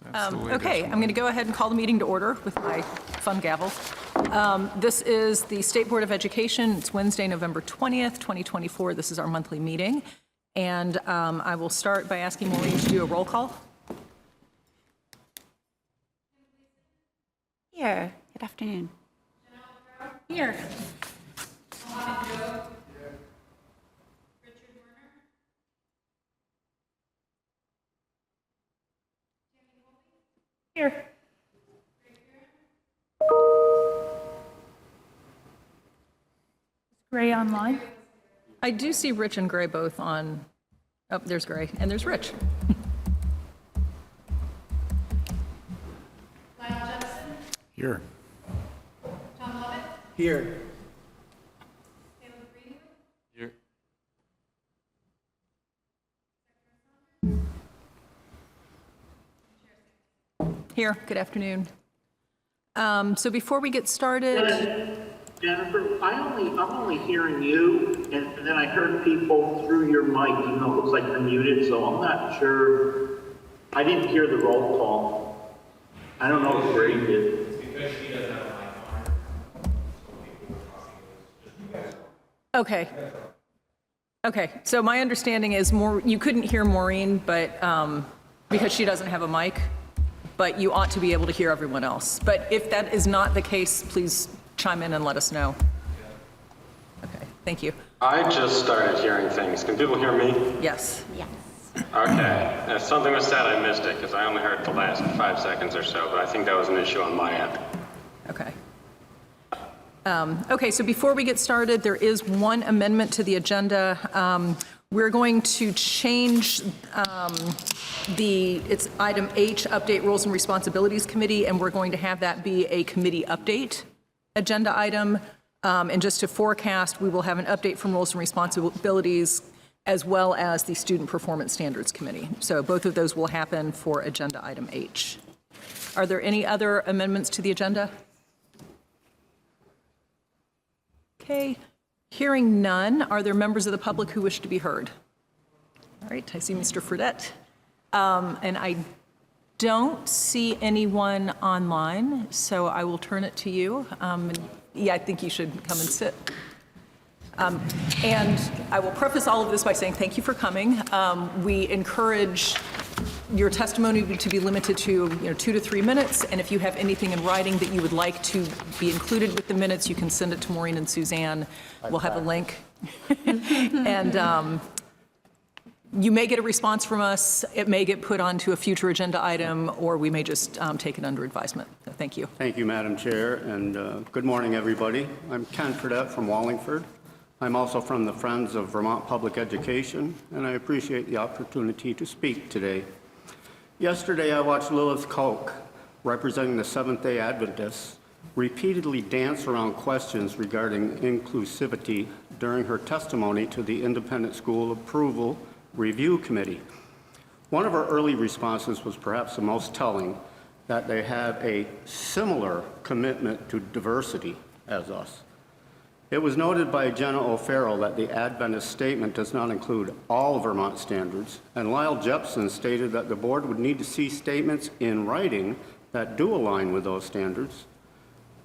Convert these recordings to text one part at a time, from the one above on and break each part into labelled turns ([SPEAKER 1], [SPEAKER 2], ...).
[SPEAKER 1] Okay, I'm going to go ahead and call the meeting to order with my fun gavel. This is the State Board of Education. It's Wednesday, November 20th, 2024. This is our monthly meeting. And I will start by asking Maureen to do a roll call.
[SPEAKER 2] Here. Good afternoon.
[SPEAKER 1] Here. Here.
[SPEAKER 3] Gray online?
[SPEAKER 1] I do see Rich and Gray both on. Oh, there's Gray, and there's Rich.
[SPEAKER 4] Here.
[SPEAKER 5] Here.
[SPEAKER 4] Here.
[SPEAKER 1] Here, good afternoon. So before we get started,
[SPEAKER 6] Jennifer, I'm only hearing you, and then I heard people through your mic, even though it looks like you're muted, so I'm not sure. I didn't hear the roll call. I don't know if Gray did.
[SPEAKER 7] It's because she doesn't have a mic on her, so people are talking, just you guys.
[SPEAKER 1] okay. Okay, so my understanding is you couldn't hear Maureen, but because she doesn't have a mic, but you ought to be able to hear everyone else. But if that is not the case, please chime in and let us know. Okay, thank you.
[SPEAKER 8] I just started hearing things. Can people hear me?
[SPEAKER 1] Yes.
[SPEAKER 2] Yes.
[SPEAKER 8] Okay. If something was said, I missed it because I only heard the last 5 seconds or so, but I think that was an issue on my end.
[SPEAKER 1] Okay. Okay, so before we get started, there is one amendment to the agenda. We're going to change it's item H, Update Roles and Responsibilities Committee, and we're going to have that be a committee update agenda item. And just to forecast, we will have an update from Roles and Responsibilities as well as the Student Performance Standards Committee. So both of those will happen for agenda item H. Are there any other amendments to the agenda? Okay, hearing none, are there members of the public who wish to be heard? All right, I see Mr. Fredette. And I don't see anyone online, so I will turn it to you. Yeah, I think you should come and sit. And I will preface all of this by saying thank you for coming. We encourage your testimony to be limited to 2 to 3 minutes, and if you have anything in writing that you would like to be included with the minutes, you can send it to Maureen and Suzanne. We'll have a link. And you may get a response from us. It may get put onto a future agenda item, or we may just take it under advisement. So thank you.
[SPEAKER 5] Thank you, Madam Chair, and good morning, everybody. I'm Ken Fredette from Wallingford. I'm also from the Friends of Vermont Public Education, and I appreciate the opportunity to speak today. Yesterday, I watched Lilith Koch, representing the Seventh-day Adventists, repeatedly dance around questions regarding inclusivity during her testimony to the Independent School Approval Review Committee. One of her early responses was perhaps the most telling, that they have a similar commitment to diversity as us. It was noted by Jenna O'Farrell that the Adventist statement does not include all Vermont standards, and Lyle Jepson stated that the board would need to see statements in writing that do align with those standards.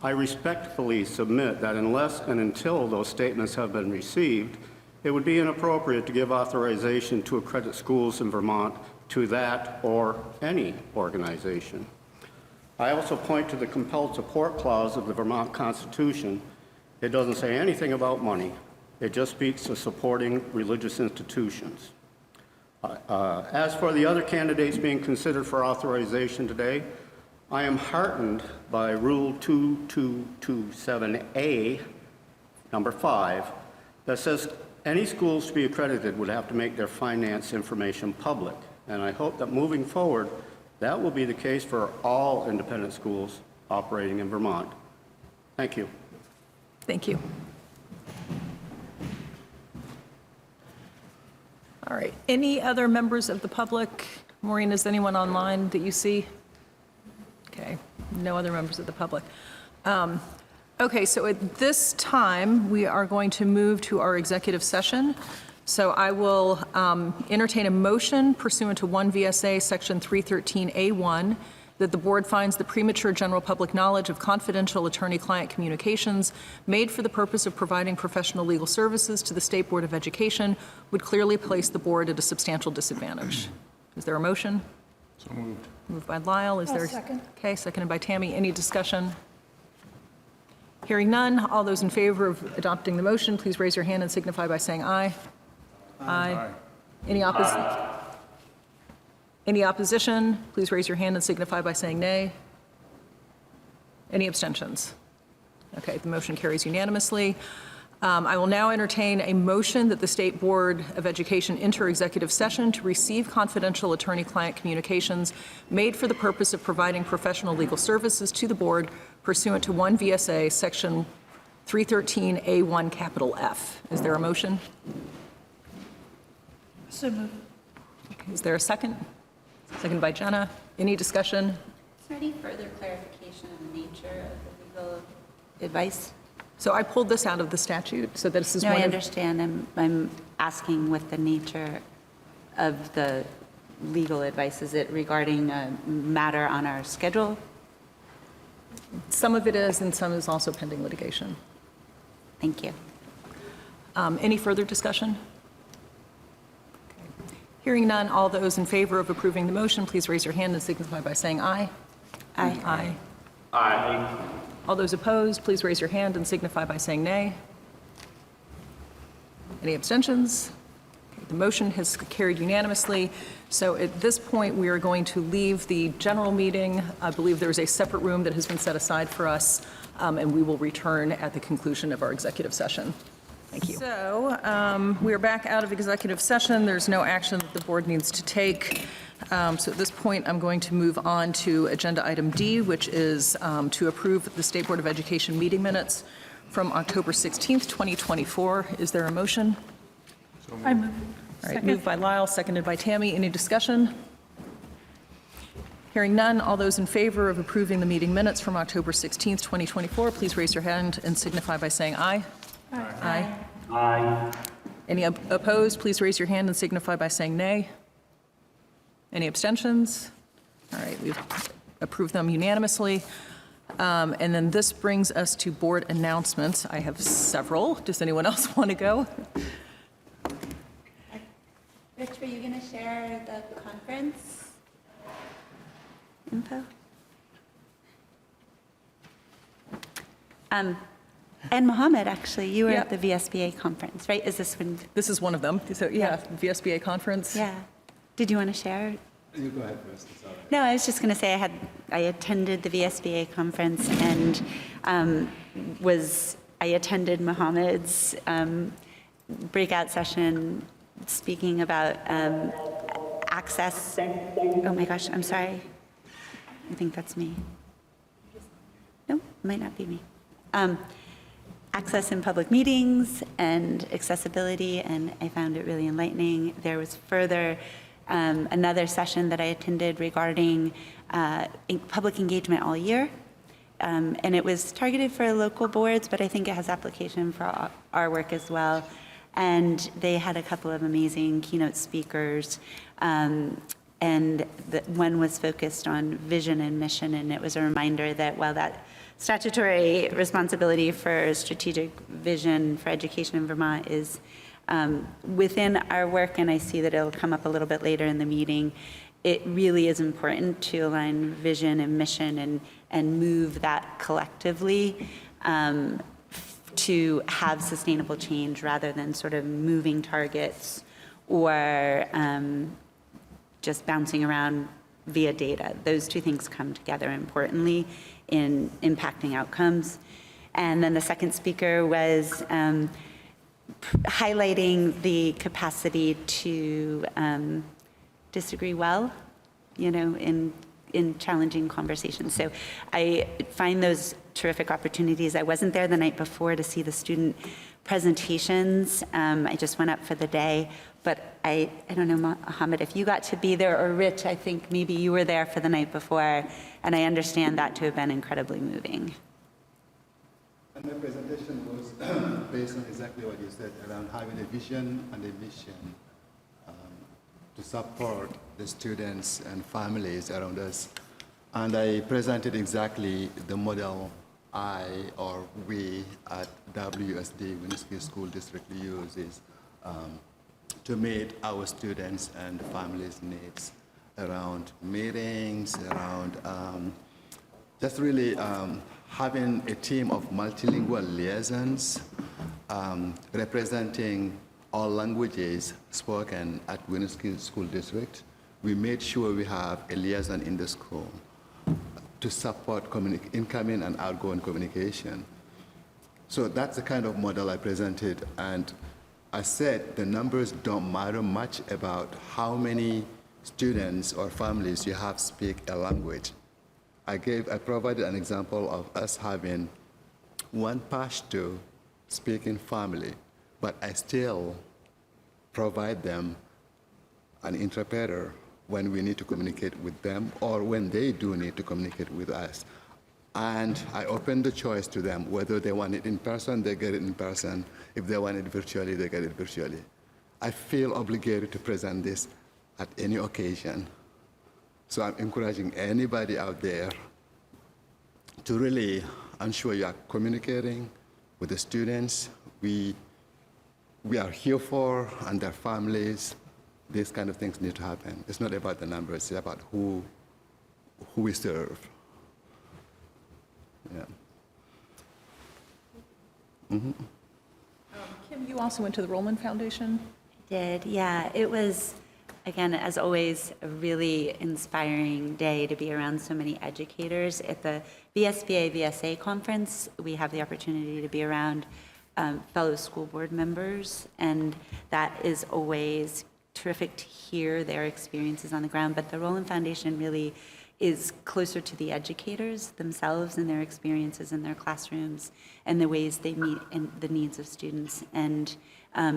[SPEAKER 5] I respectfully submit that unless and until those statements have been received, it would be inappropriate to give authorization to accredit schools in Vermont to that or any organization. I also point to the compelled support clause of the Vermont Constitution. It doesn't say anything about money. It just speaks to supporting religious institutions. As for the other candidates being considered for authorization today, I am heartened by Rule 2227A, number 5, that says any schools to be accredited would have to make their finance information public. And I hope that moving forward, that will be the case for all independent schools operating in Vermont. Thank you.
[SPEAKER 1] Thank you. All right. Any other members of the public? Maureen, is anyone online that you see? Okay. No other members of the public. Okay, so at this time, we are going to move to our executive session. So I will entertain a motion pursuant to 1 VSA Section 313A1 that the board finds the premature general public knowledge of confidential attorney-client communications made for the purpose of providing professional legal services to the State Board of Education would clearly place the board at a substantial disadvantage. Is there a motion?
[SPEAKER 4] So moved.
[SPEAKER 1] Moved by Lyle. Is there?
[SPEAKER 2] second.
[SPEAKER 1] Okay, seconded by Tammy. Any discussion? Hearing none, all those in favor of adopting the motion, please raise your hand and signify by saying aye. Aye. Any opposition? Please raise your hand and signify by saying nay. Any abstentions? Okay, the motion carries unanimously. I will now entertain a motion that the State Board of Education enter executive session to receive confidential attorney-client communications made for the purpose of providing professional legal services to the board pursuant to 1 VSA Section 313A1 capital F. Is there a motion?
[SPEAKER 2] So moved.
[SPEAKER 1] Is there a second? Second by Jenna. Any discussion?
[SPEAKER 3] Is there any further clarification of the nature of the legal advice?
[SPEAKER 1] So I pulled this out of the statute, so this is
[SPEAKER 3] No,
[SPEAKER 1] one
[SPEAKER 3] I
[SPEAKER 1] of...
[SPEAKER 3] understand. I'm asking what the nature of the legal advice. Is it regarding a matter on our schedule?
[SPEAKER 1] Some of it is, and some is also pending litigation.
[SPEAKER 3] Thank you.
[SPEAKER 1] Any further discussion? Okay. Hearing none, all those in favor of approving the motion, please raise your hand and signify by saying aye.
[SPEAKER 3] Aye.
[SPEAKER 1] Aye.
[SPEAKER 6] Aye.
[SPEAKER 1] All those opposed, please raise your hand and signify by saying nay. Any abstentions? Okay, the motion has carried unanimously. So at this point, we are going to leave the general meeting. I believe there's a separate room that has been set aside for us, and we will return at the conclusion of our executive session. Thank you. So we are back out of executive session. There's no action that the board needs to take. So at this point, I'm going to move on to agenda item D, which is to approve the State Board of Education meeting minutes from October 16th, 2024. Is there a motion?
[SPEAKER 2] I move.
[SPEAKER 1] All right, moved by Lyle, seconded by Tammy. Any discussion? Hearing none, all those in favor of approving the meeting minutes from October 16th, 2024, please raise your hand and signify by saying aye. Aye.
[SPEAKER 6] Aye.
[SPEAKER 1] Any opposed, please raise your hand and signify by saying nay. Any abstentions? All right, we've approved them unanimously. And then this brings us to board announcements. I have several. Does anyone else want to go?
[SPEAKER 3] Rich, were you going to share the conference info? And Mohammed, actually, you were
[SPEAKER 1] Yeah.
[SPEAKER 3] at the VSBA conference, right? Is this when?
[SPEAKER 1] This is one of them. So yeah, VSBA conference.
[SPEAKER 3] Yeah. Did you want to share?
[SPEAKER 7] You go ahead first. It's all right.
[SPEAKER 3] No, I was just going to say I attended the VSBA conference and I attended Mohammed's breakout session speaking about access. Oh my gosh, I'm sorry. I think that's me. No, it might not be me. Access in public meetings and accessibility, and I found it really enlightening. There was further another session that I attended regarding public engagement all year. And it was targeted for local boards, but I think it has application for our work as well. And they had a couple of amazing keynote speakers. And one was focused on vision and mission, and it was a reminder that while that statutory responsibility for strategic vision for education in Vermont is within our work, and I see that it'll come up a little bit later in the meeting, it really is important to align vision and mission and move that collectively to have sustainable change rather than sort of moving targets or just bouncing around via data. Those two things come together importantly in impacting outcomes. And then the second speaker was highlighting the capacity to disagree well, you know, in challenging conversations. So I find those terrific opportunities. I wasn't there the night before to see the student presentations. I just went up for the day, but I don't know, Mohammed, if you got to be there, or Rich, I think maybe you were there for the night before, and I understand that to have been incredibly moving.
[SPEAKER 2] My presentation was based on exactly what you said around having a vision and a mission to support the students and families around us. And I presented exactly the model we at WSD, Winooski School District, use is to meet our students and families' needs around meetings, around just really having a team of multilingual liaisons representing all languages spoken at Winooski School District. We made sure we have a liaison in the school to support incoming and outgoing communication. So that's the kind of model I presented, and I said the numbers don't matter much about how many students or families you have speak a language. I provided an example of us having one Pashto speaking family, but I still provide them an interpreter when we need to communicate with them or when they do need to communicate with us. And I open the choice to them. Whether they want it in person, they get it in person. If they want it virtually, they get it virtually. I feel obligated to present this at any occasion. So I'm encouraging anybody out there to really ensure you are communicating with the students we are here for and their families. These kind of things need to happen. It's not about the numbers, it's about who we serve. Yeah. Mm-hmm.
[SPEAKER 1] Kim, you also went to the Rowland Foundation?
[SPEAKER 3] Did, yeah. It was, again, as always, a really inspiring day to be around so many educators. At the VSBE VSA conference, we have the opportunity to be around fellow school board members, and that is always terrific to hear their experiences on the ground. But the Rowland Foundation really is closer to the educators themselves and their experiences in their classrooms and the ways they meet the needs of students. And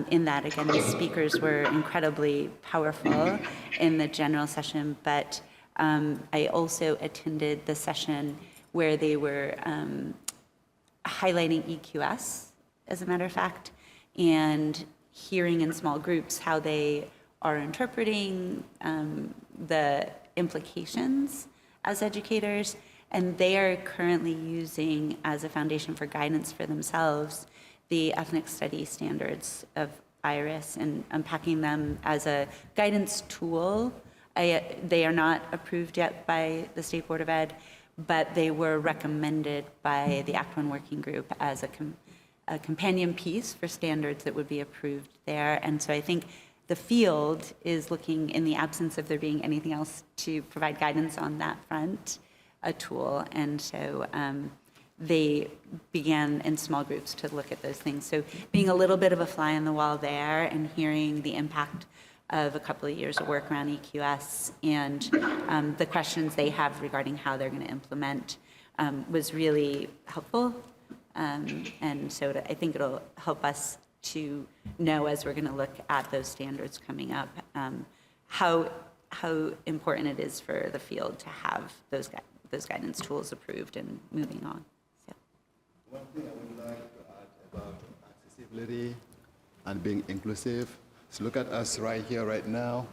[SPEAKER 3] in that, again, the speakers were incredibly powerful in the general session, but I also attended the session where they were highlighting EQS, as a matter of fact, and hearing in small groups how they are interpreting the implications as educators, and they are currently using as a foundation for guidance for themselves the ethnic study standards of IRIS and unpacking them as a guidance tool. They are not approved yet by the State Board of Ed, but they were recommended by the Act One Working Group as a companion piece for standards that would be approved there. And so I think the field is looking, in the absence of there being anything else to provide guidance on that front, a tool. And so they began in small groups to look at those things. So being a little bit of a fly on the wall there and hearing the impact of a couple of years of work around EQS and the questions they have regarding how they're going to implement was really helpful. And so I think it'll help us to know, as we're going to look at those standards coming up, how important it is for the field to have those guidance tools approved and moving on. So.
[SPEAKER 2] One thing I would like to add about accessibility and being inclusive is look at us right here, right now.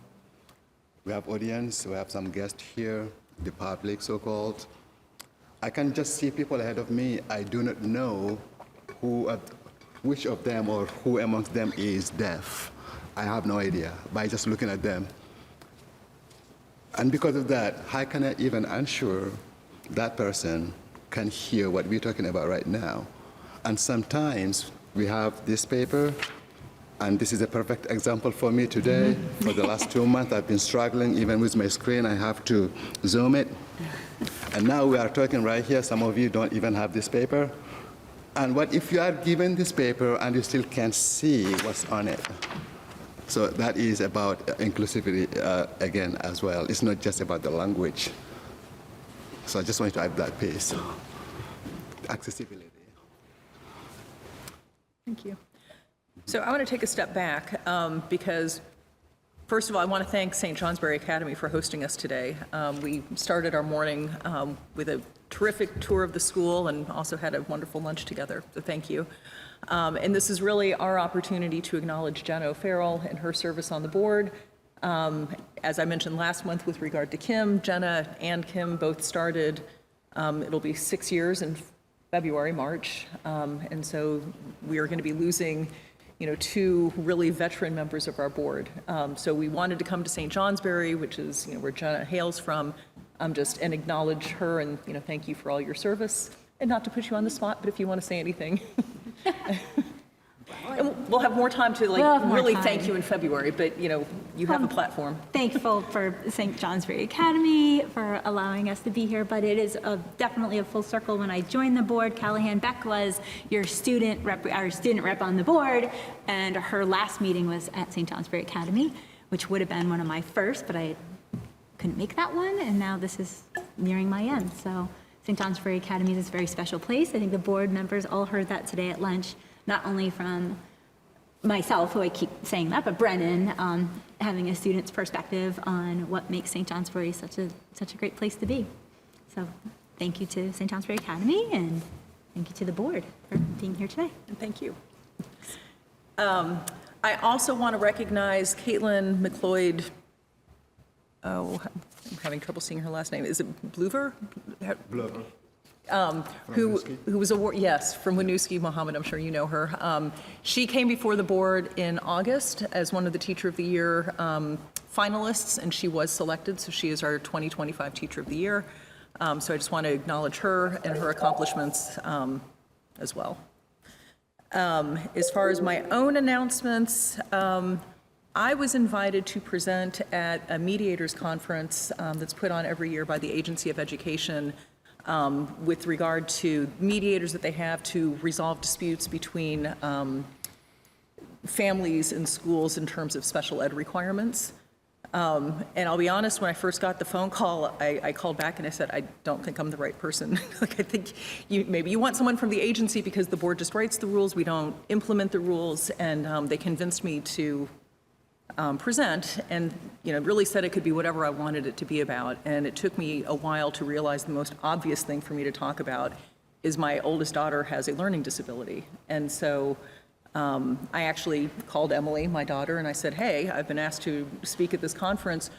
[SPEAKER 2] We have audience, we have some guests here, the public so-called. I can just see people ahead of me. I do not know which of them or who amongst them is deaf. I have no idea by just looking at them. And because of that, how can I even ensure that person can hear what we're talking about right now? And sometimes we have this paper, and this is a perfect example for me today. For the last 2 months, I've been struggling even with my screen. I have to zoom it. And now we are talking right here. Some of you don't even have this paper. And what if you are given this paper and you still can't see what's on it? So that is about inclusivity again as well. It's not just about the language. So I just wanted to add that piece. Accessibility.
[SPEAKER 1] Thank you. So I want to take a step back because First of all, I want to thank St. Johnsbury Academy for hosting us today. We started our morning with a terrific tour of the school and also had a wonderful lunch together, so thank you. And this is really our opportunity to acknowledge Jenna O'Farrell and her service on the board. As I mentioned last month with regard to Kim, Jenna and Kim both started, it'll be 6 years in February, March, and so we are going to be losing, you know, 2 really veteran members of our board. So we wanted to come to St. Johnsbury, which is, you know, where Jenna hails from, and acknowledge her and, you know, thank you for all your service. And not to put you on the spot, but if you want to say anything. And we'll have more time to really thank you in February, but you know, you have a platform.
[SPEAKER 9] Thankful for St. Johnsbury Academy for allowing us to be here, but it is definitely a full circle. When I joined the board, Callahan Beck was your student rep, our student rep on the board, and her last meeting was at St. Johnsbury Academy, which would have been one of my first, but I couldn't make that one, and now this is nearing my end. So St. Johnsbury Academy is a very special place. I think the board members all heard that today at lunch, not only from myself, who I keep saying that, but Brennan, having a student's perspective on what makes St. Johnsbury such a great place to be. So thank you to St. Johnsbury Academy, and thank you to the board for being here today.
[SPEAKER 1] And thank you. I also want to recognize Caitlin McLeod. Oh, I'm having trouble seeing her last name. Is it Bluver?
[SPEAKER 2] Blubber.
[SPEAKER 1] Who was from Winooski, Mohammed, I'm sure you know her. She came before the board in August as one of the Teacher of the Year finalists, and she was selected, so she is our 2025 Teacher of the Year. So I just want to acknowledge her and her accomplishments as well. As far as my own announcements, I was invited to present at a mediators conference that's put on every year by the Agency of Education with regard to mediators that they have to resolve disputes between families and schools in terms of special ed requirements. And I'll be honest, when I first got the phone call, I called back and I said, I don't think I'm the right person. Like, I think maybe you want someone from the agency because the board just writes the rules, we don't implement the rules, and they convinced me to present, and you know, really said it could be whatever I wanted it to be about. And it took me a while to realize the most obvious thing for me to talk about is my oldest daughter has a learning disability. And so I actually called Emily, my daughter, and I said, hey, I've been asked to speak at this conference.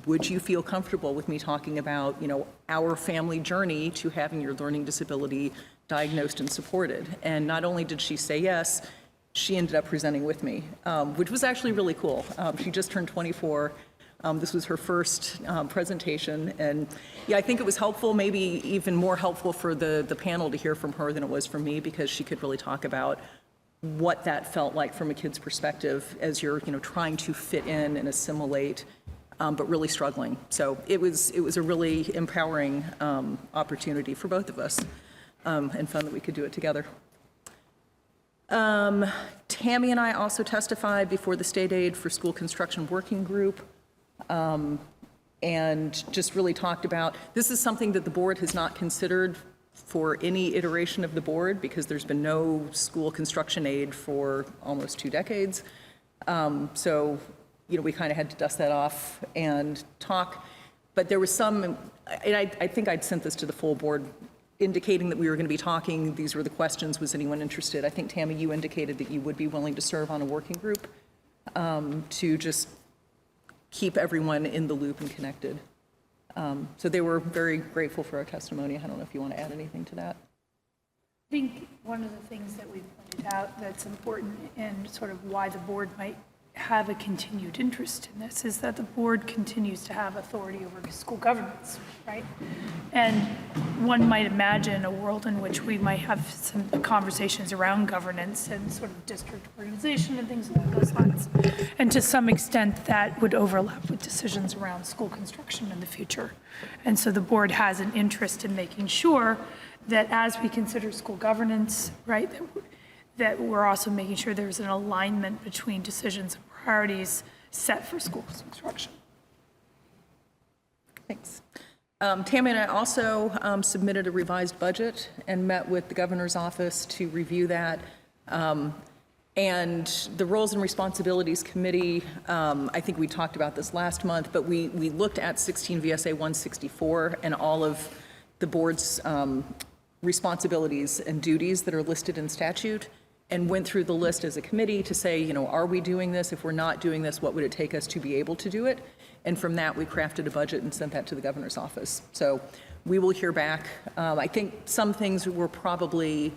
[SPEAKER 1] Would you feel comfortable with me talking about, you know, our family journey to having your learning disability diagnosed and supported? And not only did she say yes, she ended up presenting with me, which was actually really cool. She just turned 24. This was her first presentation, and yeah, I think it was helpful, maybe even more helpful for the panel to hear from her than it was from me, because she could really talk about what that felt like from a kid's perspective as you're, you know, trying to fit in and assimilate, but really struggling. So it was a really empowering opportunity for both of us, and fun that we could do it together. Tammy and I also testified before the State Aid for School Construction Working Group, and just really talked about, this is something that the board has not considered for any iteration of the board because there's been no school construction aid for almost 2 decades. So, you know, we kind of had to dust that off and talk, but there was some, and I think I'd sent this to the full board indicating that we were going to be talking. These were the questions. Was anyone interested? I think, Tammy, you indicated that you would be willing to serve on a working group to just keep everyone in the loop and connected. So they were very grateful for our testimony. I don't know if you want to add anything to that.
[SPEAKER 10] I think one of the things that we've pointed out that's important and sort of why the board might have a continued interest in this is that the board continues to have authority over school governance, right? And one might imagine a world in which we might have some conversations around governance and sort of district organization and things along those lines. And to some extent, that would overlap with decisions around school construction in the future. And so the board has an interest in making sure that as we consider school governance, right, that we're also making sure there's an alignment between decisions and priorities set for school construction.
[SPEAKER 1] Thanks. Tammy and I also submitted a revised budget and met with the governor's office to review that. And the Roles and Responsibilities Committee, I think we talked about this last month, but we looked at 16 VSA 164 and all of the board's responsibilities and duties that are listed in statute, and went through the list as a committee to say, you know, are we doing this? If we're not doing this, what would it take us to be able to do it? And from that, we crafted a budget and sent that to the governor's office. So we will hear back. I think some things were probably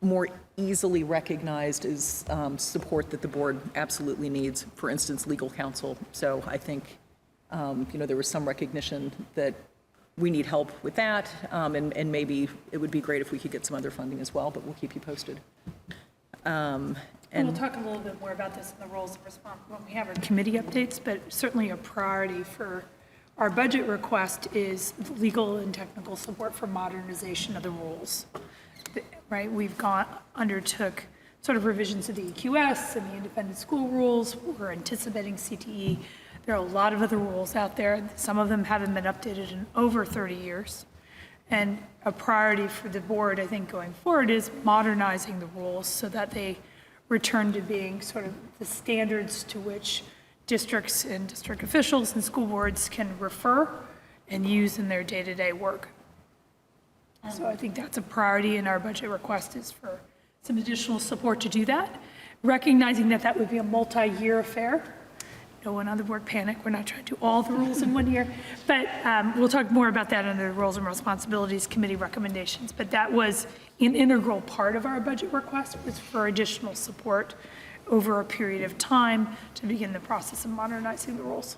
[SPEAKER 1] more easily recognized as support that the board absolutely needs, for instance, legal counsel. So I think, you know, there was some recognition that we need help with that, and maybe it would be great if we could get some other funding as well, but we'll keep you posted.
[SPEAKER 10] And we'll talk a little bit more about this in the roles and response when we have our committee updates, but certainly a priority for our budget request is legal and technical support for modernization of the rules. Right, we've undertook sort of revisions to the EQS and the independent school rules. We're anticipating CTE. There are a lot of other rules out there. Some of them haven't been updated in over 30 years. And a priority for the board, I think, going forward is modernizing the rules so that they return to being sort of the standards to which districts and district officials and school boards can refer and use in their day-to-day work. So I think that's a priority in our budget request, is for some additional support to do that, recognizing that that would be a multi-year affair. No one on the board panic, we're not trying to do all the rules in 1 year, but we'll talk more about that under the Roles and Responsibilities Committee recommendations. But that was an integral part of our budget request, was for additional support over a period of time to begin the process of modernizing the rules.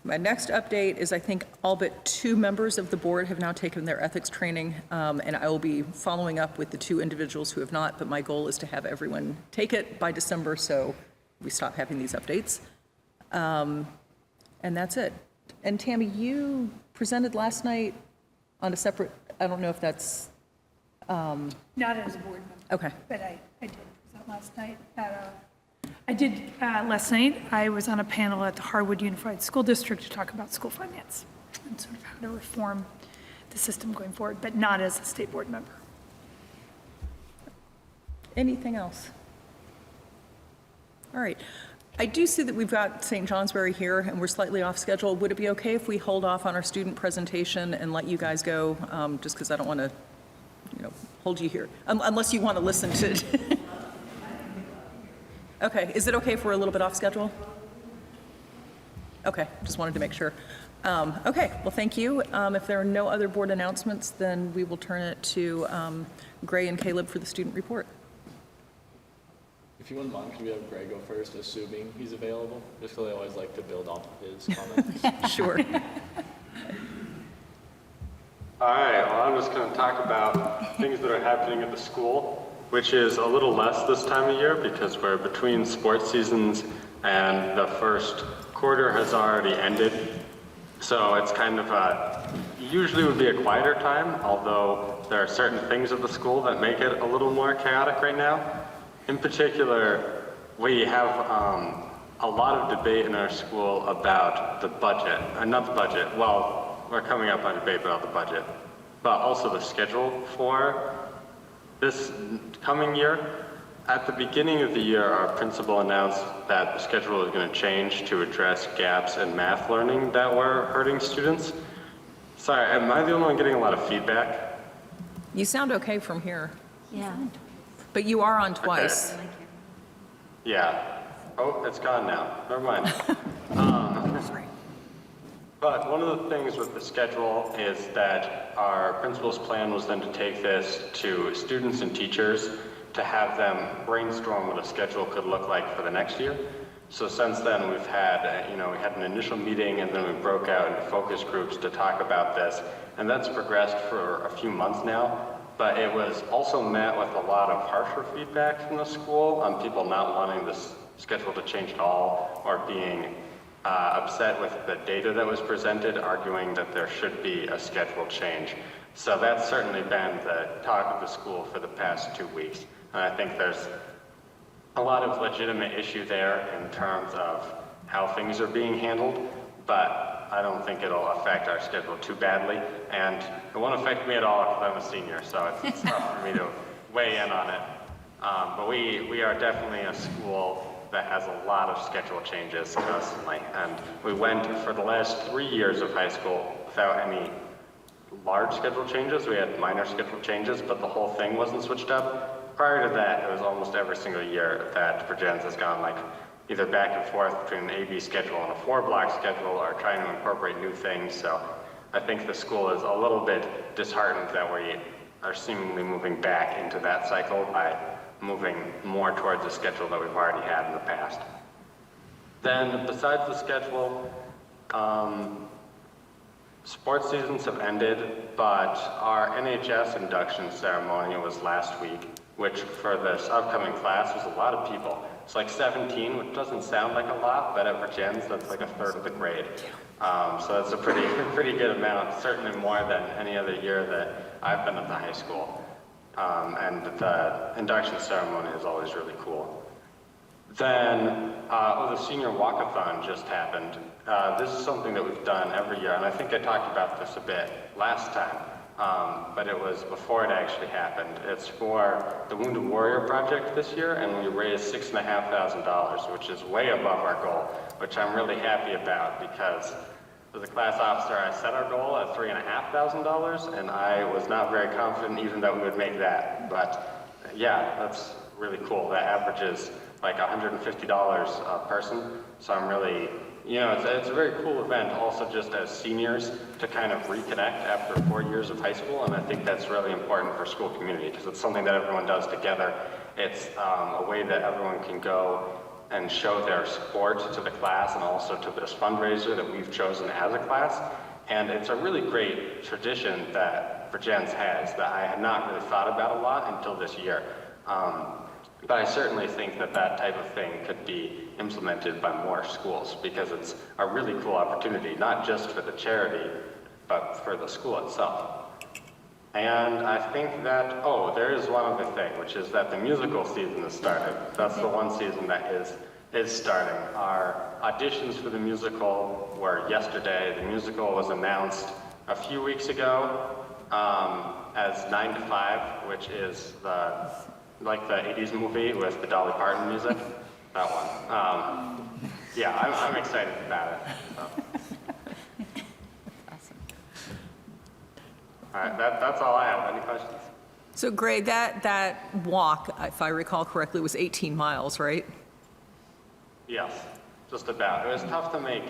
[SPEAKER 1] My next update is I think all but 2 members of the board have now taken their ethics training, and I will be following up with the 2 individuals who have not, but my goal is to have everyone take it by December, so we stop having these updates. And that's it. And Tammy, you presented last night on a separate, I don't know if that's...
[SPEAKER 10] Not as a board member.
[SPEAKER 1] Okay.
[SPEAKER 10] But I did present last night last night, I was on a panel at the Harwood Unified School District to talk about school finance and sort of how to reform the system going forward, but not as a state board member.
[SPEAKER 1] Anything else? All right. I do see that we've got St. Johnsbury here, and we're slightly off schedule. Would it be okay if we hold off on our student presentation and let you guys go, just because I don't want to, you know, hold you here, unless you want to listen to it. Okay, is it okay if we're a little bit off schedule? Okay, just wanted to make sure. Okay, well, thank you. If there are no other board announcements, then we will turn it to Gray and Caleb for the student report.
[SPEAKER 4] If you wouldn't mind, could we have Greg go first, assuming he's available? Just because I always like to build off of his comments.
[SPEAKER 1] Sure.
[SPEAKER 8] All right, well, I'm just going to talk about things that are happening at the school, which is a little less this time of year because we're between sports seasons and the first quarter has already ended. So it's kind of usually would be a quieter time, although there are certain things at the school that make it a little more chaotic right now. In particular, we have a lot of debate in our school about the budget, not the budget, well, we're coming up on debate about the budget, but also the schedule for this coming year. At the beginning of the year, our principal announced that the schedule is going to change to address gaps in math learning that were hurting students. Sorry, am I the only one getting a lot of feedback?
[SPEAKER 1] You sound okay from here,
[SPEAKER 3] Yeah.
[SPEAKER 1] but you are on twice.
[SPEAKER 8] Okay. Yeah. Oh, it's gone now. Never mind. But one of the things with the schedule is that our principal's plan was then to take this to students and teachers to have them brainstorm what a schedule could look like for the next year. So since then we've had, we had an initial meeting and then we broke out into focus groups to talk about this. And that's progressed for a few months now. But it was also met with a lot of harsher feedback from the school on people not wanting this schedule to change at all or being upset with the data that was presented, arguing that there should be a schedule change. So that's certainly been the talk of the school for the past 2 weeks. And I think there's a lot of legitimate issue there in terms of how things are being handled, but I don't think it'll affect our schedule too badly. And it won't affect me at all because I'm a senior, so it's tough for me to weigh in on it. But we are definitely a school that has a lot of schedule changes constantly. And we went for the last 3 years of high school without any large schedule changes. We had minor schedule changes, but the whole thing wasn't switched up. Prior to that, it was almost every single year that Virgins has gone like either back and forth between an AB schedule and a 4-block schedule or trying to incorporate new things. So I think the school is a little bit disheartened that we are seemingly moving back into that cycle by moving more towards a schedule that we've already had in the past. Then besides the schedule, sports seasons have ended, but our NHS induction ceremony was last week, which for this upcoming class was a lot of people. It's like 17, which doesn't sound like a lot, but at Virgins, that's like a third of the grade. So that's a pretty good amount, certainly more than any other year that I've been at the high school. And the induction ceremony is always really cool. Then the senior walkathon just happened. This is something that we've done every year, and I think I talked about this a bit last time, but it was before it actually happened. It's for the Wounded Warrior Project this year, and we raised $6,500, which is way above our goal, which I'm really happy about because as a class officer, I set our goal at $3,500, and I was not very confident even that we would make that. But yeah, that's really cool. That averages like $150 a person. So I'm really, it's a very cool event also just as seniors to kind of reconnect after 4 years of high school. And I think that's really important for school community because it's something that everyone does together. It's a way that everyone can go and show their support to the class and also to this fundraiser that we've chosen as a class. And it's a really great tradition that Virgins has that I had not really thought about a lot until this year. But I certainly think that that type of thing could be implemented by more schools because it's a really cool opportunity, not just for the charity, but for the school itself. And I think that, there is one other thing, which is that the musical season has started. That's the one season that is starting. Our auditions for the musical were yesterday. The musical was announced a few weeks ago as 9 to 5, which is like the 80s movie with the Dolly Parton music. That one. Yeah, I'm excited about it. So. All right, that's all I have. Any questions?
[SPEAKER 1] So Gray, that walk, if I recall correctly, was 18 miles, right?
[SPEAKER 8] Yes, just about. It was tough to make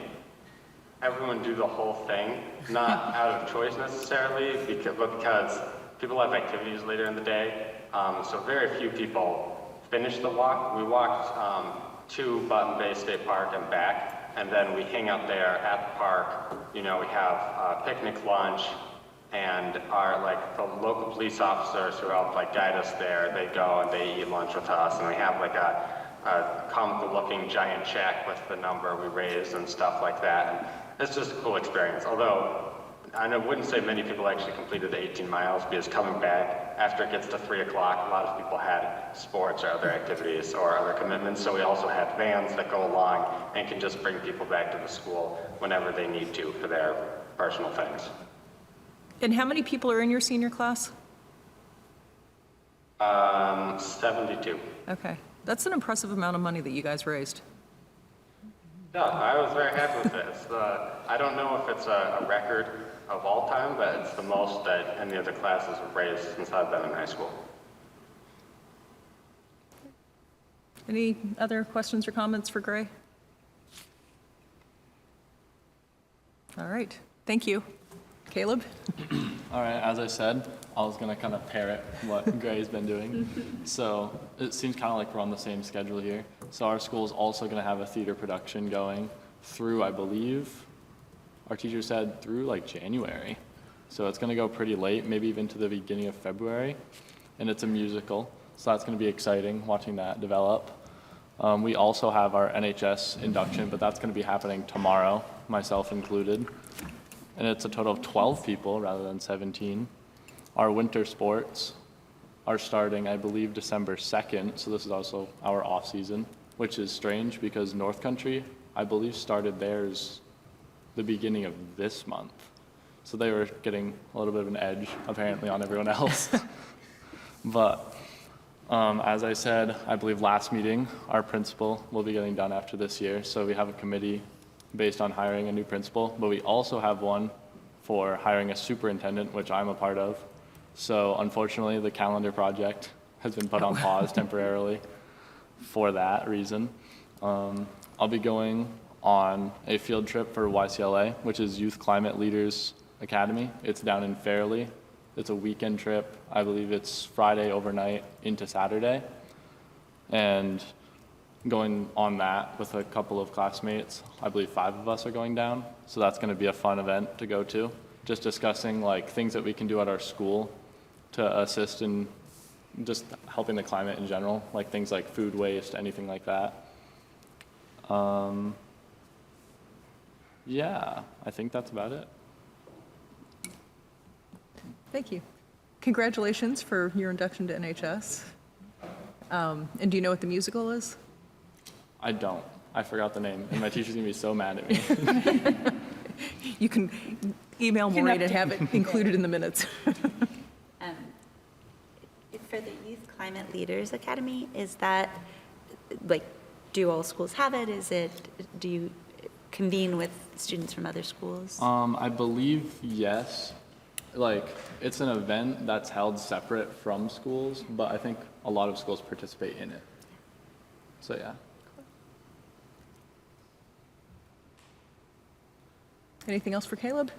[SPEAKER 8] everyone do the whole thing, not out of choice necessarily, but because people have activities later in the day. So very few people finished the walk. We walked to Button Bay State Park and back, and then we hang out there at the park. We have a picnic lunch. And the local police officers who help guide us there, they go and they eat lunch with us, and we have a comical looking giant check with the number we raised and stuff like that. And it's just a cool experience. Although I wouldn't say many people actually completed the 18 miles because coming back after it gets to 3 o'clock, a lot of people had sports or other activities or other commitments. So we also had vans that go along and can just bring people back to the school whenever they need to for their personal things.
[SPEAKER 1] And how many people are in your senior class?
[SPEAKER 8] 72.
[SPEAKER 1] Okay. That's an impressive amount of money that you guys raised.
[SPEAKER 8] Yeah, I was very happy with it. I don't know if it's a record of all time, but it's the most that any other classes have raised since I've been in high school.
[SPEAKER 1] Any other questions or comments for Gray? All right. Thank you. Caleb?
[SPEAKER 4] All right, as I said, I was going to kind of parrot what Gray's been doing. So it seems kind of like we're on the same schedule here. So our school is also going to have a theater production going through, I believe, our teacher said through January. So it's going to go pretty late, maybe even to the beginning of February. And it's a musical, so that's going to be exciting watching that develop. We also have our NHS induction, but that's going to be happening tomorrow, myself included. And it's a total of 12 people rather than 17. Our winter sports are starting, I believe, December 2nd, so this is also our off season, which is strange because North Country, I believe, started theirs the beginning of this month. So they were getting a little bit of an edge, apparently, on everyone else. But As I said, I believe last meeting, our principal will be getting done after this year. So we have a committee based on hiring a new principal, but we also have one for hiring a superintendent, which I'm a part of. So unfortunately, the calendar project has been put on pause temporarily for that reason. I'll be going on a field trip for YCLA, which is Youth Climate Leaders Academy. It's down in Fairleigh. It's a weekend trip. I believe it's Friday overnight into Saturday. And going on that with a couple of classmates, I believe 5 of us are going down. So that's going to be a fun event to go to. Just discussing like things that we can do at our school to assist in just helping the climate in general, like things like food waste, anything like that. Yeah, I think that's about it.
[SPEAKER 1] Thank you. Congratulations for your induction to NHS. And do you know what the musical is?
[SPEAKER 4] I don't. I forgot the name, and my teacher's gonna be so mad at me.
[SPEAKER 1] You can email Maureen and have it included in the minutes.
[SPEAKER 3] For the Youth Climate Leaders Academy, is that, like, do all schools have it? Do you convene with students from other schools?
[SPEAKER 4] I believe yes. Like, it's an event that's held separate from schools, but I think a lot of schools participate in it. So yeah.
[SPEAKER 1] Anything else for Caleb?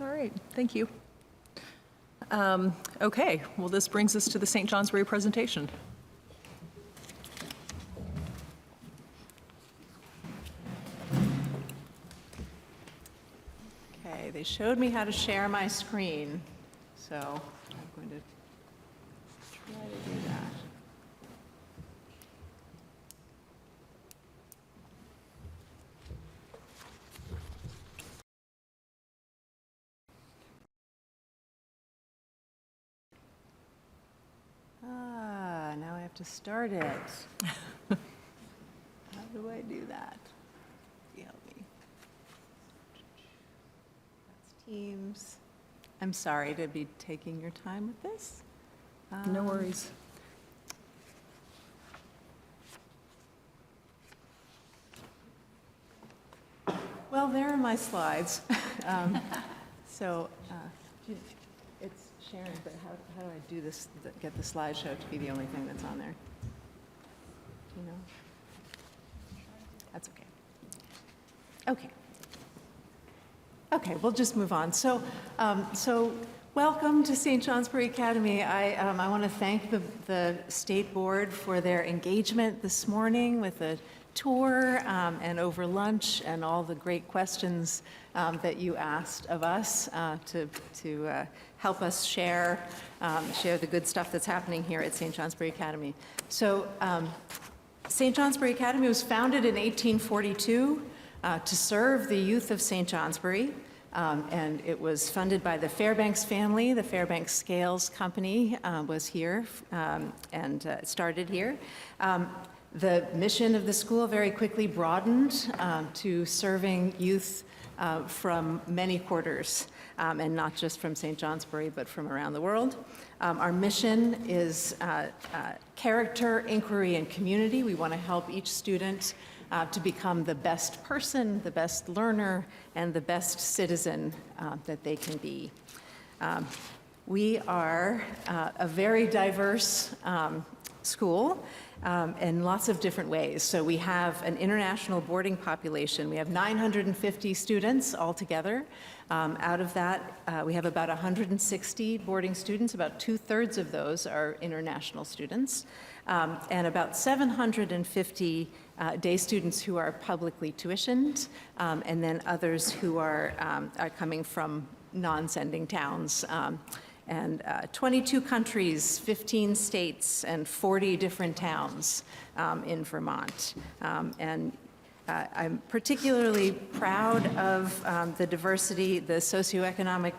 [SPEAKER 1] All right, thank you. Okay, well, this brings us to the St. Johnsbury presentation.
[SPEAKER 11] Okay, they showed me how to share my screen, so I'm going to try to do that. Now I have to start it. How do I do that? Help me. That's Teams. I'm sorry to be taking your time with this.
[SPEAKER 1] No worries.
[SPEAKER 11] Well, there are my slides. So it's sharing, but how do I do this, get the slideshow to be the only thing that's on there? Do you know? That's okay. Okay. Okay, we'll just move on. So welcome to St. Johnsbury Academy. I want to thank the State Board for their engagement this morning with a tour and over lunch and all the great questions that you asked of us to help us share the good stuff that's happening here at St. Johnsbury Academy. So St. Johnsbury Academy was founded in 1842 to serve the youth of St. Johnsbury. And it was funded by the Fairbanks family. The Fairbanks Scales Company was here and started here. The mission of the school very quickly broadened to serving youth from many quarters, and not just from St. Johnsbury, but from around the world. Our mission is character, inquiry, and community. We want to help each student to become the best person, the best learner, and the best citizen that they can be. We are a very diverse school in lots of different ways. So we have an international boarding population. We have 950 students altogether. Out of that, we have about 160 boarding students. About 2/3 of those are international students. And about 750 day students who are publicly tuitioned, and then others who are coming from non-sending towns. And 22 countries, 15 states, and 40 different towns in Vermont. And I'm particularly proud of the diversity, the socioeconomic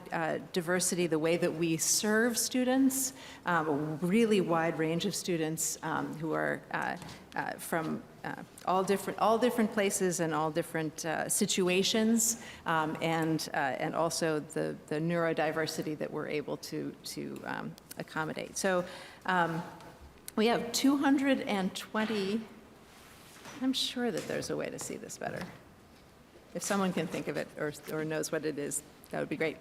[SPEAKER 11] diversity, the way that we serve students, a really wide range of students who are from all different places and all different situations, and also the neurodiversity that we're able to accommodate. So we have 220. I'm sure that there's a way to see this better. If someone can think of it or knows what it is, that would be great.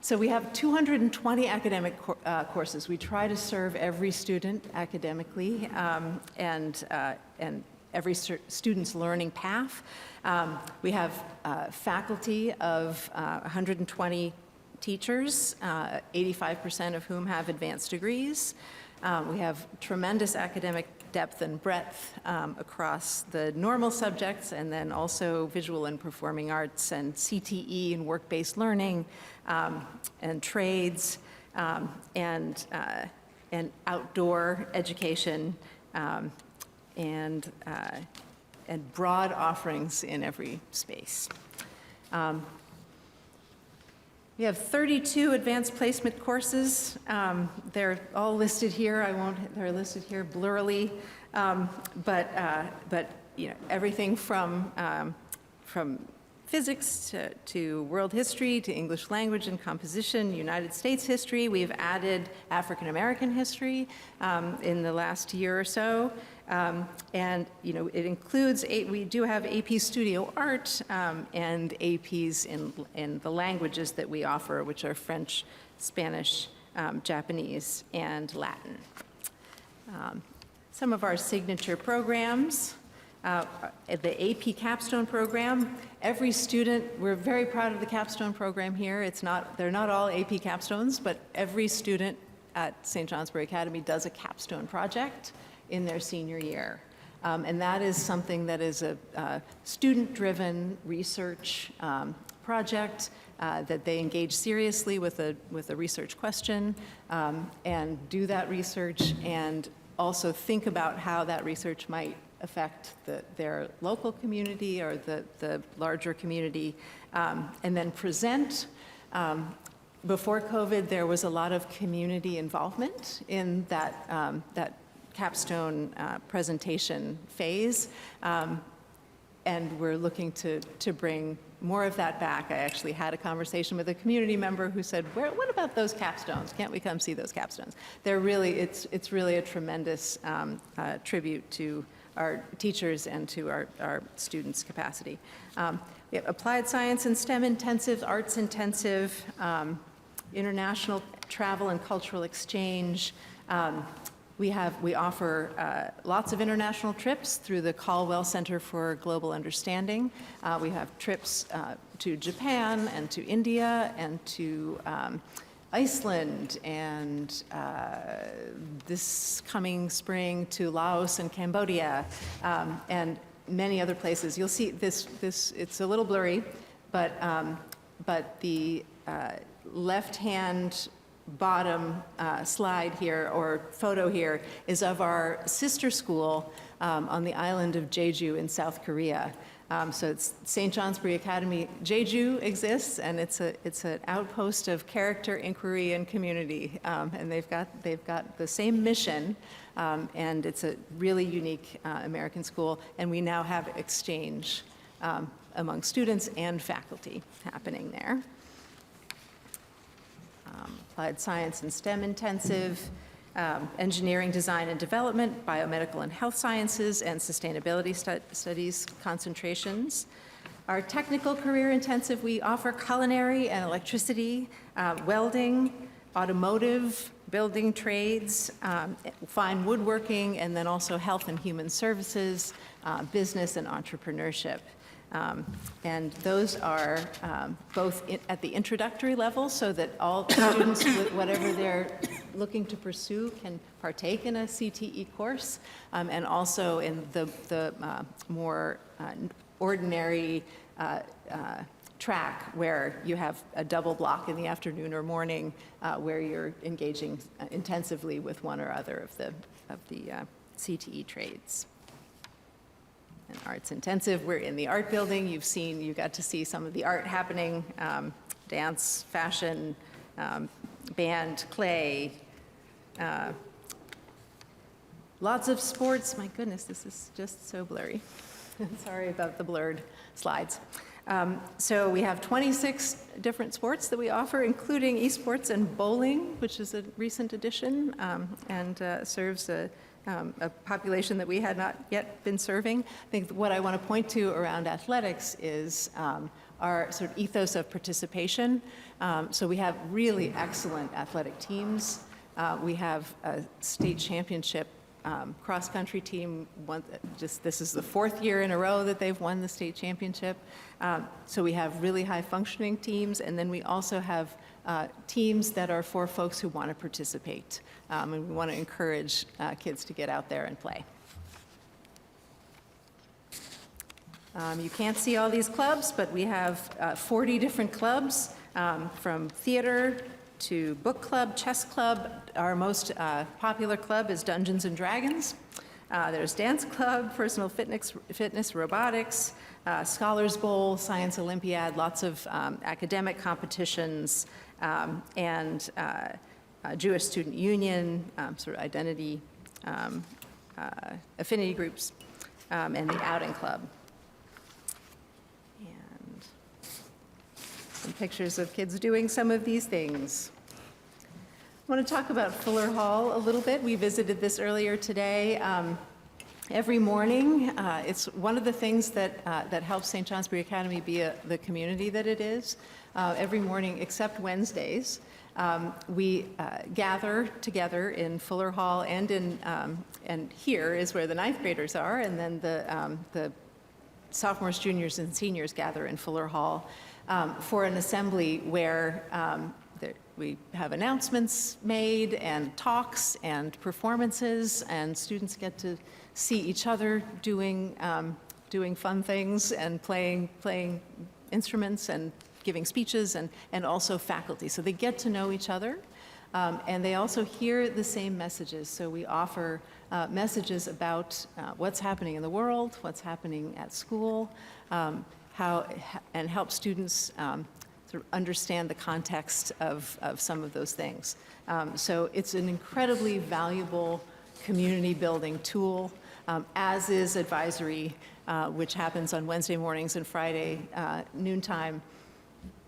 [SPEAKER 11] So we have 220 academic courses. We try to serve every student academically and every student's learning path. We have faculty of 120 teachers, 85% of whom have advanced degrees. We have tremendous academic depth and breadth across the normal subjects, and then also visual and performing arts and CTE and work-based learning and trades and outdoor education and broad offerings in every space. We have 32 advanced placement courses. They're all listed here. They're listed here blurrily, but you know, everything from physics to world history to English language and composition, United States history. We've added African American history in the last year or so. And you know, it includes, we do have AP Studio Art and APs in the languages that we offer, which are French, Spanish, Japanese, and Latin. Some of our signature programs, the AP Capstone program. Every student, we're very proud of the Capstone program here. They're not all AP Capstones, but every student at St. Johnsbury Academy does a capstone project in their senior year. And that is something that is a student-driven research project that they engage seriously with a research question and do that research and also think about how that research might affect their local community or the larger community, and then present. Before COVID, there was a lot of community involvement in that capstone presentation phase, and we're looking to bring more of that back. I actually had a conversation with a community member who said, what about those capstones? Can't we come see those capstones? It's really a tremendous tribute to our teachers and to our students' capacity. We have applied science and STEM intensive, arts intensive, international travel and cultural exchange. We offer lots of international trips through the Caldwell Center for Global Understanding. We have trips to Japan and to India and to Iceland and this coming spring to Laos and Cambodia and many other places. You'll see this it's a little blurry, but the left-hand bottom slide here or photo here is of our sister school on the island of Jeju in South Korea. So it's St. Johnsbury Academy. Jeju exists, and it's an outpost of character, inquiry, and community. And they've got the same mission, and it's a really unique American school. And we now have exchange among students and faculty happening there. Applied science and STEM intensive, engineering, design and development, biomedical and health sciences, and sustainability studies concentrations. Our technical career intensive, we offer culinary and electricity, welding, automotive, building trades, fine woodworking, and then also health and human services, business and entrepreneurship. And those are both at the introductory level so that all students, whatever they're looking to pursue, can partake in a CTE course, and also in the more ordinary track where you have a double block in the afternoon or morning where you're engaging intensively with one or other of the CTE trades. And arts intensive, we're in the art building. You got to see some of the art happening, dance, fashion, band, clay, Lots of sports. My goodness, this is just so blurry. Sorry about the blurred slides. So we have 26 different sports that we offer, including esports and bowling, which is a recent addition and serves a population that we had not yet been serving. I think what I want to point to around athletics is our sort of ethos of participation. So we have really excellent athletic teams. We have a state championship cross-country team. This is the 4th year in a row that they've won the state championship. So we have really high-functioning teams, and then we also have teams that are for folks who want to participate. And we want to encourage kids to get out there and play. You can't see all these clubs, but we have 40 different clubs, from theater to book club, chess club. Our most popular club is Dungeons and Dragons. There's dance club, personal fitness, robotics, Scholars Bowl, Science Olympiad, lots of academic competitions, and Jewish Student Union, sort of identity, affinity groups, and the Outing Club. And some pictures of kids doing some of these things. I want to talk about Fuller Hall a little bit. We visited this earlier today. Every morning, it's one of the things that helps St. Johnsbury Academy be the community that it is. Every morning, except Wednesdays, we gather together in Fuller Hall, and here is where the 9th graders are, and then the sophomores, juniors, and seniors gather in Fuller Hall for an assembly where we have announcements made and talks and performances, and students get to see each other doing fun things and playing instruments and giving speeches, and also faculty. So they get to know each other, and they also hear the same messages. So we offer messages about what's happening in the world, what's happening at school, and help students sort of understand the context of some of those things. So it's an incredibly valuable community building tool, as is advisory, which happens on Wednesday mornings and Friday noontime.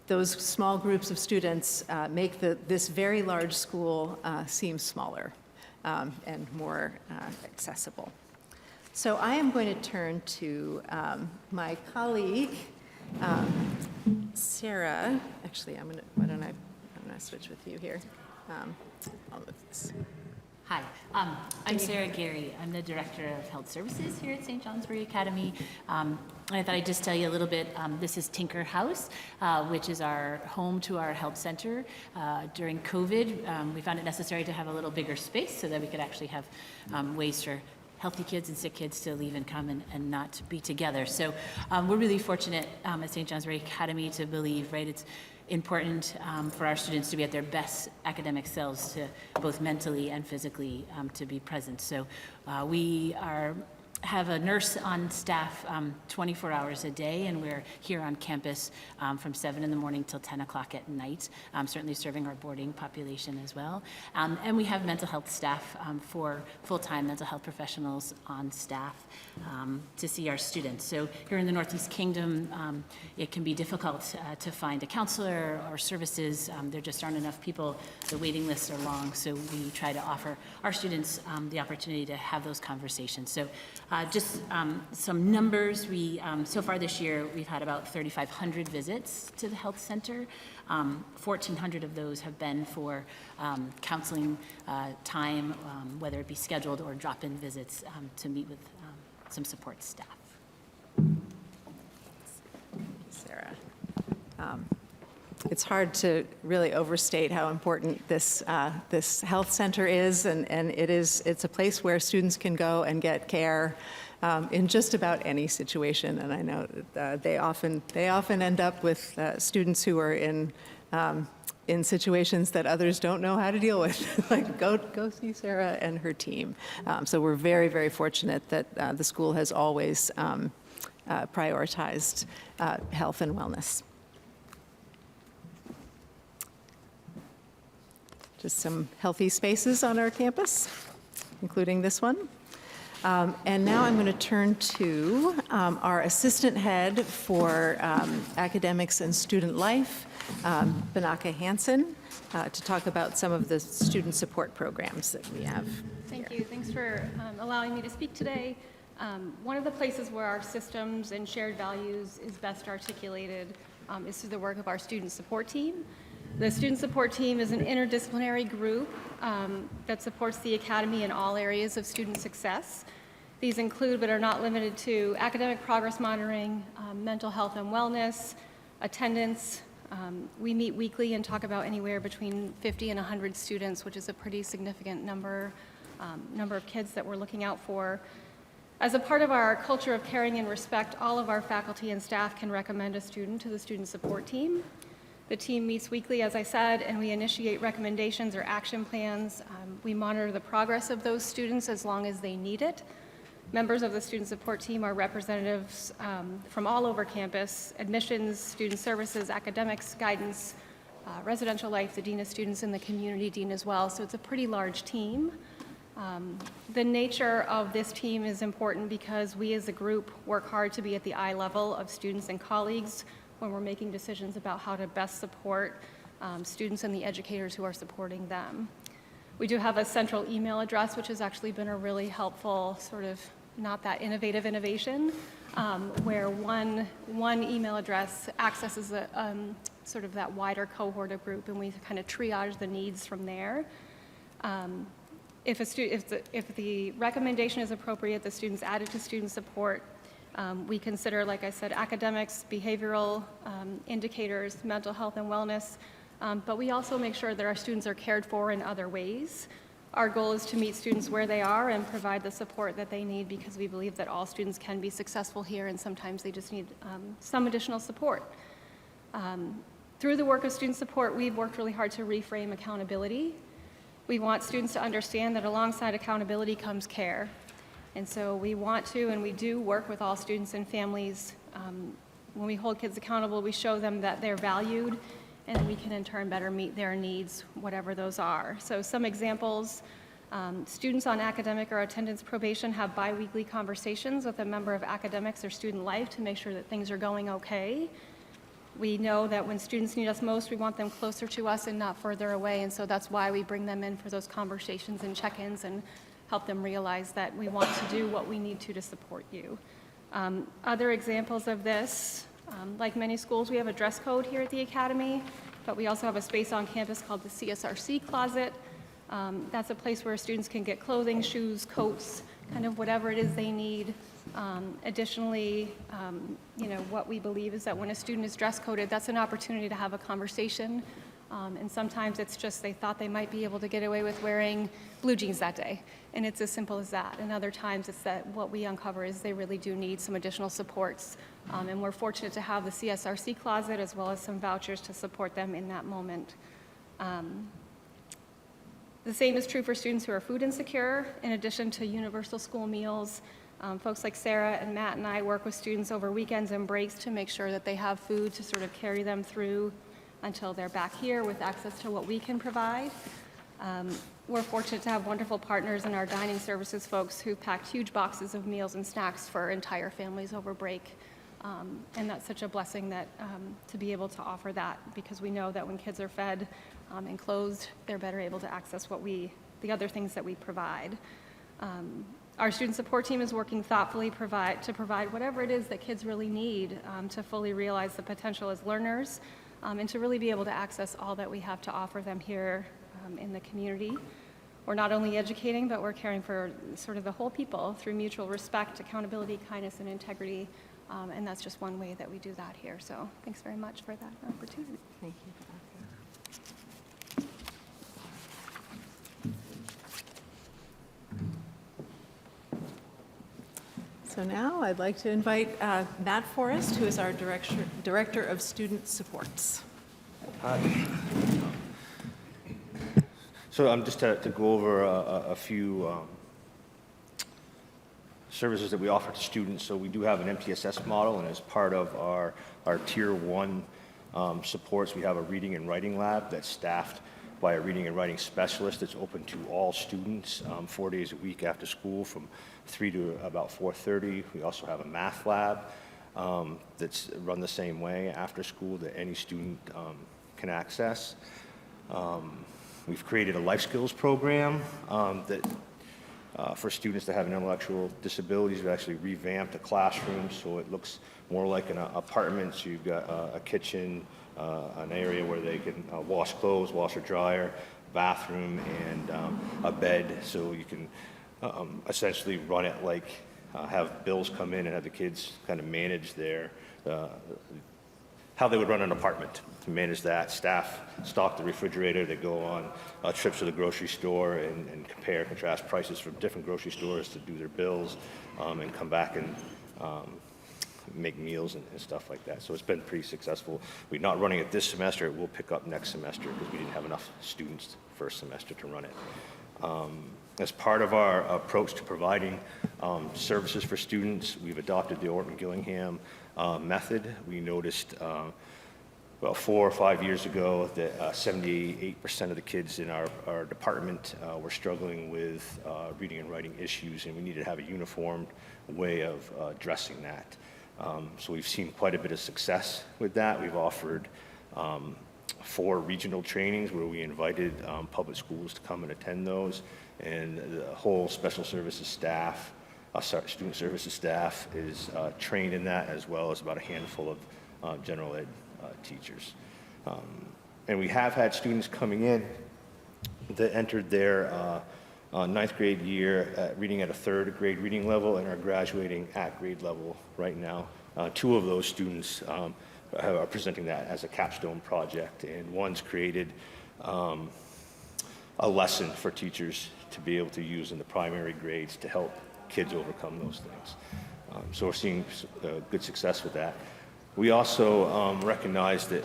[SPEAKER 11] Those small groups of students make this very large school seem smaller and more accessible. So I am going to turn to my colleague, Sarah. Actually, why don't I switch with you here. I'll move this.
[SPEAKER 12] Hi, I'm Sarah Gary. I'm the Director of Health Services here at St. Johnsbury Academy. And I thought I'd just tell you a little bit. This is Tinker House, which is our home to our health center. During COVID, we found it necessary to have a little bigger space so that we could actually have ways for healthy kids and sick kids to leave and come and not be together. So we're really fortunate at St. Johnsbury Academy to believe, right, it's important for our students to be at their best academic selves, to both mentally and physically to be present. So we have a nurse on staff 24 hours a day, and we're here on campus from 7 in the morning till 10 o'clock at night, certainly serving our boarding population as well. And we have mental health staff for full-time mental health professionals on staff to see our students. So here in the Northeast Kingdom, it can be difficult to find a counselor or services. There just aren't enough people. The waiting lists are long, so we try to offer our students the opportunity to have those conversations. So just some numbers. So far this year, we've had about 3,500 visits to the health center. 1,400 of those have been for counseling time, whether it be scheduled or drop-in visits to meet with some support staff.
[SPEAKER 11] Sarah. It's hard to really overstate how important this health center is, and it's a place where students can go and get care in just about any situation. And I know that they often end up with students who are in situations that others don't know how to deal with. Like, go see Sarah and her team. So we're very, very fortunate that the school has always prioritized health and wellness. Just some healthy spaces on our campus, including this one. And now I'm going to turn to our assistant head for academics and student life, Banaka Hansen, to talk about some of the student support programs that we have.
[SPEAKER 13] Thank you. Thanks for allowing me to speak today. One of the places where our systems and shared values is best articulated is through the work of our student support team. The student support team is an interdisciplinary group that supports the Academy in all areas of student success. These include, but are not limited to, academic progress monitoring, mental health and wellness, attendance. We meet weekly and talk about anywhere between 50 and 100 students, which is a pretty significant number of kids that we're looking out for. As a part of our culture of caring and respect, all of our faculty and staff can recommend a student to the student support team. The team meets weekly, as I said, and we initiate recommendations or action plans. We monitor the progress of those students as long as they need it. Members of the student support team are representatives from all over campus: admissions, student services, academics, guidance, residential life, the dean of students, and the community dean as well. So it's a pretty large team. The nature of this team is important because we as a group work hard to be at the eye level of students and colleagues when we're making decisions about how to best support students and the educators who are supporting them. We do have a central email address, which has actually been a really helpful sort of not that innovative innovation, where one email address accesses sort of that wider cohort of group, and we kind of triage the needs from there. If the recommendation is appropriate, the student's added to student support. We consider, like I said, academics, behavioral indicators, mental health and wellness, but we also make sure that our students are cared for in other ways. Our goal is to meet students where they are and provide the support that they need, because we believe that all students can be successful here, and sometimes they just need some additional support. Through the work of student support, we've worked really hard to reframe accountability. We want students to understand that alongside accountability comes care. And so we want to, and we do work with all students and families. When we hold kids accountable, we show them that they're valued, and we can in turn better meet their needs, whatever those are. So some examples: students on academic or attendance probation have bi-weekly conversations with a member of academics or student life to make sure that things are going okay. We know that when students need us most, we want them closer to us and not further away, and so that's why we bring them in for those conversations and check-ins and help them realize that we want to do what we need to support you. Other examples of this, like many schools, we have a dress code here at the Academy, but we also have a space on campus called the CSRC closet. That's a place where students can get clothing, shoes, coats, kind of whatever it is they need. Additionally, what we believe is that when a student is dress coded, that's an opportunity to have a conversation. And sometimes it's just they thought they might be able to get away with wearing blue jeans that day, and it's as simple as that. And other times it's that what we uncover is they really do need some additional supports, and we're fortunate to have the CSRC closet as well as some vouchers to support them in that moment. The same is true for students who are food insecure. In addition to universal school meals, folks like Sarah and Matt and I work with students over weekends and breaks to make sure that they have food to sort of carry them through until they're back here with access to what we can provide. We're fortunate to have wonderful partners in our dining services folks who packed huge boxes of meals and snacks for entire families over break. And that's such a blessing that to be able to offer that, because we know that when kids are fed and clothed, they're better able to access the other things that we provide. Our student support team is working thoughtfully to provide whatever it is that kids really need to fully realize the potential as learners, and to really be able to access all that we have to offer them here in the community. We're not only educating, but we're caring for sort of the whole people through mutual respect, accountability, kindness, and integrity, and that's just one way that we do that here. So thanks very much for that opportunity.
[SPEAKER 11] Thank you. So now I'd like to invite Matt Forrest, who is our Director of Student Supports.
[SPEAKER 7] Hi. So just to go over a few services that we offer to students. So we do have an MTSS model, and as part of our Tier 1 supports, we have a reading and writing lab that's staffed
[SPEAKER 14] by a reading and writing specialist. It's open to all students 4 days a week after school from 3 to about 4:30. We also have a math lab that's run the same way after school that any student can access. We've created a life skills program that for students that have intellectual disabilities. We've actually revamped the classroom so it looks more like an apartment. So you've got a kitchen, an area where they can wash clothes, washer, dryer, bathroom, and a bed. So you can essentially run it like have bills come in and have the kids kind of manage their how they would run an apartment, to manage that. Staff stock the refrigerator. They go on trips to the grocery store and compare, contrast prices from different grocery stores to do their bills and come back and make meals and stuff like that. So it's been pretty successful. We're not running it this semester. It will pick up next semester because we didn't have enough students first semester to run it. As part of our approach to providing services for students, we've adopted the Orton-Gillingham method. We noticed well, 4 or 5 years ago that 78% of the kids in our department were struggling with reading and writing issues, and we needed to have a uniform way of addressing that. So we've seen quite a bit of success with that. We've offered 4 regional trainings where we invited public schools to come and attend those, and the whole special services staff, student services staff is trained in that, as well as about a handful of general ed teachers. And we have had students coming in that entered their 9th grade year reading at a 3rd grade reading level and are graduating at grade level right now. 2 of those students are presenting that as a capstone project, and one's created a lesson for teachers to be able to use in the primary grades to help kids overcome those things. So we're seeing good success with that. We also recognize that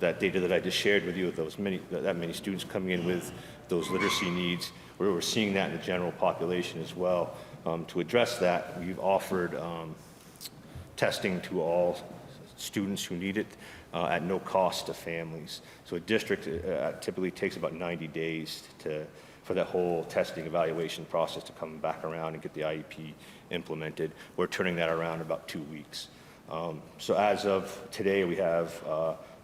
[SPEAKER 14] that data that I just shared with you, that many students coming in with those literacy needs, we're seeing that in the general population as well. To address that, we've offered testing to all students who need it at no cost to families. So a district typically takes about 90 days for that whole testing evaluation process to come back around and get the IEP implemented. We're turning that around in about 2 weeks. So as of today, we have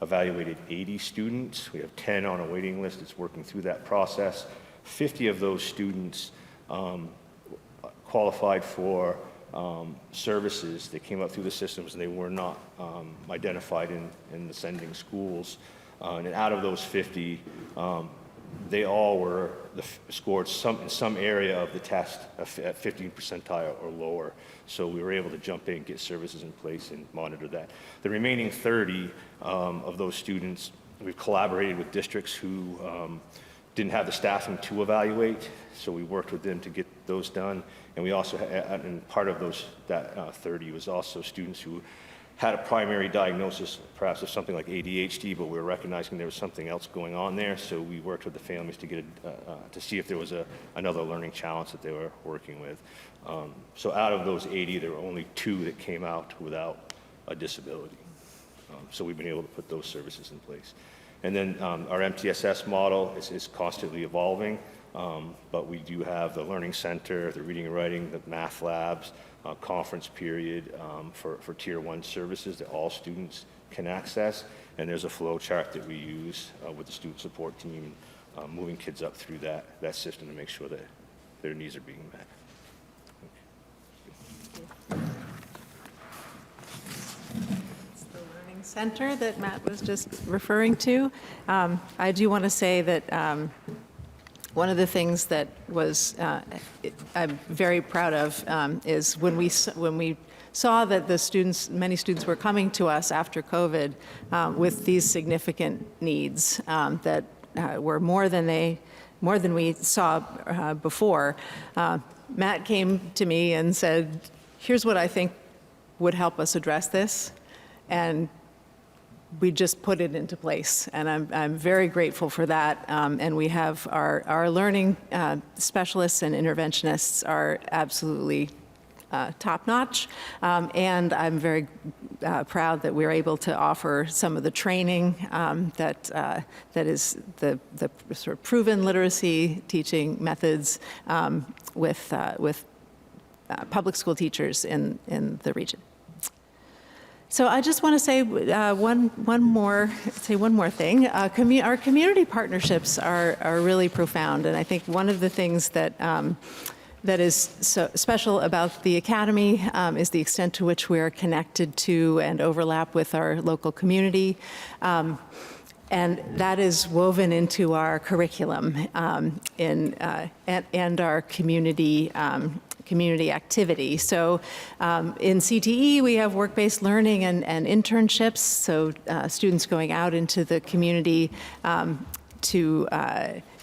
[SPEAKER 14] evaluated 80 students. We have 10 on a waiting list that's working through that process. 50 of those students qualified for services that came up through the systems, and they were not identified in the sending schools. And out of those 50, they all were scored in some area of the test at 15th percentile or lower. So we were able to jump in, get services in place, and monitor that. The remaining 30 of those students, we've collaborated with districts who didn't have the staffing to evaluate, so we worked with them to get those done. And we also, and part of that 30 was also students who had a primary diagnosis, perhaps of something like ADHD, but we were recognizing there was something else going on there, so we worked with the families to get to see if there was another learning challenge that they were working with. So out of those 80, there were only 2 that came out without a disability. So we've been able to put those services in place. And then our MTSS model is constantly evolving, but we do have the Learning Center, the Reading and Writing, the math labs, conference period for Tier 1 services that all students can access. And there's a flow chart that we use with the student support team, moving kids up through that system to make sure that their needs are being met.
[SPEAKER 11] Center that Matt was just referring to. I do want to say that one of the things that was I'm very proud of is when we saw that many students were coming to us after COVID with these significant needs that were more than we saw before. Matt came to me and said, "Here's what I think would help us address this," and we just put it into place, and I'm very grateful for that. And we have our learning specialists and interventionists are absolutely top-notch, and I'm very proud that we're able to offer some of the training that is the sort of proven literacy teaching methods with public school teachers in the region. So I just want to say one more thing. Our community partnerships are really profound, and I think one of the things that is so special about the Academy is the extent to which we are connected to and overlap with our local community. And that is woven into our curriculum and our community activity. So in CTE, we have work-based learning and internships, so students going out into the community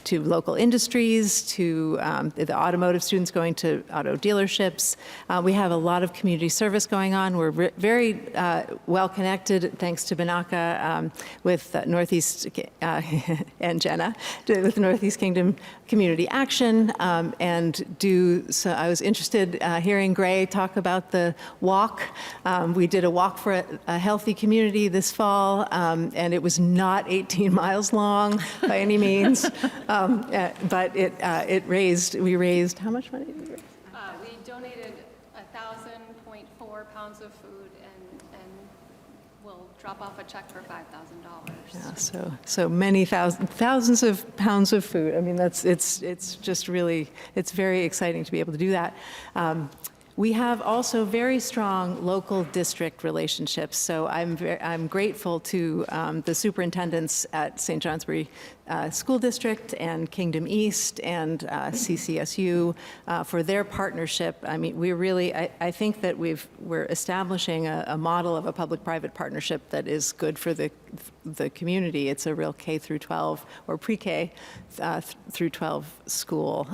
[SPEAKER 11] to local industries, to the automotive students going to auto dealerships. We have a lot of community service going on. We're very well connected, thanks to Banaka, with Northeast and Jenna, with Northeast Kingdom Community Action, so I was interested hearing Gray talk about the walk. We did a walk for a healthy community this fall, and it was not 18 miles long by any means. But we raised, how much money did we raise?
[SPEAKER 13] We donated 1,000.4 pounds of food and we'll drop off a check for $5,000.
[SPEAKER 11] Yeah, so many thousands of pounds of food. I mean, it's just really, it's very exciting to be able to do that. We have also very strong local district relationships. So I'm grateful to the superintendents at St. Johnsbury School District and Kingdom East and CCSU for their partnership. I mean, we really, I think that we're establishing a model of a public-private partnership that is good for the community. It's a real K through 12 or pre-K through 12 school.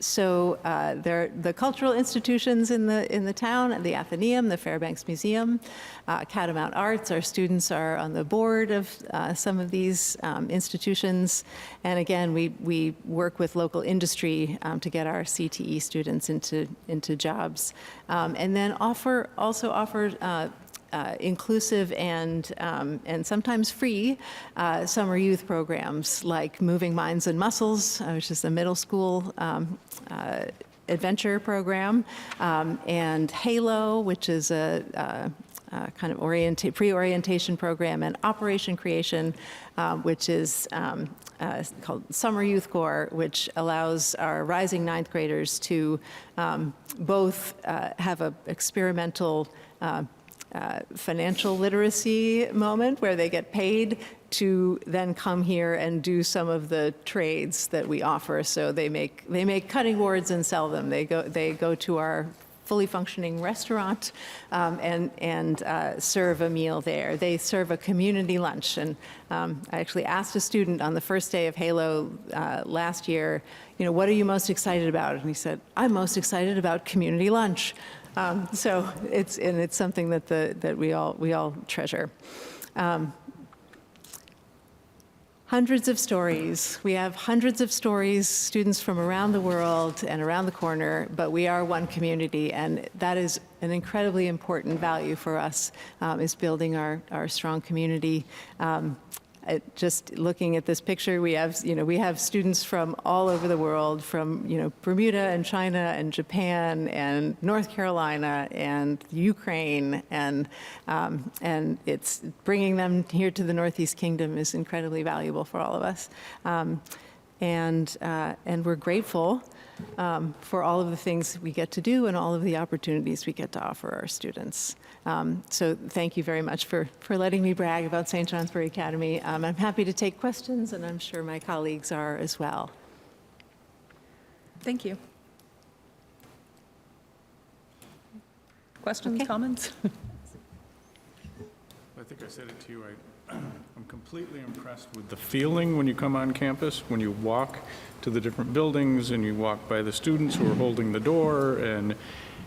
[SPEAKER 11] So there are the cultural institutions in the town, the Athenaeum, the Fairbanks Museum, Catamount Arts. Our students are on the board of some of these institutions. And again, we work with local industry to get our CTE students into jobs. And then also offer inclusive and sometimes free summer youth programs like Moving Minds and Muscles, which is a middle school adventure program, and Halo, which is a kind of pre-orientation program, and Operation Creation, which is called Summer Youth Corps, which allows our rising ninth graders to both have an experimental financial literacy moment where they get paid to then come here and do some of the trades that we offer. So they make cutting boards and sell them. They go to our fully functioning restaurant and serve a meal there. They serve a community lunch. And I actually asked a student on the first day of Halo last year, what are you most excited about? And he said, I'm most excited about community lunch. So it's something that we all treasure. Hundreds of stories. We have hundreds of stories, students from around the world and around the corner, but we are one community, and that is an incredibly important value for us, is building our strong community. Just looking at this picture, we have students from all over the world, from Bermuda and China and Japan and North Carolina and Ukraine, and it's bringing them here to the Northeast Kingdom is incredibly valuable for all of us, and we're grateful for all of the things we get to do and all of the opportunities we get to offer our students. So thank you very much for letting me brag about St. Johnsbury Academy. I'm happy to take questions, and I'm sure my colleagues are as well.
[SPEAKER 1] Thank you. Questions, comments?
[SPEAKER 15] I think I said it to you. I'm completely impressed with the feeling when you come on campus, when you walk to the different buildings and you walk by the students who are holding the door, and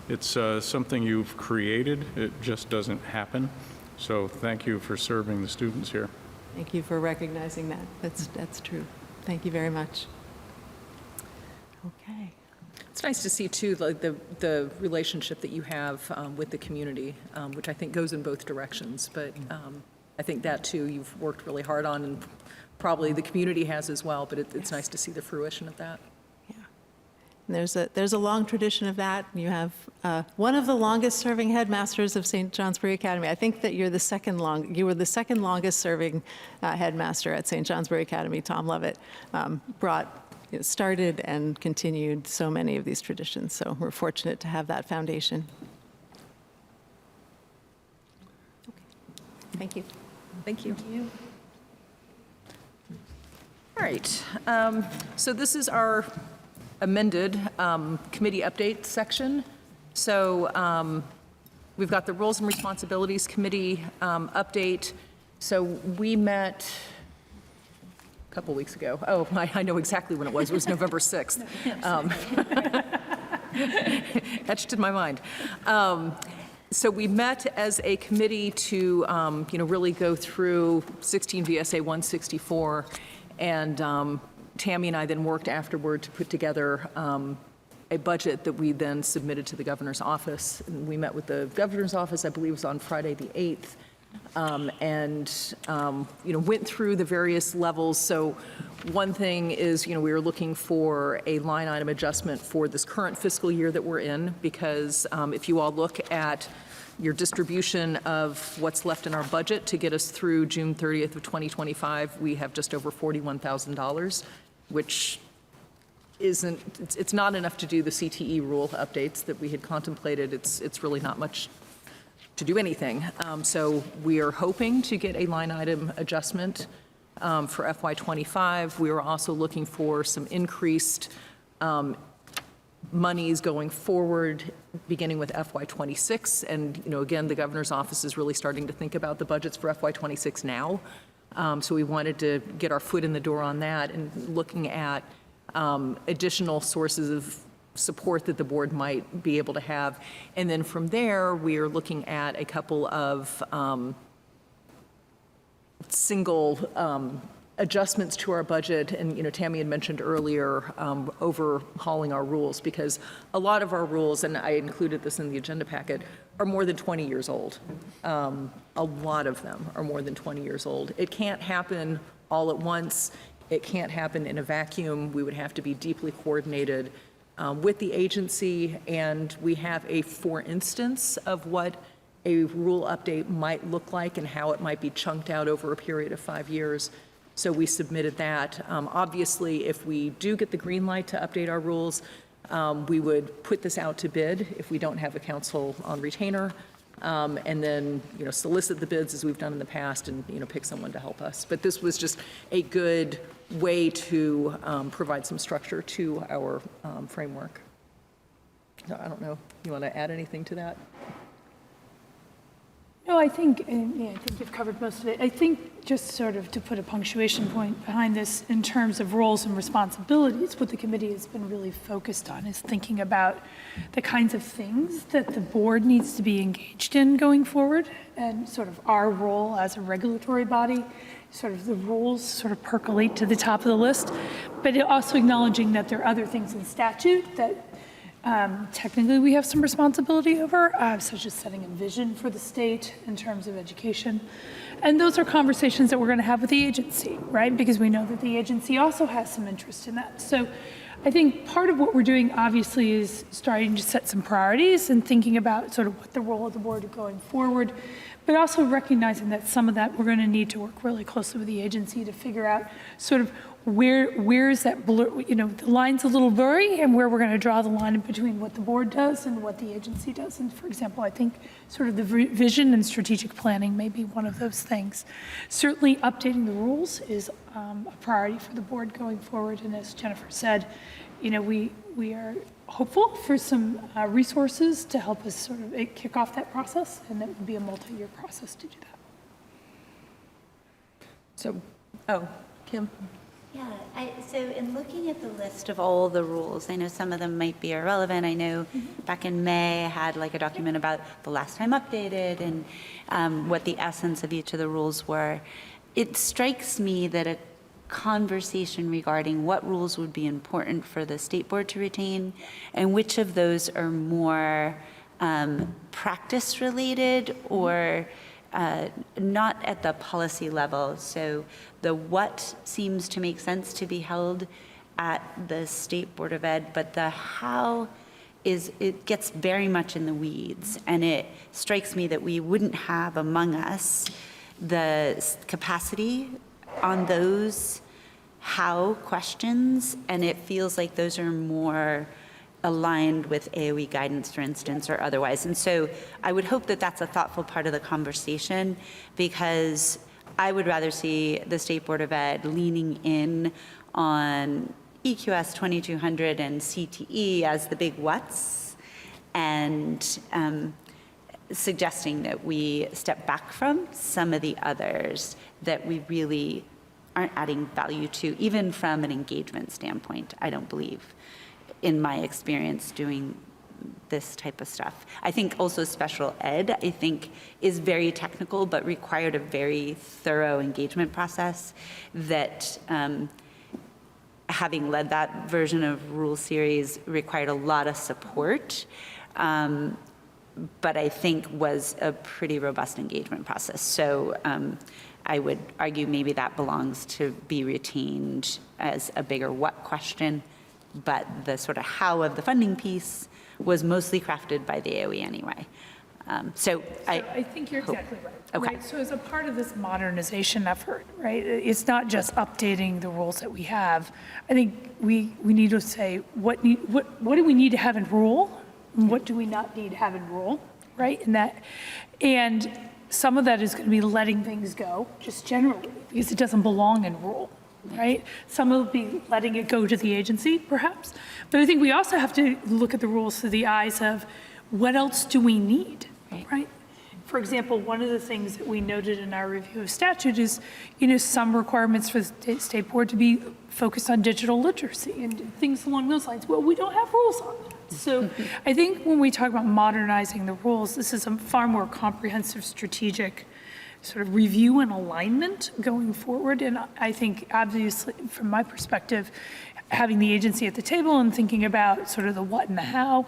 [SPEAKER 15] it's something you've created. It just doesn't happen. So thank you for serving the students here.
[SPEAKER 11] Thank you for recognizing that. That's true. Thank you very much. Okay.
[SPEAKER 1] It's nice to see, too, like the relationship that you have with the community, which I think goes in both directions. But I think that, too, you've worked really hard on, and probably the community has as well, but it's nice to see the fruition of that.
[SPEAKER 11] And there's a long tradition of that. You have one of the longest-serving headmasters of St. Johnsbury Academy. I think that you were the second longest-serving headmaster at St. Johnsbury Academy. Tom Lovett started and continued so many of these traditions. So we're fortunate to have that foundation. Okay. Thank you.
[SPEAKER 1] Thank you. All right. So this is our amended committee update section. So we've got the Roles and Responsibilities Committee update. So we met a couple weeks ago. Oh, I know exactly when it was. It was November 6th. Etched in my mind. So we met as a committee to, really go through 16 VSA 164, and Tammy and I then worked afterward to put together a budget that we then submitted to the governor's office. And we met with the governor's office, I believe it was on Friday the 8th, and went through the various levels. So one thing is, we were looking for a line item adjustment for this current fiscal year that we're in, because if you all look at your distribution of what's left in our budget to get us through June 30th of 2025, we have just over $41,000, which it's not enough to do the CTE rule updates that we had contemplated. It's really not much to do anything. So we are hoping to get a line item adjustment for FY25. We are also looking for some increased monies going forward, beginning with FY26. And, again, the governor's office is really starting to think about the budgets for FY26 now. So we wanted to get our foot in the door on that and looking at additional sources of support that the board might be able to have. And then from there, we are looking at a couple of single adjustments to our budget. And, Tammy had mentioned earlier overhauling our rules, because a lot of our rules, and I included this in the agenda packet, are more than 20 years old. A lot of them are more than 20 years old. It can't happen all at once. It can't happen in a vacuum. We would have to be deeply coordinated with the agency, and we have a for instance of what a rule update might look like and how it might be chunked out over a period of 5 years. So we submitted that. Obviously, if we do get the green light to update our rules, we would put this out to bid if we don't have a council on retainer, and then, solicit the bids as we've done in the past, and, pick someone to help us. But this was just a good way to provide some structure to our framework. I don't know, you want to add anything to that?
[SPEAKER 10] No, I think you've covered most of it. I think just sort of to put a punctuation point behind this in terms of roles and responsibilities, what the committee has been really focused on is thinking about the kinds of things that the board needs to be engaged in going forward, and sort of our role as a regulatory body, sort of the rules sort of percolate to the top of the list, but also acknowledging that there are other things in statute that technically we have some responsibility over, such as setting a vision for the state in terms of education. And those are conversations that we're going to have with the agency, right? Because we know that the agency also has some interest in that. So I think part of what we're doing, obviously, is starting to set some priorities and thinking about sort of what the role of the board is going forward, but also recognizing that some of that we're going to need to work really closely with the agency to figure out sort of where is that blur, the line's a little blurry, and where we're going to draw the line in between what the board does and what the agency does. And for example, I think sort of the vision and strategic planning may be one of those things. Certainly updating the rules is a priority for the board going forward. And as Jennifer said, we are hopeful for some resources to help us sort of kick off that process, and that would be a multi-year process to do that.
[SPEAKER 1] So, Kim?
[SPEAKER 3] Yeah, so in looking at the list of all the rules, I know some of them might be irrelevant. I know back in May I had like a document about the last time updated and what the essence of each of the rules were. It strikes me that conversation regarding what rules would be important for the state board to retain and which of those are more practice related or not at the policy level. So the what seems to make sense to be held at the State Board of Ed, but the how it gets very much in the weeds. And it strikes me that we wouldn't have among us the capacity on those how questions, and it feels like those are more aligned with AOE guidance, for instance, or otherwise. And so I would hope that that's a thoughtful part of the conversation, because I would rather see the State Board of Ed leaning in on EQS 2200 and CTE as the big what's, and suggesting that we step back from some of the others that we really aren't adding value to, even from an engagement standpoint, I don't believe, in my experience doing this type of stuff. I think also special ed, I think, is very technical, but required a very thorough engagement process that, having led that version of rule series, required a lot of support, but I think was a pretty robust engagement process. So I would argue maybe that belongs to be retained as a bigger what question, but the sort of how of the funding piece was mostly crafted by the AOE anyway. So
[SPEAKER 10] I think you're exactly right.
[SPEAKER 3] Okay.
[SPEAKER 10] Right? So as a part of this modernization effort, right, it's not just updating the rules that we have. I think we need to say what do we need to have in rule, and what do we not need to have in rule, right? And some of that is going to be letting things go, just generally, because it doesn't belong in rule. Right? Some will be letting it go to the agency, perhaps. But I think we also have to look at the rules through the eyes of what else do we need, right? For example, one of the things that we noted in our review of statute is, some requirements for the state board to be focused on digital literacy and things along those lines. Well, we don't have rules on that. So I think when we talk about modernizing the rules, this is a far more comprehensive strategic sort of review and alignment going forward. And I think, obviously, from my perspective, having the agency at the table and thinking about sort of the what and the how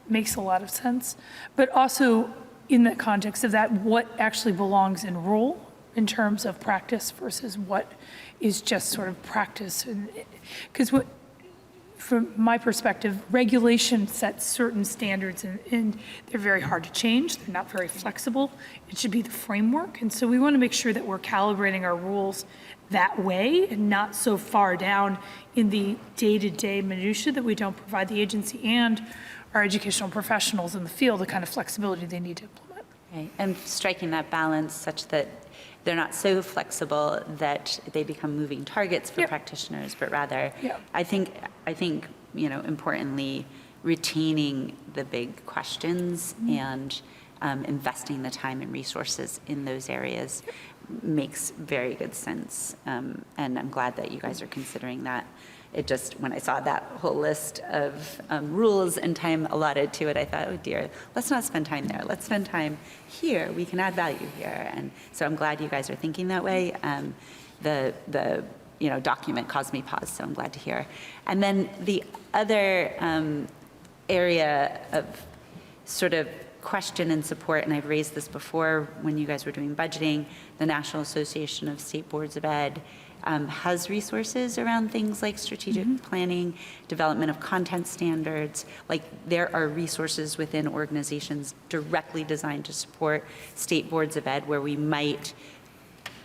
[SPEAKER 10] makes a lot of sense. But also, in the context of that, what actually belongs in rule in terms of practice versus what is just sort of practice. Because from my perspective, regulation sets certain standards and they're very hard to change. They're not very flexible. It should be the framework. And so we want to make sure that we're calibrating our rules that way and not so far down in the day-to-day minutia that we don't provide the agency and our educational professionals in the field the kind of flexibility they need to implement.
[SPEAKER 3] Right. And striking that balance such that they're not so flexible that they become moving targets for practitioners, but rather, I think, importantly, retaining the big questions and investing the time and resources in those areas makes very good sense. And I'm glad that you guys are considering that. It just, when I saw that whole list of rules and time allotted to it, I thought, oh dear, let's not spend time there. Let's spend time here. We can add value here. And so I'm glad you guys are thinking that way. The document caused me pause, so I'm glad to hear. And then the other area of sort of question and support, and I've raised this before when you guys were doing budgeting, the National Association of State Boards of Ed has resources around things like strategic planning, development of content standards. Like, there are resources within organizations directly designed to support state boards of ed where we might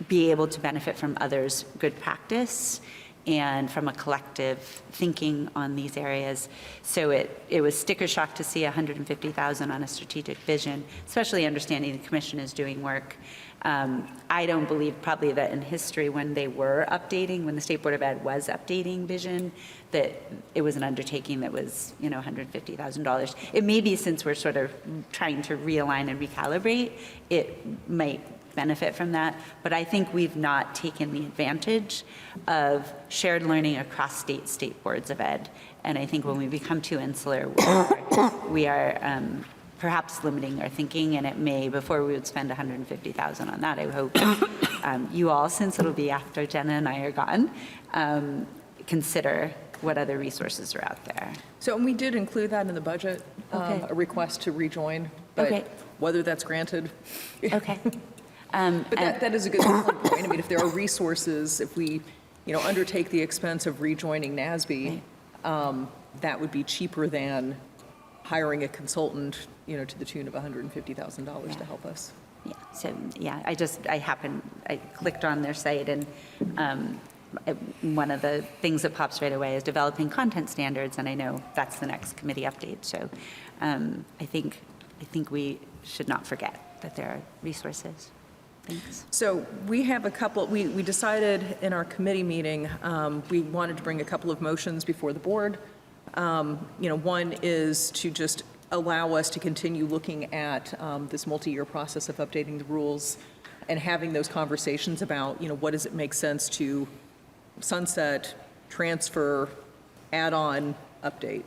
[SPEAKER 3] be able to benefit from others' good practice and from a collective thinking on these areas. So it was sticker shock to see $150,000 on a strategic vision, especially understanding the commission is doing work. I don't believe probably that in history when they were updating, when the State Board of Ed was updating vision, that it was an undertaking that was, $150,000. It may be, since we're sort of trying to realign and recalibrate, it might benefit from that, but I think we've not taken the advantage of shared learning across state boards of ed. And I think when we become too insular, we are perhaps limiting our thinking, and it may, before we would spend $150,000 on that, I hope you all, since it'll be after Jenna and I are gone, consider what other resources are out there.
[SPEAKER 1] So, and we did include that in the budget,
[SPEAKER 3] Okay.
[SPEAKER 1] a request to rejoin,
[SPEAKER 3] Okay.
[SPEAKER 1] but whether that's granted.
[SPEAKER 3] Okay.
[SPEAKER 1] But that is a good point. I mean, if there are resources, if we, undertake the expense of rejoining NASB, that would be cheaper than hiring a consultant, to the tune of $150,000 to help us.
[SPEAKER 3] Yeah, so, yeah, I clicked on their site, and one of the things that pops right away is developing content standards, and I know that's the next committee update. So I think we should not forget that there are resources. Thanks.
[SPEAKER 1] So we have a couple, we decided in our committee meeting, we wanted to bring a couple of motions before the board. One is to just allow us to continue looking at this multi-year process of updating the rules and having those conversations about, what does it make sense to sunset, transfer, add on, update.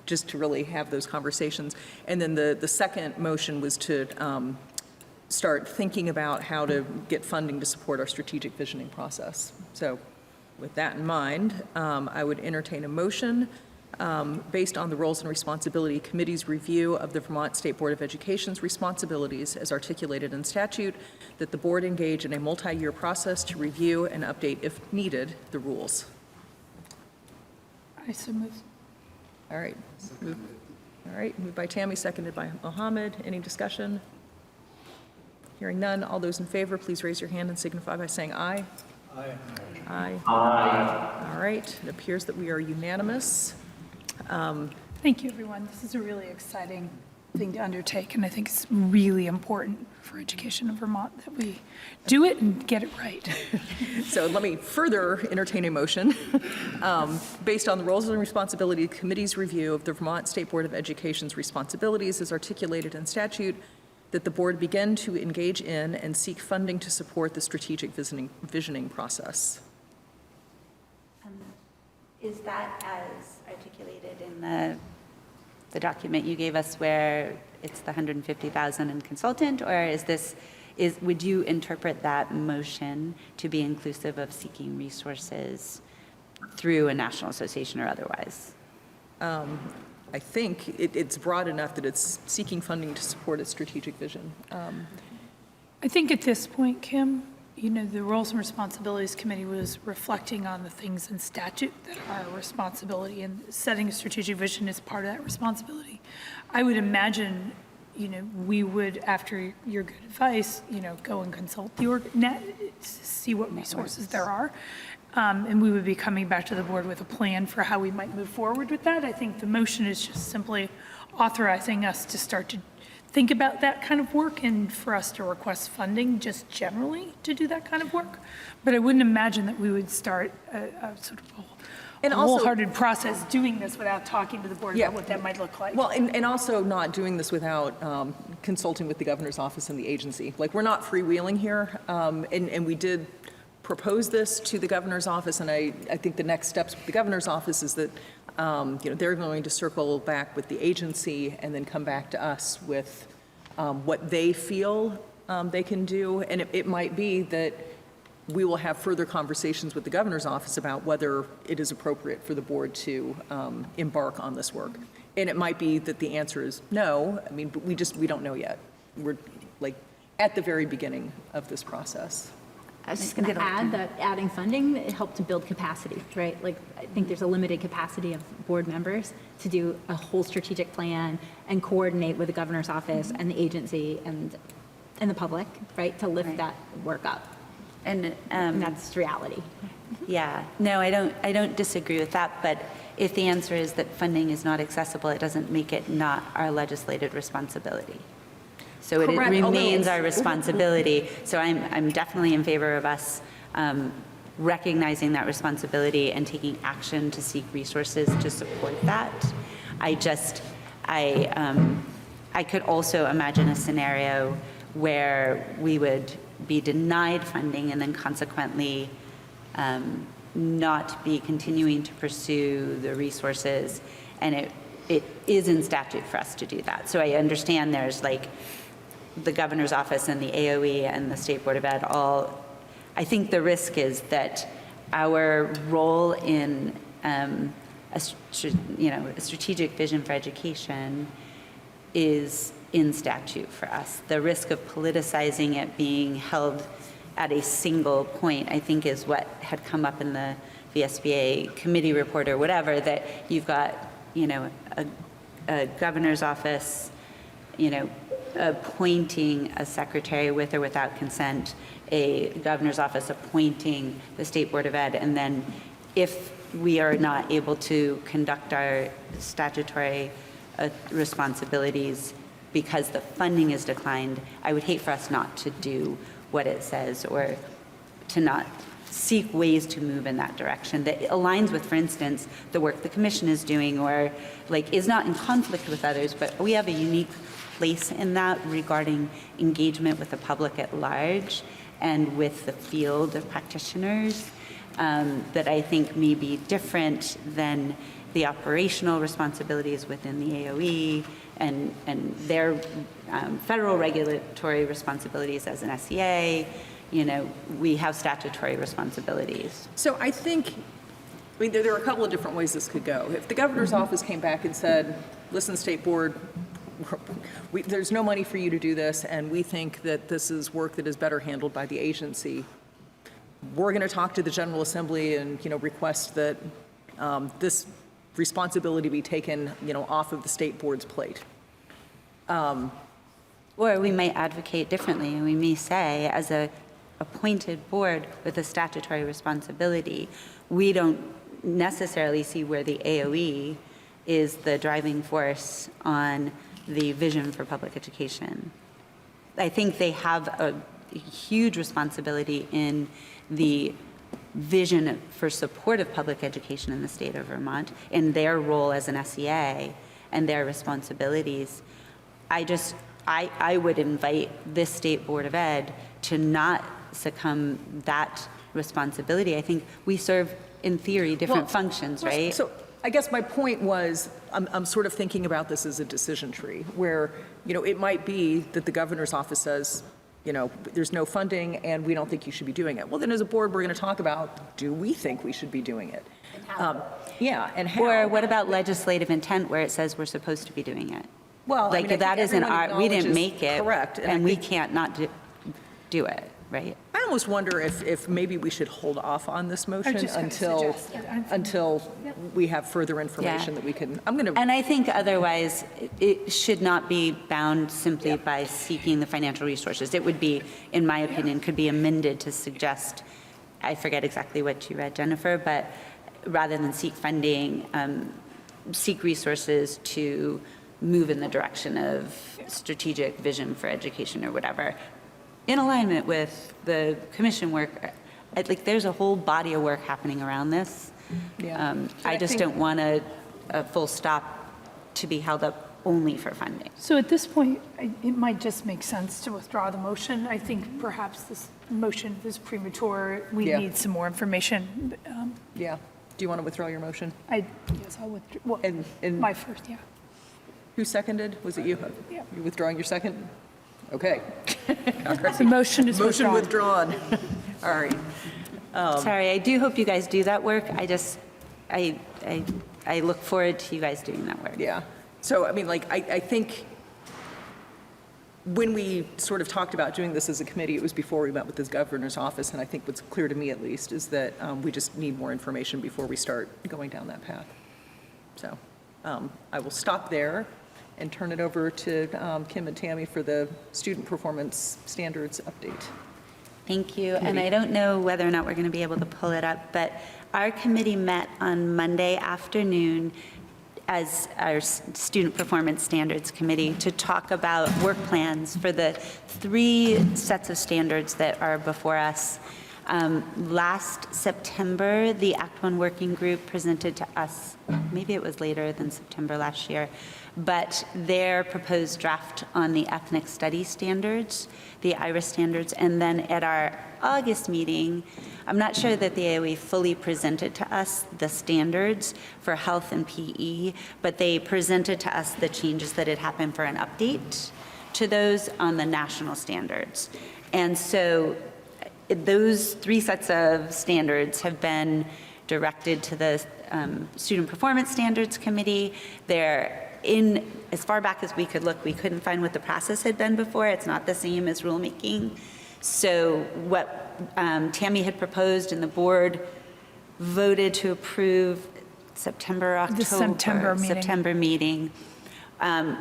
[SPEAKER 1] Just to really have those conversations. And then the second motion was to start thinking about how to get funding to support our strategic visioning process. So with that in mind, I would entertain a motion based on the Roles and Responsibility Committee's review of the Vermont State Board of Education's responsibilities as articulated in statute, that the board engage in a multi-year process to review and update, if needed, the rules.
[SPEAKER 10] I so move.
[SPEAKER 1] All right. Moved by Tammy, seconded by Mohammed. Any discussion? Hearing none. All those in favor, please raise your hand and signify by saying aye. Aye. Aye. Aye. All right. It appears that we are unanimous.
[SPEAKER 10] Thank you, everyone. This is a really exciting thing to undertake, and I think it's really important for education in Vermont that we do it and get it right.
[SPEAKER 1] So let me further entertain a motion based on the Roles and Responsibility Committee's review of the Vermont State Board of Education's responsibilities as articulated in statute, that the board begin to engage in and seek funding to support the strategic visioning process.
[SPEAKER 3] Is that as articulated in the document you gave us where it's the $150,000 in consultant, or would you interpret that motion to be inclusive of seeking resources through a national association or otherwise?
[SPEAKER 1] I think it's broad enough that it's seeking funding to support its strategic vision.
[SPEAKER 10] I think at this point, Kim, the Roles and Responsibilities Committee was reflecting on the things in statute that are a responsibility, and setting a strategic vision is part of that responsibility. I would imagine, we would, after your good advice, go and consult the see what resources there are. And we would be coming back to the board with a plan for how we might move forward with that. I think the motion is just simply authorizing us to start to think about that kind of work and for us to request funding just generally to do that kind of work. But I wouldn't imagine that we would start a sort of a wholehearted process doing this without talking to the board about what that might look like.
[SPEAKER 1] Well, and also not doing this without consulting with the governor's office and the agency. Like, we're not freewheeling here, and we did propose this to the governor's office, and I think the next steps with the governor's office is that they're going to circle back with the agency and then come back to us with what they feel they can do. And it might be that we will have further conversations with the governor's office about whether it is appropriate for the board to embark on this work. And it might be that the answer is no. I mean, but we don't know yet. We're like at the very beginning of this process.
[SPEAKER 9] I was just going to add that adding funding, it helped to build capacity, right? Like, I think there's a limited capacity of board members to do a whole strategic plan and coordinate with the governor's office and the agency and the public, right, to lift that work up.
[SPEAKER 3] And
[SPEAKER 9] that's reality.
[SPEAKER 3] Yeah, no, I don't disagree with that, but if the answer is that funding is not accessible, it doesn't make it not our legislative responsibility. So it remains our responsibility. So I'm definitely in favor of us recognizing that responsibility and taking action to seek resources to support that. I could also imagine a scenario where we would be denied funding and then consequently not be continuing to pursue the resources, and it is in statute for us to do that. So I understand there's like the governor's office and the AOE and the State Board of Ed all, I think the risk is that our role in a strategic vision for education is in statute for us. The risk of politicizing it being held at a single point, I think, is what had come up in the VSBA committee report or whatever, that you've got, a governor's office, appointing a secretary with or without consent, a governor's office appointing the State Board of Ed, and then if we are not able to conduct our statutory responsibilities because the funding is declined, I would hate for us not to do what it says or to not seek ways to move in that direction that aligns with, for instance, the work the commission is doing, or like is not in conflict with others, but we have a unique place in that regarding engagement with the public at large and with the field of practitioners that I think may be different than the operational responsibilities within the AOE and their federal regulatory responsibilities as an SEA. We have statutory responsibilities.
[SPEAKER 1] So I think, there are a couple of different ways this could go. If the governor's office came back and said, listen, State Board, there's no money for you to do this, and we think that this is work that is better handled by the agency, we're going to talk to the General Assembly and, request that this responsibility be taken, off of the State Board's plate.
[SPEAKER 3] Or we might advocate differently, and we may say, as a appointed board with a statutory responsibility, we don't necessarily see where the AOE is the driving force on the vision for public education. I think they have a huge responsibility in the vision for support of public education in the state of Vermont, in their role as an SEA and their responsibilities. I would invite this State Board of Ed to not succumb that responsibility. I think we serve, in theory, different functions, right?
[SPEAKER 1] So I guess my point was, I'm sort of thinking about this as a decision tree, where, it might be that the governor's office says, there's no funding and we don't think you should be doing it. Well, then as a board, we're going to talk about, do we think we should be doing it? And how.
[SPEAKER 3] Or what about legislative intent where it says we're supposed to be doing it?
[SPEAKER 1] Well,
[SPEAKER 3] like that isn't we didn't make it,
[SPEAKER 1] correct,
[SPEAKER 3] and we can't not do it, right?
[SPEAKER 1] I almost wonder if maybe we should hold off on this motion until we have further information that we can.
[SPEAKER 3] And I think otherwise it should not be bound simply by seeking the financial resources. It would be, in my opinion, could be amended to suggest, I forget exactly what you read, Jennifer, but rather than seek funding, seek resources to move in the direction of strategic vision for education or whatever, in alignment with the commission work. There's a whole body of work happening around this. I just don't want a full stop to be held up only for funding.
[SPEAKER 10] So at this point, it might just make sense to withdraw the motion. I think perhaps this motion is premature. We need some more information.
[SPEAKER 1] Do you want to withdraw your motion?
[SPEAKER 10] Yes, I'll withdraw. Well, my first,
[SPEAKER 1] Who seconded? Was it you?
[SPEAKER 10] Yeah.
[SPEAKER 1] You withdrawing your second? Okay.
[SPEAKER 10] The motion is
[SPEAKER 1] withdrawn. All right.
[SPEAKER 3] Sorry, I do hope you guys do that work. I look forward to you guys doing that work.
[SPEAKER 1] Yeah. So, I think when we sort of talked about doing this as a committee, it was before we met with the governor's office, and I think what's clear to me at least is that we just need more information before we start going down that path. So I will stop there and turn it over to Kim and Tammy for the student performance standards update.
[SPEAKER 3] Thank you. And I don't know whether or not we're going to be able to pull it up, but our committee met on Monday afternoon as our Student Performance Standards Committee to talk about work plans for the 3 sets of standards that are before us. Last September, the Act One Working Group presented to us, maybe it was later than September last year, but their proposed draft on the ethnic study standards, the IRIS standards, and then at our August meeting, I'm not sure that the AOE fully presented to us the standards for health and PE, but they presented to us the changes that had happened for an update to those on the national standards. And so those 3 sets of standards have been directed to the Student Performance Standards Committee. They're in, as far back as we could look, we couldn't find what the process had been before. It's not the same as rulemaking. So what Tammy had proposed and the board voted to approve September, October, September meeting,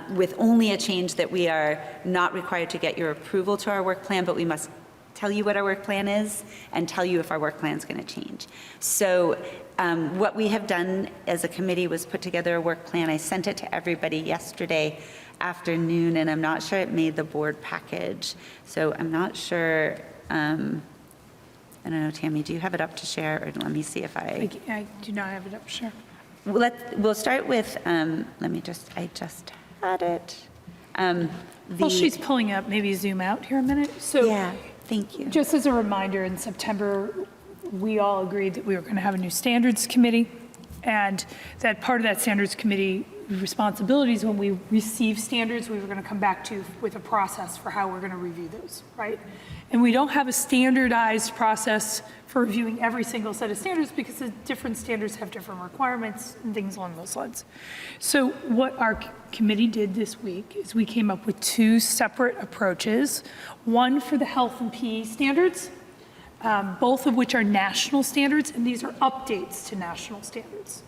[SPEAKER 3] with only a change that we are not required to get your approval to our work plan, but we must tell you what our work plan is and tell you if our work plan is going to change. So what we have done as a committee was put together a work plan. I sent it to everybody yesterday afternoon, and I'm not sure it made the board package. So I'm not sure, I don't know, Tammy, do you have it up to share? Or let me see if
[SPEAKER 10] I do not have it up, sure.
[SPEAKER 3] We'll start with, let me just, I just had it.
[SPEAKER 10] While she's pulling up, maybe zoom out here a minute. So
[SPEAKER 3] yeah, thank you.
[SPEAKER 10] Just as a reminder, in September, we all agreed that we were going to have a new standards committee, and that part of that standards committee responsibilities, when we receive standards, we were going to come back to with a process for how we're going to review those, right? And we don't have a standardized process for reviewing every single set of standards because the different standards have different requirements and things along those lines. So what our committee did this week is we came up with 2 separate approaches, one for the health and PE standards, both of which are national standards, and these are updates to national standards.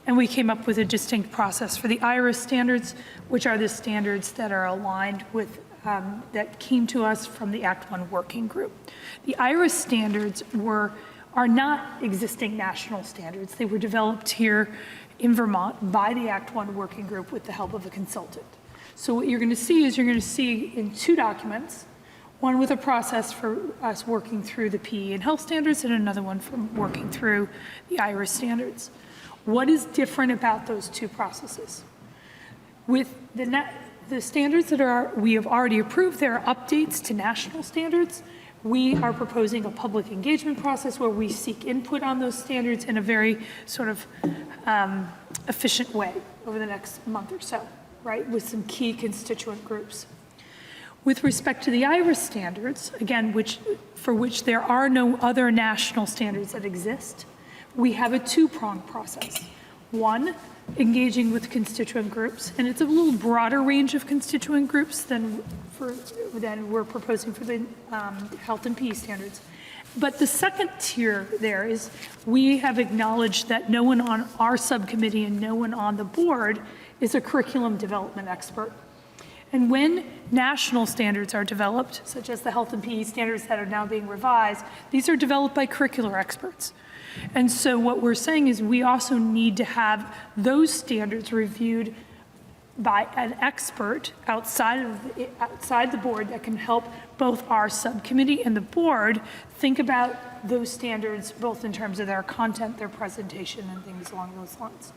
[SPEAKER 10] And we came up with a distinct process for the IRIS standards, which are the standards that are aligned with, that came to us from the Act One Working Group. The IRIS standards are not existing national standards. They were developed here in Vermont by the Act One Working Group with the help of a consultant. So what you're going to see is you're going to see in 2 documents, one with a process for us working through the PE and health standards, and another one for working through the IRIS standards. What is different about those 2 processes? With the standards that we have already approved, there are updates to national standards. We are proposing a public engagement process where we seek input on those standards in a very sort of efficient way over the next month or so, right, with some key constituent groups. With respect to the IRIS standards, again, for which there are no other national standards that exist, we have a 2-pronged process. One, engaging with constituent groups, and it's a little broader range of constituent groups than we're proposing for the health and PE standards. But the second tier there is we have acknowledged that no one on our subcommittee and no one on the board is a curriculum development expert. And when national standards are developed, such as the health and PE standards that are now being revised, these are developed by curricular experts. And so what we're saying is we also need to have those standards reviewed by an expert outside the board that can help both our subcommittee and the board think about those standards, both in terms of their content, their presentation, and things along those lines.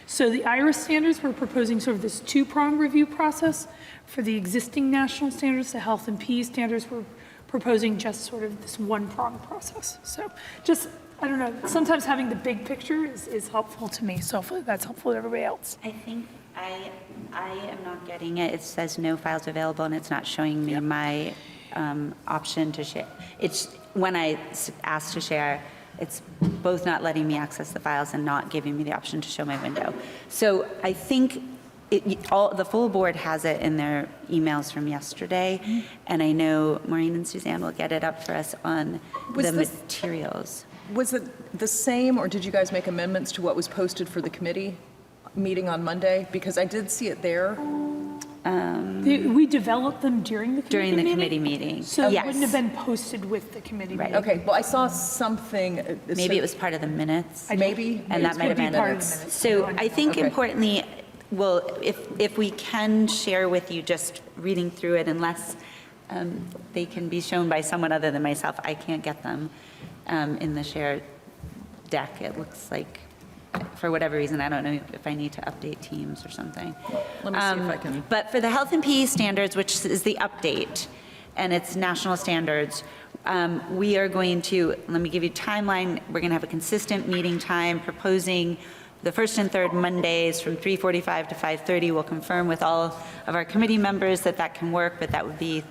[SPEAKER 10] So the IRIS standards, we're proposing sort of this 2-pronged review process. For the existing national standards, the health and PE standards, we're proposing just sort of this 1-pronged process. So just, I don't know, sometimes having the big picture is helpful to me, so hopefully that's helpful to everybody else.
[SPEAKER 3] I think I am not getting it. It says no files available, and it's not showing me my option to share. It's when I asked to share, it's both not letting me access the files and not giving me the option to show my window. So I think the full board has it in their emails from yesterday, and I know Maureen and Suzanne will get it up for us on the materials.
[SPEAKER 1] Was it the same, or did you guys make amendments to what was posted for the committee meeting on Monday? Because I did see it there.
[SPEAKER 10] We developed them during the
[SPEAKER 3] committee meeting.
[SPEAKER 10] So it wouldn't have been posted with the committee meeting.
[SPEAKER 1] Okay, well, I saw something.
[SPEAKER 3] Maybe it was part of the minutes.
[SPEAKER 1] Maybe.
[SPEAKER 3] And that might have been part of the minutes. So I think importantly, well, if we can share with you just reading through it, unless they can be shown by someone other than myself, I can't get them. in the shared deck, it looks like, for whatever reason, I don't know if I need to update Teams or something.
[SPEAKER 1] Let me see if I can.
[SPEAKER 3] But for the health and PE standards, which is the update, and it's national standards, we are going to, let me give you a timeline, we're going to have a consistent meeting time proposing the first and third Mondays from 3:45 to 5:30. We'll confirm with all of our committee members that that can work, but that would be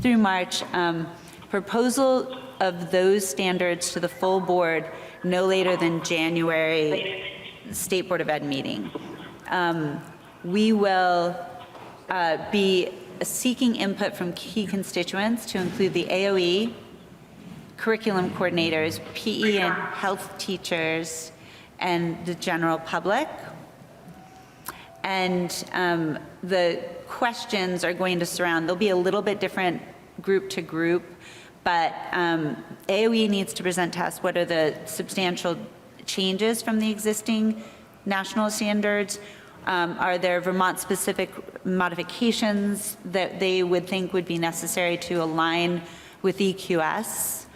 [SPEAKER 3] through March. Proposal of those standards to the full board no later than January State Board of Ed meeting. We will be seeking input from key constituents to include the AOE, curriculum coordinators, PE and health teachers, and the general public. And the questions are going to surround, they'll be a little bit different group to group, but AOE needs to present to us what are the substantial changes from the existing national standards. Are there Vermont-specific modifications that they would think would be necessary to align with EQS?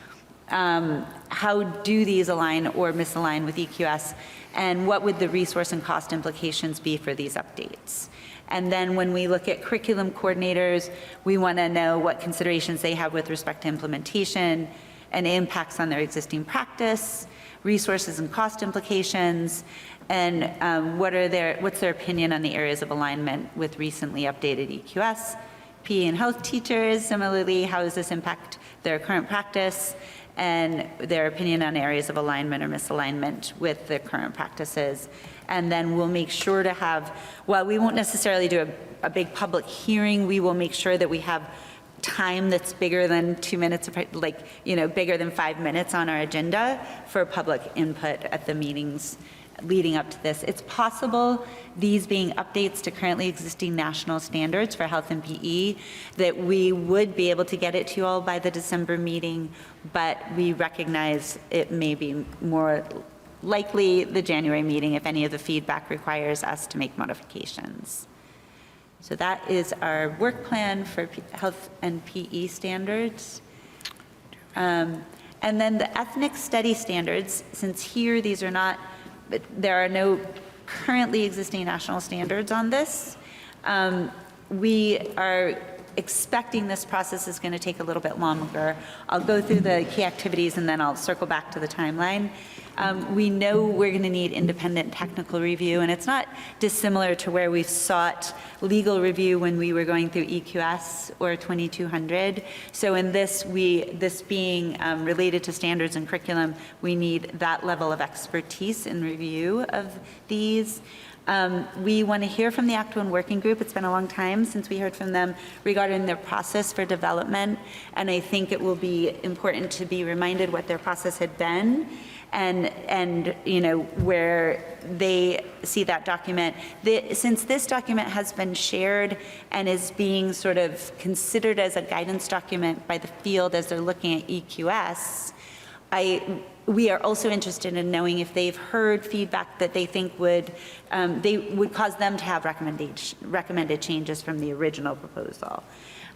[SPEAKER 3] How do these align or misalign with EQS? And what would the resource and cost implications be for these updates? And then when we look at curriculum coordinators, we want to know what considerations they have with respect to implementation and impacts on their existing practice, resources and cost implications, and what's their opinion on the areas of alignment with recently updated EQS, PE and health teachers. Similarly, how does this impact their current practice and their opinion on areas of alignment or misalignment with the current practices. And then we'll make sure to have, while we won't necessarily do a big public hearing, we will make sure that we have time that's bigger than 2 minutes, like, bigger than 5 minutes on our agenda for public input at the meetings leading up to this. It's possible, these being updates to currently existing national standards for health and PE, that we would be able to get it to you all by the December meeting, but we recognize it may be more likely the January meeting if any of the feedback requires us to make modifications. So that is our work plan for health and PE standards. And then the ethnic study standards, since here these are not, there are no currently existing national standards on this, we are expecting this process is going to take a little bit longer. I'll go through the key activities and then I'll circle back to the timeline. We know we're going to need independent technical review, and it's not dissimilar to where we've sought legal review when we were going through EQS or 2200. So in this, this being related to standards and curriculum, we need that level of expertise in review of these. We want to hear from the Act One Working Group. It's been a long time since we heard from them regarding their process for development, and I think it will be important to be reminded what their process had been and where they see that document. Since this document has been shared and is being sort of considered as a guidance document by the field as they're looking at EQS, we are also interested in knowing if they've heard feedback that they think would cause them to have recommended changes from the original proposal.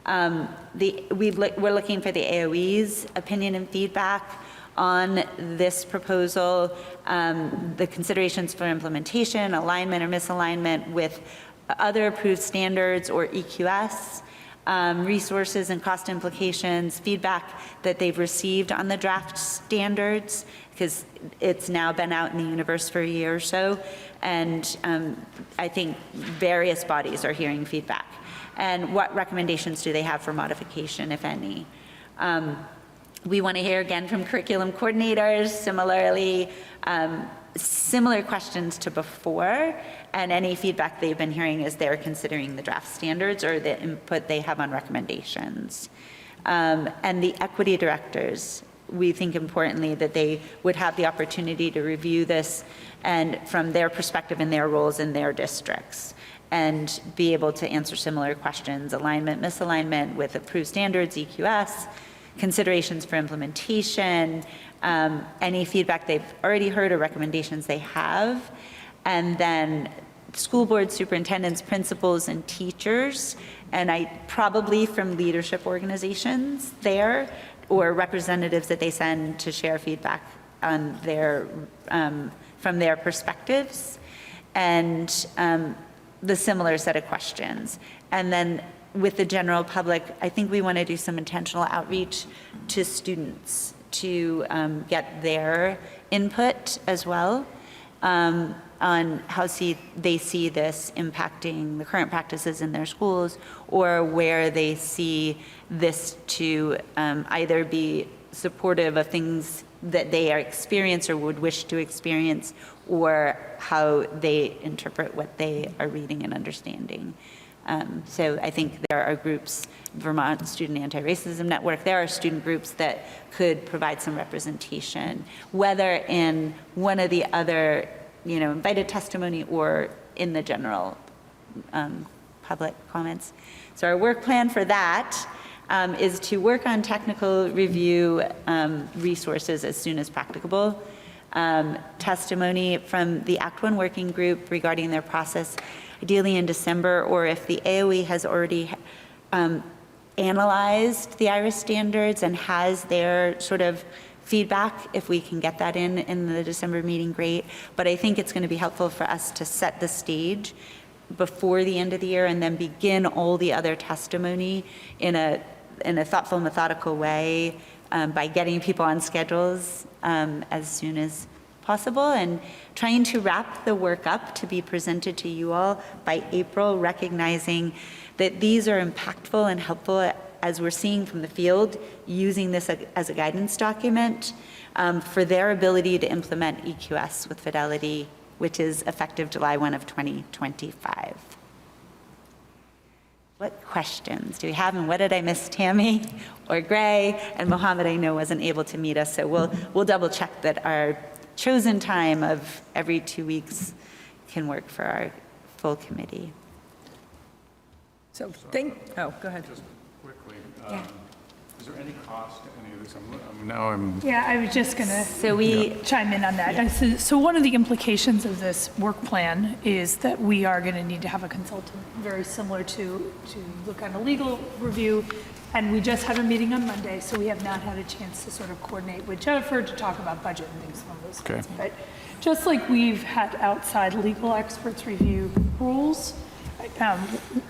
[SPEAKER 3] We're looking for the AOE's opinion and feedback on this proposal, the considerations for implementation, alignment or misalignment with other approved standards or EQS, resources and cost implications, feedback that they've received on the draft standards, because it's now been out in the universe for a year or so, and I think various bodies are hearing feedback. And what recommendations do they have for modification, if any? We want to hear again from curriculum coordinators, similarly, similar questions to before, and any feedback they've been hearing as they're considering the draft standards or the input they have on recommendations. And the equity directors, we think importantly that they would have the opportunity to review this and from their perspective and their roles in their districts and be able to answer similar questions, alignment, misalignment with approved standards, EQS, considerations for implementation, any feedback they've already heard or recommendations they have, and then school board superintendents, principals, and teachers, and probably from leadership organizations there, or representatives that they send to share feedback on their, from their perspectives, and the similar set of questions. And then with the general public, I think we want to do some intentional outreach to students to get their input as well on how they see this impacting the current practices in their schools, or where they see this to either be supportive of things that they are experience or would wish to experience, or how they interpret what they are reading and understanding. So I think there are groups, Vermont Student Anti-Racism Network, there are student groups that could provide some representation, whether in one of the other, invited testimony or in the general public comments. So our work plan for that is to work on technical review resources as soon as practicable. Testimony from the Act 1 working group regarding their process, ideally in December, or if the AOE has already analyzed the IRIS standards and has their sort of feedback, if we can get that in the December meeting, great. But I think it's going to be helpful for us to set the stage before the end of the year and then begin all the other testimony in a thoughtful, methodical way by getting people on schedules as soon as possible, and trying to wrap the work up to be presented to you all by April, recognizing that these are impactful and helpful, as we're seeing from the field, using this as a guidance document for their ability to implement EQS with fidelity, which is effective July 1 of 2025. What questions do we have, and what did I miss, Tammy or Gray? And Mohammed, I know, wasn't able to meet us, so we'll double check that our chosen time of every 2 weeks can work for our full committee.
[SPEAKER 1] So go ahead.
[SPEAKER 15] Just quickly,
[SPEAKER 3] Yeah.
[SPEAKER 15] is there any cost to any of this? I'm
[SPEAKER 10] Yeah, I was just going
[SPEAKER 3] So
[SPEAKER 10] to chime in on that. So one of the implications of this work plan is that we are going to need to have a consultant very similar to the kind of legal review. And we just had a meeting on Monday, so we have not had a chance to sort of coordinate with Jennifer to talk about budget and things along those lines. But just like we've had outside legal experts review rules,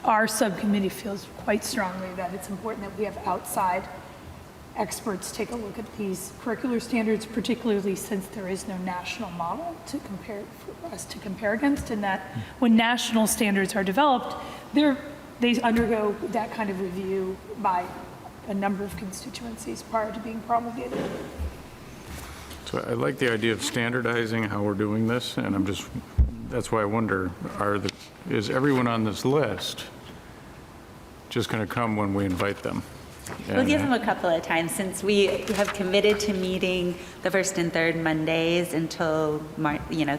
[SPEAKER 10] our subcommittee feels quite strongly that it's important that we have outside experts take a look at these curricular standards, particularly since there is no national model to compare for us to compare against, and that when national standards are developed, they undergo that kind of review by a number of constituencies prior to being promulgated.
[SPEAKER 15] So I like the idea of standardizing how we're doing this, and that's why I wonder, is everyone on this list just going to come when we invite them?
[SPEAKER 3] We'll give them a couple of times, since we have committed to meeting the first and third Mondays until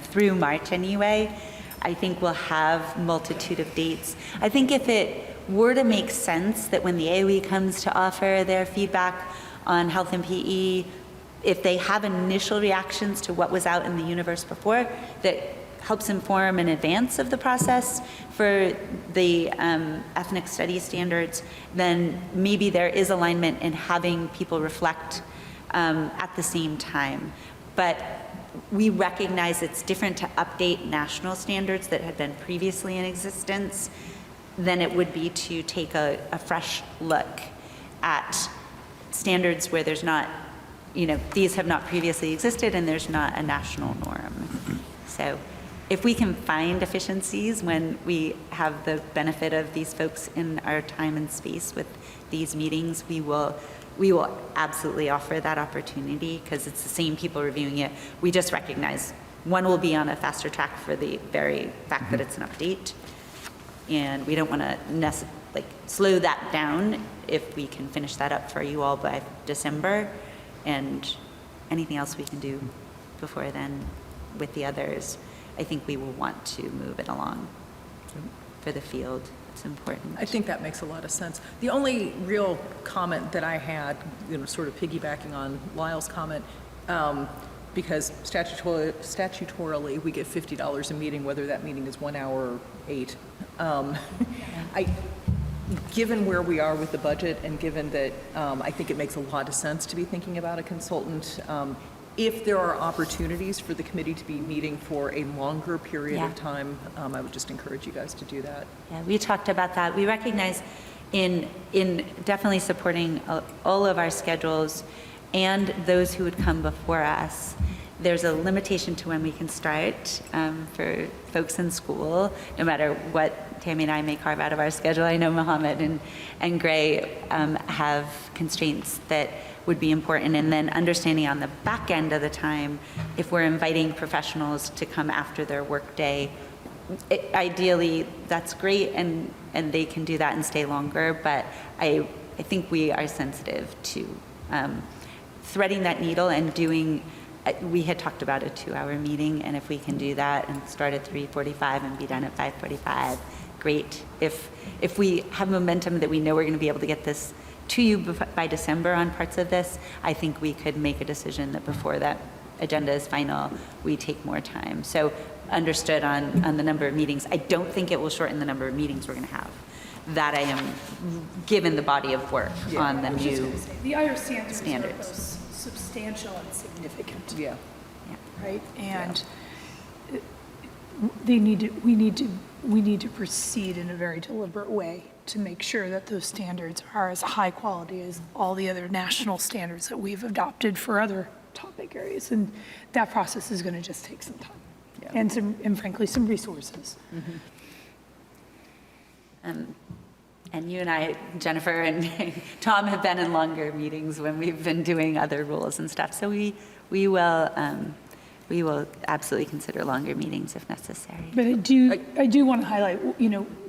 [SPEAKER 3] through March anyway. I think we'll have multitude of dates. I think if it were to make sense that when the AOE comes to offer their feedback on health and PE, if they have initial reactions to what was out in the universe before, that helps inform in advance of the process for the ethnic studies standards, then maybe there is alignment in having people reflect at the same time. But we recognize it's different to update national standards that had been previously in existence than it would be to take a fresh look at standards where there's not, these have not previously existed and there's not a national norm. So if we can find efficiencies when we have the benefit of these folks in our time and space with these meetings, we will absolutely offer that opportunity, because it's the same people reviewing it. We just recognize one will be on a faster track for the very fact that it's an update, and we don't want to slow that down if we can finish that up for you all by December, and anything else we can do before then with the others. I think we will want to move it along for the field. It's important.
[SPEAKER 1] I think that makes a lot of sense. The only real comment that I had, sort of piggybacking on Lyle's comment, because statutorily we get $50 a meeting, whether that meeting is 1 hour or 8. given where we are with the budget and given that I think it makes a lot of sense to be thinking about a consultant, if there are opportunities for the committee to be meeting for a longer period of time, I would just encourage you guys to do that.
[SPEAKER 3] Yeah, we talked about that. We recognize in definitely supporting all of our schedules and those who would come before us, there's a limitation to when we can start for folks in school, no matter what Tammy and I may carve out of our schedule. I know Mohammed and Gray have constraints that would be important. And then understanding on the back end of the time, if we're inviting professionals to come after their workday, ideally that's great and they can do that and stay longer. But I think we are sensitive to threading that needle and doing. We had talked about a 2-hour meeting, and if we can do that and start at 3:45 and be done at 5:45, great. If we have momentum that we know we're going to be able to get this to you by December on parts of this, I think we could make a decision that before that agenda is final, we take more time. So understood on the number of meetings. I don't think it will shorten the number of meetings we're going to have. That I am, given the body of work on the new
[SPEAKER 10] The IR standards
[SPEAKER 3] standards.
[SPEAKER 10] are both substantial and significant.
[SPEAKER 1] Yeah.
[SPEAKER 10] Right? And we need to proceed in a very deliberate way to make sure that those standards are as high quality as all the other national standards that we've adopted for other topic areas. And that process is going to just take some time and frankly, some resources.
[SPEAKER 3] And you and I, Jennifer and Tom, have been in longer meetings when we've been doing other rules and stuff. So we will absolutely consider longer meetings if necessary.
[SPEAKER 10] But I do want to highlight,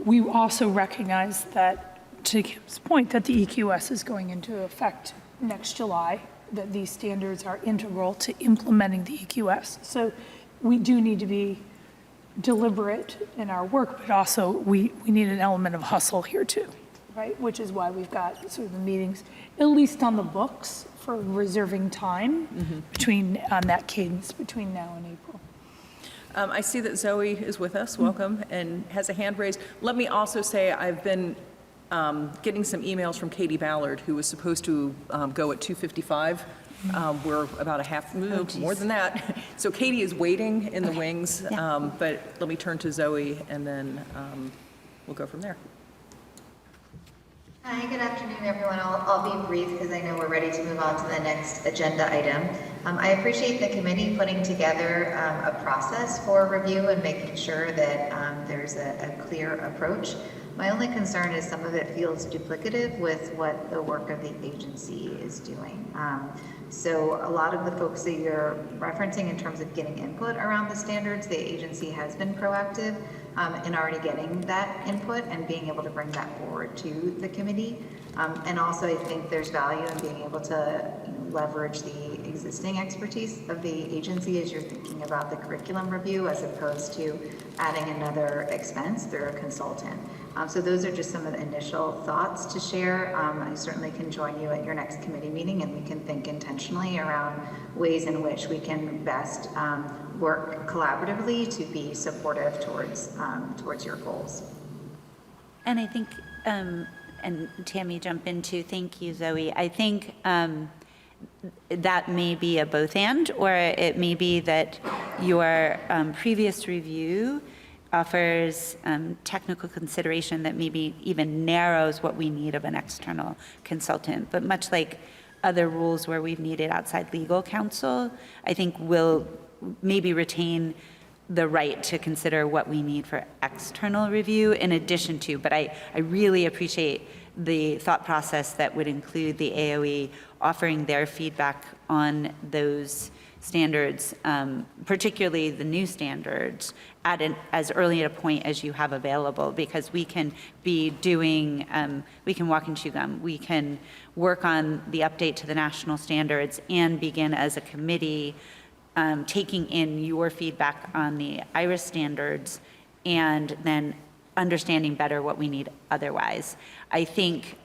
[SPEAKER 10] we also recognize that, to Kim's point, that the EQS is going into effect next July, that these standards are integral to implementing the EQS. So we do need to be deliberate in our work, but also we need an element of hustle here too, right? Which is why we've got sort of the meetings, at least on the books, for reserving time on that cadence between now and April.
[SPEAKER 1] I see that Zoe is with us, welcome, and has a hand raised. Let me also say I've been getting some emails from Katie Ballard, who was supposed to go at 2:55. We're about a half, more than that. So Katie is waiting in the wings, but let me turn to Zoe and then we'll go from there.
[SPEAKER 16] Hi, good afternoon, everyone. I'll be brief because I know we're ready to move on to the next agenda item. I appreciate the committee putting together a process for review and making sure that there's a clear approach. My only concern is some of it feels duplicative with what the work of the agency is doing. So a lot of the folks that you're referencing in terms of getting input around the standards, the agency has been proactive in already getting that input and being able to bring that forward to the committee. And also I think there's value in being able to leverage the existing expertise of the agency as you're thinking about the curriculum review as opposed to adding another expense through a consultant. So those are just some of the initial thoughts to share. I certainly can join you at your next committee meeting and we can think intentionally around ways in which we can best work collaboratively to be supportive towards your goals.
[SPEAKER 3] And I think, and Tammy jump in too, thank you, Zoe. I think that may be a both and, or it may be that your previous review offers technical consideration that maybe even narrows what we need of an external consultant. But much like other rules where we've needed outside legal counsel, I think we'll maybe retain the right to consider what we need for external review in addition to, but I really appreciate the thought process that would include the AOE offering their feedback on those standards, particularly the new standards, at as early a point as you have available, because we can be doing, we can walk and chew gum, we can work on the update to the national standards and begin as a committee taking in your feedback on the IRIS standards and then understanding better what we need otherwise. I think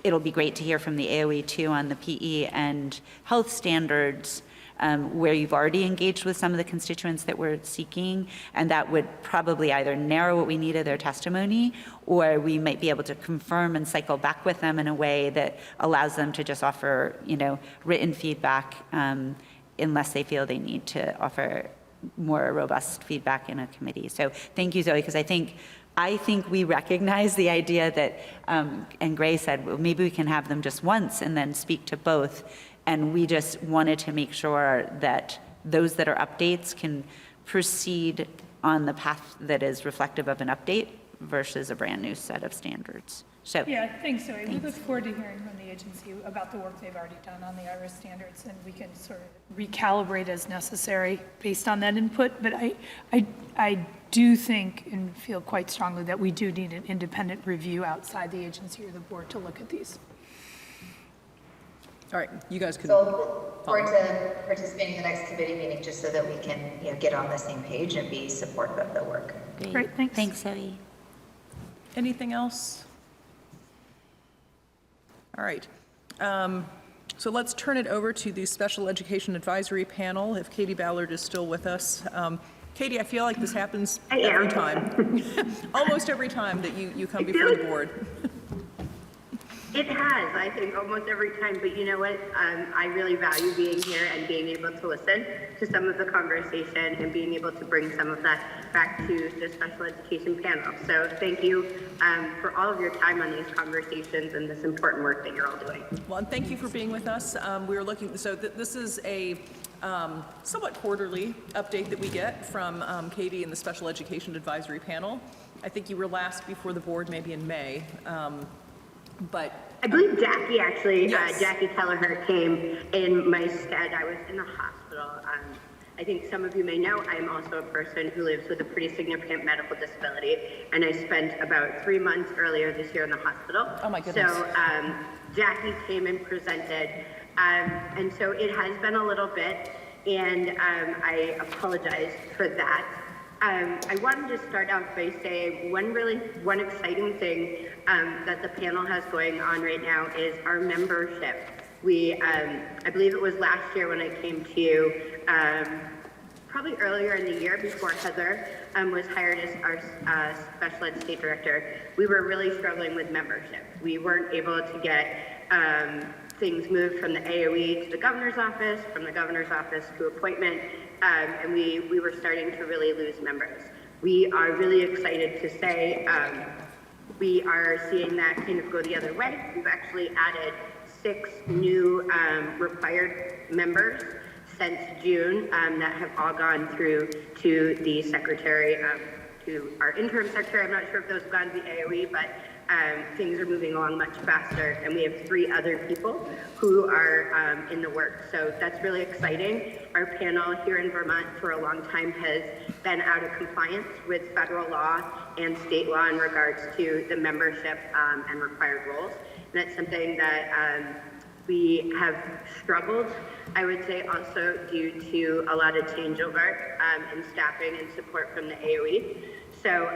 [SPEAKER 3] it'll be great to hear from the AOE too on the PE and health standards where you've already engaged with some of the constituents that we're seeking, and that would probably either narrow what we need of their testimony, or we might be able to confirm and cycle back with them in a way that allows them to just offer, written feedback, unless they feel they need to offer more robust feedback in a committee. So thank you, Zoe, because I think we recognize the idea that, and Gray said, well, maybe we can have them just once and then speak to both. And we just wanted to make sure that those that are updates can proceed on the path that is reflective of an update versus a brand new set of standards. So
[SPEAKER 10] yeah, thanks, Zoe. We look forward to hearing from the agency about the work they've already done on the IRIS standards, and we can sort of recalibrate as necessary based on that input. But I do think and feel quite strongly that we do need an independent review outside the agency or the board to look at these.
[SPEAKER 1] All right, you guys can.
[SPEAKER 16] So I look forward to participating in the next committee meeting just so that we can, get on the same page and be supportive of the work.
[SPEAKER 10] Great, thanks.
[SPEAKER 3] Thanks, Zoe.
[SPEAKER 1] Anything else? All right. So let's turn it over to the Special Education Advisory Panel, if Katie Ballard is still with us. Katie, I feel like this happens every time. Almost every time that you come before the board.
[SPEAKER 17] It has, I think, almost every time, but you know what? I really value being here and being able to listen to some of the conversation and being able to bring some of that back to the special education panel. So thank you for all of your time on these conversations and this important work that you're all doing.
[SPEAKER 1] Well, and thank you for being with us. We're looking, so this is a somewhat quarterly update that we get from Katie and the Special Education Advisory Panel. I think you were last before the board maybe in May. But
[SPEAKER 17] I believe Jackie actually,
[SPEAKER 1] yes.
[SPEAKER 17] Jackie Kelleher came in my stead. I was in the hospital. I think some of you may know I am also a person who lives with a pretty significant medical disability, and I spent about 3 months earlier this year in the hospital.
[SPEAKER 1] Oh my goodness.
[SPEAKER 17] So Jackie came and presented, and so it has been a little bit, and I apologize for that. I wanted to start out by saying one exciting thing that the panel has going on right now is our membership. We, I believe it was last year when I came to you, probably earlier in the year before Heather was hired as our special ed state director, we were really struggling with membership. We weren't able to get things moved from the AOE to the governor's office, from the governor's office to appointment, and we were starting to really lose members. We are really excited to say we are seeing that kind of go the other way. We've actually added 6 new required members since June that have all gone through to the secretary, to our interim secretary. I'm not sure if those have gone to the AOE, but things are moving along much faster, and we have 3 other people who are in the works. So that's really exciting. Our panel here in Vermont for a long time has been out of compliance with federal law and state law in regards to the membership and required roles. And that's something that we have struggled, I would say, also due to a lot of changeover in staffing and support from the AOE. So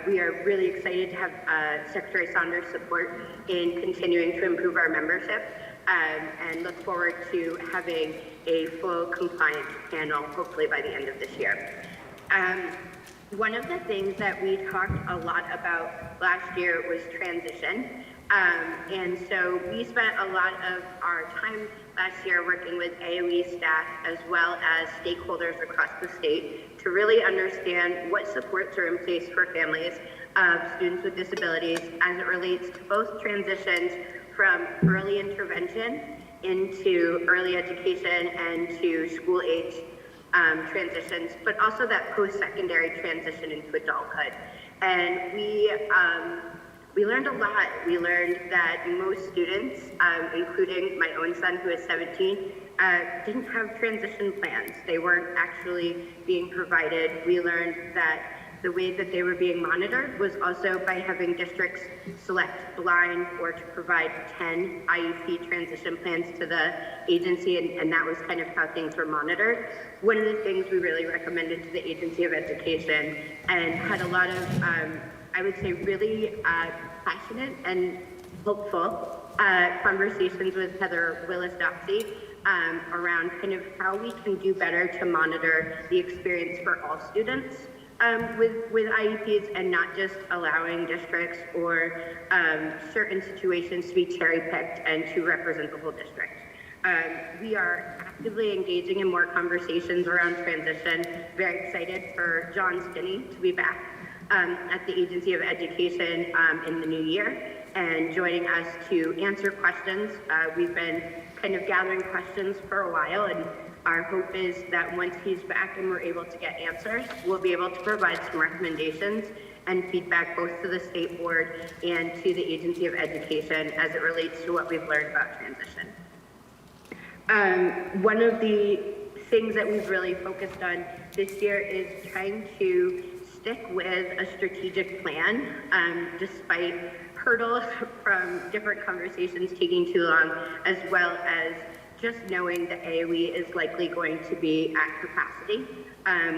[SPEAKER 17] we are really excited to have Secretary Saunders' support in continuing to improve our membership and look forward to having a full compliant panel, hopefully by the end of this year. One of the things that we talked a lot about last year was transition. And so we spent a lot of our time last year working with AOE staff as well as stakeholders across the state to really understand what supports are in place for families of students with disabilities as it relates to both transitions from early intervention into early education and to school age transitions, but also that post-secondary transition into adulthood. And we learned a lot. We learned that most students, including my own son who is 17, didn't have transition plans. They weren't actually being provided. We learned that the way that they were being monitored was also by having districts select blind or to provide 10 IEP transition plans to the agency, and that was kind of how things were monitored. One of the things we really recommended to the Agency of Education and had a lot of, I would say, really passionate and hopeful conversations with Heather Willis-Doxey around kind of how we can do better to monitor the experience for all students with IEPs, and not just allowing districts or certain situations to be cherry-picked and to represent the whole district. We are actively engaging in more conversations around transition. Very excited for John Stinney to be back at the Agency of Education in the new year and joining us to answer questions. We've been kind of gathering questions for a while, and our hope is that once he's back and we're able to get answers, we'll be able to provide some recommendations and feedback both to the state board and to the Agency of Education as it relates to what we've learned about transition. One of the things that we've really focused on this year is trying to stick with a strategic plan, despite hurdles from different conversations taking too long, as well as just knowing that AOE is likely going to be at capacity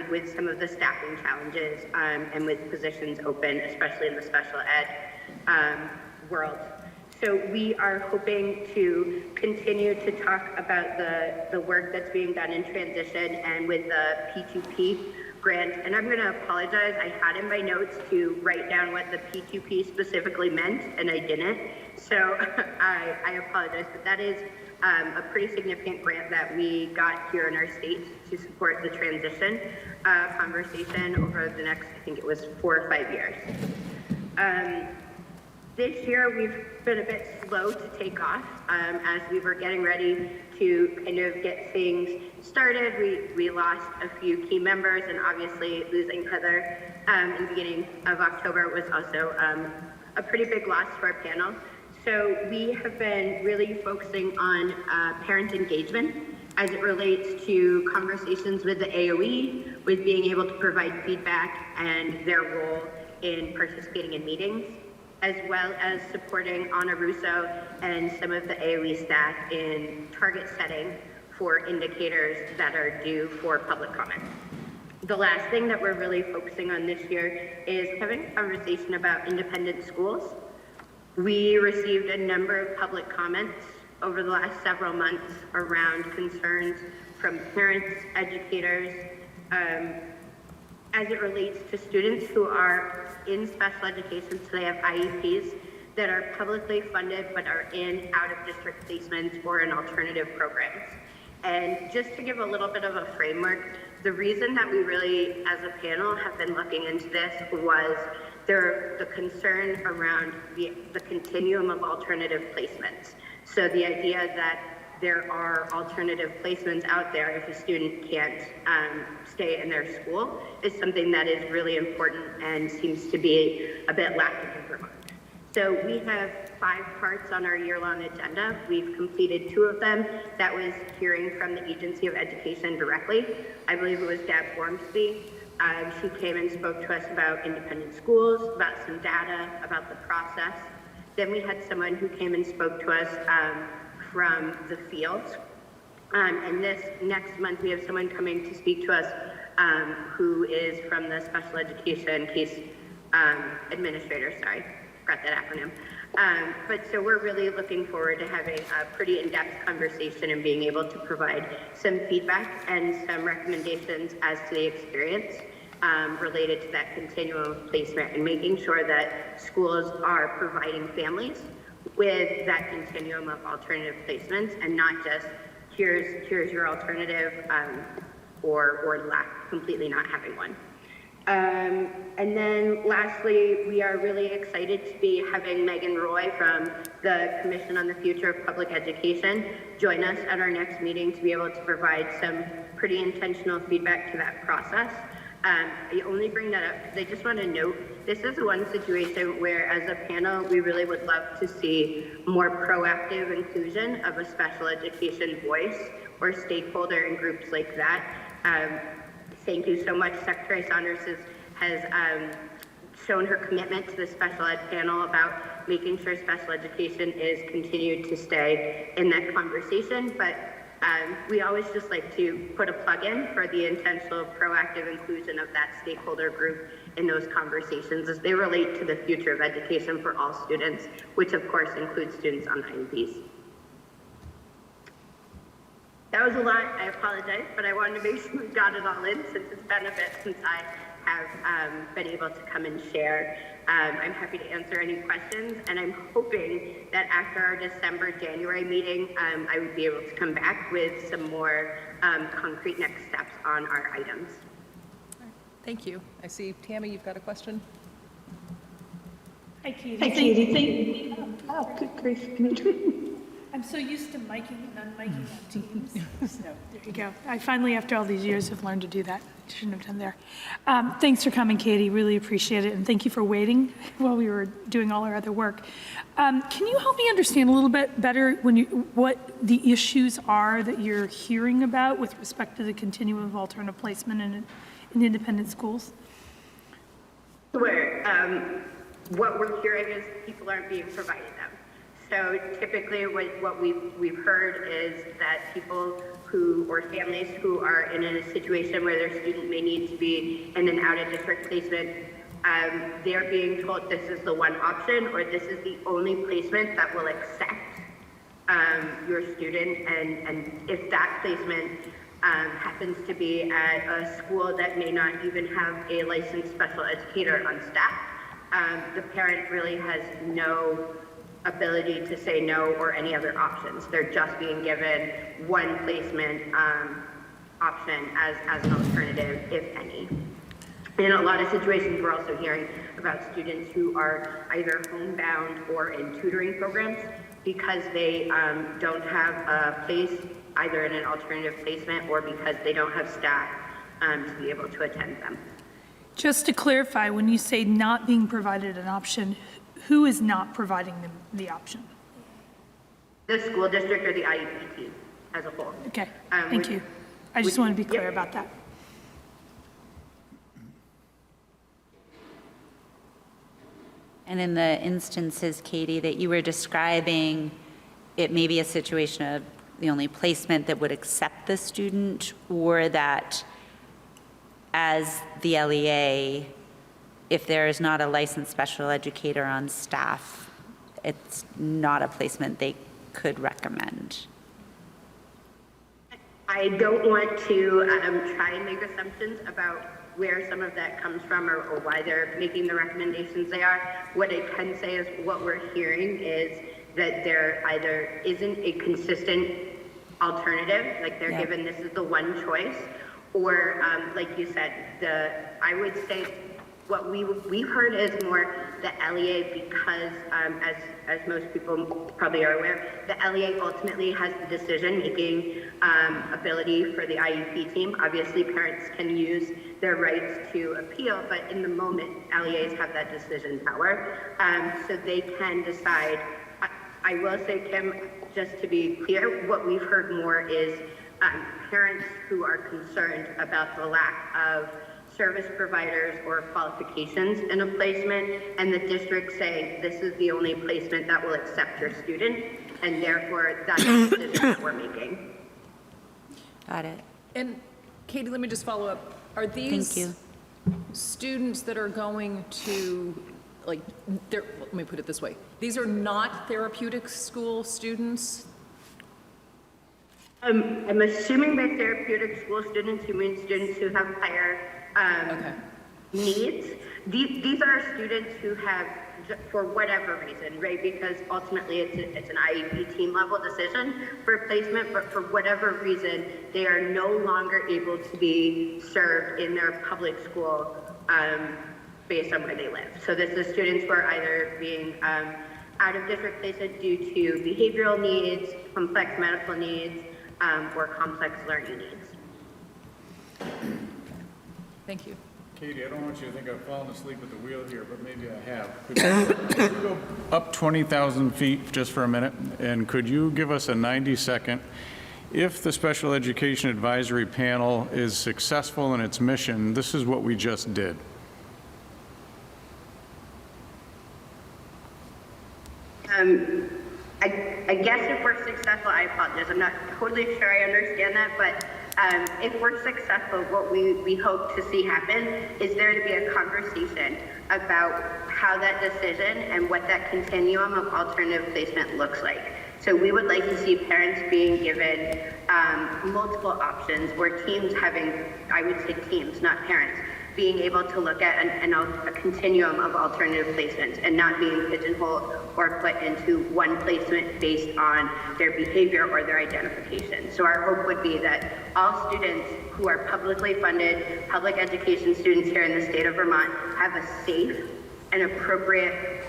[SPEAKER 17] with some of the staffing challenges and with positions open, especially in the special ed world. So we are hoping to continue to talk about the work that's being done in transition and with the P2P grant. And I'm going to apologize. I had in my notes to write down what the P2P specifically meant, and I didn't. So I apologize, but that is a pretty significant grant that we got here in our state to support the transition conversation over the next, I think it was 4 or 5 years. This year, we've been a bit slow to take off as we were getting ready to kind of get things started. We lost a few key members, and obviously losing Heather in the beginning of October was also a pretty big loss to our panel. So we have been really focusing on parent engagement as it relates to conversations with the AOE, with being able to provide feedback and their role in participating in meetings, as well as supporting Anna Russo and some of the AOE staff in target setting for indicators that are due for public comment. The last thing that we're really focusing on this year is having a conversation about independent schools. We received a number of public comments over the last several months around concerns from parents, educators, as it relates to students who are in special education, so they have IEPs that are publicly funded but are in out-of-district placements or in alternative programs. And just to give a little bit of a framework, the reason that we really, as a panel, have been looking into this was the concern around the continuum of alternative placements. So the idea that there are alternative placements out there if a student can't stay in their school is something that is really important and seems to be a bit lacking in Vermont. So we have 5 parts on our year-long agenda. We've completed 2 of them. That was hearing from the Agency of Education directly. I believe it was Deb Ormsby. She came and spoke to us about independent schools, about some data, about the process. Then we had someone who came and spoke to us from the field. And this next month, we have someone coming to speak to us who is from the special education case administrator, sorry, forgot that acronym. But so we're really looking forward to having a pretty in-depth conversation and being able to provide some feedback and some recommendations as to the experience related to that continuum of placement and making sure that schools are providing families with that continuum of alternative placements and not just here's your alternative or completely not having one. And then lastly, we are really excited to be having Megan Roy from the Commission on the Future of Public Education join us at our next meeting to be able to provide some pretty intentional feedback to that process. I only bring that up because I just want to note this is one situation where as a panel we really would love to see more proactive inclusion of a special education voice or stakeholder in groups like that. Thank you so much. Secretary Saunders has shown her commitment to the special ed panel about making sure special education is continued to stay in that conversation. But we always just like to put a plug in for the intentional proactive inclusion of that stakeholder group in those conversations as they relate to the future of education for all students, which of course includes students on IEPs. That was a lot, I apologize, but I wanted to make sure we got it all in since it's been a bit since I have been able to come and share. I'm happy to answer any questions, and I'm hoping that after our December-January meeting, I would be able to come back with some more concrete next steps on our items.
[SPEAKER 1] Thank you. I see, Tammy, you've got a question?
[SPEAKER 10] Hi, Katie.
[SPEAKER 18] Hi, Katie. Oh, good grief.
[SPEAKER 10] I'm so used to miking and unmiking on Teams. So there you go. I finally, after all these years, have learned to do that. I shouldn't have done there. Thanks for coming, Katie. Really appreciate it. And thank you for waiting while we were doing all our other work. Can you help me understand a little bit better what the issues are that you're hearing about with respect to the continuum of alternative placement in independent schools?
[SPEAKER 17] Where what we're hearing is people aren't being provided them. So typically what we've heard is that people or families who are in a situation where their student may need to be in an out-of-district placement, they're being told this is the one option or this is the only placement that will accept your student. And if that placement happens to be at a school that may not even have a licensed special educator on staff, the parent really has no ability to say no or any other options. They're just being given one placement option as an alternative, if any. In a lot of situations, we're also hearing about students who are either homebound or in tutoring programs because they don't have a place either in an alternative placement or because they don't have staff to be able to attend them.
[SPEAKER 10] Just to clarify, when you say not being provided an option, who is not providing them the option?
[SPEAKER 17] The school district or the IEP team as a whole.
[SPEAKER 10] Okay, thank you. I just want to be clear about that.
[SPEAKER 3] And in the instances, Katie, that you were describing, it may be a situation of the only placement that would accept the student, or that as the LEA, if there is not a licensed special educator on staff, it's not a placement they could recommend.
[SPEAKER 17] I don't want to try and make assumptions about where some of that comes from or why they're making the recommendations they are. What I can say is what we're hearing is that there either isn't a consistent alternative, like they're given this is the one choice, or like you said, I would say what we've heard is more the LEA because, as most people probably are aware, the LEA ultimately has the decision-making ability for the IEP team. Obviously, parents can use their rights to appeal, but in the moment, LEAs have that decision power, so they can decide. I will say, Kim, just to be clear, what we've heard more is parents who are concerned about the lack of service providers or qualifications in a placement, and the district saying this is the only placement that will accept your student, and therefore that's the decision that we're making.
[SPEAKER 3] Got it.
[SPEAKER 1] And Katie, let me just follow up. Are these students that are going to, like, let me put it this way. These are not therapeutic school students?
[SPEAKER 17] I'm assuming by therapeutic school students, you mean students who have higher needs. These are students who have, for whatever reason, right? Because ultimately it's an IEP team level decision for placement, but for whatever reason, they are no longer able to be served in their public school based on where they live. So this is students who are either being out of district placement due to behavioral needs, complex medical needs, or complex learning needs.
[SPEAKER 1] Thank you.
[SPEAKER 15] Katie, I don't want you to think I've fallen asleep at the wheel here, but maybe I have. Could you go up 20,000 feet just for a minute? And could you give us a 90-second, if the Special Education Advisory Panel is successful in its mission, this is what we just did.
[SPEAKER 17] I guess if we're successful, I apologize, I'm not totally sure I understand that, but if we're successful, what we hope to see happen is there to be a conversation about how that decision and what that continuum of alternative placement looks like. So we would like to see parents being given multiple options, or teams having, I would say teams, not parents, being able to look at a continuum of alternative placements and not being pigeonholed or put into one placement based on their behavior or their identification. So our hope would be that all students who are publicly funded public education students here in the state of Vermont have a safe and appropriate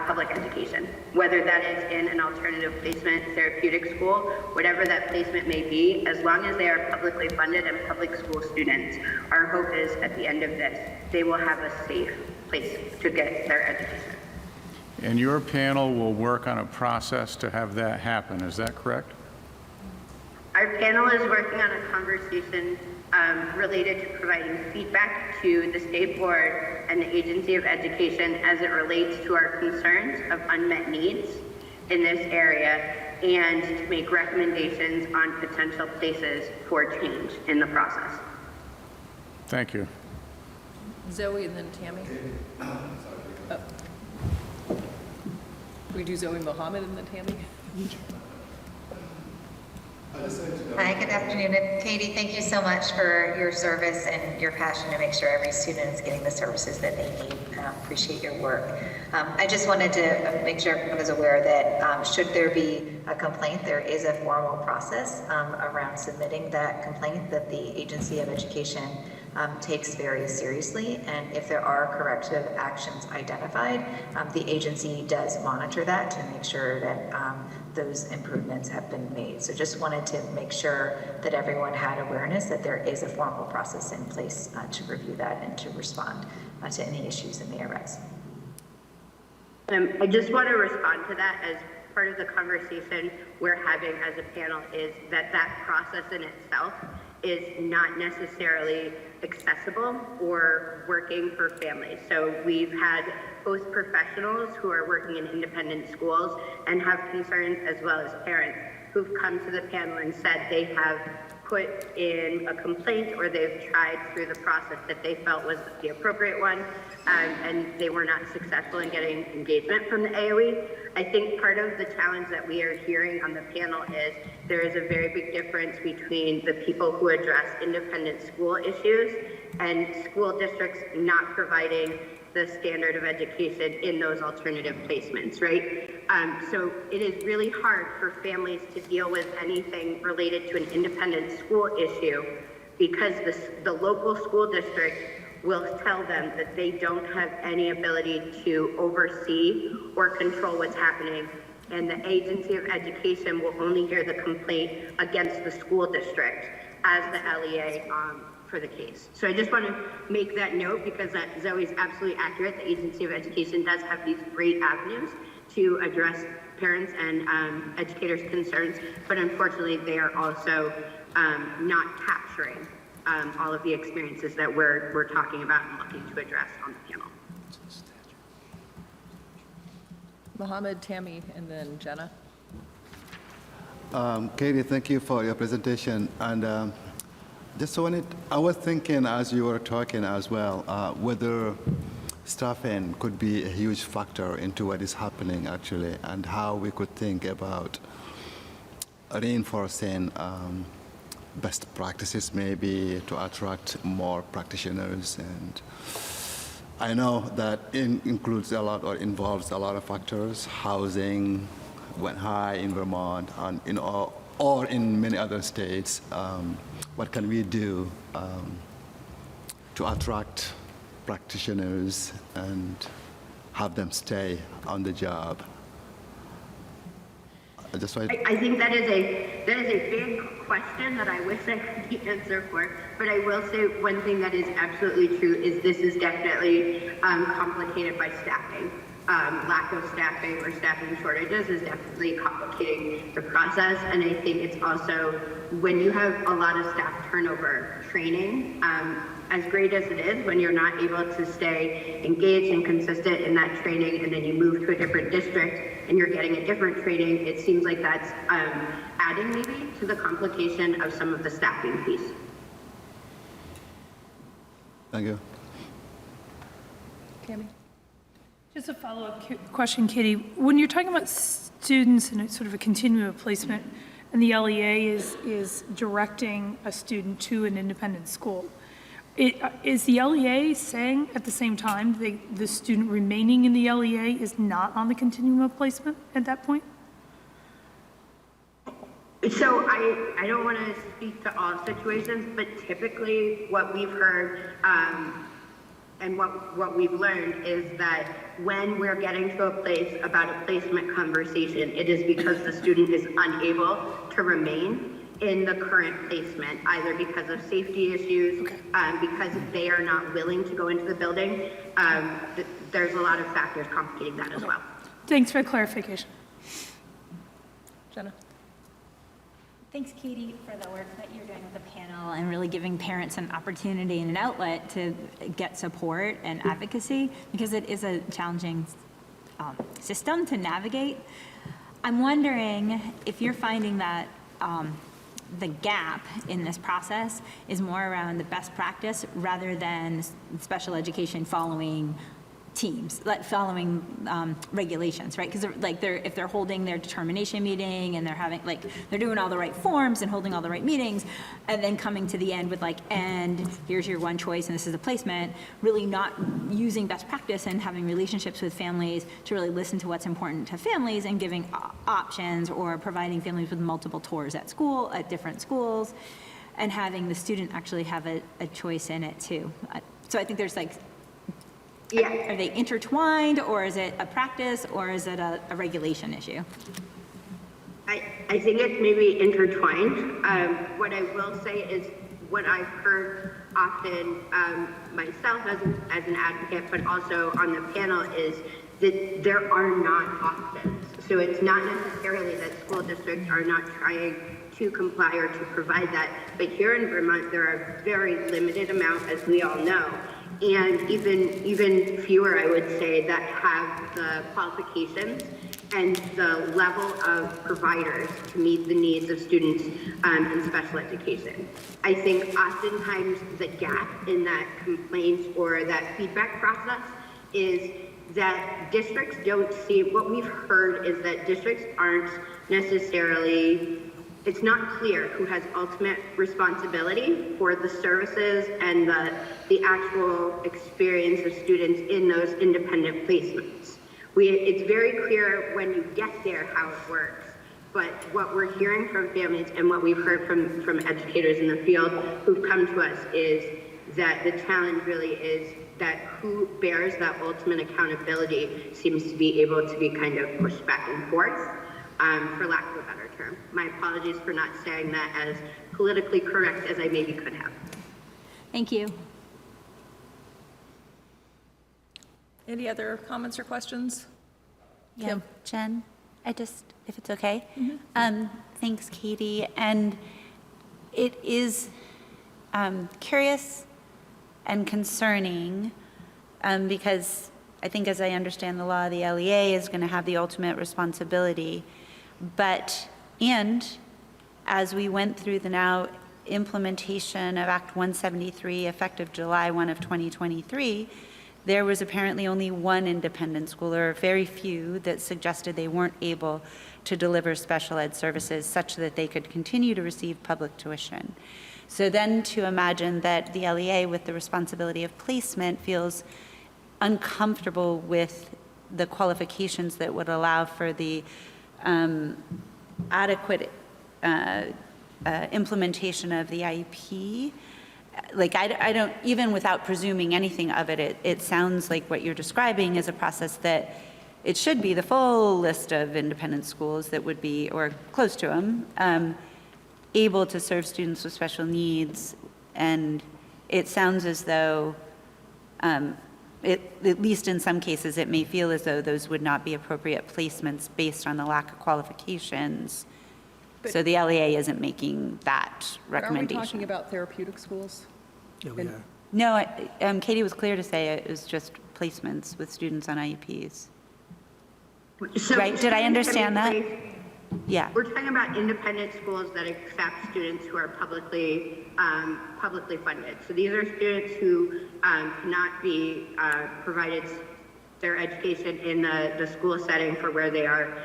[SPEAKER 17] public education, whether that is in an alternative placement therapeutic school, whatever that placement may be, as long as they are publicly funded and public school students. Our hope is at the end of this, they will have a safe place to get their education.
[SPEAKER 15] And your panel will work on a process to have that happen, is that correct?
[SPEAKER 17] Our panel is working on a conversation related to providing feedback to the state board and the Agency of Education as it relates to our concerns of unmet needs in this area, and to make recommendations on potential places for change in the process.
[SPEAKER 15] Thank you.
[SPEAKER 1] Zoe and then Tammy. Oh. We do Zoe Mohammed and then Tammy?
[SPEAKER 16] Hi, good afternoon. And Katie, thank you so much for your service and your passion to make sure every student is getting the services that they need. Appreciate your work. I just wanted to make sure everyone is aware that should there be a complaint, there is a formal process around submitting that complaint that the Agency of Education takes very seriously. And if there are corrective actions identified, the agency does monitor that to make sure that those improvements have been made. So just wanted to make sure that everyone had awareness that there is a formal process in place to review that and to respond to any issues that may arise.
[SPEAKER 17] I just want to respond to that as part of the conversation we're having as a panel, is that process in itself is not necessarily accessible or working for families. So we've had both professionals who are working in independent schools and have concerns, as well as parents who've come to the panel and said they have put in a complaint or they've tried through the process that they felt was the appropriate one, and they were not successful in getting engagement from the AOE. I think part of the challenge that we are hearing on the panel is there is a very big difference between the people who address independent school issues and school districts not providing the standard of education in those alternative placements, right? So it is really hard for families to deal with anything related to an independent school issue because the local school district will tell them that they don't have any ability to oversee or control what's happening, and the Agency of Education will only hear the complaint against the school district as the LEA for the case. So I just want to make that note, because Zoe's absolutely accurate. The Agency of Education does have these great avenues to address parents and educators' concerns, but unfortunately they are also not capturing all of the experiences that we're talking about and looking to address on the panel.
[SPEAKER 1] Mohammed, Tammy, and then Jenna.
[SPEAKER 2] Katie, thank you for your presentation. And just wanted, I was thinking as you were talking as well, whether staffing could be a huge factor into what is happening actually, and how we could think about reinforcing best practices maybe to attract more practitioners. And I know that includes a lot or involves a lot of factors. Housing went high in Vermont and in all, or in many other states. What can we do to attract practitioners and have them stay on the job?
[SPEAKER 17] I think that is a big question that I wish I had the answer for. But I will say one thing that is absolutely true is this is definitely complicated by staffing. Lack of staffing or staffing shortages is definitely complicating the process. And I think it's also, when you have a lot of staff turnover, training, as great as it is, when you're not able to stay engaged and consistent in that training, and then you move to a different district and you're getting a different training, it seems like that's adding maybe to the complication of some of the staffing piece.
[SPEAKER 2] Thank you.
[SPEAKER 1] Tammy?
[SPEAKER 10] Just a follow-up question, Katie. When you're talking about students and sort of a continuum of placement, and the LEA is directing a student to an independent school, is the LEA saying at the same time the student remaining in the LEA is not on the continuum of placement at that point?
[SPEAKER 17] So I don't want to speak to all situations, but typically what we've heard and what we've learned is that when we're getting to a place about a placement conversation, it is because the student is unable to remain in the current placement, either because of safety issues, because they are not willing to go into the building. There's a lot of factors complicating that as well.
[SPEAKER 10] Thanks for clarification.
[SPEAKER 1] Jenna.
[SPEAKER 9] Thanks, Katie, for the work that you're doing with the panel and really giving parents an opportunity and an outlet to get support and advocacy, because it is a challenging system to navigate. I'm wondering if you're finding that the gap in this process is more around the best practice rather than special education following teams, like following regulations, right? Because if they're holding their determination meeting and they're doing all the right forms and holding all the right meetings, and then coming to the end with and here's your one choice and this is the placement, really not using best practice and having relationships with families to really listen to what's important to families and giving options or providing families with multiple tours at school, at different schools, and having the student actually have a choice in it too. So I think there's are they intertwined, or is it a practice, or is it a regulation issue?
[SPEAKER 17] I think it's maybe intertwined. What I will say is what I've heard often myself as an advocate, but also on the panel, is that there are not options. So it's not necessarily that school districts are not trying to comply or to provide that, but here in Vermont, there are a very limited amount, as we all know, and even fewer, I would say, that have the qualifications and the level of providers to meet the needs of students in special education. I think oftentimes the gap in that complaints or that feedback process is that districts don't see, what we've heard is that districts aren't necessarily, it's not clear who has ultimate responsibility for the services and the actual experience of students in those independent placements. It's very clear when you get there how it works, but what we're hearing from families and what we've heard from educators in the field who've come to us is that the challenge really is that who bears that ultimate accountability seems to be able to be kind of pushed back and forth, for lack of a better term. My apologies for not saying that as politically correct as I maybe could have.
[SPEAKER 9] Thank you.
[SPEAKER 1] Any other comments or questions?
[SPEAKER 3] Yeah,
[SPEAKER 1] Kim.
[SPEAKER 3] Jen, if it's okay. Thanks, Katie. And it is curious and concerning because I think, as I understand the law, the LEA is going to have the ultimate responsibility. And as we went through the now implementation of Act 173, effective July 1 of 2023, there was apparently only one independent school, or very few, that suggested they weren't able to deliver special ed services such that they could continue to receive public tuition. So then to imagine that the LEA, with the responsibility of placement, feels uncomfortable with the qualifications that would allow for the adequate implementation of the IEP. I don't, even without presuming anything of it, it sounds like what you're describing is a process that it should be the full list of independent schools that would be, or close to them, able to serve students with special needs. And it sounds as though, at least in some cases, it may feel as though those would not be appropriate placements based on the lack of qualifications. So the LEA isn't making that recommendation.
[SPEAKER 1] Are we talking about therapeutic schools?
[SPEAKER 19] Yeah, we are.
[SPEAKER 3] No, Katie was clear to say it was just placements with students on IEPs.
[SPEAKER 17] So
[SPEAKER 3] right? Did I understand that? Yeah.
[SPEAKER 17] We're talking about independent schools that accept students who are publicly funded. So these are students who cannot be provided their education in the school setting for where they are,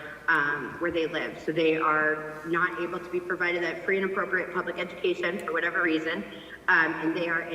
[SPEAKER 17] where they live. So they are not able to be provided that free and appropriate public education for whatever reason, and they are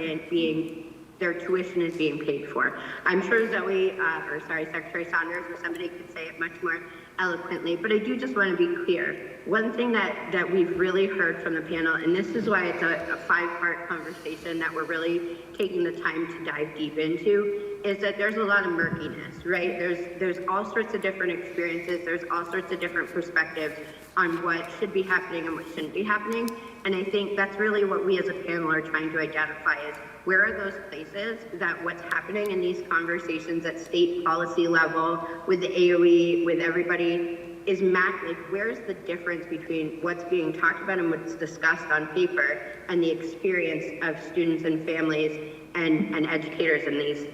[SPEAKER 17] their tuition is being paid for. I'm sure Secretary Saunders or somebody could say it much more eloquently, but I do just want to be clear. One thing that we've really heard from the panel, and this is why it's a 5-part conversation that we're really taking the time to dive deep into, is that there's a lot of murkiness, right? There's all sorts of different experiences, there's all sorts of different perspectives on what should be happening and what shouldn't be happening. And I think that's really what we as a panel are trying to identify is where are those places that what's happening in these conversations at state policy level with the AOE, with everybody, is like where's the difference between what's being talked about and what's discussed on paper and the experience of students and families and educators in these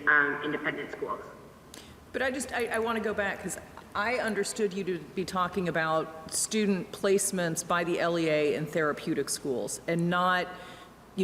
[SPEAKER 17] independent schools.
[SPEAKER 1] But I want to go back because I understood you to be talking about student placements by the LEA in therapeutic schools and not,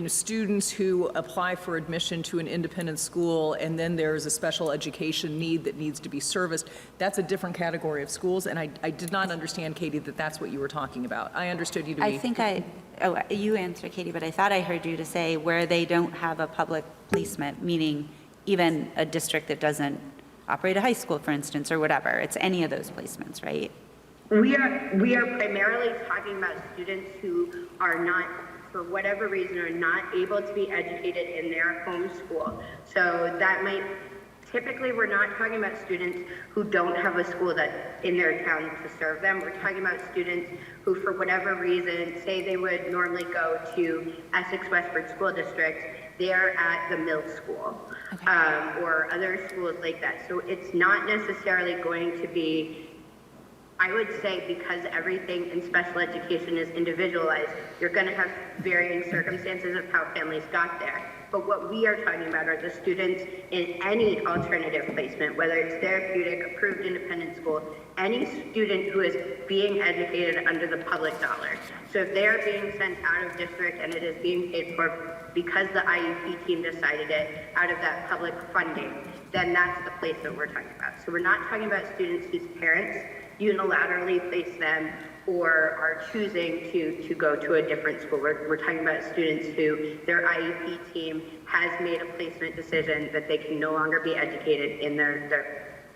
[SPEAKER 1] students who apply for admission to an independent school and then there's a special education need that needs to be serviced. That's a different category of schools, and I did not understand, Katie, that that's what you were talking about. I understood you to be...
[SPEAKER 3] you answered, Katie, but I thought I heard you to say where they don't have a public placement, meaning even a district that doesn't operate a high school, for instance, or whatever. It's any of those placements, right?
[SPEAKER 17] We are primarily talking about students who are not, for whatever reason, are not able to be educated in their home school. So that might, typically we're not talking about students who don't have a school that in their town to serve them. We're talking about students who, for whatever reason, say they would normally go to Essex Westford School District, they're at the middle school, or other schools like that. So it's not necessarily going to be, I would say, because everything in special education is individualized, you're going to have varying circumstances of how families got there. But what we are talking about are the students in any alternative placement, whether it's therapeutic, approved independent school, any student who is being educated under the public dollar. So if they're being sent out of district and it is being paid for because the IEP team decided it out of that public funding, then that's the place that we're talking about. So we're not talking about students whose parents unilaterally place them or are choosing to go to a different school. We're talking about students who their IEP team has made a placement decision that they can no longer be educated in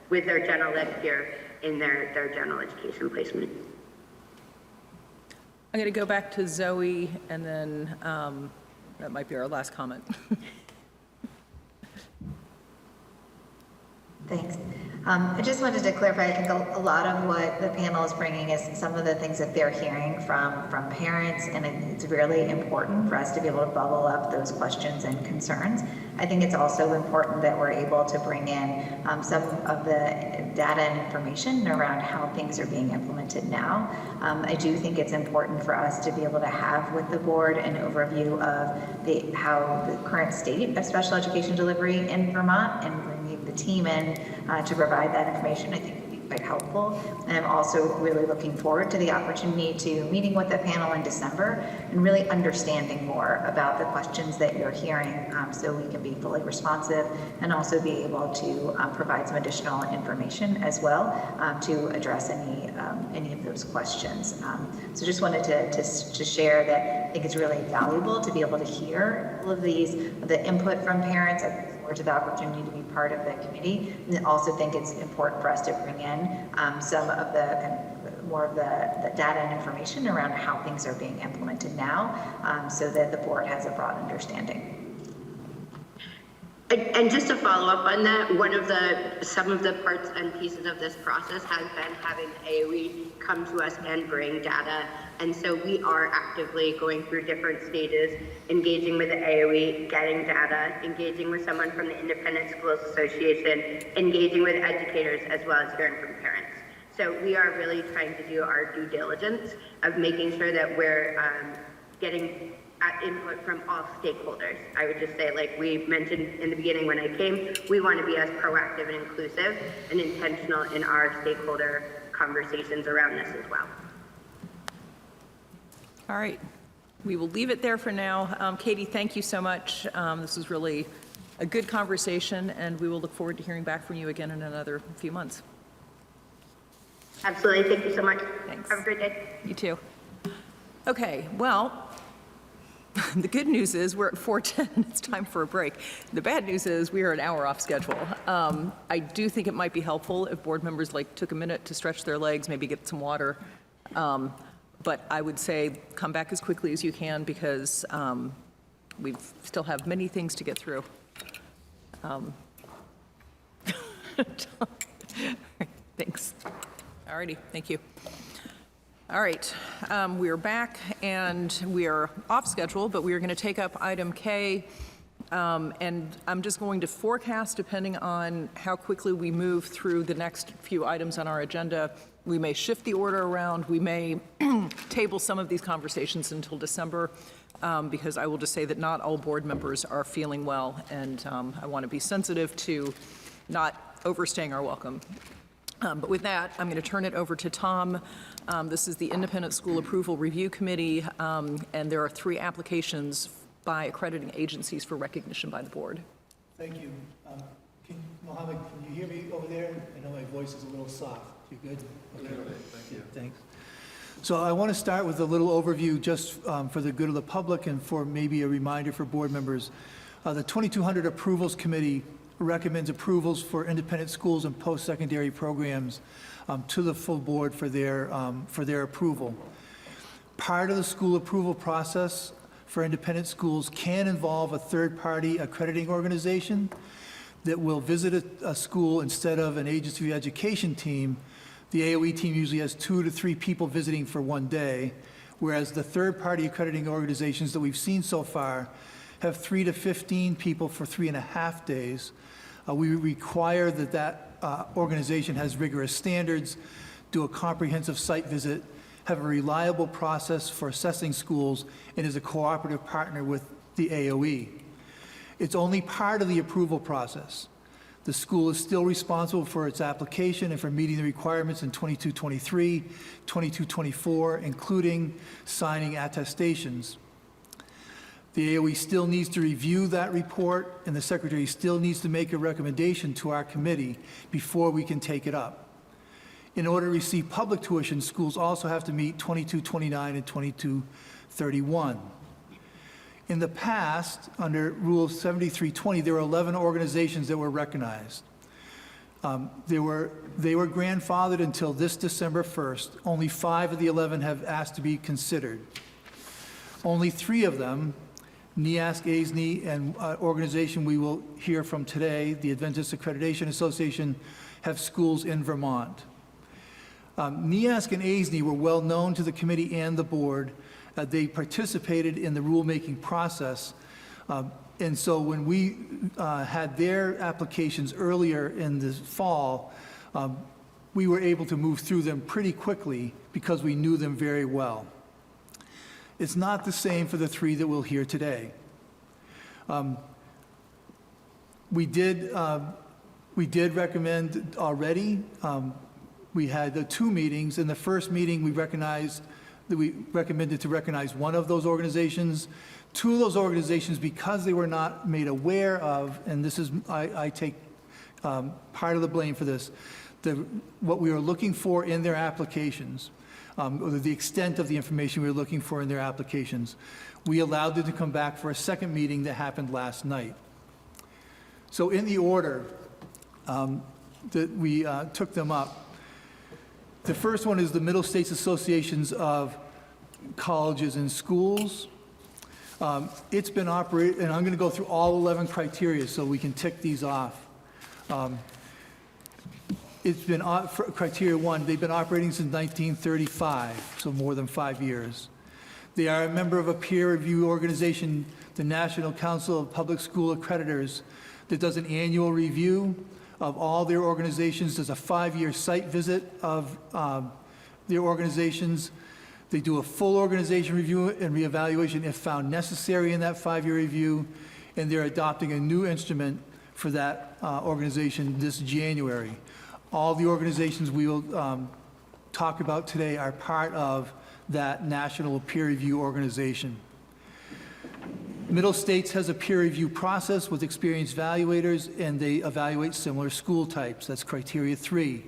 [SPEAKER 17] with their general ed peer in their general education placement.
[SPEAKER 1] I'm going to go back to Zoe, and then that might be our last comment.
[SPEAKER 16] Thanks. I just wanted to clarify, I think a lot of what the panel is bringing is some of the things that they're hearing from parents, and it's really important for us to be able to bubble up those questions and concerns. I think it's also important that we're able to bring in some of the data and information around how things are being implemented now. I do think it's important for us to be able to have with the board an overview of how the current state of special education delivery in Vermont, and bringing the team in to provide that information. I think would be quite helpful. And I'm also really looking forward to the opportunity to meeting with the panel in December and really understanding more about the questions that you're hearing, so we can be fully responsive and also be able to provide some additional information as well to address any of those questions. So just wanted to share that I think it's really valuable to be able to hear all of the input from parents. I look forward to the opportunity to be part of the committee, and also think it's important for us to bring in some of the more of the data and information around how things are being implemented now, so that the board has a broad understanding.
[SPEAKER 17] And just to follow up on that, some of the parts and pieces of this process has been having AOE come to us and bring data. And so we are actively going through different stages, engaging with the AOE, getting data, engaging with someone from the Independent Schools Association, engaging with educators, as well as hearing from parents. So we are really trying to do our due diligence of making sure that we're getting input from all stakeholders. I would just say, like we mentioned in the beginning when I came, we want to be as proactive and inclusive and intentional in our stakeholder conversations around this as well.
[SPEAKER 1] All right. We will leave it there for now. Katie, thank you so much. This was really a good conversation, and we will look forward to hearing back from you again in another few months.
[SPEAKER 17] Absolutely. Thank you so much.
[SPEAKER 1] Thanks.
[SPEAKER 17] Have a great day.
[SPEAKER 1] You too. Okay, well, the good news is we're at 4:10 and it's time for a break. The bad news is we are an hour off schedule. I do think it might be helpful if board members took a minute to stretch their legs, maybe get some water. But I would say come back as quickly as you can because we still have many things to get through. Thanks. All righty, thank you. All right, we are back and we are off schedule, but we are going to take up item K. And I'm just going to forecast, depending on how quickly we move through the next few items on our agenda, we may shift the order around. We may table some of these conversations until December, because I will just say that not all board members are feeling well, and I want to be sensitive to not overstaying our welcome. But with that, I'm going to turn it over to Tom. This is the Independent School Approval Review Committee, and there are 3 applications by accrediting agencies for recognition by the board.
[SPEAKER 19] Thank you. Mohammed, can you hear me over there? I know my voice is a little soft. You good? Okay. Thank you. Thanks. So I want to start with a little overview just for the good of the public and for maybe a reminder for board members. The 2200 Approvals Committee recommends approvals for independent schools and post-secondary programs to the full board for their approval. Part of the school approval process for independent schools can involve a third-party accrediting organization that will visit a school instead of an agency education team. The AOE team usually has 2 to 3 people visiting for one day, whereas the third-party accrediting organizations that we've seen so far have 3 to 15 people for 3.5 days. We require that organization has rigorous standards, do a comprehensive site visit, have a reliable process for assessing schools, and is a cooperative partner with the AOE. It's only part of the approval process. The school is still responsible for its application and for meeting the requirements in 2223, 2224, including signing attestations. The AOE still needs to review that report, and the Secretary still needs to make a recommendation to our committee before we can take it up. In order to receive public tuition, schools also have to meet 2229 and 2231. In the past, under Rule 7320, there were 11 organizations that were recognized. They were grandfathered until this December 1st. Only 5 of the 11 have asked to be considered. Only 3 of them, NEASC, ASNE, and organization we will hear from today, the Adventist Accreditation Association, have schools in Vermont. NEASC and ASNE were well known to the committee and the board. They participated in the rulemaking process. And so when we had their applications earlier in the fall, we were able to move through them pretty quickly because we knew them very well. It's not the same for the 3 that we'll hear today. We did recommend already. We had the 2 meetings. In the first meeting, we recommended to recognize 1 of those organizations. 2 of those organizations, because they were not made aware of, and this is, I take part of the blame for this, what we were looking for in their applications, or the extent of the information we were looking for in their applications. We allowed them to come back for a second meeting that happened last night. So in the order that we took them up, the first one is the Middle States Associations of Colleges and Schools. It's been operating, and I'm going to go through all 11 criteria so we can tick these off. It's been, for criteria 1, they've been operating since 1935, so more than 5 years. They are a member of a peer review organization, the National Council of Public School Accreditors, that does an annual review of all their organizations. There's a 5-year site visit of their organizations. They do a full organization review and reevaluation if found necessary in that 5-year review, and they're adopting a new instrument for that organization this January. All the organizations we will talk about today are part of that national peer review organization. Middle States has a peer review process with experienced evaluators, and they evaluate similar school types. That's criteria 3.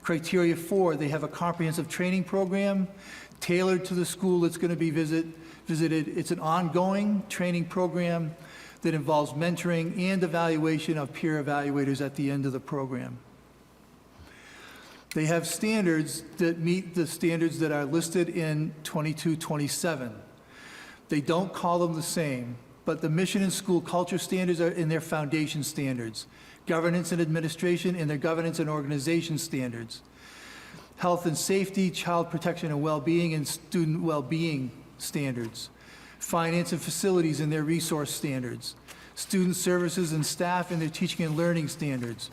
[SPEAKER 19] Criteria 4, they have a comprehensive training program tailored to the school that's going to be visited. It's an ongoing training program that involves mentoring and evaluation of peer evaluators at the end of the program. They have standards that meet the standards that are listed in 2227. They don't call them the same, but the mission and school culture standards are in their foundation standards. Governance and administration in their governance and organization standards. Health and safety, child protection and well-being, and student well-being standards. Finance and facilities in their resource standards. Student services and staff in their teaching and learning standards.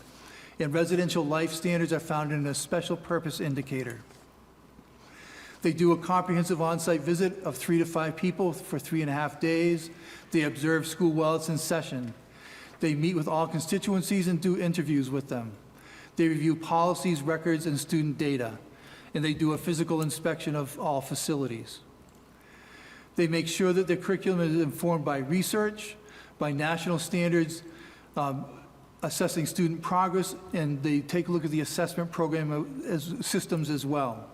[SPEAKER 19] And residential life standards are found in a special purpose indicator. They do a comprehensive on-site visit of 3 to 5 people for 3.5 days. They observe school while it's in session. They meet with all constituencies and do interviews with them. They review policies, records, and student data. And they do a physical inspection of all facilities. They make sure that their curriculum is informed by research, by national standards, assessing student progress, and they take a look at the assessment program as systems as well.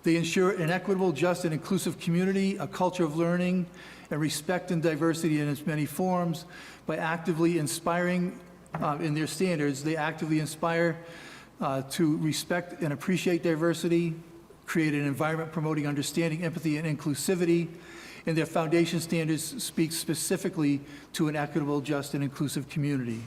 [SPEAKER 19] They ensure an equitable, just, and inclusive community, a culture of learning, and respect and diversity in its many forms by actively inspiring, in their standards, they actively inspire to respect and appreciate diversity, create an environment promoting understanding, empathy, and inclusivity, and their foundation standards speak specifically to an equitable, just, and inclusive community.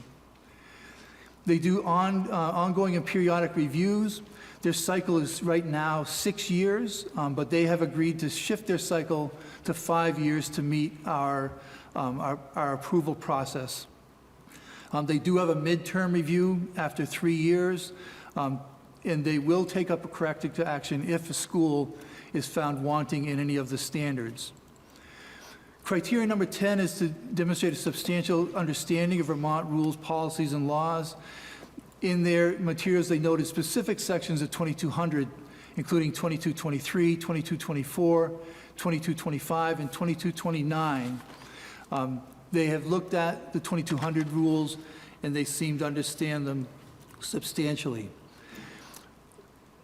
[SPEAKER 19] They do ongoing and periodic reviews. Their cycle is right now 6 years, but they have agreed to shift their cycle to 5 years to meet our approval process. They do have a midterm review after 3 years, and they will take up a corrective action if a school is found wanting in any of the standards. Criteria number 10 is to demonstrate a substantial understanding of Vermont rules, policies, and laws. In their materials, they noted specific sections of 2200, including 2223, 2224, 2225, and 2229. They have looked at the 2200 rules, and they seem to understand them substantially.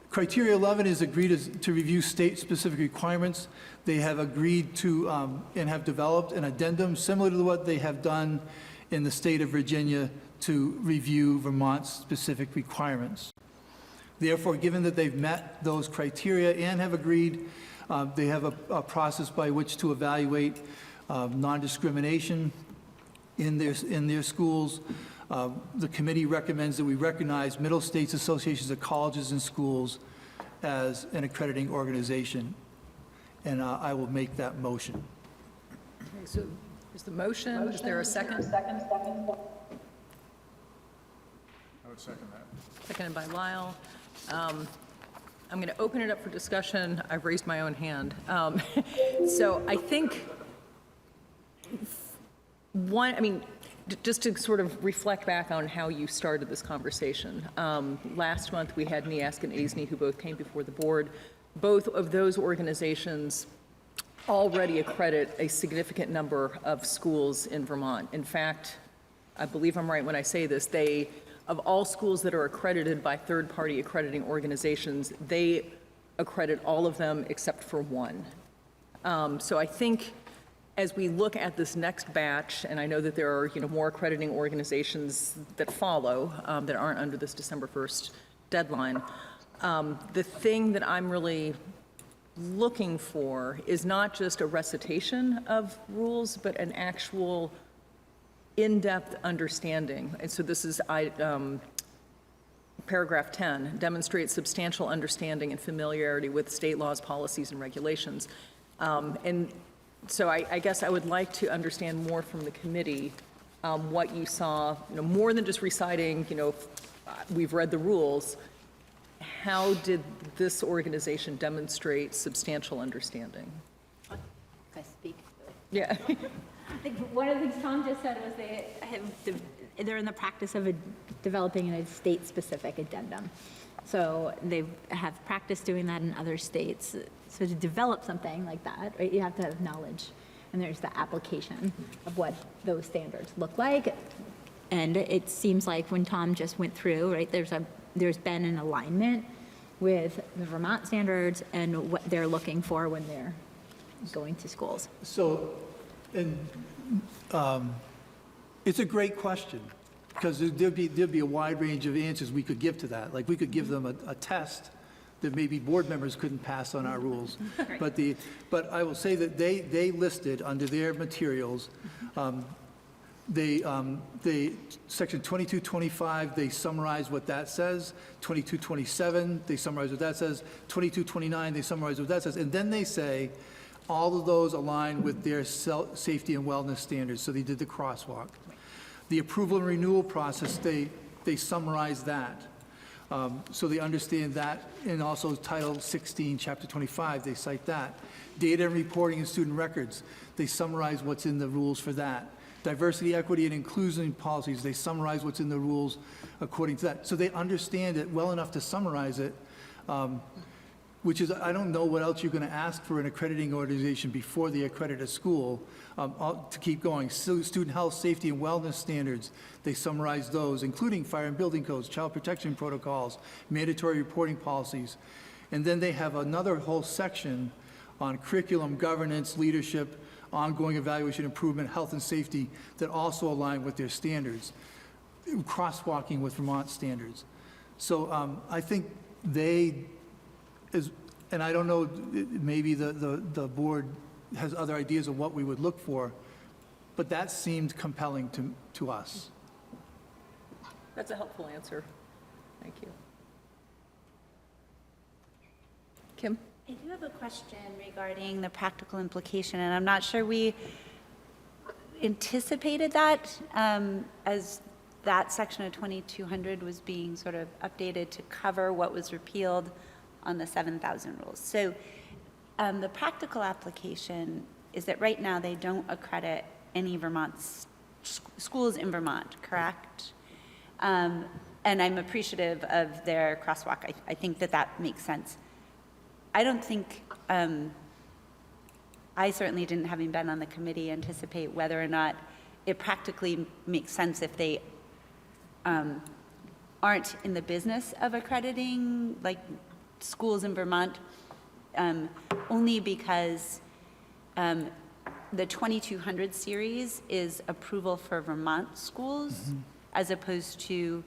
[SPEAKER 19] Criteria 11 is agreed to review state-specific requirements. They have agreed to and have developed an addendum similar to what they have done in the state of Virginia to review Vermont's specific requirements. Therefore, given that they've met those criteria and have agreed, they have a process by which to evaluate non-discrimination in their schools. The committee recommends that we recognize Middle States Associations of Colleges and Schools as an accrediting organization, and I will make that motion.
[SPEAKER 1] Okay, so is the motion, is there a second?
[SPEAKER 15] I would second that.
[SPEAKER 1] Seconded by Lyle. I'm going to open it up for discussion. I've raised my own hand. So I think just to sort of reflect back on how you started this conversation. Last month, we had NEASC and ASNE, who both came before the board. Both of those organizations already accredit a significant number of schools in Vermont. In fact, I believe I'm right when I say this, of all schools that are accredited by third-party accrediting organizations, they accredit all of them except for one. So I think as we look at this next batch, and I know that there are more accrediting organizations that follow that aren't under this December 1st deadline, the thing that I'm really looking for is not just a recitation of rules, but an actual in-depth understanding. And so this is paragraph 10, demonstrates substantial understanding and familiarity with state laws, policies, and regulations. And so I guess I would like to understand more from the committee what you saw, more than just reciting, we've read the rules. How did this organization demonstrate substantial understanding?
[SPEAKER 9] Can I speak?
[SPEAKER 1] Yeah.
[SPEAKER 9] I think one of the things Tom just said was they're in the practice of developing a state-specific addendum. So they have practiced doing that in other states. So to develop something like that, right, you have to have knowledge. and there's the application of what those standards look like. And it seems like when Tom just went through, right, there's been an alignment with the Vermont standards and what they're looking for when they're going to schools.
[SPEAKER 19] So, and it's a great question, because there'd be a wide range of answers we could give to that. Like, we could give them a test that maybe board members couldn't pass on our rules. But I will say that they listed under their materials, section 2225, they summarize what that says. 2227, they summarize what that says. 2229, they summarize what that says. And then they say, all of those align with their safety and wellness standards. So they did the crosswalk. The approval and renewal process, they summarize that. So they understand that, and also Title 16, Chapter 25, they cite that. Data and reporting and student records, they summarize what's in the rules for that. Diversity, equity, and inclusion policies, they summarize what's in the rules according to that. So they understand it well enough to summarize it, which is, I don't know what else you're going to ask for an accrediting organization before they accredit a school. To keep going, student health, safety, and wellness standards, they summarize those, including fire and building codes, child protection protocols, mandatory reporting policies. And then they have another whole section on curriculum, governance, leadership, ongoing evaluation, improvement, health and safety, that also align with their standards, crosswalking with Vermont standards. So I think and I don't know, maybe the board has other ideas of what we would look for, but that seemed compelling to us.
[SPEAKER 1] That's a helpful answer. Thank you. Kim?
[SPEAKER 3] I do have a question regarding the practical implication, and I'm not sure we anticipated that as that section of 2200 was being sort of updated to cover what was repealed on the 7,000 rules. So the practical application is that right now they don't accredit any schools in Vermont, correct? And I'm appreciative of their crosswalk. I think that makes sense. I don't think, I certainly didn't, having been on the committee, anticipate whether or not it practically makes sense if they aren't in the business of accrediting, like, schools in Vermont, only because the 2200 series is approval for Vermont schools, as opposed to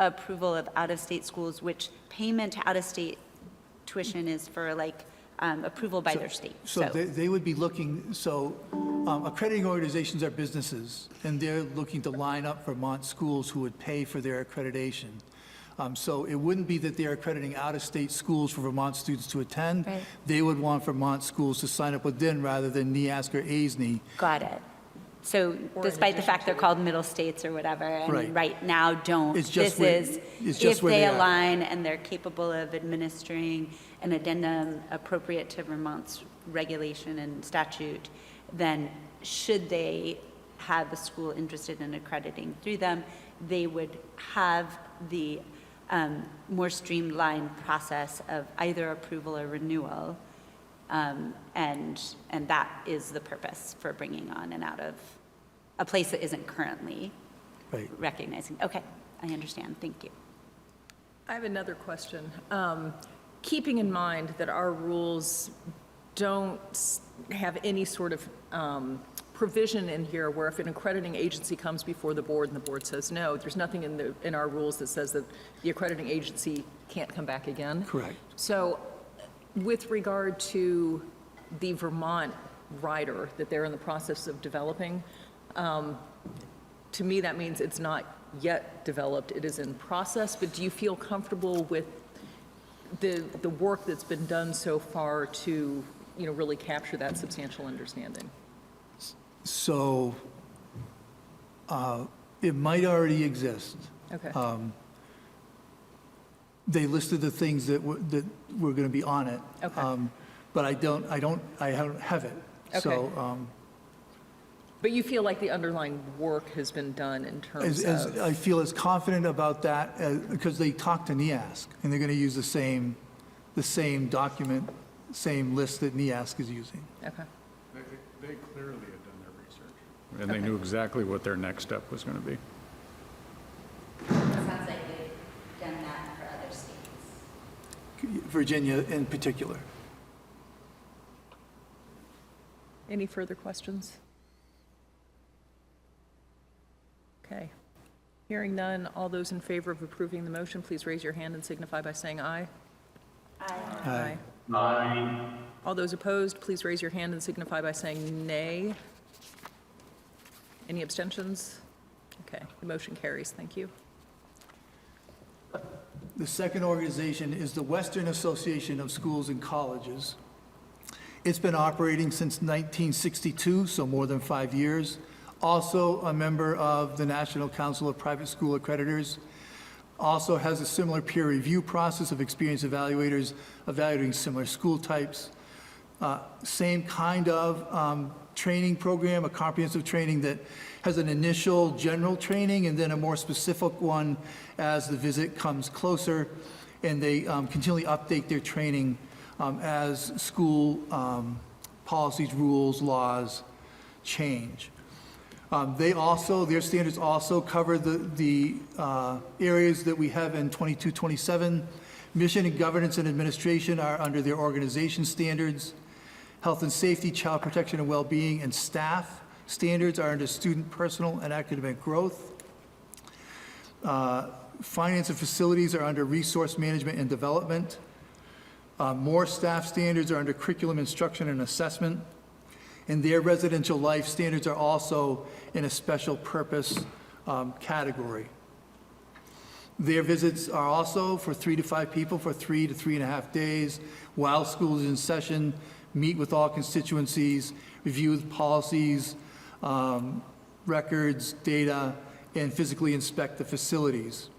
[SPEAKER 3] approval of out-of-state schools, which payment to out-of-state tuition is for, like, approval by their state.
[SPEAKER 19] So they would be looking, accrediting organizations are businesses, and they're looking to line up Vermont schools who would pay for their accreditation. So it wouldn't be that they're accrediting out-of-state schools for Vermont students to attend.
[SPEAKER 3] Right.
[SPEAKER 19] They would want Vermont schools to sign up with them rather than NEASC or ASNE.
[SPEAKER 3] Got it. So despite the fact they're called middle states or whatever, and right now don't,
[SPEAKER 19] It's just
[SPEAKER 3] if
[SPEAKER 19] where
[SPEAKER 3] they
[SPEAKER 19] they are.
[SPEAKER 3] align and they're capable of administering an addendum appropriate to Vermont's regulation and statute, then should they have a school interested in accrediting through them, they would have the more streamlined process of either approval or renewal, and that is the purpose for bringing on and out of a place that isn't currently recognizing. Okay, I understand. Thank you.
[SPEAKER 1] I have another question. Keeping in mind that our rules don't have any sort of provision in here where if an accrediting agency comes before the board and the board says no, there's nothing in our rules that says that the accrediting agency can't come back again.
[SPEAKER 19] Correct.
[SPEAKER 1] So with regard to the Vermont rider that they're in the process of developing, to me that means it's not yet developed, it is in process, but do you feel comfortable with the work that's been done so far to, really capture that substantial understanding?
[SPEAKER 19] So it might already exist.
[SPEAKER 1] Okay.
[SPEAKER 19] They listed the things that were going to be on it.
[SPEAKER 1] Okay.
[SPEAKER 19] But I don't have it.
[SPEAKER 1] Okay.
[SPEAKER 19] So,
[SPEAKER 1] but you feel like the underlying work has been done in terms of...
[SPEAKER 19] I feel as confident about that because they talked to NEASC, and they're going to use the same document, same list that NEASC is using.
[SPEAKER 1] Okay.
[SPEAKER 15] They clearly had done their research, and they knew exactly what their next step was going to be.
[SPEAKER 3] Sounds like they've done that for other states.
[SPEAKER 19] Virginia in particular.
[SPEAKER 1] Any further questions? Okay. Hearing none, all those in favor of approving the motion, please raise your hand and signify by saying aye.
[SPEAKER 19] Aye.
[SPEAKER 6] Aye.
[SPEAKER 1] All those opposed, please raise your hand and signify by saying nay. Any abstentions? Okay, the motion carries. Thank you.
[SPEAKER 19] The second organization is the Western Association of Schools and Colleges. It's been operating since 1962, so more than 5 years. Also a member of the National Council of Private School Accreditors. Also has a similar peer review process of experienced evaluators evaluating similar school types. Same kind of training program, a comprehensive training that has an initial general training and then a more specific one as the visit comes closer. And they continually update their training as school policies, rules, laws change. Their standards also cover the areas that we have in 2227. Mission and governance and administration are under their organization standards. Health and safety, child protection and well-being, and staff standards are under student personal and academic growth. Finance and facilities are under resource management and development. More staff standards are under curriculum instruction and assessment. And their residential life standards are also in a special purpose category. Their visits are also for 3 to 5 people for 3 to 3.5 days while school is in session, meet with all constituencies, review policies, records, data, and physically inspect the facilities.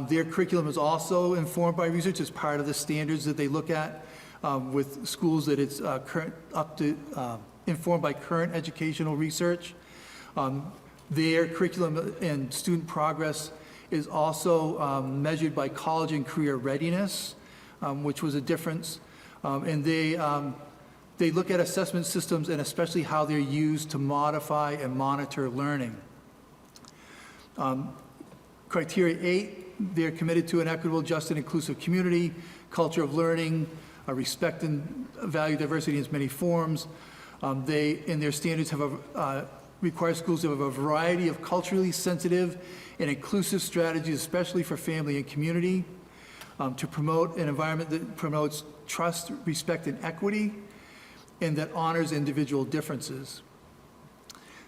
[SPEAKER 19] Their curriculum is also informed by research as part of the standards that they look at with schools that it's informed by current educational research. Their curriculum and student progress is also measured by college and career readiness, which was a difference. And they look at assessment systems and especially how they're used to modify and monitor learning. Criteria 8, they're committed to an equitable, just, and inclusive community, culture of learning, respect and value diversity in its many forms. They, in their standards, have require schools to have a variety of culturally sensitive and inclusive strategies, especially for family and community, to promote an environment that promotes trust, respect, and equity, and that honors individual differences.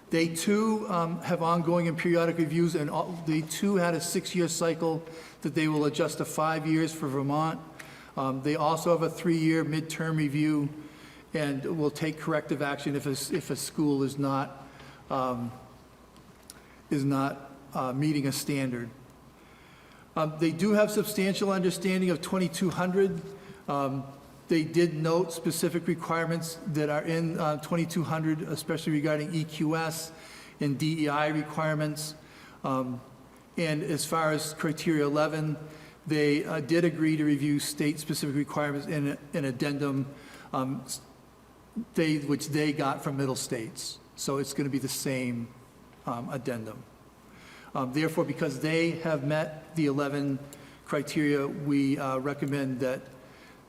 [SPEAKER 19] They too have ongoing and periodic reviews, and they too had a 6-year cycle that they will adjust to 5 years for Vermont. They also have a 3-year midterm review and will take corrective action if a school is not meeting a standard. They do have substantial understanding of 2200. They did note specific requirements that are in 2200, especially regarding EQS and DEI requirements. And as far as criteria 11, they did agree to review state-specific requirements in an addendum which they got from middle states. So it's going to be the same addendum. Therefore, because they have met the 11 criteria, we recommend that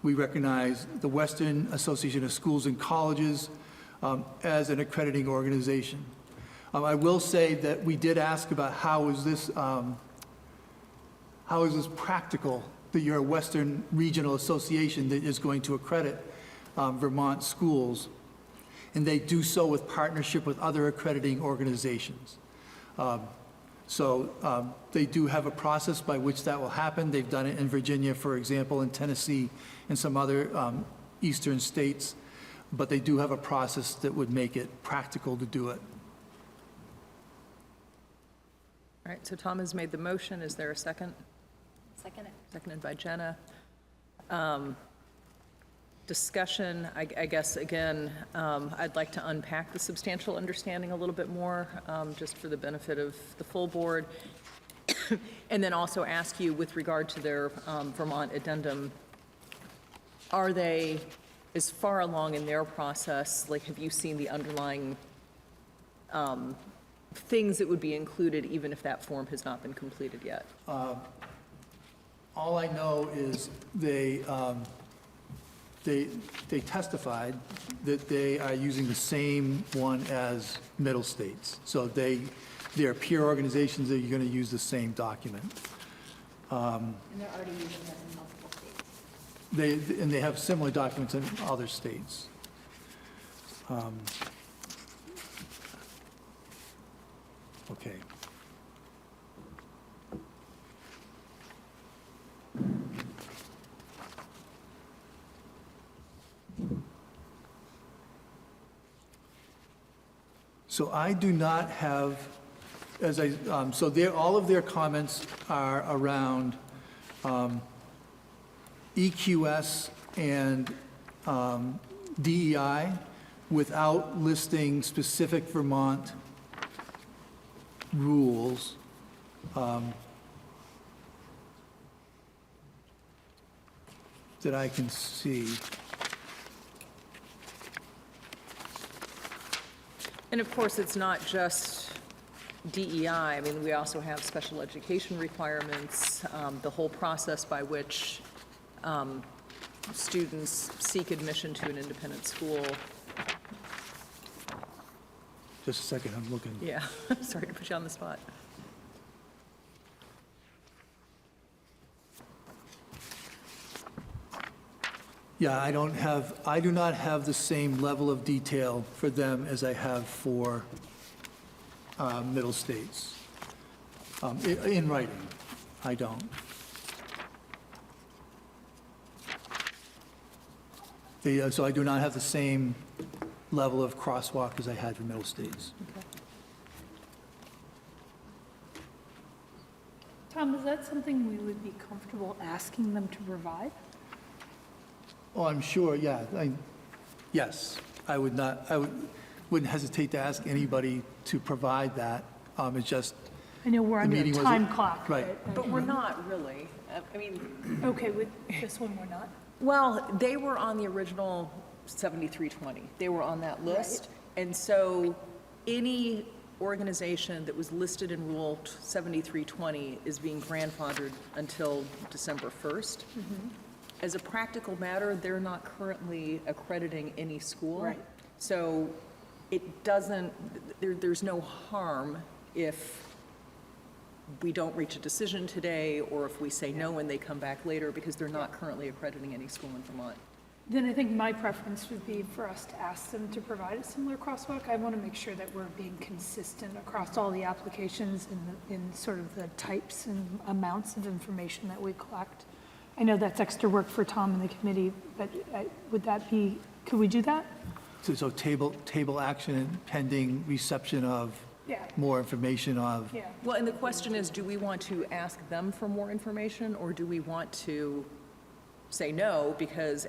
[SPEAKER 19] we recognize the Western Association of Schools and Colleges as an accrediting organization. I will say that we did ask about how is this practical, that you're a Western Regional Association that is going to accredit Vermont schools, and they do so with partnership with other accrediting organizations. So they do have a process by which that will happen. They've done it in Virginia, for example, in Tennessee, and some other eastern states, but they do have a process that would make it practical to do it.
[SPEAKER 1] All right, so Tom has made the motion. Is there a second?
[SPEAKER 3] Second.
[SPEAKER 1] Seconded by Jenna. Discussion, I guess, again, I'd like to unpack the substantial understanding a little bit more, just for the benefit of the full board. And then also ask you with regard to their Vermont addendum, are they as far along in their process, like, have you seen the underlying things that would be included even if that form has not been completed yet?
[SPEAKER 19] All I know is they testified that they are using the same one as Middle States. So they're peer organizations that are going to use the same document.
[SPEAKER 9] And they're already using that in multiple states.
[SPEAKER 19] They have similar documents in other states. Okay. So I do not have, so all of their comments are around EQS and DEI without listing specific Vermont rules. That I can see.
[SPEAKER 1] And of course, it's not just DEI. I mean, we also have special education requirements, the whole process by which students seek admission to an independent school.
[SPEAKER 19] Just a second, I'm looking.
[SPEAKER 1] Yeah, sorry to put you on the spot.
[SPEAKER 19] Yeah, I do not have the same level of detail for them as I have for Middle States. In writing, I don't. So I do not have the same level of crosswalk as I had for Middle States.
[SPEAKER 10] Tom, is that something we would be comfortable asking them to provide?
[SPEAKER 19] Oh, I'm sure, yeah. Yes, I wouldn't hesitate to ask anybody to provide that. It's just.
[SPEAKER 10] I know we're
[SPEAKER 19] the
[SPEAKER 10] under a
[SPEAKER 19] meeting was-
[SPEAKER 10] time clock.
[SPEAKER 19] Right.
[SPEAKER 1] But we're not really. I mean.
[SPEAKER 10] Okay, with this one, we're not?
[SPEAKER 1] Well, they were on the original 7320. They were on that list. And so any organization that was listed in Rule 7320 is being grandfathered until December 1st. As a practical matter, they're not currently accrediting any school.
[SPEAKER 10] Right.
[SPEAKER 1] So it doesn't, there's no harm if we don't reach a decision today, or if we say no and they come back later, because they're not currently accrediting any school in Vermont.
[SPEAKER 10] Then I think my preference would be for us to ask them to provide a similar crosswalk. I want to make sure that we're being consistent across all the applications in sort of the types and amounts of information that we collect. I know that's extra work for Tom and the committee, but would that be, could we do that?
[SPEAKER 19] So table action pending reception of
[SPEAKER 10] Yeah.
[SPEAKER 19] more information of.
[SPEAKER 10] Yeah.
[SPEAKER 1] Well, and the question is, do we want to ask them for more information, or do we want to say no, because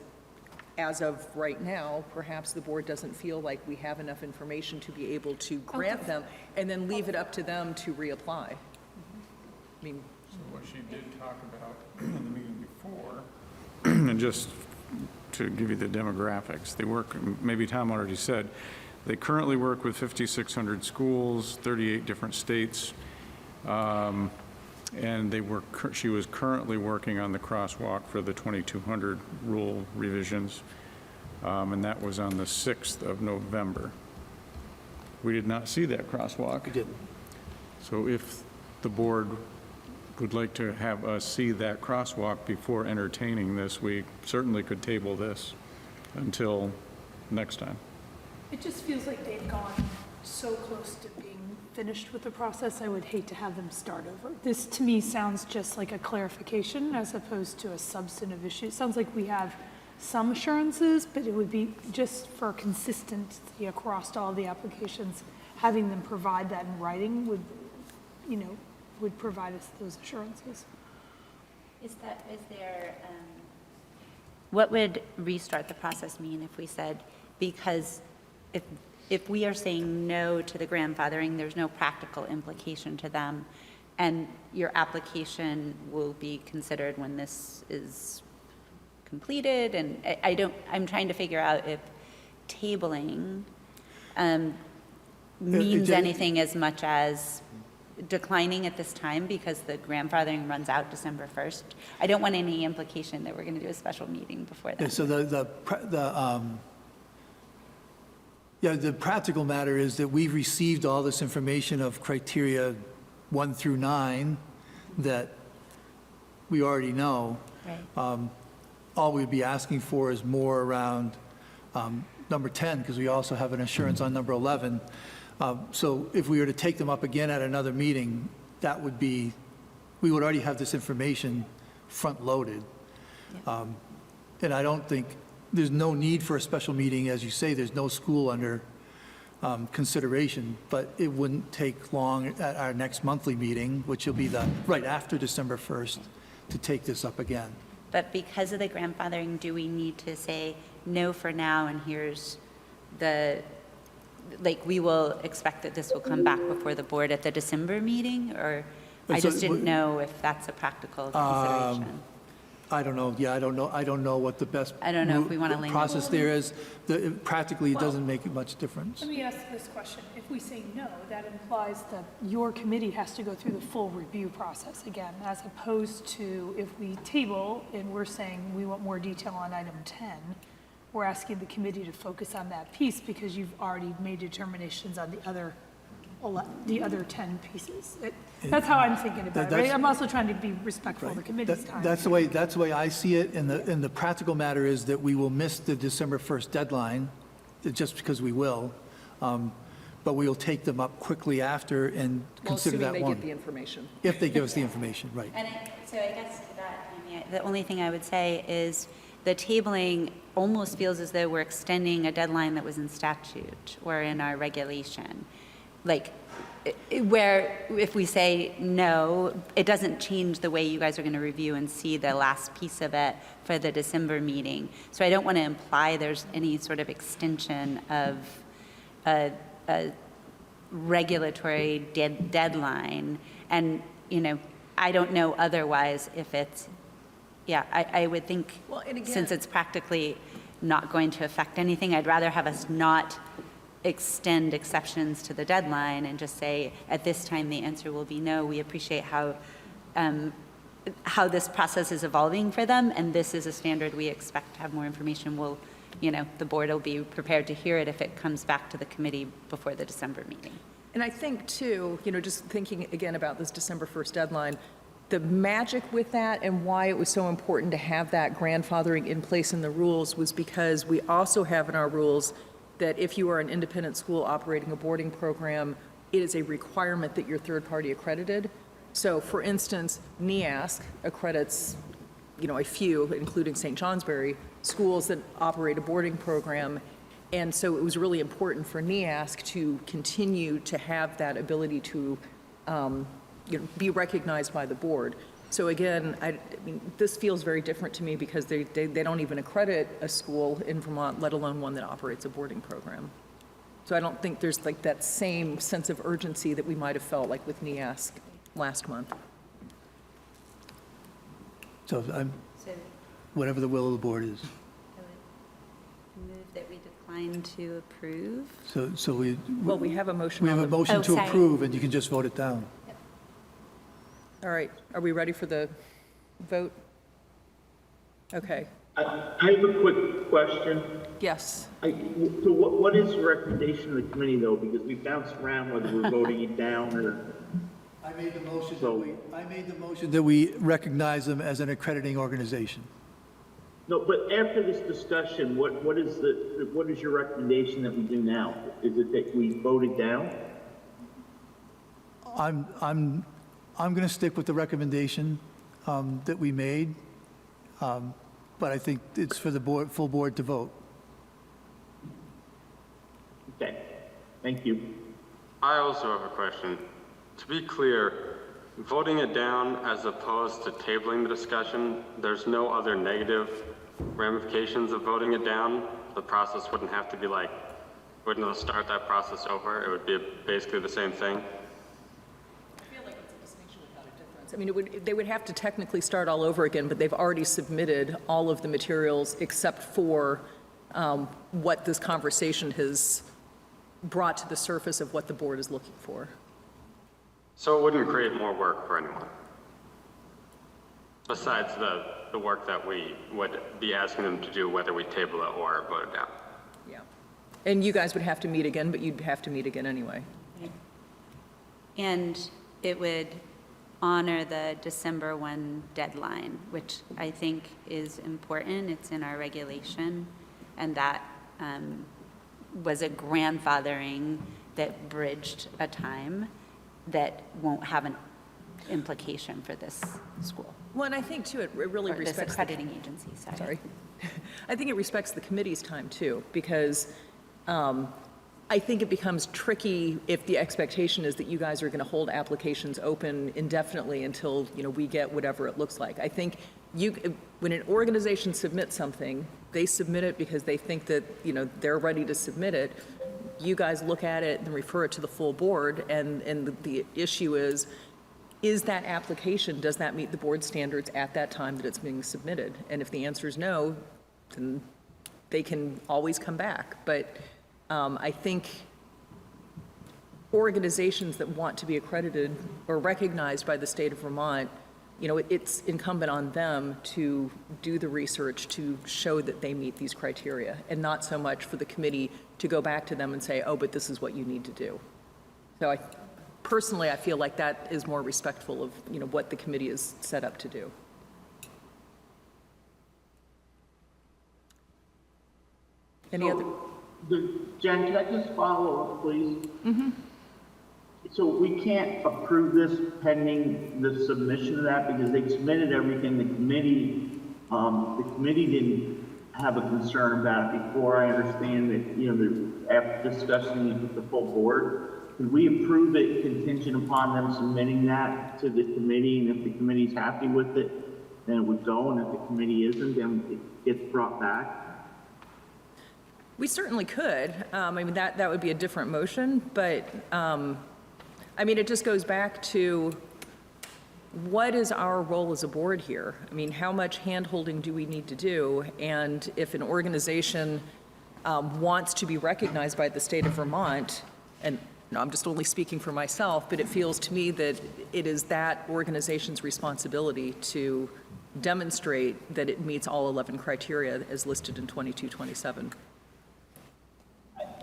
[SPEAKER 1] as of right now, perhaps the board doesn't feel like we have enough information to be able to grant them, and then leave it up to them to reapply? I mean.
[SPEAKER 15] So what she did talk about in the meeting before, and just to give you the demographics, they work, maybe Tom already said, they currently work with 5,600 schools, 38 different states, and she was currently working on the crosswalk for the 2200 rule revisions, and that was on the 6th of November. We did not see that crosswalk.
[SPEAKER 19] We didn't.
[SPEAKER 15] So if the board would like to have us see that crosswalk before entertaining this, we certainly could table this until next time.
[SPEAKER 10] It just feels like they've gone so close to being finished with the process, I would hate to have them start over. This, to me, sounds just like a clarification as opposed to a substantive issue. It sounds like we have some assurances, but it would be just for consistency across all the applications, having them provide that in writing would, would provide us those assurances.
[SPEAKER 3] What would restart the process mean if we said, because if we are saying no to the grandfathering, there's no practical implication to them, and your application will be considered when this is completed, and I'm trying to figure out if tabling means anything as much as declining at this time because the grandfathering runs out December 1st. I don't want any implication that we're going to do a special meeting before that.
[SPEAKER 19] Yeah, so the practical matter is that we've received all this information of criteria 1 through 9 that we already know.
[SPEAKER 3] Right.
[SPEAKER 19] All we'd be asking for is more around number 10, because we also have an assurance on number 11. So if we were to take them up again at another meeting, that would be, we would already have this information front-loaded. And I don't think, there's no need for a special meeting. As you say, there's no school under consideration, but it wouldn't take long at our next monthly meeting, which will be right after December 1st, to take this up again.
[SPEAKER 3] But because of the grandfathering, do we need to say no for now, and here's the, like, we will expect that this will come back before the board at the December meeting, or I just didn't know if that's a practical consideration.
[SPEAKER 19] I don't know. Yeah, I don't know what the best
[SPEAKER 3] I don't know if we want to
[SPEAKER 19] process there is. Practically, it doesn't make much difference.
[SPEAKER 10] Let me ask this question. If we say no, that implies that your committee has to go through the full review process again, as opposed to if we table and we're saying we want more detail on item 10, we're asking the committee to focus on that piece because you've already made determinations on the other 10 pieces. That's how I'm thinking about it, right? I'm also trying to be respectful of the committee's time.
[SPEAKER 19] That's the way I see it, and the practical matter is that we will miss the December 1st deadline, just because we will, but we'll take them up quickly after and consider that one.
[SPEAKER 1] Assuming they get the information.
[SPEAKER 19] If they give us the information, right.
[SPEAKER 3] And so I guess to that, Amy, the only thing I would say is the tabling almost feels as though we're extending a deadline that was in statute or in our regulation. Like, where if we say no, it doesn't change the way you guys are going to review and see the last piece of it for the December meeting. So I don't want to imply there's any sort of extension of a regulatory deadline. And, I don't know otherwise if it's, I would think,
[SPEAKER 1] Well, and again,
[SPEAKER 3] since it's practically not going to affect anything, I'd rather have us not extend exceptions to the deadline and just say, at this time, the answer will be no. We appreciate how this process is evolving for them, and this is a standard we expect to have more information. We'll, the board will be prepared to hear it if it comes back to the committee before the December meeting.
[SPEAKER 1] And I think, too, just thinking again about this December 1st deadline, the magic with that and why it was so important to have that grandfathering in place in the rules was because we also have in our rules that if you are an independent school operating a boarding program, it is a requirement that you're third-party accredited. So, for instance, NEASC accredits, a few, including St. Johnsbury, schools that operate a boarding program. And so it was really important for NEASC to continue to have that ability to be recognized by the board. So again, I mean, this feels very different to me because they don't even accredit a school in Vermont, let alone one that operates a boarding program. So I don't think there's like that same sense of urgency that we might have felt like with NEASC last month.
[SPEAKER 19] So whatever the will of the board is.
[SPEAKER 3] I would move that we decline to approve.
[SPEAKER 19] So
[SPEAKER 1] we have a motion.
[SPEAKER 19] We have a motion to
[SPEAKER 3] sorry.
[SPEAKER 19] approve, and you can just vote it down.
[SPEAKER 1] All right, are we ready for the vote? Okay,
[SPEAKER 6] I have a quick question.
[SPEAKER 1] yes.
[SPEAKER 6] So what is the recommendation of the committee, though? Because we bounced around whether we're voting it down or...
[SPEAKER 19] I made the motion that we recognize them as an accrediting organization.
[SPEAKER 6] No, but after this discussion, what is your recommendation that we do now? Is it that we vote it down?
[SPEAKER 19] I'm going to stick with the recommendation that we made, but I think it's for the full board to vote.
[SPEAKER 6] Okay, thank you.
[SPEAKER 8] I also have a question. To be clear, voting it down as opposed to tabling the discussion, there's no other negative ramifications of voting it down? The process wouldn't have to be wouldn't it start that process over? It would be basically the same thing?
[SPEAKER 1] I feel like it's a distinction without a difference. I mean, they would have to technically start all over again, but they've already submitted all of the materials except for what this conversation has brought to the surface of what the board is looking for.
[SPEAKER 8] So it wouldn't create more work for anyone, besides the work that we would be asking them to do, whether we table it or vote it down.
[SPEAKER 1] Yeah. And you guys would have to meet again, but you'd have to meet again anyway.
[SPEAKER 3] And it would honor the December 1 deadline, which I think is important. It's in our regulation, and that was a grandfathering that bridged a time that won't have an implication for this school.
[SPEAKER 1] Well, and I think, too, it really
[SPEAKER 3] Or this
[SPEAKER 1] respects...
[SPEAKER 3] accrediting agency, sorry.
[SPEAKER 1] I think it respects the committee's time, too, because I think it becomes tricky if the expectation is that you guys are going to hold applications open indefinitely until, you know, we get whatever it looks like. I think when an organization submits something, they submit it because they think that, you know, they're ready to submit it. You guys look at it and refer it to the full board, and the issue is that application, does that meet the board standards at that time that it's being submitted? And if the answer is no, then they can always come back. But I think organizations that want to be accredited or recognized by the state of Vermont, you know, it's incumbent on them to do the research to show that they meet these criteria, and not so much for the committee to go back to them and say, oh, but this is what you need to do. So personally, I feel like that is more respectful of, you know, what the committee is set up to do. Any other?
[SPEAKER 6] Jen, can I just follow up, please? Mm-hmm. So we can't approve this pending the submission of that because they submitted everything. The committee didn't have a concern about it before. I understand that, you know, after discussing it with the full board, could we approve it contingent upon them submitting that to the committee? And if the committee's happy with it, then it would go. And if the committee isn't, then it gets brought back.
[SPEAKER 1] We certainly could. I mean, that would be a different motion, but I mean, it just goes back to what is our role as a board here? I mean, how much hand-holding do we need to do? And if an organization wants to be recognized by the state of Vermont, and no, I'm just only speaking for myself, but it feels to me that it is that organization's responsibility to demonstrate that it meets all 11 criteria as listed in 2227.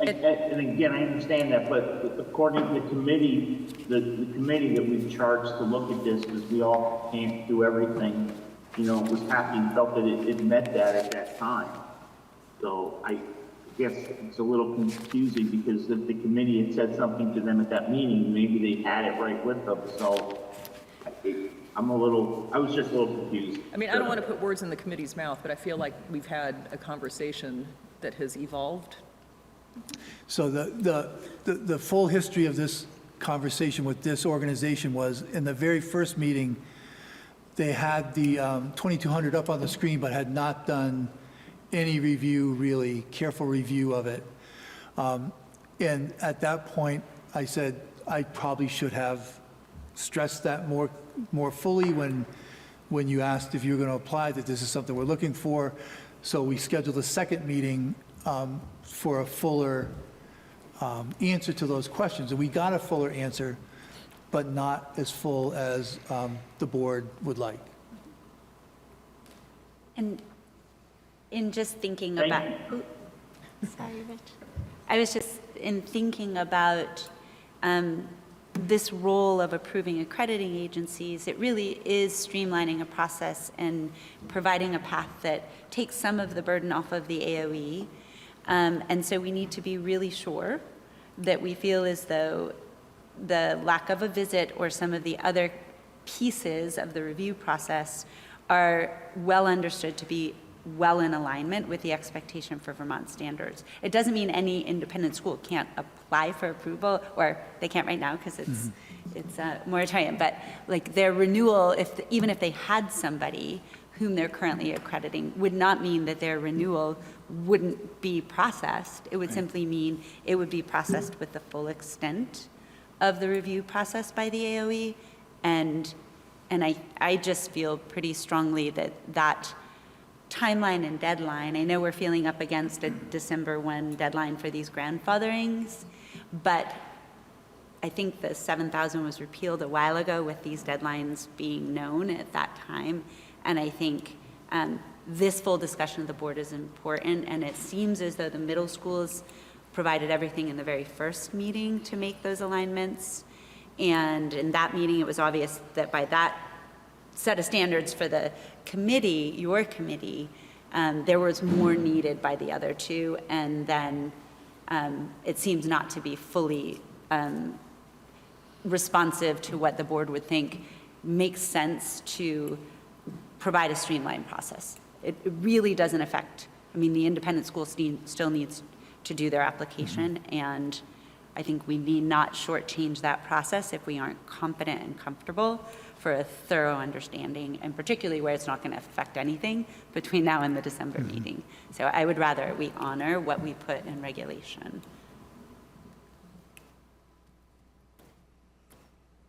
[SPEAKER 6] And again, I understand that, but according to the committee, the committee that we've charged to look at this, because we all can't do everything, you know, was happy and felt that it met that at that time. So I guess it's a little confusing because if the committee had said something to them at that meeting, maybe they had it right with them. So I was just a little confused.
[SPEAKER 1] I mean, I don't want to put words in the committee's mouth, but I feel like we've had a conversation that has evolved.
[SPEAKER 19] So the full history of this conversation with this organization was, in the very first meeting, they had the 2200 up on the screen, but had not done any review, really careful review of it. And at that point, I said I probably should have stressed that more fully when you asked if you were going to apply, that this is something we're looking for. So we scheduled a second meeting for a fuller answer to those questions. And we got a fuller answer, but not as full as the board would like.
[SPEAKER 3] And in just thinking about, sorry, Rich. I was just in thinking about this role of approving accrediting agencies, it really is streamlining a process and providing a path that takes some of the burden off of the AOE. And so we need to be really sure that we feel as though the lack of a visit or some of the other pieces of the review process are well understood to be well in alignment with the expectation for Vermont standards. It doesn't mean any independent school can't apply for approval, or they can't right now because it's a moratorium, but like their renewal, even if they had somebody whom they're currently accrediting, would not mean that their renewal wouldn't be processed. It would simply mean it would be processed with the full extent of the review process by the AOE, and And I just feel pretty strongly that that timeline and deadline, I know we're feeling up against a December 1 deadline for these grandfatherings, but I think the 7,000 was repealed a while ago with these deadlines being known at that time. And I think this full discussion of the board is important, and it seems as though the middle schools provided everything in the very first meeting to make those alignments. And in that meeting, it was obvious that by that set of standards for the committee, your committee, there was more needed by the other two. And then it seems not to be fully responsive to what the board would think makes sense to provide a streamlined process. It really doesn't affect, I mean, the independent school still needs to do their application, and I think we need not shortchange that process if we aren't confident and comfortable for a thorough understanding, and particularly where it's not going to affect anything between now and the December meeting. So I would rather we honor what we put in regulation.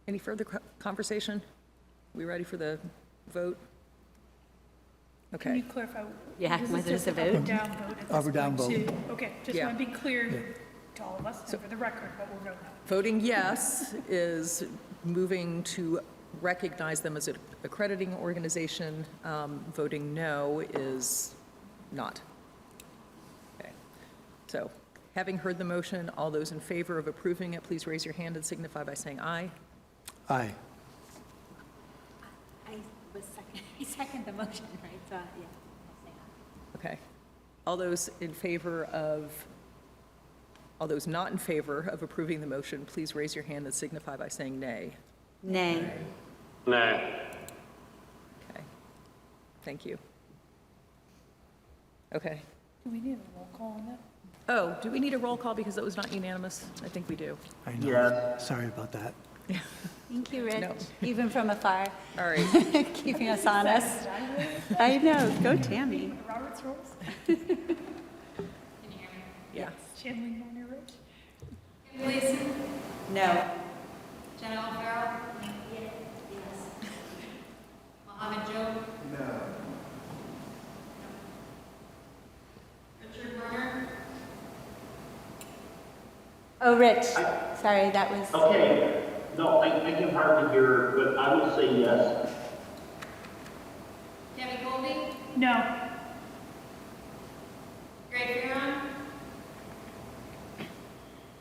[SPEAKER 1] Any further conversation? We ready for the vote? Okay.
[SPEAKER 10] Can you clarify?
[SPEAKER 3] Yeah,
[SPEAKER 10] this
[SPEAKER 3] whether
[SPEAKER 10] just
[SPEAKER 3] it's a
[SPEAKER 10] an up
[SPEAKER 3] vote?
[SPEAKER 10] and down vote at
[SPEAKER 19] Up
[SPEAKER 10] this
[SPEAKER 19] or down
[SPEAKER 10] point,
[SPEAKER 19] vote.
[SPEAKER 10] too? Okay, just
[SPEAKER 1] Yeah.
[SPEAKER 10] want to be clear to all of us and for the record what we're voting on.
[SPEAKER 1] Voting yes is moving to recognize them as an accrediting organization. Voting no is not. Okay. So, having heard the motion, all those in favor of approving it, please raise your hand and signify by saying aye.
[SPEAKER 19] Aye.
[SPEAKER 9] I second the motion, right? So, yeah. I'll say aye.
[SPEAKER 1] Okay. All those in favor of, all those not in favor of approving the motion, please raise your hand and signify by saying nay.
[SPEAKER 3] Nay.
[SPEAKER 8] Nay.
[SPEAKER 1] Okay. Thank you. Okay.
[SPEAKER 10] Do we need a roll call on that?
[SPEAKER 1] Oh, do we need a roll call because that was not unanimous? I think we do.
[SPEAKER 19] I know. Sorry about that.
[SPEAKER 3] Thank you, Rich,
[SPEAKER 1] No.
[SPEAKER 3] even from afar.
[SPEAKER 1] All right.
[SPEAKER 3] Keeping us honest. I know, go Tammy.
[SPEAKER 10] Robert's rules?
[SPEAKER 1] Yeah.
[SPEAKER 10] Channeling minor Rich?
[SPEAKER 12] Gleason?
[SPEAKER 3] No.
[SPEAKER 12] Jenna O'Farrell? Yes. Mohammed Joe?
[SPEAKER 7] No.
[SPEAKER 12] Richard Werner?
[SPEAKER 3] Oh, Rich, sorry, that was.
[SPEAKER 6] Okay, no, I can hardly hear, but I will say yes.
[SPEAKER 12] Debbie Colby?
[SPEAKER 10] No.
[SPEAKER 12] Greg Fearon?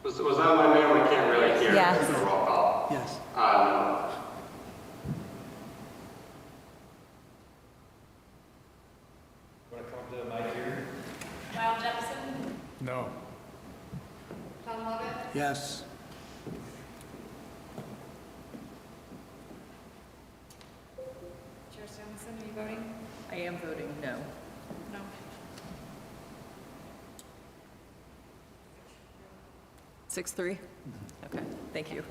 [SPEAKER 8] Was that my name? I can't really hear.
[SPEAKER 3] Yes.
[SPEAKER 8] It's a roll call.
[SPEAKER 19] Yes.
[SPEAKER 8] No.
[SPEAKER 7] Want to come to the mic here?
[SPEAKER 12] Kyle Jefferson?
[SPEAKER 15] No.
[SPEAKER 12] Tom Lovett?
[SPEAKER 19] Yes.
[SPEAKER 12] Chair Samuelson, are you voting?
[SPEAKER 1] I am voting no.
[SPEAKER 12] No.
[SPEAKER 1] 6-3? Okay, thank you.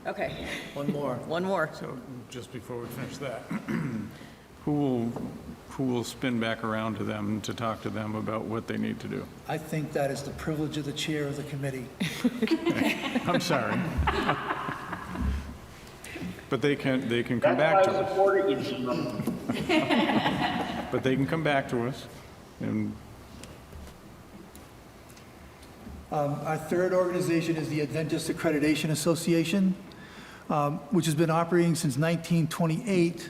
[SPEAKER 1] Okay,
[SPEAKER 19] One more.
[SPEAKER 1] one more.
[SPEAKER 15] So just before we finish that, who will spin back around to them to talk to them about what they need to do?
[SPEAKER 19] I think that is the privilege of the chair of the committee.
[SPEAKER 15] I'm sorry. But they can come back to
[SPEAKER 6] That's why I
[SPEAKER 15] us.
[SPEAKER 6] supported you, Gino.
[SPEAKER 15] But they can come back to us, and
[SPEAKER 19] Our third organization is the Adventist Accreditation Association, which has been operating since 1928,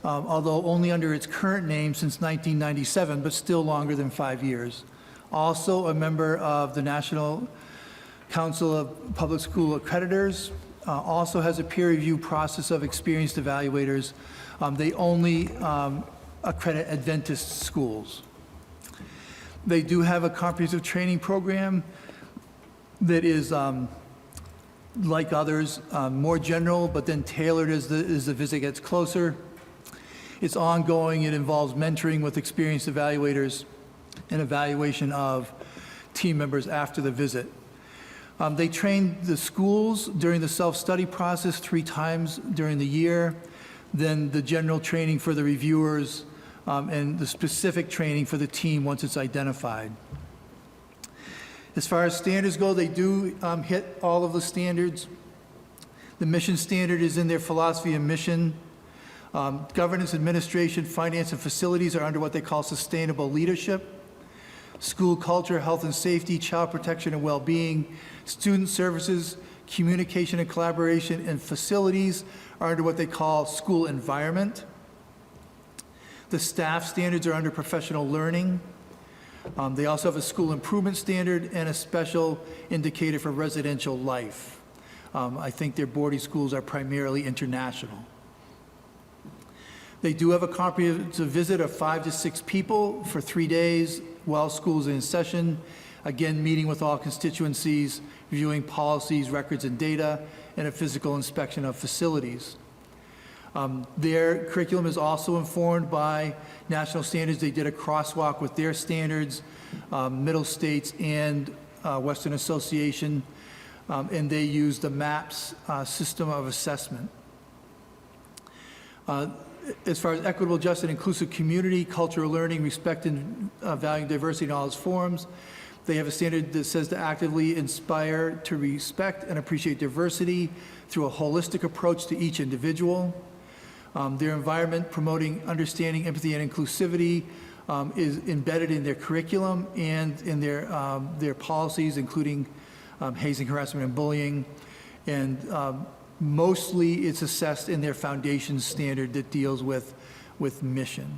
[SPEAKER 19] although only under its current name since 1997, but still longer than 5 years. Also a member of the National Council of Public School Accreditors, also has a peer review process of experienced evaluators. They only accredit Adventist schools. They do have a comprehensive training program that is, like others, more general, but then tailored as the visit gets closer. It's ongoing. It involves mentoring with experienced evaluators and evaluation of team members after the visit. They train the schools during the self-study process 3 times during the year, then the general training for the reviewers, and the specific training for the team once it's identified. As far as standards go, they do hit all of the standards. The mission standard is in their philosophy and mission. Governance, administration, finance, and facilities are under what they call sustainable leadership. School culture, health and safety, child protection and well-being, student services, communication and collaboration, and facilities are under what they call school environment. The staff standards are under professional learning. They also have a school improvement standard and a special indicator for residential life. I think their boarding schools are primarily international. They do have a comprehensive visit of 5 to 6 people for 3 days while school's in session. Again, meeting with all constituencies, reviewing policies, records, and data, and a physical inspection of facilities. Their curriculum is also informed by national standards. They did a crosswalk with their standards, Middle States and Western Association, and they use the MAPS system of assessment. As far as equitable, just, and inclusive community, cultural learning, respect and valuing diversity in all its forms, they have a standard that says to actively inspire to respect and appreciate diversity through a holistic approach to each individual. Their environment, promoting understanding, empathy, and inclusivity is embedded in their curriculum and in their policies, including hazing, harassment, and bullying. And mostly it's assessed in their foundation standard that deals with mission.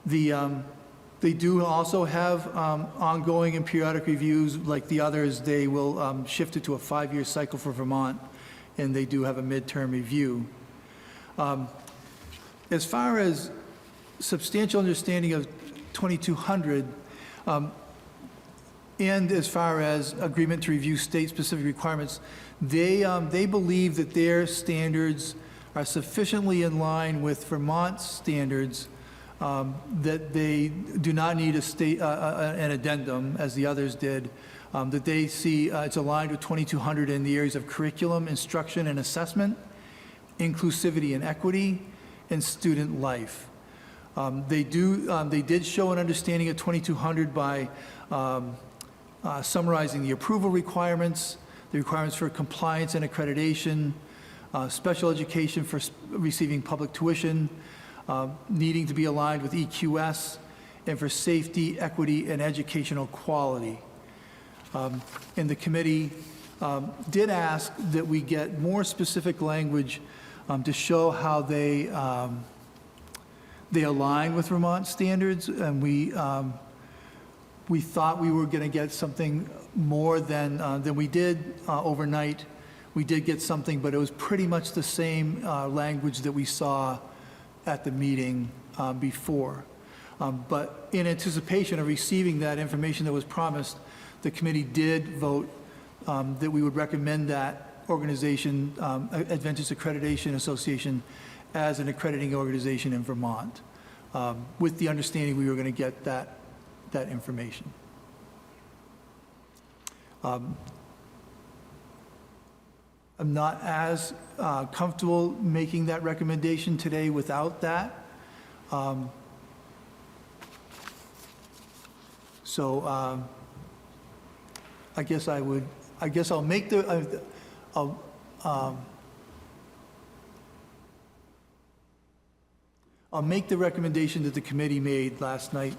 [SPEAKER 19] They do also have ongoing and periodic reviews. Like the others, they will shift it to a 5-year cycle for Vermont, and they do have a midterm review. As far as substantial understanding of 2200, and as far as agreement to review state-specific requirements, they believe that their standards are sufficiently in line with Vermont's standards that they do not need an addendum, as the others did, that they see it's aligned with 2200 in the areas of curriculum, instruction and assessment, inclusivity and equity, and student life. They did show an understanding of 2200 by summarizing the approval requirements, the requirements for compliance and accreditation, special education for receiving public tuition, needing to be aligned with EQS, and for safety, equity, and educational quality. And the committee did ask that we get more specific language to show how they align with Vermont standards, and we thought we were going to get something more than we did overnight. We did get something, but it was pretty much the same language that we saw at the meeting before. But in anticipation of receiving that information that was promised, the committee did vote that we would recommend that organization, Adventist Accreditation Association, as an accrediting organization in Vermont, with the understanding we were going to get that information. I'm not as comfortable making that recommendation today without that. I guess I'll make the, I'll make the recommendation that the committee made last night,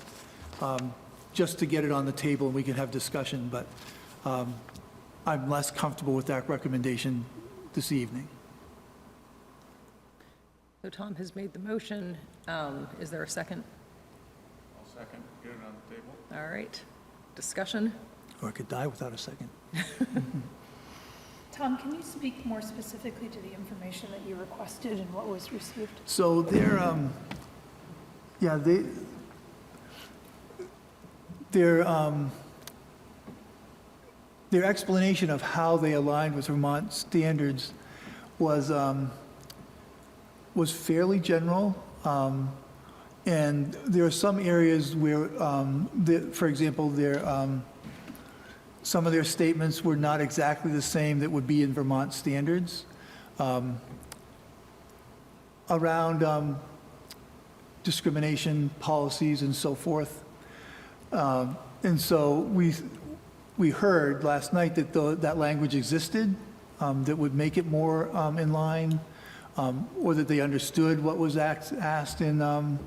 [SPEAKER 19] just to get it on the table and we can have discussion, but I'm less comfortable with that recommendation this evening.
[SPEAKER 1] So Tom has made the motion. Is there a second?
[SPEAKER 15] I'll second. Get it on the table.
[SPEAKER 1] All right. Discussion?
[SPEAKER 19] Or I could die without a second.
[SPEAKER 10] Tom, can you speak more specifically to the information that you requested and what was received?
[SPEAKER 19] So their explanation of how they aligned with Vermont standards was fairly general, and there are some areas where, for example, some of their statements were not exactly the same that would be in Vermont standards around discrimination policies and so forth. And so we heard last night that that language existed, that would make it more in line, or that they understood what was asked in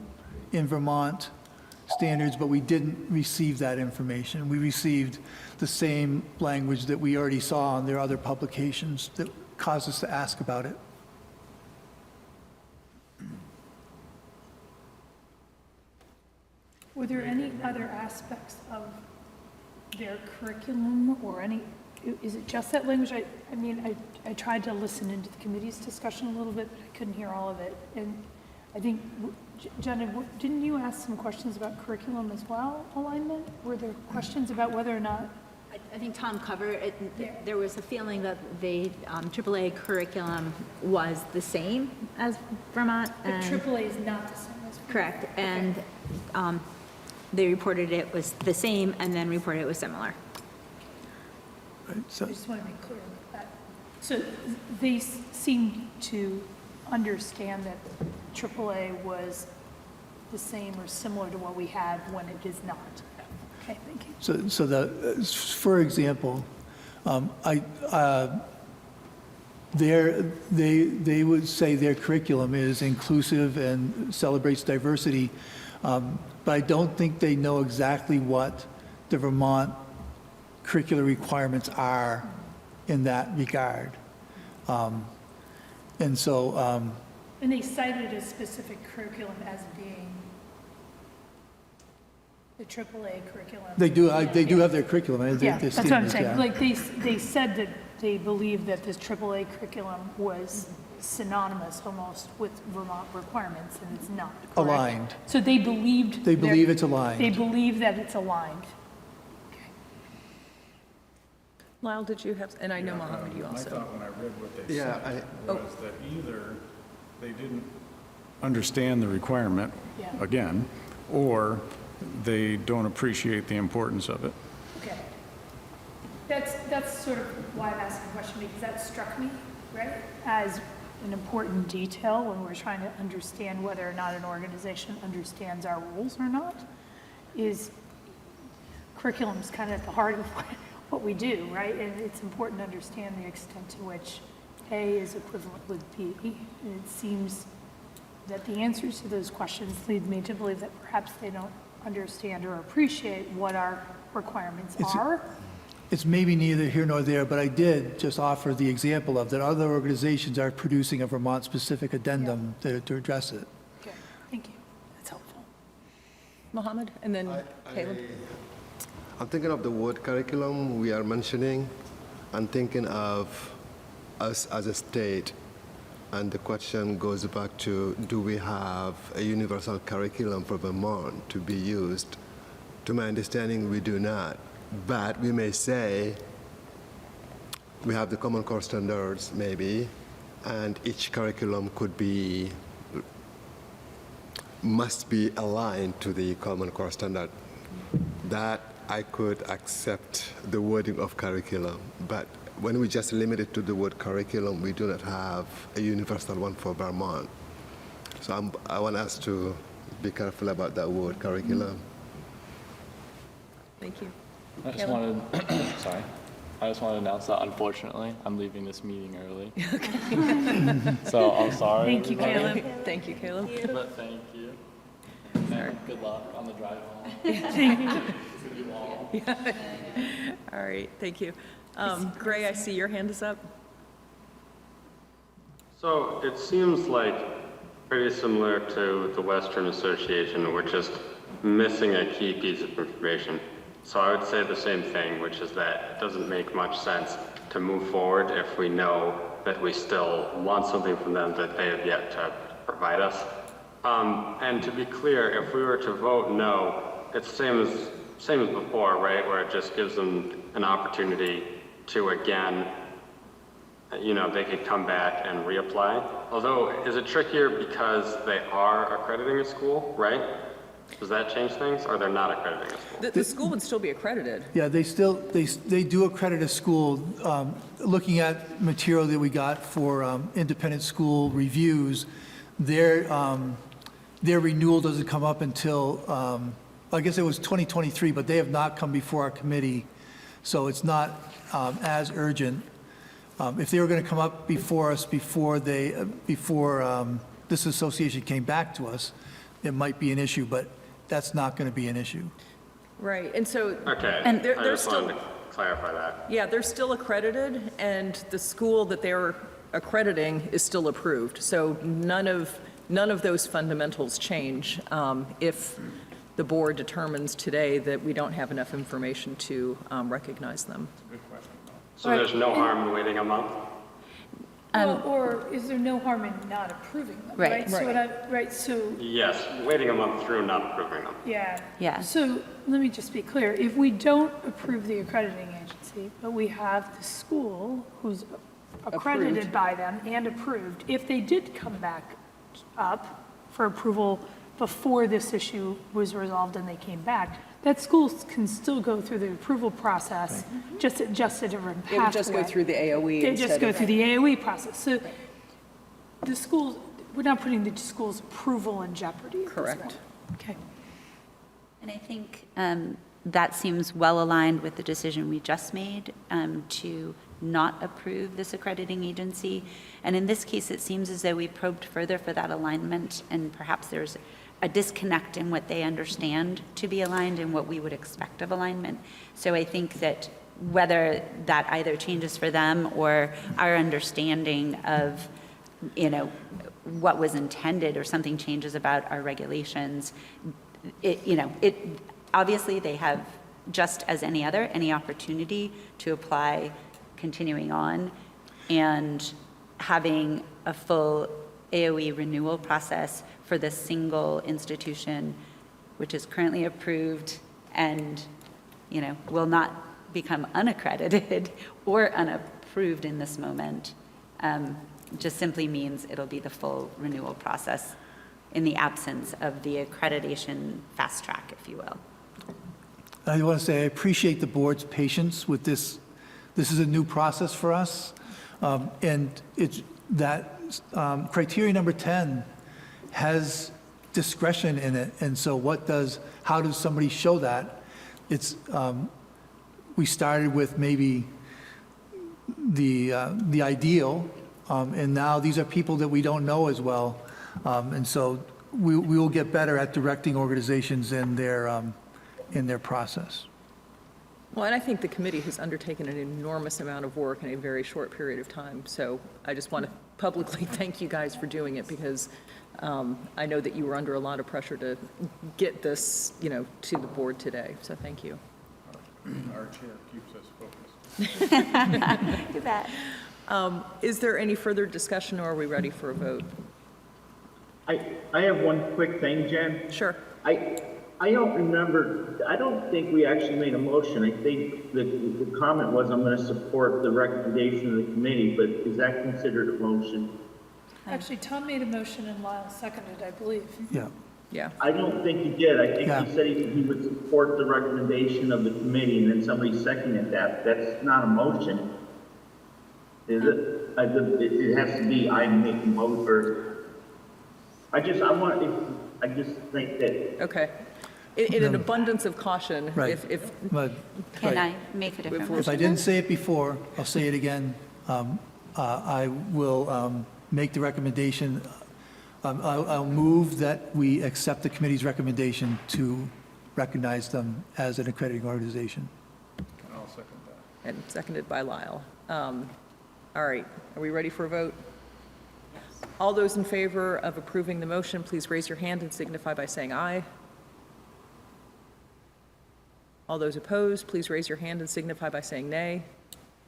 [SPEAKER 19] Vermont standards, but we didn't receive that information. We received the same language that we already saw on their other publications that caused us to ask about it.
[SPEAKER 10] Were there any other aspects of their curriculum or any, is it just that language? I mean, I tried to listen into the committee's discussion a little bit, but I couldn't hear all of it. And I think, Jenna, didn't you ask some questions about curriculum as well, alignment? Were there questions about whether or not?
[SPEAKER 9] I think Tom covered it. There was a feeling that the AAA curriculum was the same as Vermont.
[SPEAKER 10] The AAA is not the same as Vermont.
[SPEAKER 9] Correct. And they reported it was the same and then reported it was similar.
[SPEAKER 19] So,
[SPEAKER 10] I just want to be clear about that. So they seem to understand that AAA was the same or similar to what we have when it is not. Okay, thank you.
[SPEAKER 19] So for example, they would say their curriculum is inclusive and celebrates diversity, but I don't think they know exactly what the Vermont curricular requirements are in that regard. And so...
[SPEAKER 10] and they cited a specific curriculum as being the AAA curriculum.
[SPEAKER 19] They do have their curriculum.
[SPEAKER 10] Yeah, that's what I'm saying.
[SPEAKER 19] Yeah.
[SPEAKER 10] Like, they said that they believe that this AAA curriculum was synonymous almost with Vermont requirements, and it's not, correct?
[SPEAKER 19] Aligned.
[SPEAKER 10] So they believed...
[SPEAKER 19] They believe it's aligned.
[SPEAKER 10] They believe that it's aligned.
[SPEAKER 1] Lyle, did you have, and I know Mohammed, you also.
[SPEAKER 15] I thought when I read what they
[SPEAKER 2] Yeah,
[SPEAKER 15] said was that either they didn't understand the requirement, again, or they don't appreciate the importance of it.
[SPEAKER 10] Okay. That's sort of why I'm asking the question, because that struck me, right, as an important detail when we're trying to understand whether or not an organization understands our rules or not, is curriculum's kind of at the heart of what we do, right? And it's important to understand the extent to which A is equivalent with B. And it seems that the answers to those questions lead me to believe that perhaps they don't understand or appreciate what our requirements are.
[SPEAKER 19] It's maybe neither here nor there, but I did just offer the example of that other organizations are producing a Vermont-specific addendum to address it.
[SPEAKER 10] Okay, thank you. That's helpful.
[SPEAKER 1] Mohammed, and then Caleb.
[SPEAKER 20] I'm thinking of the word curriculum we are mentioning. I'm thinking of us as a state. And the question goes back to, do we have a universal curriculum for Vermont to be used? To my understanding, we do not. But we may say we have the Common Core standards, maybe, and each curriculum must be aligned to the Common Core standard. That I could accept the wording of curriculum, but when we just limit it to the word curriculum, we do not have a universal one for Vermont. So I want us to be careful about that word, curriculum.
[SPEAKER 1] Thank you.
[SPEAKER 4] I just wanted, sorry. I just wanted to announce that unfortunately, I'm leaving this meeting early. So I'm sorry.
[SPEAKER 1] Thank you, Caleb. Thank you, Caleb.
[SPEAKER 4] But thank you. And good luck on the drive home.
[SPEAKER 1] Thank you.
[SPEAKER 4] It's gonna be long.
[SPEAKER 1] Yeah. All right, thank you. Gray, I see your hand is up.
[SPEAKER 8] So it seems like pretty similar to the Western Association. We're just missing a key piece of information. So I would say the same thing, which is that it doesn't make much sense to move forward if we know that we still want something from them that they have yet to provide us. And to be clear, if we were to vote no, it's the same as before, right? Where it just gives them an opportunity to again, they could come back and reapply. Although, is it trickier because they are accrediting a school, right? Does that change things, or they're not accrediting a school?
[SPEAKER 1] The school would still be accredited.
[SPEAKER 19] Yeah, they do accredit a school. Looking at material that we got for independent school reviews, their renewal doesn't come up until, I guess it was 2023, but they have not come before our committee So it's not as urgent. If they were going to come up before us before this association came back to us, it might be an issue, but that's not going to be an issue.
[SPEAKER 1] Right, and so.
[SPEAKER 8] Okay,
[SPEAKER 1] And
[SPEAKER 8] I
[SPEAKER 1] they're
[SPEAKER 8] just
[SPEAKER 1] still.
[SPEAKER 8] wanted to clarify that.
[SPEAKER 1] Yeah, they're still accredited, and the school that they're accrediting is still approved. So none of those fundamentals change if the board determines today that we don't have enough information to recognize them.
[SPEAKER 8] So there's no harm in waiting a month?
[SPEAKER 10] Or is there no harm in not approving them,
[SPEAKER 3] Right.
[SPEAKER 10] right? So so,
[SPEAKER 8] Yes, waiting a month through not approving them.
[SPEAKER 10] yeah.
[SPEAKER 3] Yeah.
[SPEAKER 10] So let me just be clear. If we don't approve the accrediting agency, but we have the school who's accredited by them and approved, if they did come back up for approval before this issue was resolved and they came back, that school can still go through the approval process, just a different pathway.
[SPEAKER 1] It would just go through the AOE.
[SPEAKER 10] They just go through the AOE process. So the schools, we're not putting the school's approval in jeopardy.
[SPEAKER 1] Correct.
[SPEAKER 10] Okay.
[SPEAKER 3] And I think that seems well aligned with the decision we just made to not approve this accrediting agency. And in this case, it seems as though we probed further for that alignment, and perhaps there's a disconnect in what they understand to be aligned and what we would expect of alignment. So I think that whether that either changes for them or our understanding of, what was intended or something changes about our regulations, obviously they have, just as any opportunity to apply continuing on, and having a full AOE renewal process for the single institution, which is currently approved and, will not become unaccredited or unapproved in this moment, just simply means it'll be the full renewal process in the absence of the accreditation fast track, if you will.
[SPEAKER 19] I want to say I appreciate the board's patience with this. This is a new process for us, and it's that criteria number 10 has discretion in it, and so how does somebody show that? It's we started with maybe the ideal, and now these are people that we don't know as well, and so we will get better at directing organizations in their process.
[SPEAKER 1] Well, and I think the committee has undertaken an enormous amount of work in a very short period of time. So I just want to publicly thank you guys for doing it, because I know that you were under a lot of pressure to get this, to the board today. So thank you.
[SPEAKER 15] Our chair keeps us focused.
[SPEAKER 3] You bet.
[SPEAKER 1] Is there any further discussion, or are we ready for a vote?
[SPEAKER 6] I have one quick thing, Jen.
[SPEAKER 1] Sure.
[SPEAKER 6] I don't remember, I don't think we actually made a motion. I think the comment was, I'm going to support the recommendation of the committee, but is that considered a motion?
[SPEAKER 10] Actually, Tom made a motion and Lyle seconded, I believe.
[SPEAKER 19] Yeah.
[SPEAKER 1] Yeah.
[SPEAKER 6] I don't think he did. I think he said he would support the recommendation of the committee, and then somebody seconded that. That's not a motion, is it? It has to be, I make a motion, or, I just think that.
[SPEAKER 1] Okay. In an abundance of caution,
[SPEAKER 19] Right.
[SPEAKER 3] Can I make a different motion?
[SPEAKER 19] If I didn't say it before, I'll say it again. I will make the recommendation. I'll move that we accept the committee's recommendation to recognize them as an accrediting organization.
[SPEAKER 15] I'll second that.
[SPEAKER 1] And seconded by Lyle. All right, are we ready for a vote? Yes. All those in favor of approving the motion, please raise your hand and signify by saying aye. All those opposed, please raise your hand and signify by saying nay.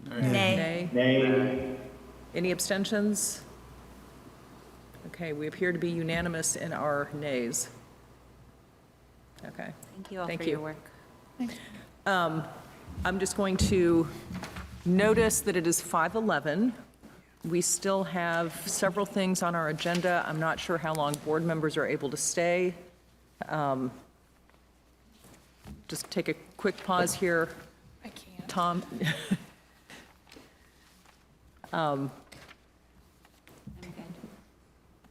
[SPEAKER 3] Nay.
[SPEAKER 6] Nay.
[SPEAKER 1] Any abstentions? Okay, we appear to be unanimous in our nays. Okay.
[SPEAKER 3] Thank you all
[SPEAKER 1] Thank
[SPEAKER 3] for
[SPEAKER 1] you.
[SPEAKER 3] your work.
[SPEAKER 1] I'm just going to notice that it is 5:11. We still have several things on our agenda. I'm not sure how long board members are able to stay. Just take a quick pause here.
[SPEAKER 10] I can't.
[SPEAKER 1] Tom?
[SPEAKER 3] I'm good.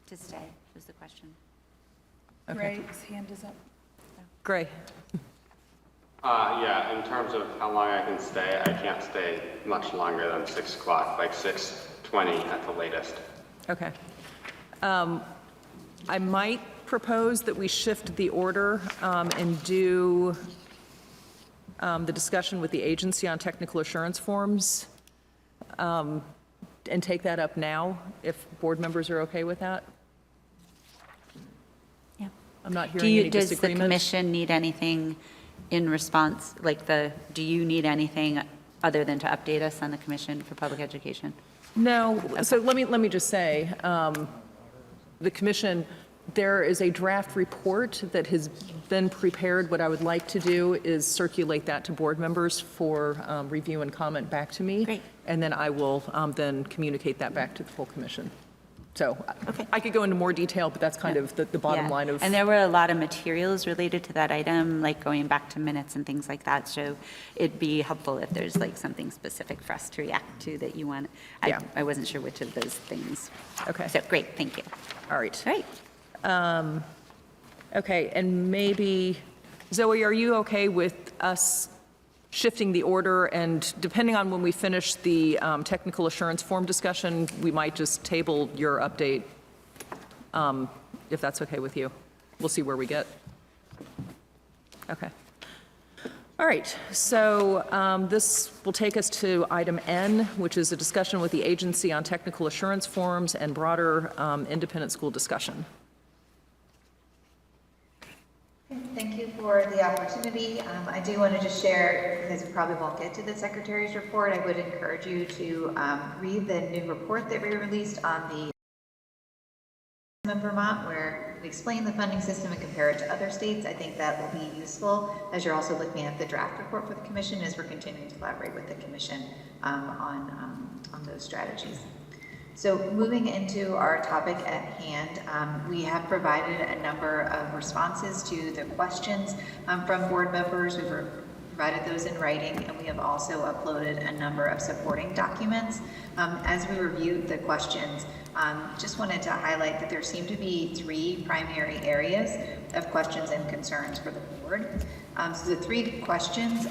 [SPEAKER 3] To stay was the question.
[SPEAKER 1] Okay.
[SPEAKER 10] Ray's hand is up.
[SPEAKER 1] Gray?
[SPEAKER 8] Yeah, in terms of how long I can stay, I can't stay much longer than 6 o'clock, like 6:20 at the latest.
[SPEAKER 1] Okay. I might propose that we shift the order and do the discussion with the agency on technical assurance forms and take that up now, if board members are okay with that.
[SPEAKER 3] Yeah.
[SPEAKER 1] I'm not hearing any
[SPEAKER 3] Does the
[SPEAKER 1] disagreement.
[SPEAKER 3] commission need anything in response, do you need anything other than to update us on the Commission for Public Education?
[SPEAKER 1] No, so let me just say, the commission, there is a draft report that has been prepared. What I would like to do is circulate that to board members for review and comment back to me.
[SPEAKER 3] Great.
[SPEAKER 1] And then I will then communicate that back to the full commission. So I could go into more detail, but that's kind of the bottom
[SPEAKER 3] Yeah.
[SPEAKER 1] line of.
[SPEAKER 3] And there were a lot of materials related to that item, like going back to minutes and things like that. So it'd be helpful if there's like something specific for us to react to that you want. I wasn't sure which of those things.
[SPEAKER 1] Okay.
[SPEAKER 3] So great, thank you.
[SPEAKER 1] All right.
[SPEAKER 3] All right.
[SPEAKER 1] Okay, and maybe, Zoe, are you okay with us shifting the order, and depending on when we finish the technical assurance form discussion, we might just table your update, if that's okay with you. We'll see where we get. Okay. All right, so this will take us to item N, which is a discussion with the agency on technical assurance forms and broader independent school discussion.
[SPEAKER 16] Thank you for the opportunity. I do want to just share, because we probably won't get to the Secretary's report, I would encourage you to read the new report that we released on the in Vermont, where we explain the funding system and compare it to other states. I think that will be useful as you're also looking at the draft report for the Commission as we're continuing to collaborate with the Commission on those strategies. So moving into our topic at hand, we have provided a number of responses to the questions from board members. We've provided those in writing, and we have also uploaded a number of supporting documents. As we reviewed the questions, just wanted to highlight that there seem to be 3 primary areas of questions and concerns for the board. So the 3 questions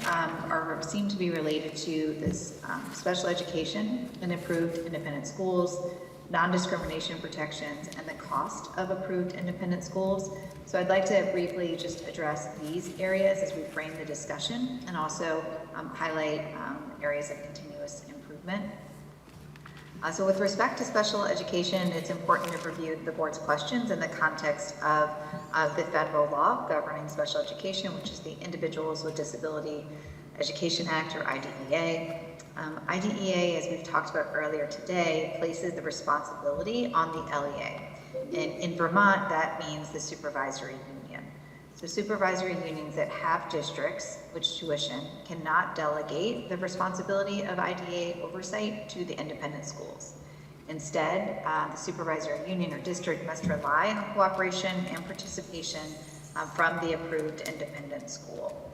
[SPEAKER 16] seem to be related to this special education and approved independent schools, non-discrimination protections, and the cost of approved independent schools. So I'd like to briefly just address these areas as we frame the discussion, and also highlight areas of continuous improvement. So with respect to special education, it's important to review the board's questions in the context of the federal law governing special education, which is the Individuals with Disability Education Act, or IDEA. IDEA, as we've talked about earlier today, places the responsibility on the LEA. And in Vermont, that means the supervisory union. So supervisory unions that have districts which tuition cannot delegate the responsibility of IDEA oversight to the independent schools. Instead, the supervisory union or district must rely on cooperation and participation from the approved independent school.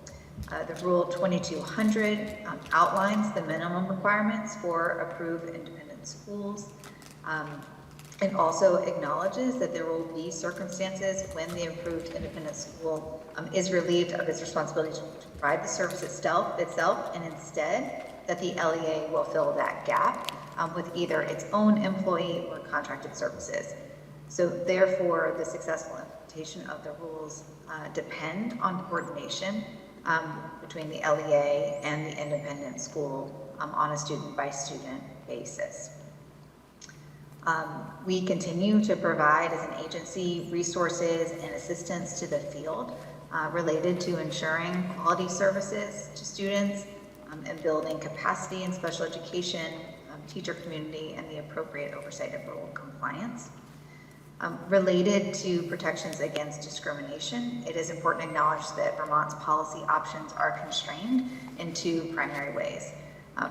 [SPEAKER 16] The Rule 2200 outlines the minimum requirements for approved independent schools. It also acknowledges that there will be circumstances when the approved independent school is relieved of its responsibility to provide the service itself, and instead that the LEA will fill that gap with either its own employee or contracted services. So therefore, the successful implementation of the rules depend on coordination between the LEA and the independent school on a student-by-student basis. We continue to provide, as an agency, resources and assistance to the field related to ensuring quality services to students and building capacity in special education, teacher community, and the appropriate oversight of rule compliance. Related to protections against discrimination, it is important to acknowledge that Vermont's policy options are constrained in 2 primary ways.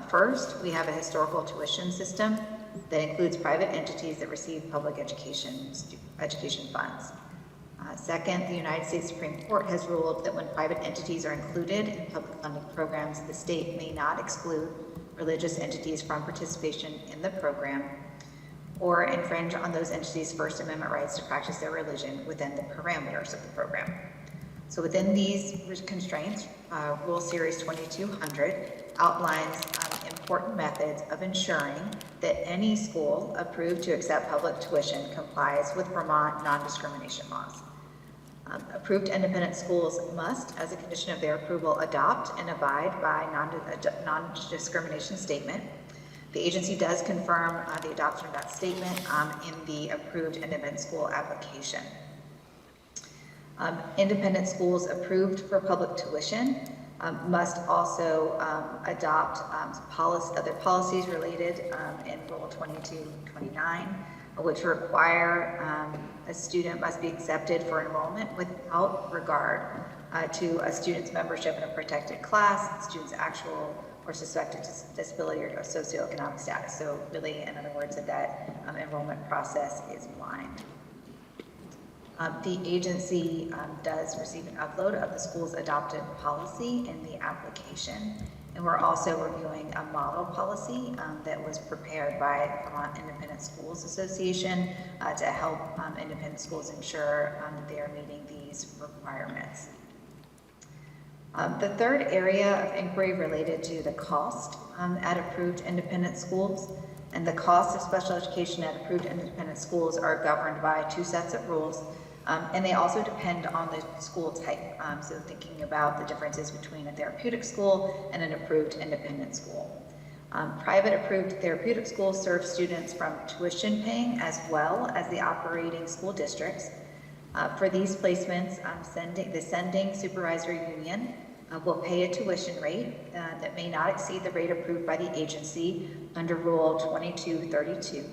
[SPEAKER 16] First, we have a historical tuition system that includes private entities that receive public education funds. Second, the United States Supreme Court has ruled that when private entities are included in public funding programs, the state may not exclude religious entities from participation in the program or infringe on those entities' First Amendment rights to practice their religion within the parameters of the program. So within these constraints, Rule Series 2200 outlines important methods of ensuring that any school approved to accept public tuition complies with Vermont non-discrimination laws. Approved independent schools must, as a condition of their approval, adopt and abide by non-discrimination statement. The agency does confirm the adoption of that statement in the approved independent school application. Independent schools approved for public tuition must also adopt other policies related in Rule 2229, which require a student must be accepted for enrollment without regard to a student's membership in a protected class, student's actual or suspected disability or socioeconomic status. So really, in other words, that enrollment process is blind. The agency does receive an upload of the school's adopted policy in the application. And we're also reviewing a model policy that was prepared by Vermont Independent Schools Association to help independent schools ensure that they are meeting these requirements. The third area of inquiry related to the cost at approved independent schools. And the cost of special education at approved independent schools are governed by two sets of rules. And they also depend on the school type. So thinking about the differences between a therapeutic school and an approved independent school. Private approved therapeutic schools serve students from tuition paying as well as the operating school districts. For these placements, the sending supervisory union will pay a tuition rate that may not exceed the rate approved by the agency under Rule 2232.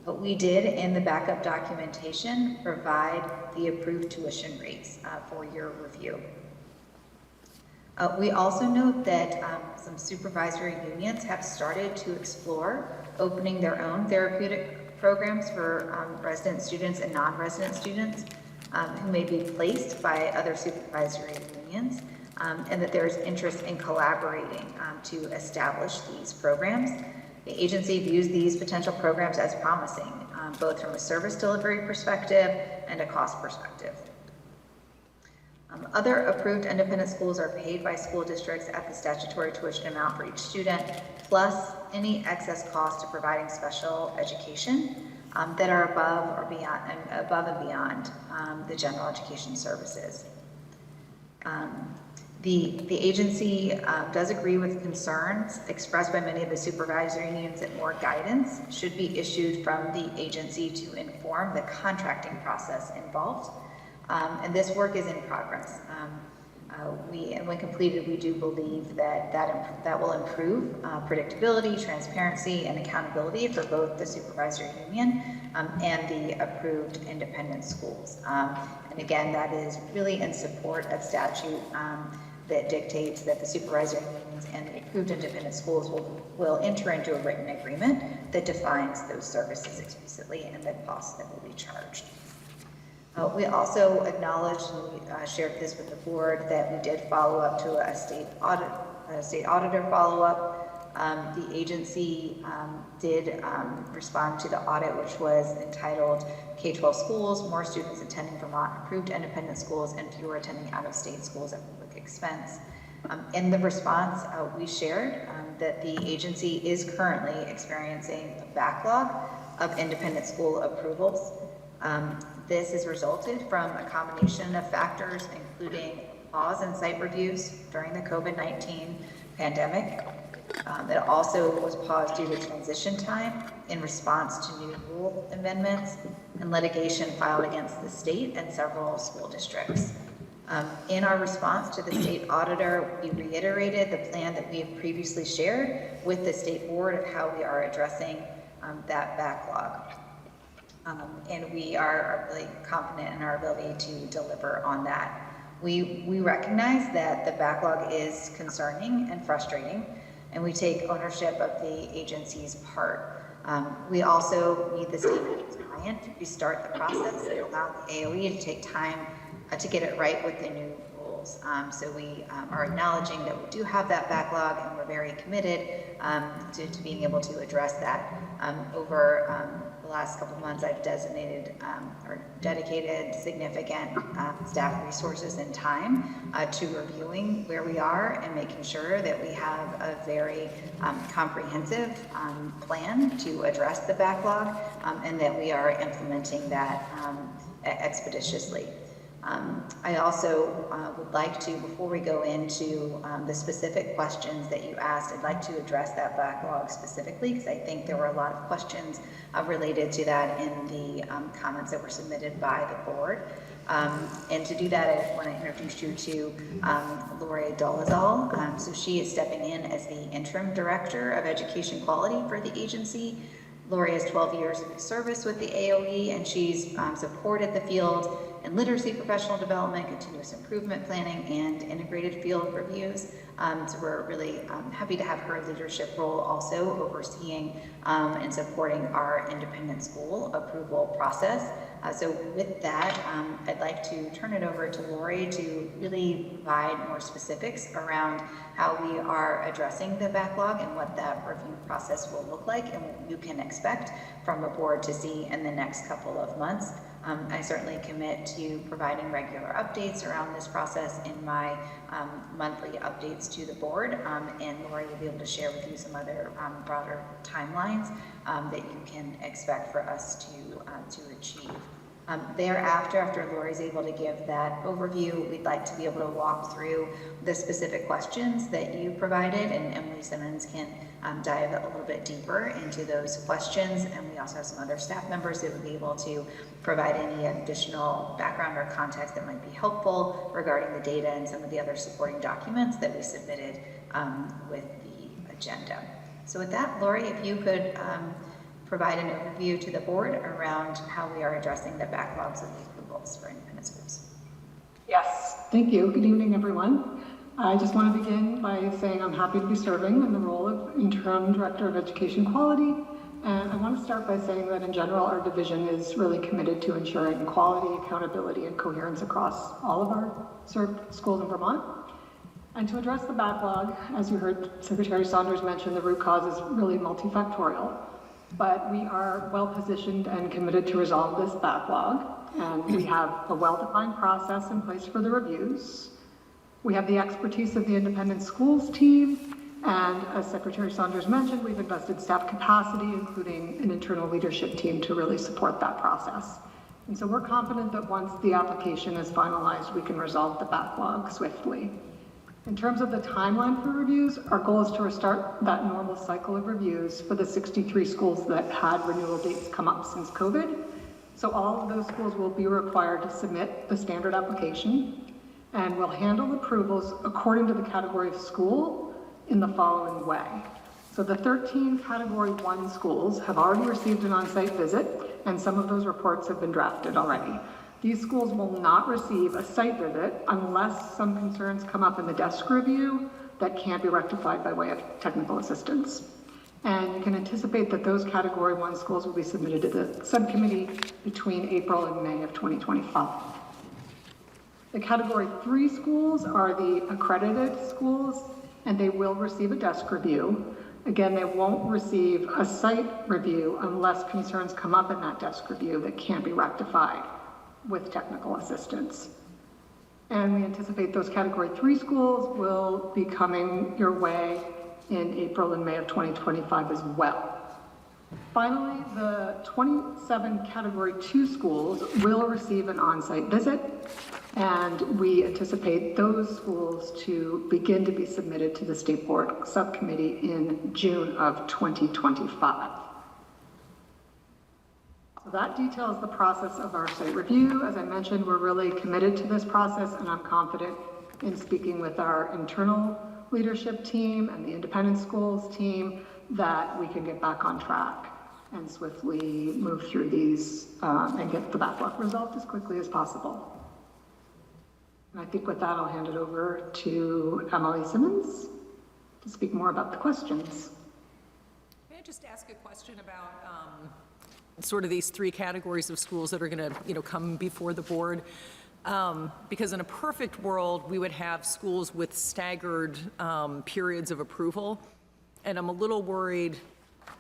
[SPEAKER 16] But we did, in the backup documentation, provide the approved tuition rates for your review. We also note that some supervisory unions have started to explore opening their own therapeutic programs for resident students and non-resident students who may be placed by other supervisory unions, and that there's interest in collaborating to establish these programs. The agency views these potential programs as promising, both from a service delivery perspective and a cost perspective. Other approved independent schools are paid by school districts at the statutory tuition amount for each student, plus any excess cost of providing special education that are above and beyond the general education services. The agency does agree with concerns expressed by many of the supervisory unions that more guidance should be issued from the agency to inform the contracting process involved. And this work is in progress. And when completed, we do believe that will improve predictability, transparency, and accountability for both the supervisory union and the approved independent schools. And again, that is really in support of statute that dictates that the supervisory unions and the approved independent schools will enter into a written agreement that defines those services explicitly and the costs that will be charged. We also acknowledged, and we shared this with the board, that we did follow up to a state auditor follow-up. The agency did respond to the audit, which was entitled K-12 Schools, More Students Attending Vermont Approved Independent Schools and Fewer Attending Out-of-State Schools at Public Expense. In the response, we shared that the agency is currently experiencing a backlog of independent school approvals. This has resulted from a combination of factors, including pause in site reviews during the COVID-19 pandemic. It also was paused due to transition time in response to new rule amendments and litigation filed against the state and several school districts. In our response to the state auditor, we reiterated the plan that we have previously shared with the state board of how we are addressing that backlog. And we are really confident in our ability to deliver on that. We recognize that the backlog is concerning and frustrating, and we take ownership of the agency's part. We also need the state client to restart the process and allow the AOE to take time to get it right with the new rules. So we are acknowledging that we do have that backlog, and we're very committed to being able to address that. Over the last couple of months, I've designated or dedicated significant staff resources and time to reviewing where we are and making sure that we have a very comprehensive plan to address the backlog and that we are implementing that expeditiously. I also would like to, before we go into the specific questions that you asked, I'd like to address that backlog specifically because I think there were a lot of questions related to that in the comments that were submitted by the board. And to do that, I want to introduce you to Lori Dolezal. So she is stepping in as the Interim Director of Education Quality for the agency. Lori has 12 years of service with the AOE, and she's supported the field in literacy professional development, continuous improvement planning, and integrated field reviews. So we're really happy to have her leadership role also overseeing and supporting our independent school approval process. So with that, I'd like to turn it over to Lori to really provide more specifics around how we are addressing the backlog and what that review process will look like and what you can expect from a board to see in the next couple of months. I certainly commit to providing regular updates around this process in my monthly updates to the board, and Lori will be able to share with you some other broader timelines that you can expect for us to achieve. Thereafter, after Lori's able to give that overview, we'd like to be able to walk through the specific questions that you provided, and Emily Simmons can dive a little bit deeper into those questions. And we also have some other staff members that would be able to provide any additional background or context that might be helpful regarding the data and some of the other supporting documents that we submitted with the agenda. So with that, Lori, if you could provide an overview to the board around how we are addressing the backlogs of the approvals for independent schools.
[SPEAKER 19] Yes, thank you. Good evening, everyone. I just want to begin by saying I'm happy to be serving in the role of Interim Director of Education Quality. And I want to start by saying that in general, our division is really committed to ensuring quality, accountability, and coherence across all of our served schools in Vermont. And to address the backlog, as you heard Secretary Saunders mention, the root cause is really multifactorial. But we are well positioned and committed to resolve this backlog, and we have a well-defined process in place for the reviews. We have the expertise of the independent schools team, and as Secretary Saunders mentioned, we've invested staff capacity, including an internal leadership team, to really support that process. And so we're confident that once the application is finalized, we can resolve the backlog swiftly. In terms of the timeline for reviews, our goal is to restart that normal cycle of reviews for the 63 schools that had renewal dates come up since COVID. So all of those schools will be required to submit the standard application, and we'll handle approvals according to the category of school in the following way. So the 13 Category 1 schools have already received an on-site visit, and some of those reports have been drafted already. These schools will not receive a site visit unless some concerns come up in the desk review that can't be rectified by way of technical assistance. And you can anticipate that those Category 1 schools will be submitted to the subcommittee between April and May of 2025. The Category 3 schools are the accredited schools, and they will receive a desk review. Again, they won't receive a site review unless concerns come up in that desk review that can't be rectified with technical assistance. And we anticipate those Category 3 schools will be coming your way in April and May of 2025 as well. Finally, the 27 Category 2 schools will receive an on-site visit, and we anticipate those schools to begin to be submitted to the State Board Subcommittee in June of 2025. So that details the process of our site review. As I mentioned, we're really committed to this process, and I'm confident in speaking with our internal leadership team and the independent schools team that we can get back on track and swiftly move through these and get the backlog resolved as quickly as possible. And I think with that, I'll hand it over to Emily Simmons to speak more about the questions.
[SPEAKER 1] May I just ask a question about sort of these three categories of schools that are going to, come before the board? Because in a perfect world, we would have schools with staggered periods of approval, and I'm a little worried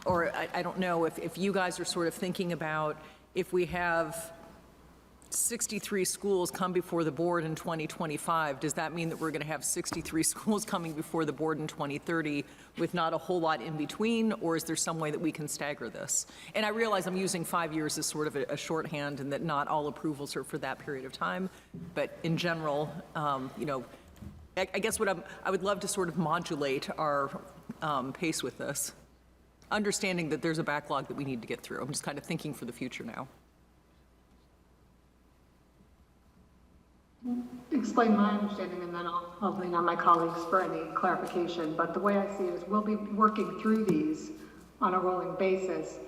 [SPEAKER 1] or I don't know if you guys are sort of thinking about if we have 63 schools come before the board in 2025, does that mean that we're going to have 63 schools coming before the board in 2030 with not a whole lot in between, or is there some way that we can stagger this? And I realize I'm using 5 years as sort of a shorthand and that not all approvals are for that period of time, but in general, you know, I guess I would love to sort of modulate our pace with this, understanding that there's a backlog that we need to get through. I'm just kind of thinking for the future now.
[SPEAKER 19] Explain my understanding, and then I'll lean on my colleagues for any clarification. But the way I see it is we'll be working through these on a rolling basis.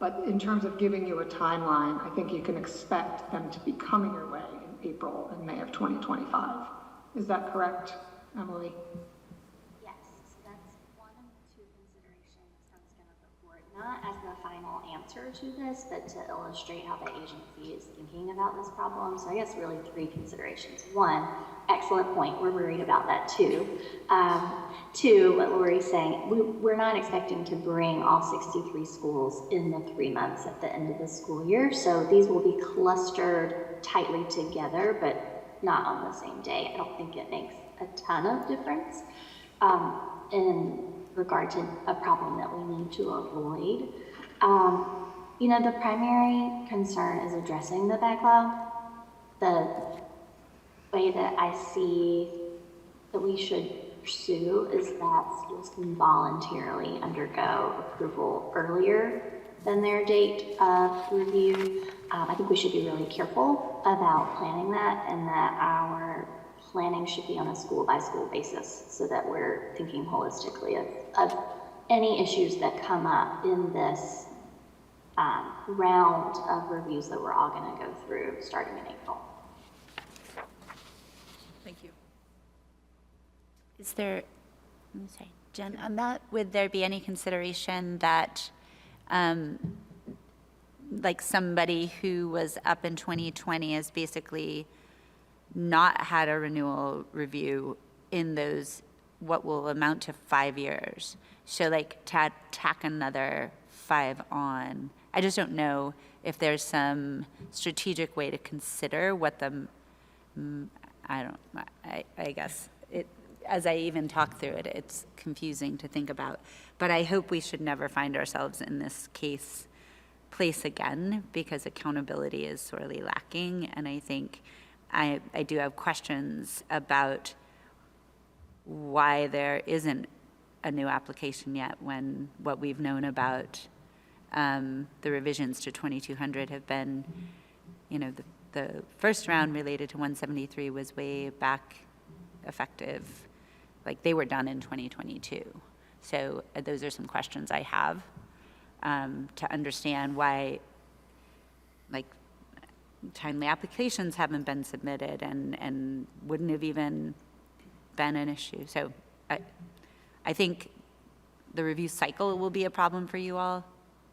[SPEAKER 19] But in terms of giving you a timeline, I think you can expect them to be coming your way in April and May of 2025. Is that correct, Emily?
[SPEAKER 21] Yes, so that's one of the two considerations I was going to put forward, not as the final answer to this, but to illustrate how the agency is thinking about this problem. So I guess really three considerations. One, excellent point, we're worried about that too. Two, what Lori's saying, we're not expecting to bring all 63 schools in the 3 months at the end of the school year. So these will be clustered tightly together, but not on the same day. I don't think it makes a ton of difference in regard to a problem that we need to avoid. You know, the primary concern is addressing the backlog. The way that I see that we should pursue is that schools can voluntarily undergo approval earlier than their date of review. I think we should be really careful about planning that, and that our planning should be on a school-by-school basis so that we're thinking holistically of any issues that come up in this round of reviews that we're all going to go through starting in April.
[SPEAKER 1] Thank you.
[SPEAKER 3] Is there, I'm sorry, Jen, on that, would there be any consideration that like somebody who was up in 2020 has basically not had a renewal review in those what will amount to 5 years? So like tack another 5 on. I just don't know if there's some strategic way to consider what the, I guess it, as I even talk through it, it's confusing to think about. But I hope we should never find ourselves in this place again, because accountability is sorely lacking. And I think I do have questions about why there isn't a new application yet when what we've known about the revisions to 2200 have been, you know, the first round related to 173 was way back effective, like they were done in 2022. So those are some questions I have to understand why, like, timely applications haven't been submitted and wouldn't have even been an issue. So I think the review cycle will be a problem for you all.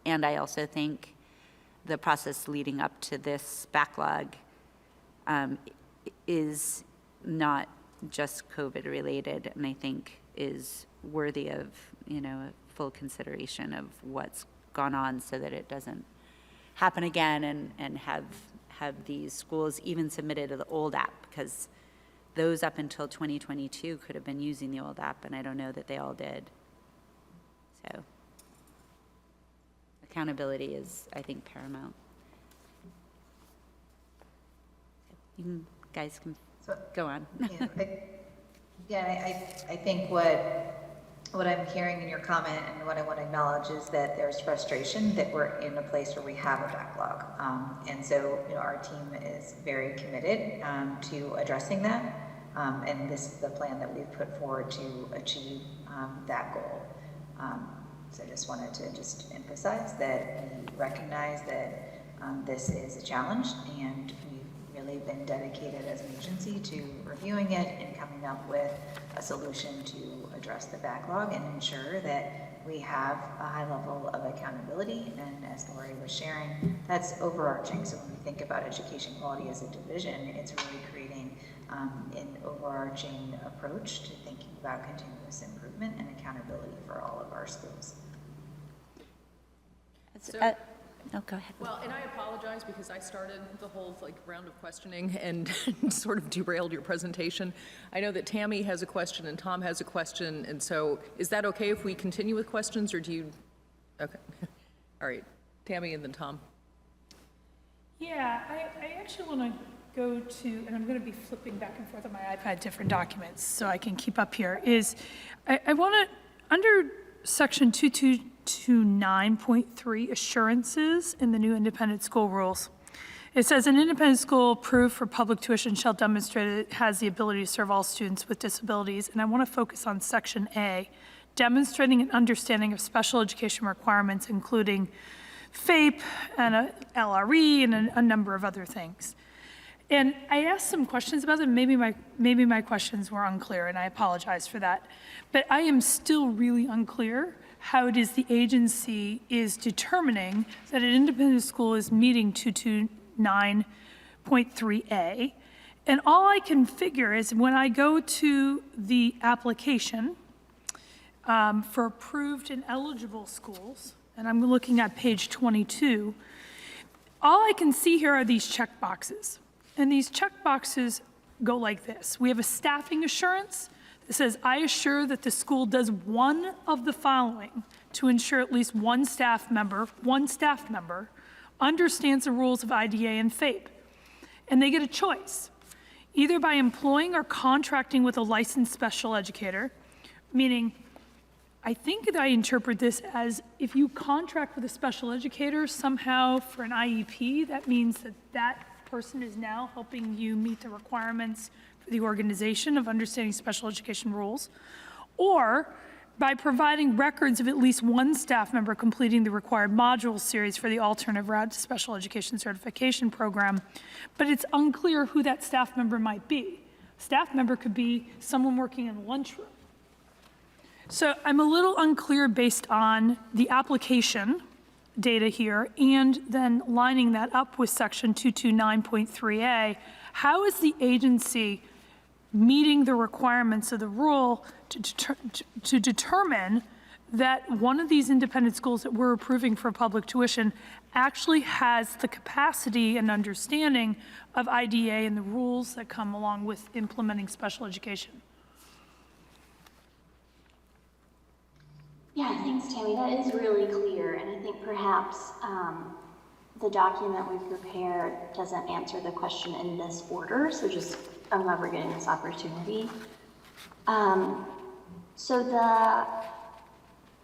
[SPEAKER 3] And I also think the process leading up to this backlog is not just COVID related, and I think is worthy of, you know, a full consideration of what's gone on so that it doesn't happen again, and have these schools even submitted to the old app, because those up until 2022 could have been using the old app, and I don't know that they all did. So accountability is, I think, paramount. You guys can go on.
[SPEAKER 16] I think what I'm hearing in your comment and what I want to acknowledge is that there's frustration that we're in a place where we have a backlog. And so, you know, our team is very committed to addressing that. And this is the plan that we've put forward to achieve that goal. So I just wanted to just emphasize that we recognize that this is a challenge, and we've really been dedicated as an agency to reviewing it and coming up with a solution to address the backlog and ensure that we have a high level of accountability. And as Lori was sharing, that's overarching. So when we think about education quality as a division, it's really creating an overarching approach to thinking about continuous improvement and accountability for all of our schools.
[SPEAKER 3] No, go ahead.
[SPEAKER 1] Well, and I apologize because I started the whole round of questioning and sort of derailed your presentation. I know that Tammy has a question and Tom has a question, and so is that okay if we continue with questions, or do you? Okay. All right. Tammy and then Tom.
[SPEAKER 10] Yeah, I actually want to go to, and I'm going to be flipping back and forth on my iPad, different documents, so I can keep up here, I want to, under section 2229.3, assurances in the new independent school rules, it says an independent school approved for public tuition shall demonstrate it has the ability to serve all students with disabilities, and I want to focus on section A, demonstrating an understanding of special education requirements, including FAPE and a LRE and a number of other things. And I asked some questions about it. Maybe my questions were unclear, and I apologize for that. But I am still really unclear how it is the agency is determining that an independent school is meeting 229.3A. And all I can figure is when I go to the application for approved and eligible schools, and I'm looking at page 22, all I can see here are these check boxes. And these check boxes go like this. We have a staffing assurance that says, I assure that the school does one of the following to ensure at least one staff member understands the rules of IDA and FAPE. And they get a choice, either by employing or contracting with a licensed special educator, meaning I think that I interpret this as if you contract with a special educator somehow for an IEP, that means that that person is now helping you meet the requirements for the organization of understanding special education rules, or by providing records of at least one staff member completing the required module series for the alternative route to special education certification program. But it's unclear who that staff member might be. Staff member could be someone working in the lunchroom. So I'm a little unclear based on the application data here and then lining that up with section 229.3A. How is the agency meeting the requirements of the rule to determine that one of these independent schools that we're approving for public tuition actually has the capacity and understanding of IDA and the rules that come along with implementing special education?
[SPEAKER 21] Yeah, thanks, Tammy. That is really clear, and I think perhaps the document we prepared doesn't answer the question in this order, so just, I'm glad we're getting this opportunity. So the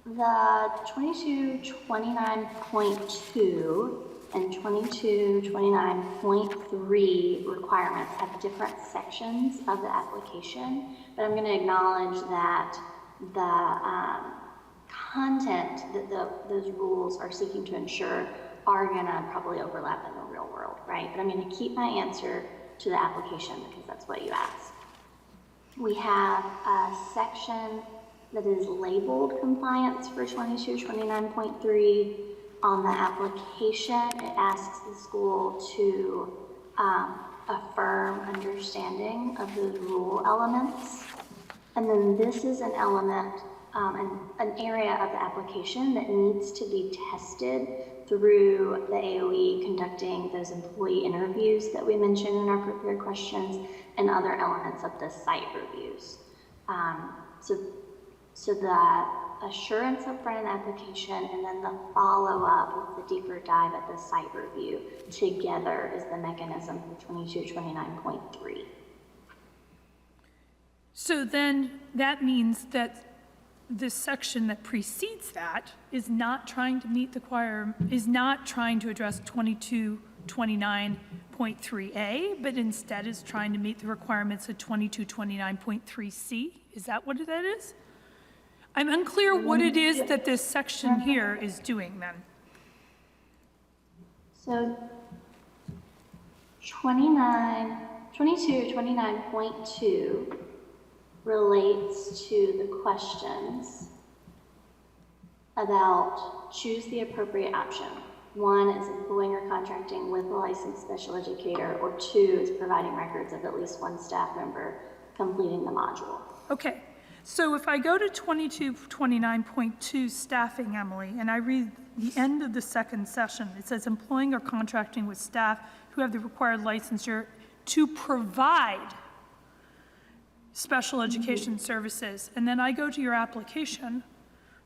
[SPEAKER 21] 2229.2 and 2229.3 requirements have different sections of the application, but I'm going to acknowledge that the content that those rules are seeking to ensure are going to probably overlap in the real world, right? But I'm going to keep my answer to the application because that's what you asked. We have a section that is labeled compliance for 2229.3. On the application, it asks the school to affirm understanding of those rule elements. And then this is an element, an area of the application that needs to be tested through the AOE conducting those employee interviews that we mentioned in our prepared questions and other elements of the site reviews. So the assurance up front in the application and then the follow-up with the deeper dive at the site review together is the mechanism for 2229.3.
[SPEAKER 10] So then that means that this section that precedes that is not trying to meet the is not trying to address 2229.3A, but instead is trying to meet the requirements of 2229.3C. Is that what that is? I'm unclear what it is that this section here is doing then.
[SPEAKER 21] So 2229.2 relates to the questions about choose the appropriate option. One is employing or contracting with a licensed special educator, or two is providing records of at least one staff member completing the module.
[SPEAKER 10] Okay, So if I go to 2229.2 staffing, Emily, and I read the end of the second session, it says employing or contracting with staff who have the required licensure to provide special education services. And then I go to your application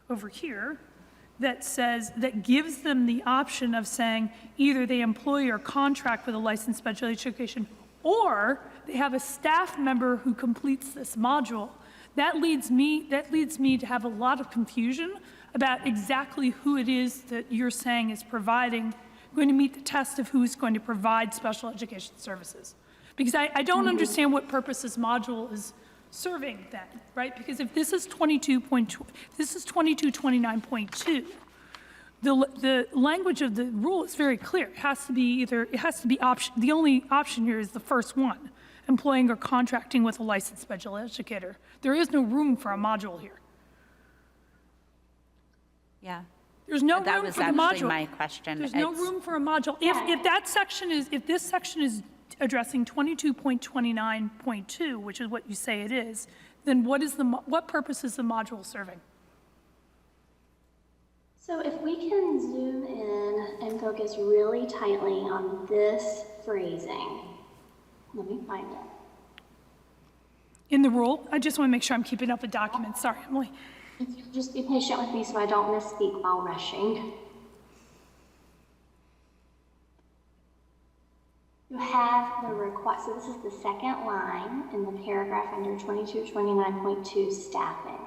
[SPEAKER 10] over here that says, that gives them the option of saying either they employ or contract with a licensed special education, or they have a staff member who completes this module. That leads me to have a lot of confusion about exactly who it is that you're saying is going to meet the test of who is going to provide special education services. Because I don't understand what purpose this module is serving then, right? Because if this is 2229.2, the language of the rule is very clear. It has to be the only option here is the first one, employing or contracting with a licensed special educator. There is no room for a module here.
[SPEAKER 3] Yeah.
[SPEAKER 10] There's no
[SPEAKER 3] That
[SPEAKER 10] room
[SPEAKER 3] was
[SPEAKER 10] for the
[SPEAKER 3] actually
[SPEAKER 10] module.
[SPEAKER 3] my question.
[SPEAKER 10] There's no room for a module. If this section is addressing 22.29.2, which is what you say it is, then what purpose is the module serving?
[SPEAKER 21] So if we can zoom in and focus really tightly on this phrasing, let me find it.
[SPEAKER 10] In the rule, I just want to make sure I'm keeping up with documents. Sorry, Emily.
[SPEAKER 21] If you'll just be patient with me so I don't misspeak while rushing. You have the request, so this is the second line in the paragraph under 2229.2 staffing.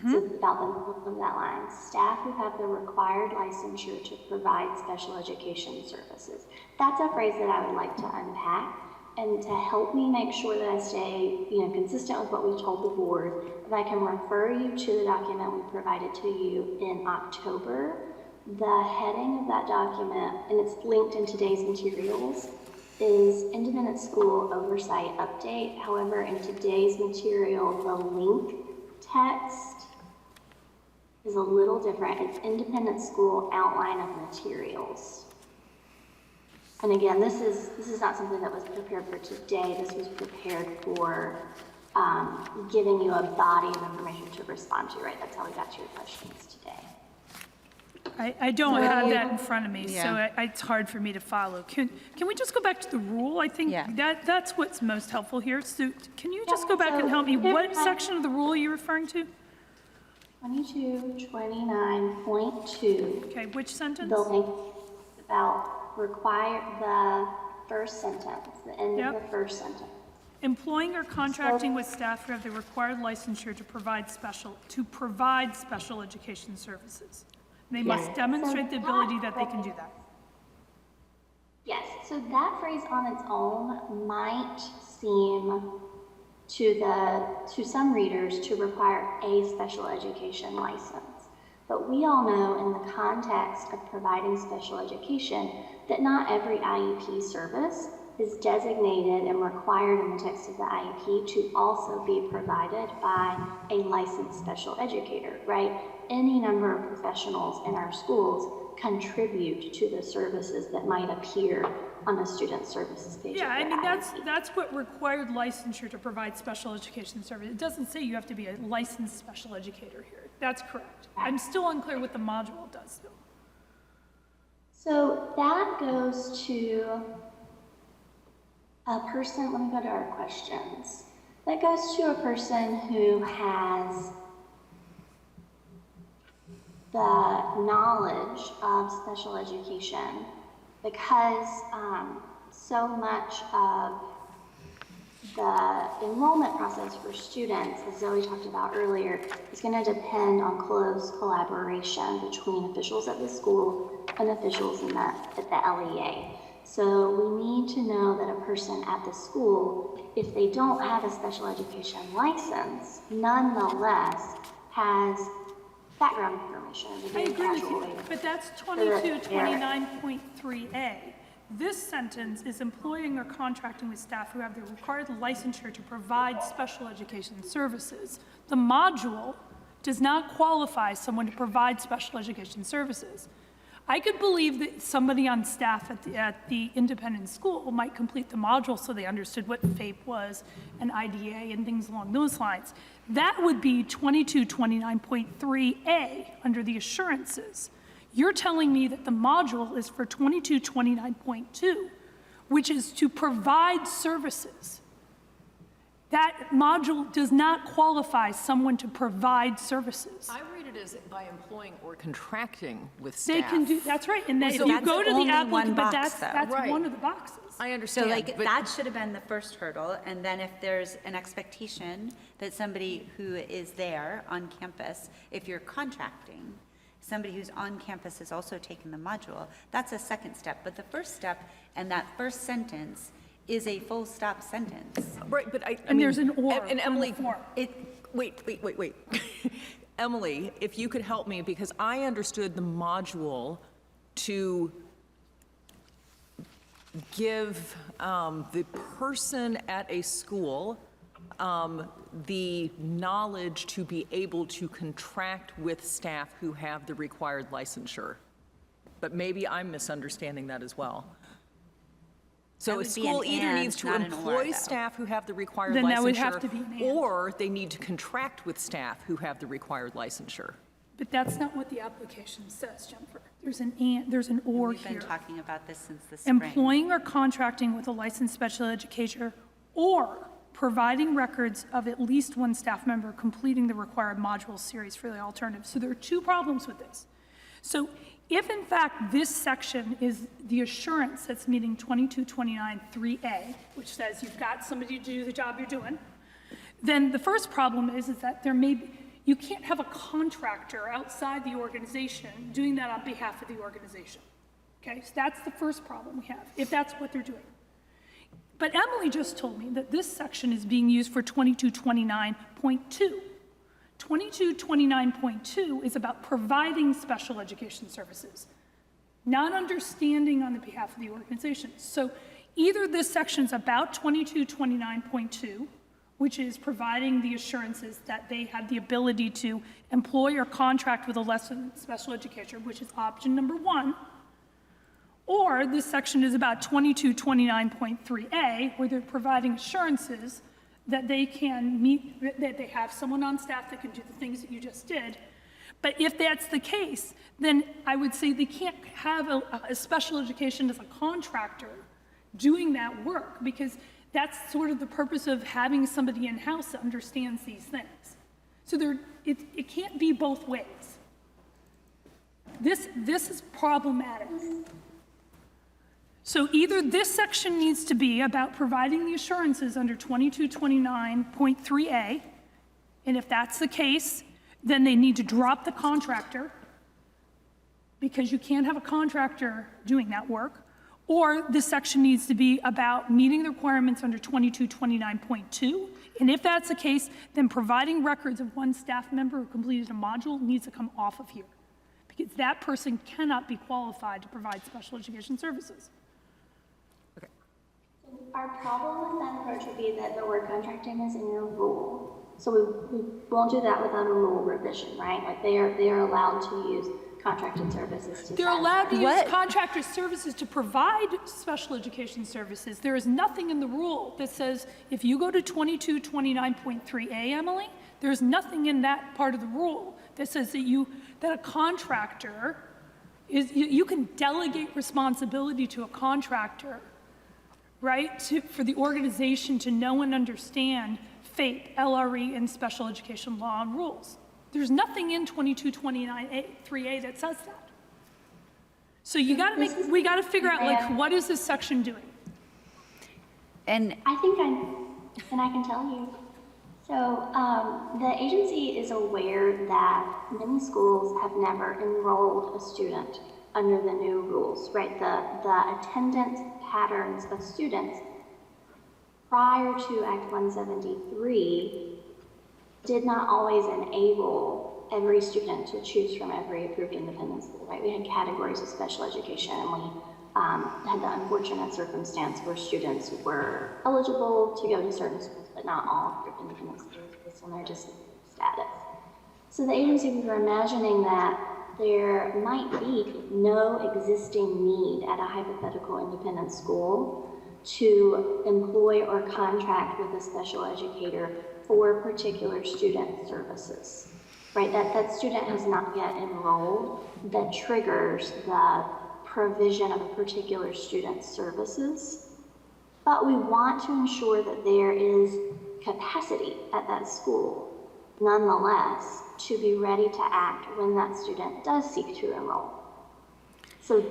[SPEAKER 21] So it's about the middle of that line. Staff who have the required licensure to provide special education services. That's a phrase that I would like to unpack. And to help me make sure that I stay, consistent with what we told the board, if I can refer you to the document we provided to you in October, the heading of that document, and it's linked in today's materials, is Independent School Oversight Update. However, in today's material, the link text is a little different. It's Independent School Outline of Materials. And again, this is not something that was prepared for today. This was prepared for giving you a body of information to respond to, right? That's how we got to your questions today.
[SPEAKER 10] I don't have that in front of me, so it's hard for me to follow. Can we just go back to the rule? I think that's what's most helpful here. So can you just go back and help me? What section of the rule are you referring to?
[SPEAKER 21] 2229.2.
[SPEAKER 10] Okay, which sentence?
[SPEAKER 21] The link about the first sentence, the end of the first sentence.
[SPEAKER 10] Employing or contracting with staff who have the required licensure to provide special education services. They must demonstrate the ability that they can do that.
[SPEAKER 21] Yes, so that phrase on its own might seem to some readers to require a special education license. But we all know in the context of providing special education that not every IEP service is designated and required in the text of the IEP to also be provided by a licensed special educator, right? Any number of professionals in our schools contribute to the services that might appear on a student services page.
[SPEAKER 10] Yeah, I mean, that's what required licensure to provide special education service. It doesn't say you have to be a licensed special educator here. That's correct. I'm still unclear what the module does, though.
[SPEAKER 21] So that goes to a person, let me go to our questions. That goes to a person who has the knowledge of special education, because so much of the enrollment process for students, as Zoe talked about earlier, is going to depend on close collaboration between officials at the school and officials at the LEA. So we need to know that a person at the school, if they don't have a special education license, nonetheless has background information.
[SPEAKER 10] I agree with you, but that's 2229.3a. This sentence is employing or contracting with staff who have the required licensure to provide special education services. The module does not qualify someone to provide special education services. I could believe that somebody on staff at the independent school might complete the module so they understood what FAPE was and IDA and things along those lines. That would be 2229.3A under the assurances. You're telling me that the module is for 2229.2, which is to provide services. That module does not qualify someone to provide services.
[SPEAKER 1] I read it as by employing or contracting with
[SPEAKER 10] They
[SPEAKER 1] staff.
[SPEAKER 10] can do, that's right, and then if
[SPEAKER 3] So
[SPEAKER 10] you
[SPEAKER 3] that's
[SPEAKER 10] go to
[SPEAKER 3] only
[SPEAKER 10] the
[SPEAKER 3] one
[SPEAKER 10] applicant, but
[SPEAKER 3] box,
[SPEAKER 10] that's
[SPEAKER 3] though.
[SPEAKER 1] Right.
[SPEAKER 10] one of the boxes.
[SPEAKER 1] I
[SPEAKER 3] So
[SPEAKER 1] understand.
[SPEAKER 3] like,
[SPEAKER 1] but-
[SPEAKER 3] that should have been the first hurdle, and then if there's an expectation that somebody who is there on campus, if you're contracting, somebody who's on campus is also taking the module, that's a second step. But the first step and that first sentence is a full stop sentence.
[SPEAKER 1] Right, but I
[SPEAKER 10] And
[SPEAKER 1] mean,
[SPEAKER 10] there's an or
[SPEAKER 1] And
[SPEAKER 10] on the
[SPEAKER 1] Emily,
[SPEAKER 10] form.
[SPEAKER 1] wait. Emily, if you could help me, because I understood the module to give the person at a school the knowledge to be able to contract with staff who have the required licensure. But maybe I'm misunderstanding that as well.
[SPEAKER 3] That
[SPEAKER 1] So a
[SPEAKER 3] would be
[SPEAKER 1] school
[SPEAKER 3] an
[SPEAKER 1] either
[SPEAKER 3] and,
[SPEAKER 1] needs to
[SPEAKER 3] not an or,
[SPEAKER 1] employ
[SPEAKER 3] though.
[SPEAKER 1] staff who have the required
[SPEAKER 10] Then
[SPEAKER 1] licensure.
[SPEAKER 10] that would have to be an and.
[SPEAKER 1] Or they need to contract with staff who have the required licensure.
[SPEAKER 10] But that's not what the application says, Jennifer. There's an and, there's an or
[SPEAKER 3] We've been
[SPEAKER 10] here.
[SPEAKER 3] talking about this since the spring.
[SPEAKER 10] Employing or contracting with a licensed special educator or providing records of at least one staff member completing the required module series for the alternative. So there are two problems with this. So if in fact this section is the assurance that's meeting 2229.3A, which says you've got somebody to do the job you're doing, then the first problem is that there may be, you can't have a contractor outside the organization doing that on behalf of the organization. Okay, so that's the first problem we have, if that's what they're doing. But Emily just told me that this section is being used for 2229.2. 2229.2 is about providing special education services, not understanding on the behalf of the organization. So either this section's about 2229.2, which is providing the assurances that they have the ability to employ or contract with a licensed special educator, which is option number one, or this section is about 2229.3A, where they're providing assurances that they can meet, that they have someone on staff that can do the things that you just did. But if that's the case, then I would say they can't have a special education as a contractor doing that work, because that's sort of the purpose of having somebody in-house that understands these things. So it can't be both ways. This is problematic. So either this section needs to be about providing the assurances under 2229.3A, and if that's the case, then they need to drop the contractor, because you can't have a contractor doing that work, or this section needs to be about meeting the requirements under 2229.2, and if that's the case, then providing records of one staff member who completed a module needs to come off of here, because that person cannot be qualified to provide special education services.
[SPEAKER 21] Our problem with that approach would be that the word contracting is in your rule. So we won't do that without a rule revision, right? Like they are allowed to use contracted services to
[SPEAKER 10] They're
[SPEAKER 21] satisfy-
[SPEAKER 10] allowed to use contractor services to provide special education services. There is nothing in the rule that says, if you go to 2229.3A, Emily, there's nothing in that part of the rule that says that a contractor is, you can delegate responsibility to a contractor, right, for the organization to know and understand FAPE, LRE, and special education law and rules. There's nothing in 2229.3A that says that. So we got to figure out, like, what is this section doing?
[SPEAKER 3] And
[SPEAKER 21] I think I can tell you. So the agency is aware that many schools have never enrolled a student under the new rules, right? The attendance patterns of students prior to Act 173 did not always enable every student to choose from every approved independent school, right? We had categories of special education, and we had the unfortunate circumstance where students were eligible to go to certain schools, but not all approved independent schools based on their disability status. So the agency, we were imagining that there might be no existing need at a hypothetical independent school to employ or contract with a special educator for particular student services, right? That student has not yet enrolled, that triggers the provision of a particular student's services. But we want to ensure that there is capacity at that school, nonetheless, to be ready to act when that student does seek to enroll. So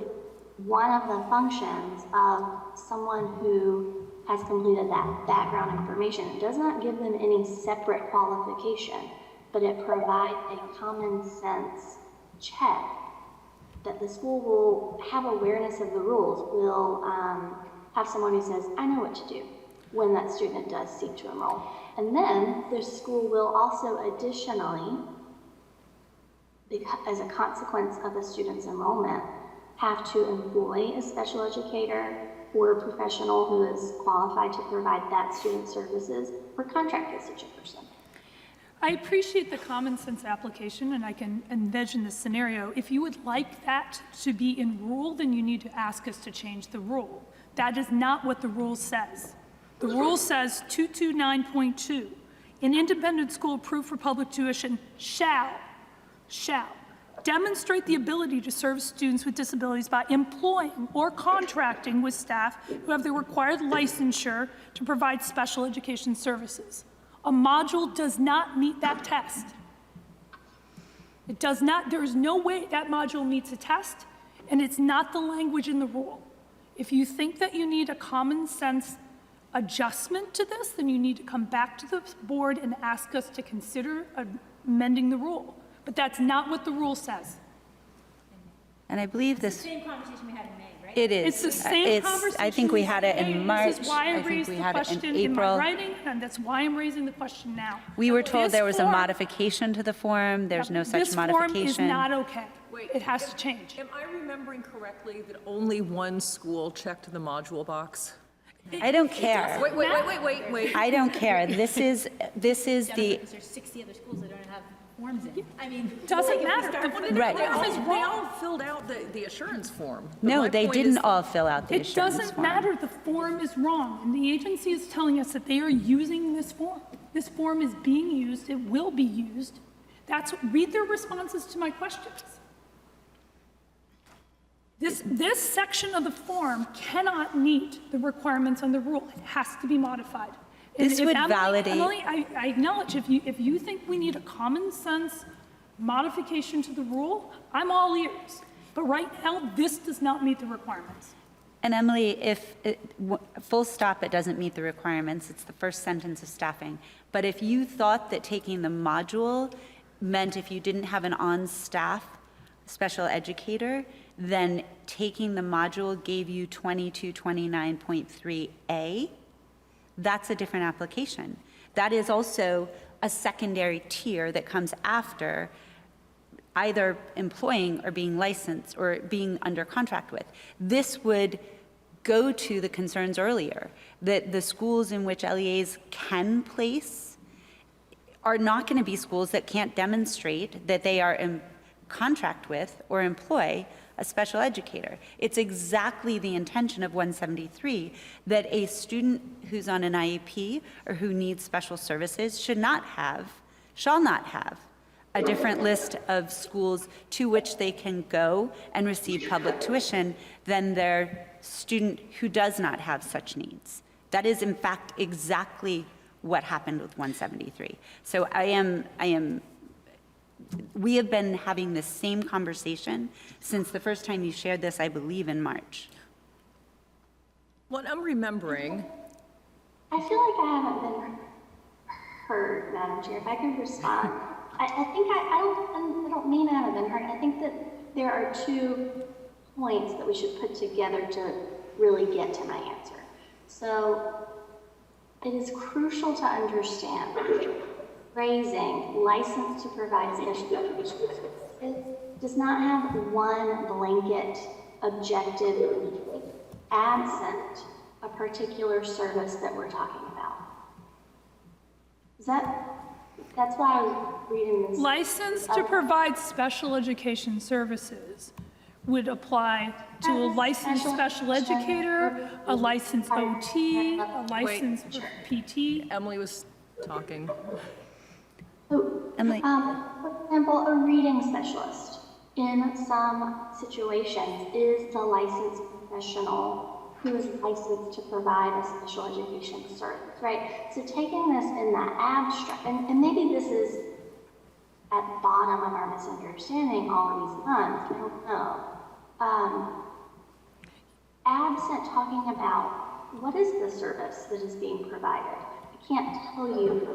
[SPEAKER 21] one of the functions of someone who has completed that background information, it does not give them any separate qualification, but it provides a common sense check that the school will have awareness of the rules, will have someone who says, I know what to do when that student does seek to enroll. And then the school will also additionally, as a consequence of the student's enrollment, have to employ a special educator or a professional who is qualified to provide that student services or contract with such a person.
[SPEAKER 10] I appreciate the common sense application, and I can envision this scenario. If you would like that to be in rule, then you need to ask us to change the rule. That is not what the rule says. The rule says 229.2, an independent school approved for public tuition shall demonstrate the ability to serve students with disabilities by employing or contracting with staff who have the required licensure to provide special education services. A module does not meet that test. It does not, there is no way that module meets a test, and it's not the language in the rule. If you think that you need a common sense adjustment to this, then you need to come back to the board and ask us to consider amending the rule. But that's not what the rule says.
[SPEAKER 3] And I believe this.
[SPEAKER 9] It's the same conversation we had in May, right?
[SPEAKER 3] It is.
[SPEAKER 10] It's the same conversation.
[SPEAKER 3] I think we had it in March.
[SPEAKER 10] This is why I
[SPEAKER 3] think
[SPEAKER 10] raised
[SPEAKER 3] we
[SPEAKER 10] the
[SPEAKER 3] had it
[SPEAKER 10] question
[SPEAKER 3] in
[SPEAKER 10] in my
[SPEAKER 3] April.
[SPEAKER 10] writing, and that's why I'm raising the question now.
[SPEAKER 3] We were told
[SPEAKER 10] This
[SPEAKER 3] there was a
[SPEAKER 10] form-
[SPEAKER 3] modification to the form. There's no such
[SPEAKER 10] This
[SPEAKER 3] modification.
[SPEAKER 10] form is not okay. It has to change.
[SPEAKER 1] Am I remembering correctly that only one school checked the module box?
[SPEAKER 3] I don't care.
[SPEAKER 1] Wait.
[SPEAKER 3] I don't care. This is the.
[SPEAKER 9] Because there's 60 other schools that don't have forms in. I mean,
[SPEAKER 10] Doesn't matter.
[SPEAKER 3] Right.
[SPEAKER 1] They all filled out the assurance form. But
[SPEAKER 3] No,
[SPEAKER 1] my
[SPEAKER 3] they
[SPEAKER 1] point
[SPEAKER 3] didn't
[SPEAKER 1] is-
[SPEAKER 3] all fill out the
[SPEAKER 10] It
[SPEAKER 3] assurance
[SPEAKER 10] doesn't
[SPEAKER 3] form.
[SPEAKER 10] matter. The form is wrong, and the agency is telling us that they are using this form. This form is being used. It will be used. Read their responses to my questions. This section of the form cannot meet the requirements on the rule. It has to be modified. And
[SPEAKER 3] This
[SPEAKER 10] if
[SPEAKER 3] would
[SPEAKER 10] Emily-
[SPEAKER 3] validate-
[SPEAKER 10] Emily, I acknowledge if you think we need a common sense modification to the rule, I'm all ears. But right now, this does not meet the requirements.
[SPEAKER 3] And Emily, full stop, it doesn't meet the requirements. It's the first sentence of staffing. But if you thought that taking the module meant if you didn't have an on-staff special educator, then taking the module gave you 2229.3A, that's a different application. That is also a secondary tier that comes after either employing or being licensed or being under contract with. This would go to the concerns earlier, that the schools in which LEAs can place are not going to be schools that can't demonstrate that they are in contract with or employ a special educator. It's exactly the intention of 173 that a student who's on an IEP or who needs special services shall not have a different list of schools to which they can go and receive public tuition than their student who does not have such needs. That is, in fact, exactly what happened with 173. So we have been having this same conversation since the first time you shared this, I believe, in March.
[SPEAKER 1] What I'm remembering.
[SPEAKER 21] I feel like I haven't been heard, Madam Chair. If I could respond. I don't mean I haven't been heard. I think that there are 2 points that we should put together to really get to my answer. So it is crucial to understand phrasing license to provide special education services does not have one blanket objective absent a particular service that we're talking about. Is that That's why I was reading this.
[SPEAKER 10] License to provide special education services would apply to a licensed special educator, a licensed OT, a licensed PT.
[SPEAKER 1] Emily was talking.
[SPEAKER 3] Emily.
[SPEAKER 21] For example, a reading specialist in some situations is the licensed professional who is licensed to provide a special education service, right? So taking this in the abstract, and maybe this is at the bottom of our misunderstanding all of these months, I don't know. Absent talking about what is the service that is being provided, I can't tell you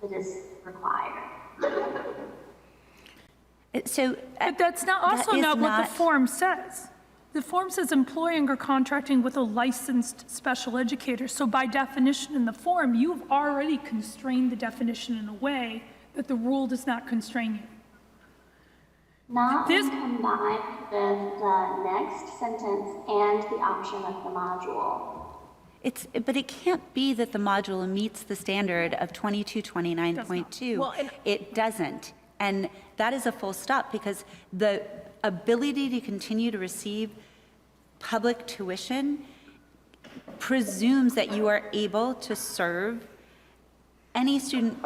[SPEAKER 21] that is required.
[SPEAKER 10] But that's not what the form says. The form says employing or contracting with a licensed special educator. So by definition in the form, you've already constrained the definition in a way that the rule does not constrain you.
[SPEAKER 21] Not when combined with the next sentence and the option of the module.
[SPEAKER 3] But it can't be that the module meets the standard of 2229.2. It doesn't. And that is a full stop, because the ability to continue to receive public tuition presumes that you are able to serve any student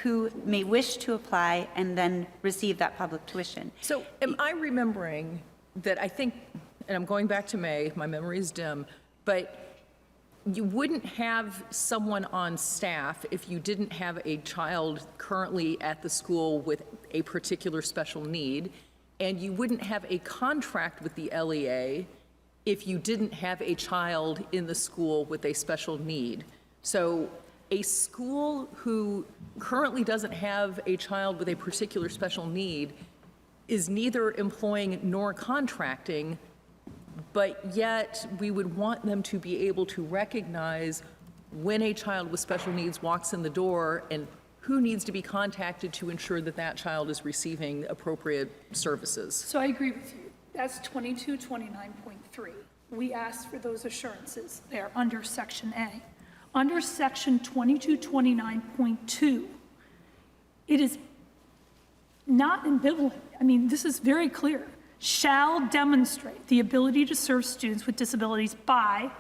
[SPEAKER 3] who may wish to apply and then receive that public tuition.
[SPEAKER 1] So am I remembering that I think, and I'm going back to May, my memory is dim, but you wouldn't have someone on staff if you didn't have a child currently at the school with a particular special need, and you wouldn't have a contract with the LEA if you didn't have a child in the school with a special need. So a school who currently doesn't have a child with a particular special need is neither employing nor contracting, but yet we would want them to be able to recognize when a child with special needs walks in the door and who needs to be contacted to ensure that that child is receiving appropriate services.
[SPEAKER 10] So I agree with you. That's 2229.3. We asked for those assurances there under Section A. Under Section 2229.2, it is not ambivalent. I mean, this is very clear. Shall demonstrate the ability to serve students with disabilities by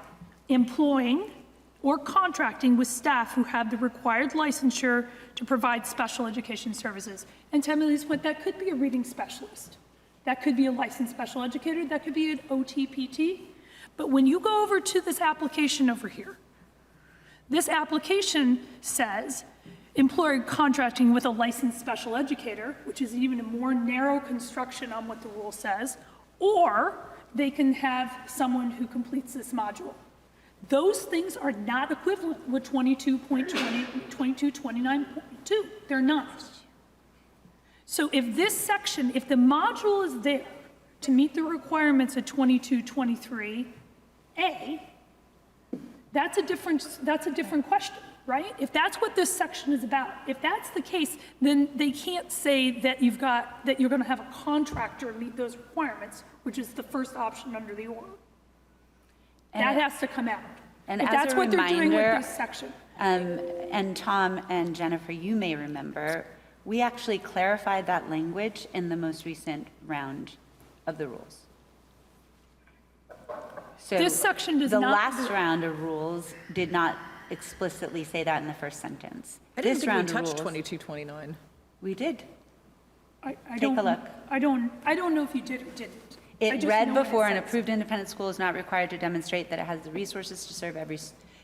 [SPEAKER 10] employing or contracting with staff who have the required licensure to provide special education services. And to Emily's point, that could be a reading specialist. That could be a licensed special educator. That could be an OT-PT. But when you go over to this application over here, this application says employer contracting with a licensed special educator, which is even a more narrow construction on what the rule says, or they can have someone who completes this module. Those things are not equivalent with 2229.2. They're not. So if this section, if the module is there to meet the requirements of 2223A, that's a different question, right? If that's what this section is about, if that's the case, then they can't say that you're going to have a contractor meet those requirements, which is the first option under the order. That has to come out.
[SPEAKER 3] And
[SPEAKER 10] if
[SPEAKER 3] as
[SPEAKER 10] that's
[SPEAKER 3] a
[SPEAKER 10] what they're doing
[SPEAKER 3] reminder,
[SPEAKER 10] with this section.
[SPEAKER 3] And Tom and Jennifer, you may remember, we actually clarified that language in the most recent round of the rules. So
[SPEAKER 10] This section does
[SPEAKER 3] the
[SPEAKER 10] not-
[SPEAKER 3] last round of rules did not explicitly say that in the first sentence.
[SPEAKER 1] I didn't
[SPEAKER 3] This
[SPEAKER 1] think we
[SPEAKER 3] round of
[SPEAKER 1] touched
[SPEAKER 3] rules-
[SPEAKER 1] 2229.
[SPEAKER 3] We did.
[SPEAKER 10] Take
[SPEAKER 3] a look.
[SPEAKER 10] I don't know if you did or didn't. I
[SPEAKER 3] It
[SPEAKER 10] just
[SPEAKER 3] read
[SPEAKER 10] know what it
[SPEAKER 3] before, an
[SPEAKER 10] says.
[SPEAKER 3] approved independent school is not required to demonstrate that it has the resources to serve every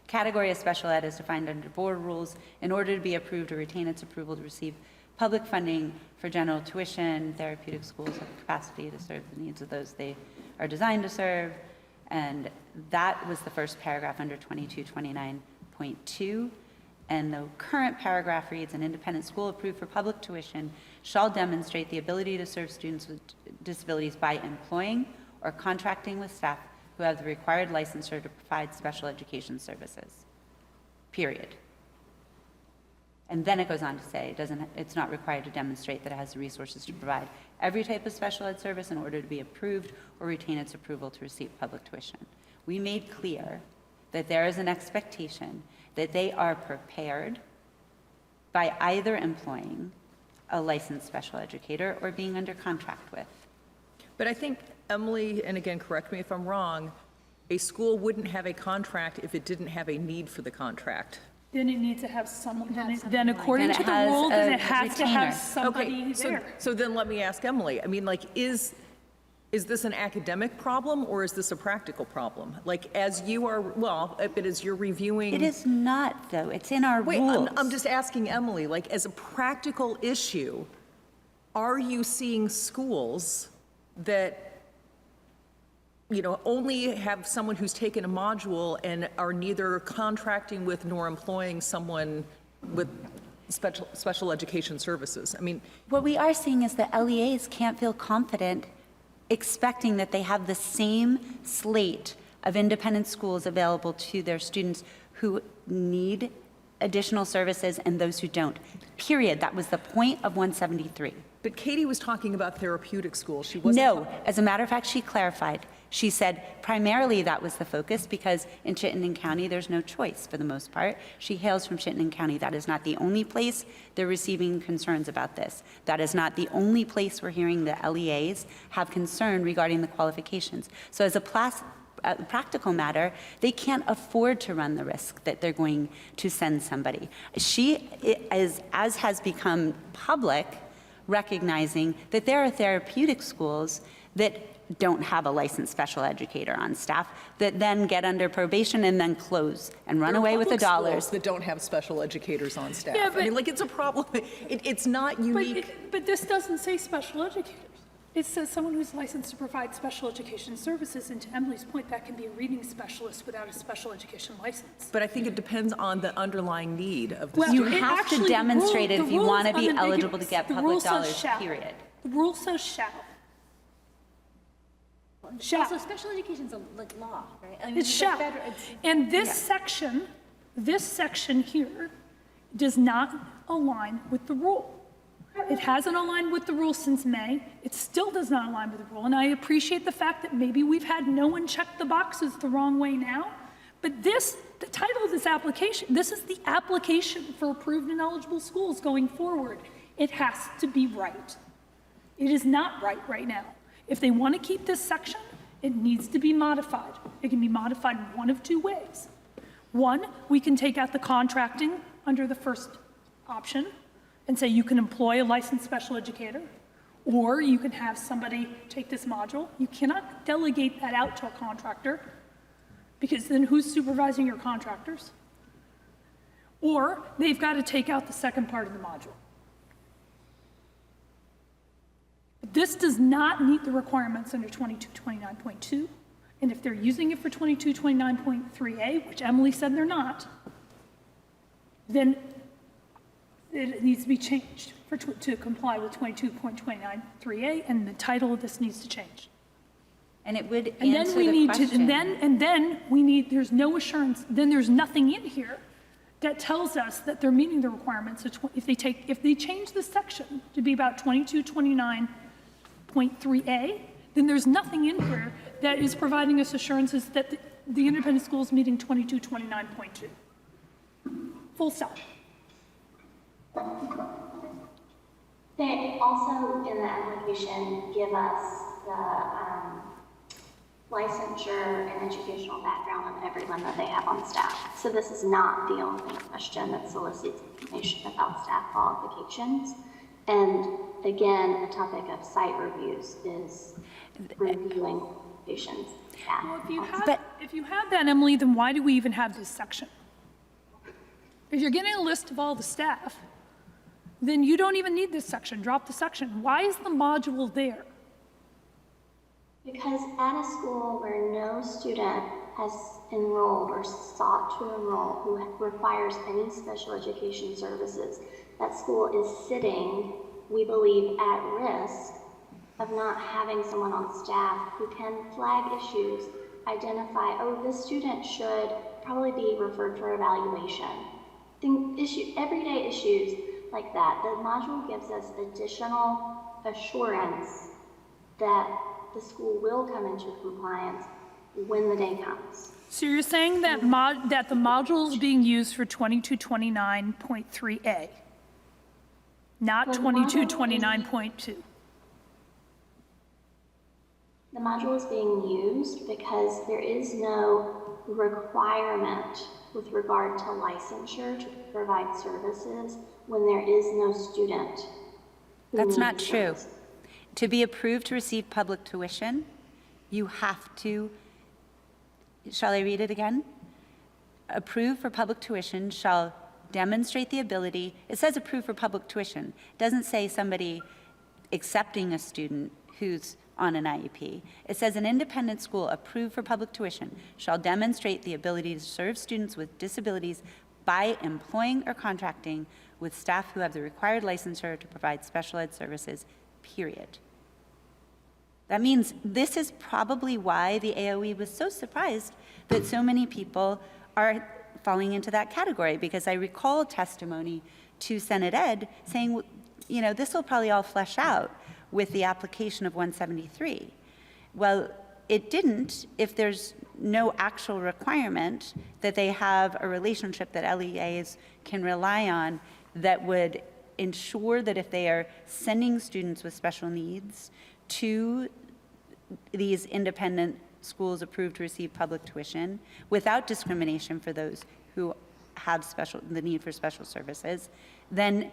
[SPEAKER 3] category of special ed as defined under board rules in order to be approved or retain its approval to receive public funding for general tuition. Therapeutic schools have the capacity to serve the needs of those they are designed to serve. And that was the first paragraph under 2229.2. And the current paragraph reads, an independent school approved for public tuition shall demonstrate the ability to serve students with disabilities by employing or contracting with staff who have the required licensure to provide special education services, period. And then it goes on to say it's not required to demonstrate that it has the resources to provide every type of special ed service in order to be approved or retain its approval to receive public tuition. We made clear that there is an expectation that they are prepared by either employing a licensed special educator or being under contract with.
[SPEAKER 1] But I think, Emily, and again, correct me if I'm wrong, a school wouldn't have a contract if it didn't have a need for the contract.
[SPEAKER 10] Then it needs to have someone, then according
[SPEAKER 3] Then
[SPEAKER 10] to
[SPEAKER 3] it
[SPEAKER 10] the
[SPEAKER 3] has
[SPEAKER 10] rule, then
[SPEAKER 3] a
[SPEAKER 10] it has to have
[SPEAKER 3] retainer.
[SPEAKER 10] somebody
[SPEAKER 1] So,
[SPEAKER 10] there.
[SPEAKER 1] so then let me ask Emily, I mean, like, is this an academic problem or is this a practical problem? Like, as you are, well, but as you're reviewing.
[SPEAKER 3] It is not, though. It's in our
[SPEAKER 1] Wait,
[SPEAKER 3] rules.
[SPEAKER 1] I'm just asking Emily, like, as a practical issue, are you seeing schools that, you know, only have someone who's taken a module and are neither contracting with nor employing someone with special education services? I mean,
[SPEAKER 3] What we are seeing is that LEAs can't feel confident expecting that they have the same slate of independent schools available to their students who need additional services and those who don't. Period. That was the point of 173.
[SPEAKER 1] but Katie was talking about therapeutic schools. She wasn't.
[SPEAKER 3] No, as a matter of fact, she clarified. She said primarily that was the focus because in Chittenden County, there's no choice for the most part. She hails from Chittenden County. That is not the only place they're receiving concerns about this. That is not the only place we're hearing the LEAs have concern regarding the qualifications. So as a practical matter, they can't afford to run the risk that they're going to send somebody. She is, as has become public, recognizing that there are therapeutic schools that don't have a licensed special educator on staff that then get under probation and then close and run away with the dollars.
[SPEAKER 1] That don't have special educators on staff.
[SPEAKER 10] Yeah,
[SPEAKER 1] I mean, like, it's a problem. It's not unique.
[SPEAKER 10] But this doesn't say special educators. It says someone who's licensed to provide special education services, and to Emily's point, that can be a reading specialist without a special education license.
[SPEAKER 1] But I think it depends on the underlying need of the
[SPEAKER 10] Well,
[SPEAKER 3] You
[SPEAKER 1] student.
[SPEAKER 3] have to demonstrate it if you want to be eligible to get public dollars,
[SPEAKER 10] shall.
[SPEAKER 3] period.
[SPEAKER 10] The rule says shall. Shall.
[SPEAKER 9] Also, special education's a like law, right? I mean,
[SPEAKER 10] It's shall. And this section here does not align with the rule. It hasn't aligned with the rule since May. It still does not align with the rule. And I appreciate the fact that maybe we've had no one check the boxes the wrong way now. But this, the title of this application, this is the application for approved and eligible schools going forward. It has to be right. It is not right now. If they want to keep this section, it needs to be modified. It can be modified one of two ways. One, we can take out the contracting under the first option and say you can employ a licensed special educator, or you can have somebody take this module. You cannot delegate that out to a contractor, because then who's supervising your contractors? Or they've got to take out the second part of the module. This does not meet the requirements under 2229.2, and if they're using it for 2229.3a, which Emily said they're not, then it needs to be changed to comply with 22.293a, and the title of this needs to change.
[SPEAKER 3] And it would
[SPEAKER 10] And
[SPEAKER 3] answer
[SPEAKER 10] then we
[SPEAKER 3] the
[SPEAKER 10] need
[SPEAKER 3] question.
[SPEAKER 10] and then we need, there's no assurance, then there's nothing in here that tells us that they're meeting the requirements of if they change the section to be about 2229.3a, then there's nothing in here that is providing us assurances that the independent school is meeting 2229.2. Full stop.
[SPEAKER 21] They also, in the application, give us the licensure and educational background of everyone that they have on staff. So this is not the only question that solicits information about staff qualifications. And again, a topic of site reviews is reviewing qualifications.
[SPEAKER 10] Well, if you have that, Emily, then why do we even have this section? If you're getting a list of all the staff, then you don't even need this section. Drop the section. Why is the module there?
[SPEAKER 21] Because at a school where no student has enrolled or sought to enroll who requires any special education services, that school is sitting, we believe, at risk of not having someone on staff who can flag issues, identify, oh, this student should probably be referred for evaluation. Everyday issues like that. The module gives us additional assurance that the school will come into compliance when the day comes.
[SPEAKER 10] So you're saying that that the module is being used for 2229.3a? not 2229.2.
[SPEAKER 21] The module is being used because there is no requirement with regard to licensure to provide services when there is no student.
[SPEAKER 3] That's not true. To be approved to receive public tuition, you have to, shall I read it again? Approved for public tuition shall demonstrate the ability, it says approved for public tuition. It doesn't say somebody accepting a student who's on an IEP. It says an independent school approved for public tuition shall demonstrate the ability to serve students with disabilities by employing or contracting with staff who have the required licensure to provide special ed services, period. That means this is probably why the AOE was so surprised that so many people are falling into that category, because I recall testimony to Senate Ed saying, you know, this will probably all flesh out with the application of 173. Well, it didn't if there's no actual requirement that they have a relationship that LEAs can rely on that would ensure that if they are sending students with special needs to these independent schools approved to receive public tuition without discrimination for those who have the need for special services, then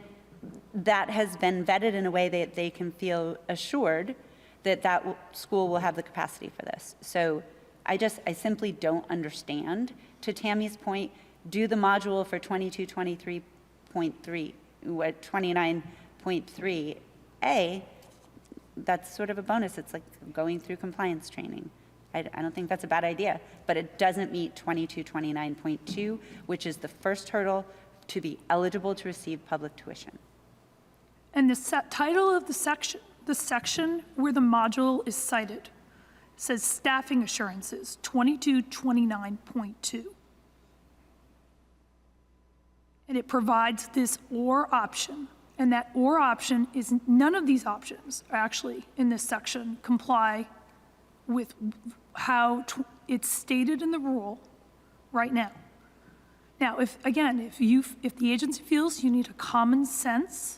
[SPEAKER 3] that has been vetted in a way that they can feel assured that that school will have the capacity for this. So I simply don't understand. To Tammy's point, do the module for 2223.3, 29.3A, that's sort of a bonus. It's like going through compliance training. I don't think that's a bad idea, but it doesn't meet 2229.2, which is the first hurdle to be eligible to receive public tuition.
[SPEAKER 10] And the title of the section where the module is cited says staffing assurances, 2229.2. And it provides this or option. And that or option is, none of these options actually in this section comply with how it's stated in the rule right now. Now, if the agency feels you need a common sense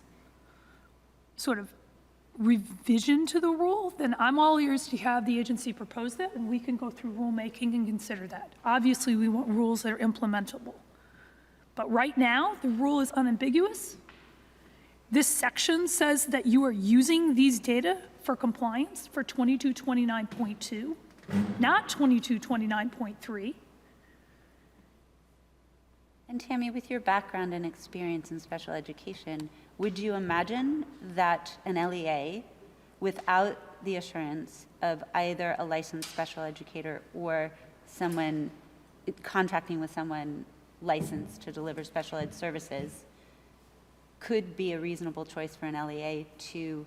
[SPEAKER 10] sort of revision to the rule, then I'm all ears to have the agency propose that, and we can go through rulemaking and consider that. Obviously, we want rules that are implementable. But right now, the rule is unambiguous. This section says that you are using these data for compliance for 2229.2, not 2229.3.
[SPEAKER 3] And Tammy, with your background and experience in special education, would you imagine that an LEA, without the assurance of either a licensed special educator or someone contracting with someone licensed to deliver special ed services, could be a reasonable choice for an LEA to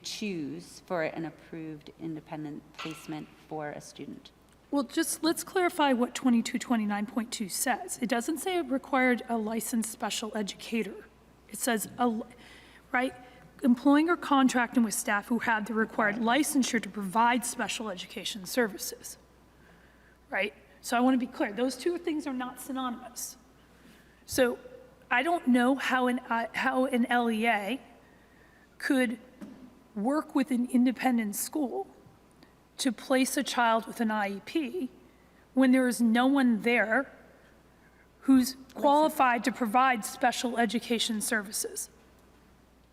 [SPEAKER 3] choose for an approved independent placement for a student?
[SPEAKER 10] Well, just let's clarify what 2229.2 says. It doesn't say it required a licensed special educator. It says, right, employing or contracting with staff who have the required licensure to provide special education services, right? So I want to be clear, those two things are not synonymous. So I don't know how an LEA could work with an independent school to place a child with an IEP when there is no one there who's qualified to provide special education services.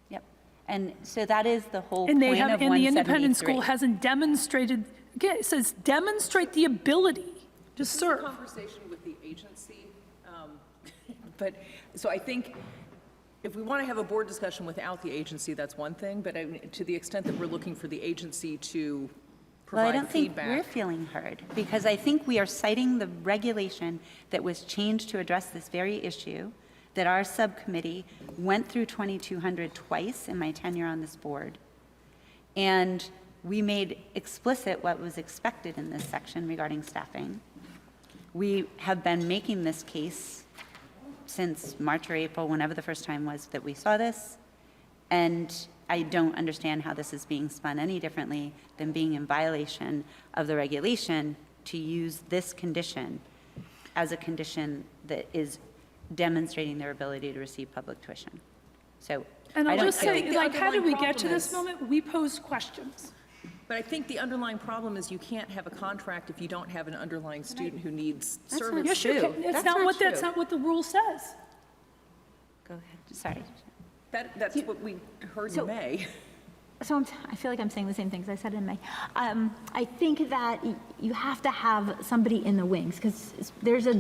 [SPEAKER 3] Yep. And so that is the whole
[SPEAKER 10] And
[SPEAKER 3] point of 173.
[SPEAKER 10] And the independent school hasn't demonstrated, again, it says demonstrate the ability to serve.
[SPEAKER 1] This is a conversation with the agency. But, so I think if we want to have a board discussion without the agency, that's one thing, but I mean, to the extent that we're looking for the agency to provide
[SPEAKER 3] Well, I don't
[SPEAKER 1] feedback.
[SPEAKER 3] think we're feeling heard, because I think we are citing the regulation that was changed to address this very issue, that our subcommittee went through 2200 twice in my tenure on this board, and we made explicit what was expected in this section regarding staffing. We have been making this case since March or April, whenever the first time was that we saw this, and I don't understand how this is being spun any differently than being in violation of the regulation to use this condition as a condition that is demonstrating their ability to receive public tuition. So
[SPEAKER 10] And
[SPEAKER 3] I
[SPEAKER 10] I'll
[SPEAKER 3] don't
[SPEAKER 10] just
[SPEAKER 3] think-
[SPEAKER 10] say, like, how did we get to
[SPEAKER 1] problem
[SPEAKER 10] this
[SPEAKER 1] is-
[SPEAKER 10] moment? We posed questions.
[SPEAKER 1] But I think the underlying problem is you can't have a contract if you don't have an underlying student who needs service
[SPEAKER 10] Yes, you
[SPEAKER 1] too.
[SPEAKER 10] can. That's not what the rule says.
[SPEAKER 3] Go ahead, sorry.
[SPEAKER 1] That's what we heard in May.
[SPEAKER 9] So I feel like I'm saying the same things I said in May. I think that you have to have somebody in the wings because there's a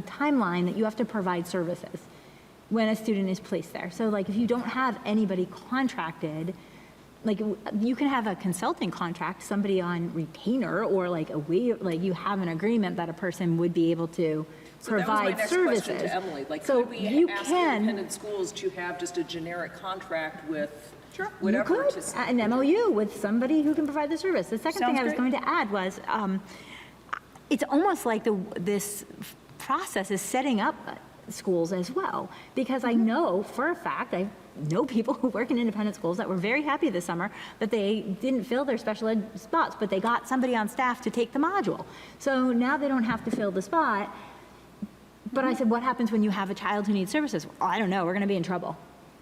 [SPEAKER 9] timeline that you have to provide services when a student is placed there. So like if you don't have anybody contracted, like you can have a consulting contract, somebody on retainer or like a way, like you have an agreement that a person would be able to provide
[SPEAKER 1] That was my next
[SPEAKER 9] services.
[SPEAKER 1] question to Emily. Like,
[SPEAKER 9] So
[SPEAKER 1] could we
[SPEAKER 9] you
[SPEAKER 1] ask
[SPEAKER 9] can-
[SPEAKER 1] independent schools to have just a generic contract with
[SPEAKER 9] You
[SPEAKER 1] whatever?
[SPEAKER 9] could, an MOU with somebody who can provide the service. The second thing
[SPEAKER 10] Sounds
[SPEAKER 9] I was
[SPEAKER 10] great.
[SPEAKER 9] going to add was, it's almost like this process is setting up schools as well, because I know for a fact, I know people who work in independent schools that were very happy this summer that they didn't fill their special ed spots, but they got somebody on staff to take the module. So now they don't have to fill the spot. But I said, what happens when you have a child who needs services? Well, I don't know, we're gonna be in trouble.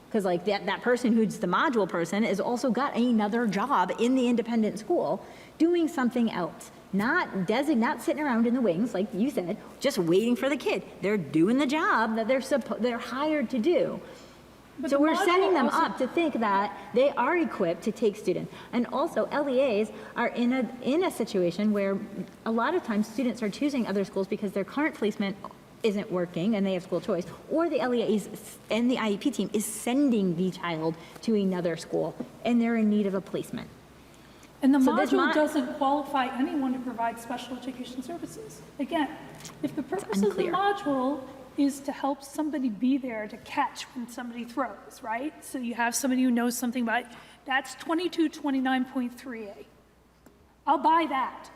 [SPEAKER 9] Because like that person who's the module person has also got another job in the independent school doing something else. Not sitting around in the wings, like you said, just waiting for the kid. They're doing the job that they're hired to do.
[SPEAKER 10] But
[SPEAKER 9] So
[SPEAKER 10] the
[SPEAKER 9] we're
[SPEAKER 10] module
[SPEAKER 9] setting them
[SPEAKER 10] also-
[SPEAKER 9] up to think that they are equipped to take students. And also LEAs are in a situation where a lot of times students are choosing other schools because their current placement isn't working and they have school choice, or the LEAs and the IEP team is sending the child to another school and they're in need of a placement.
[SPEAKER 10] And the
[SPEAKER 9] So this
[SPEAKER 10] module doesn't qualify anyone to provide special education services. Again, if the purpose of the
[SPEAKER 9] unclear.
[SPEAKER 10] module is to help somebody be there to catch when somebody throws, right? So you have somebody who knows something about it. That's 2229.3A. I'll buy that.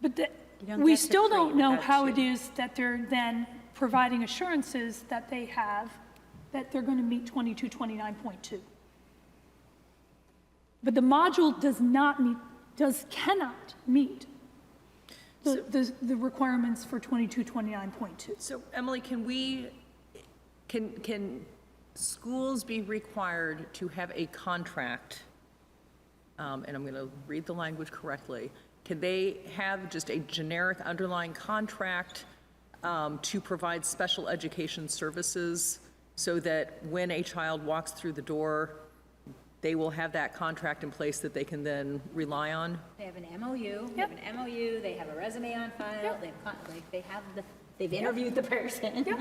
[SPEAKER 10] But
[SPEAKER 3] don't
[SPEAKER 10] we
[SPEAKER 3] get to
[SPEAKER 10] still
[SPEAKER 3] three
[SPEAKER 10] don't know
[SPEAKER 3] without
[SPEAKER 10] how
[SPEAKER 3] two.
[SPEAKER 10] it is that they're then providing assurances that they have that they're going to meet 2229.2. But the module cannot meet the requirements for 2229.2.
[SPEAKER 1] So Emily, can schools be required to have a contract? And I'm gonna read the language correctly. Can they have just a generic underlying contract to provide special education services so that when a child walks through the door, they will have that contract in place that they can then rely on?
[SPEAKER 9] They have an MOU, they have an MOU, they have a resume on file, they've interviewed the person. They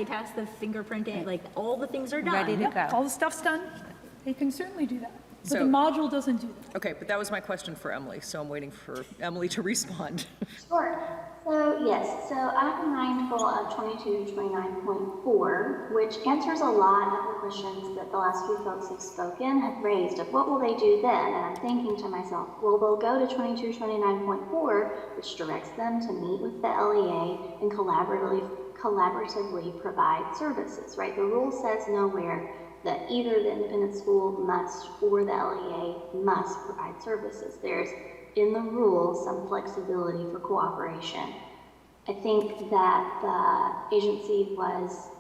[SPEAKER 9] pass the fingerprinting, like all the things are done.
[SPEAKER 3] Ready to go.
[SPEAKER 10] All the stuff's done. They can certainly do that. But the
[SPEAKER 1] So-
[SPEAKER 10] module doesn't do that.
[SPEAKER 1] Okay, but that was my question for Emily, so I'm waiting for Emily to respond.
[SPEAKER 21] Sure. So yes, so I'm mindful of 2229.4, which answers a lot of the questions that the last few folks have spoken, have raised of what will they do then? And I'm thinking to myself, well, they'll go to 2229.4, which directs them to meet with the LEA and collaboratively provide services, right? The rule says nowhere that either the independent school must or the LEA must provide services. There's in the rules some flexibility for cooperation. I think that the agency was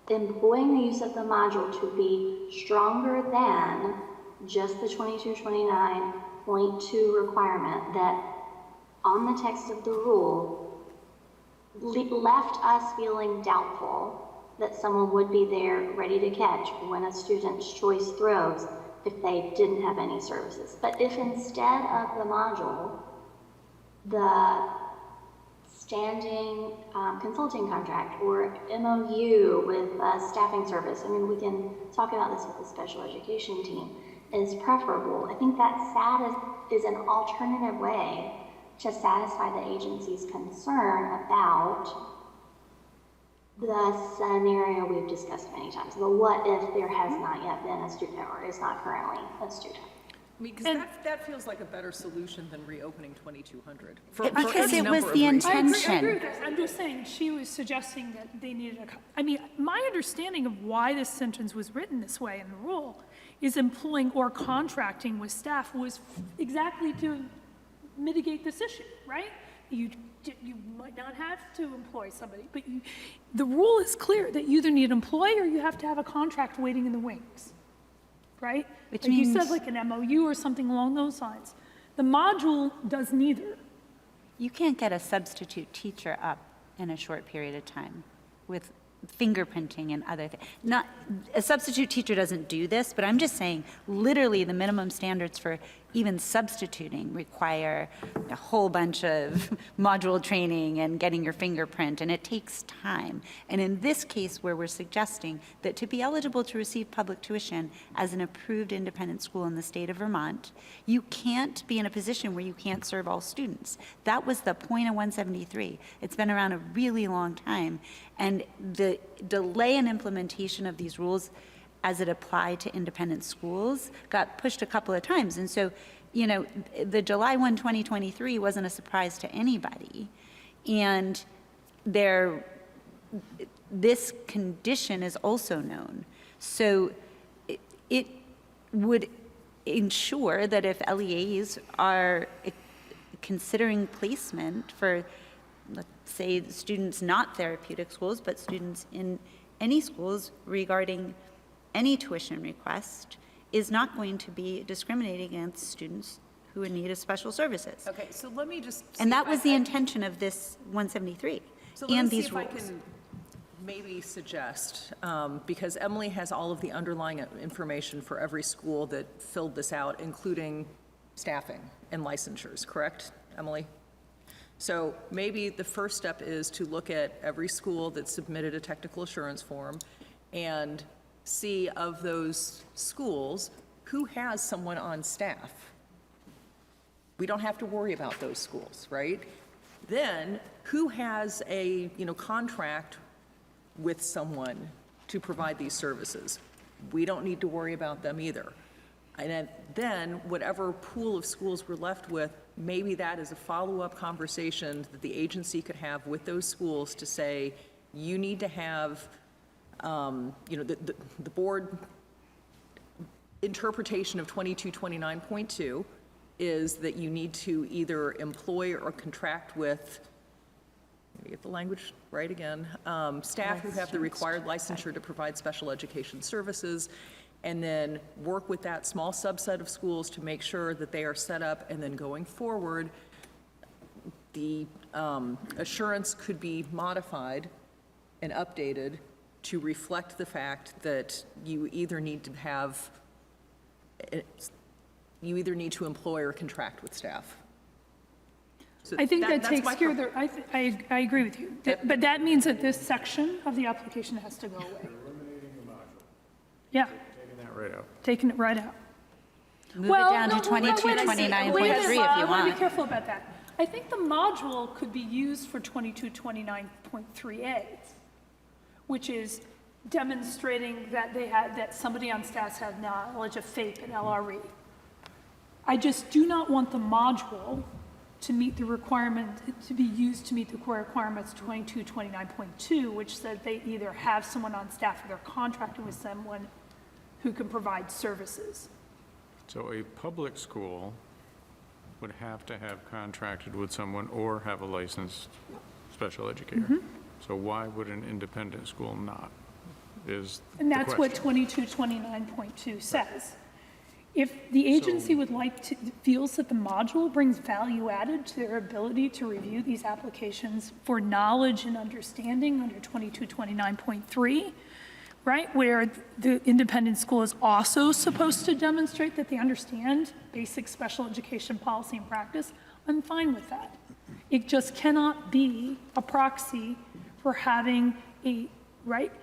[SPEAKER 21] employing the use of the module to be stronger than just the 2229.2 requirement that on the text of the rule left us feeling doubtful that someone would be there ready to catch when a student's choice throws if they didn't have any services. But if instead of the module, the standing consulting contract or MOU with a staffing service, I mean, we can talk about this with the special education team, is preferable. I think that is an alternative way to satisfy the agency's concern about the scenario we've discussed many times. The what if there has not yet been a student or is not currently a student.
[SPEAKER 1] I mean, because that feels like a better solution than reopening 2200.
[SPEAKER 3] Because it was the intention.
[SPEAKER 10] I agree with that. I'm just saying, she was suggesting that they needed I mean, my understanding of why this sentence was written this way in the rule is employing or contracting with staff was exactly to mitigate this issue, right? You might not have to employ somebody, but the rule is clear that you either need to employ or you have to have a contract waiting in the wings, right?
[SPEAKER 3] Which
[SPEAKER 10] like you
[SPEAKER 3] means-
[SPEAKER 10] said, like an MOU or something along those lines. The module does neither.
[SPEAKER 3] You can't get a substitute teacher up in a short period of time with fingerprinting and other things. Not, a substitute teacher doesn't do this, but I'm just saying, literally, the minimum standards for even substituting require a whole bunch of module training and getting your fingerprint, and it takes time. And in this case, where we're suggesting that to be eligible to receive public tuition as an approved independent school in the state of Vermont, you can't be in a position where you can't serve all students. That was the point of 173. It's been around a really long time, and the delay in implementation of these rules as it applied to independent schools got pushed a couple of times. And so, you know, the July 1, 2023 wasn't a surprise to anybody. And this condition is also known. So it would ensure that if LEAs are considering placement for, let's say, students not therapeutic schools, but students in any schools regarding any tuition request, is not going to be discriminating against students who in need of special services.
[SPEAKER 1] Okay, so let me just.
[SPEAKER 3] And that was the intention of this 173 and these rules.
[SPEAKER 1] So let me see if I can maybe suggest, because Emily has all of the underlying information for every school that filled this out, including staffing and licensures, correct, Emily? So maybe the first step is to look at every school that submitted a technical assurance form and see of those schools, who has someone on staff. We don't have to worry about those schools, right? Then, who has a, contract with someone to provide these services? We don't need to worry about them either. And then, whatever pool of schools we're left with, maybe that is a follow-up conversation that the agency could have with those schools to say, you need to have the board interpretation of 2229.2 is that you need to either employ or contract with, let me get the language right again, staff who have the required licensure to provide special education services, and then work with that small subset of schools to make sure that they are set up, and then going forward, the assurance could be modified and updated to reflect the fact that you either need to employ or contract with staff. So
[SPEAKER 10] I think that
[SPEAKER 1] that's
[SPEAKER 10] takes
[SPEAKER 1] my
[SPEAKER 10] care of the, I agree with you. But that means that this section of the application has to go away.
[SPEAKER 15] Eliminating the module,
[SPEAKER 10] Yeah,
[SPEAKER 15] taking that right out.
[SPEAKER 10] taking it right out.
[SPEAKER 3] Move it down to 2229.3 if you
[SPEAKER 10] I want to be
[SPEAKER 3] want.
[SPEAKER 10] careful about that. I think the module could be used for 2229.3A, which is demonstrating that that somebody on staff had knowledge of FAPE and LRE. I just do not want the module to meet the requirement, to be used to meet the requirements 2229.2, which said they either have someone on staff or they're contracting with someone who can provide services.
[SPEAKER 15] So a public school would have to have contracted with someone or have a licensed special educator. So why would an independent school not, is the
[SPEAKER 10] And that's what
[SPEAKER 15] question.
[SPEAKER 10] 2229.2 says. If the agency would like to, feels that the module brings value added to their ability to review these applications for knowledge and understanding under 2229.3, right, where the independent school is also supposed to demonstrate that they understand basic special education policy and practice, I'm fine with that. It just cannot be a proxy for having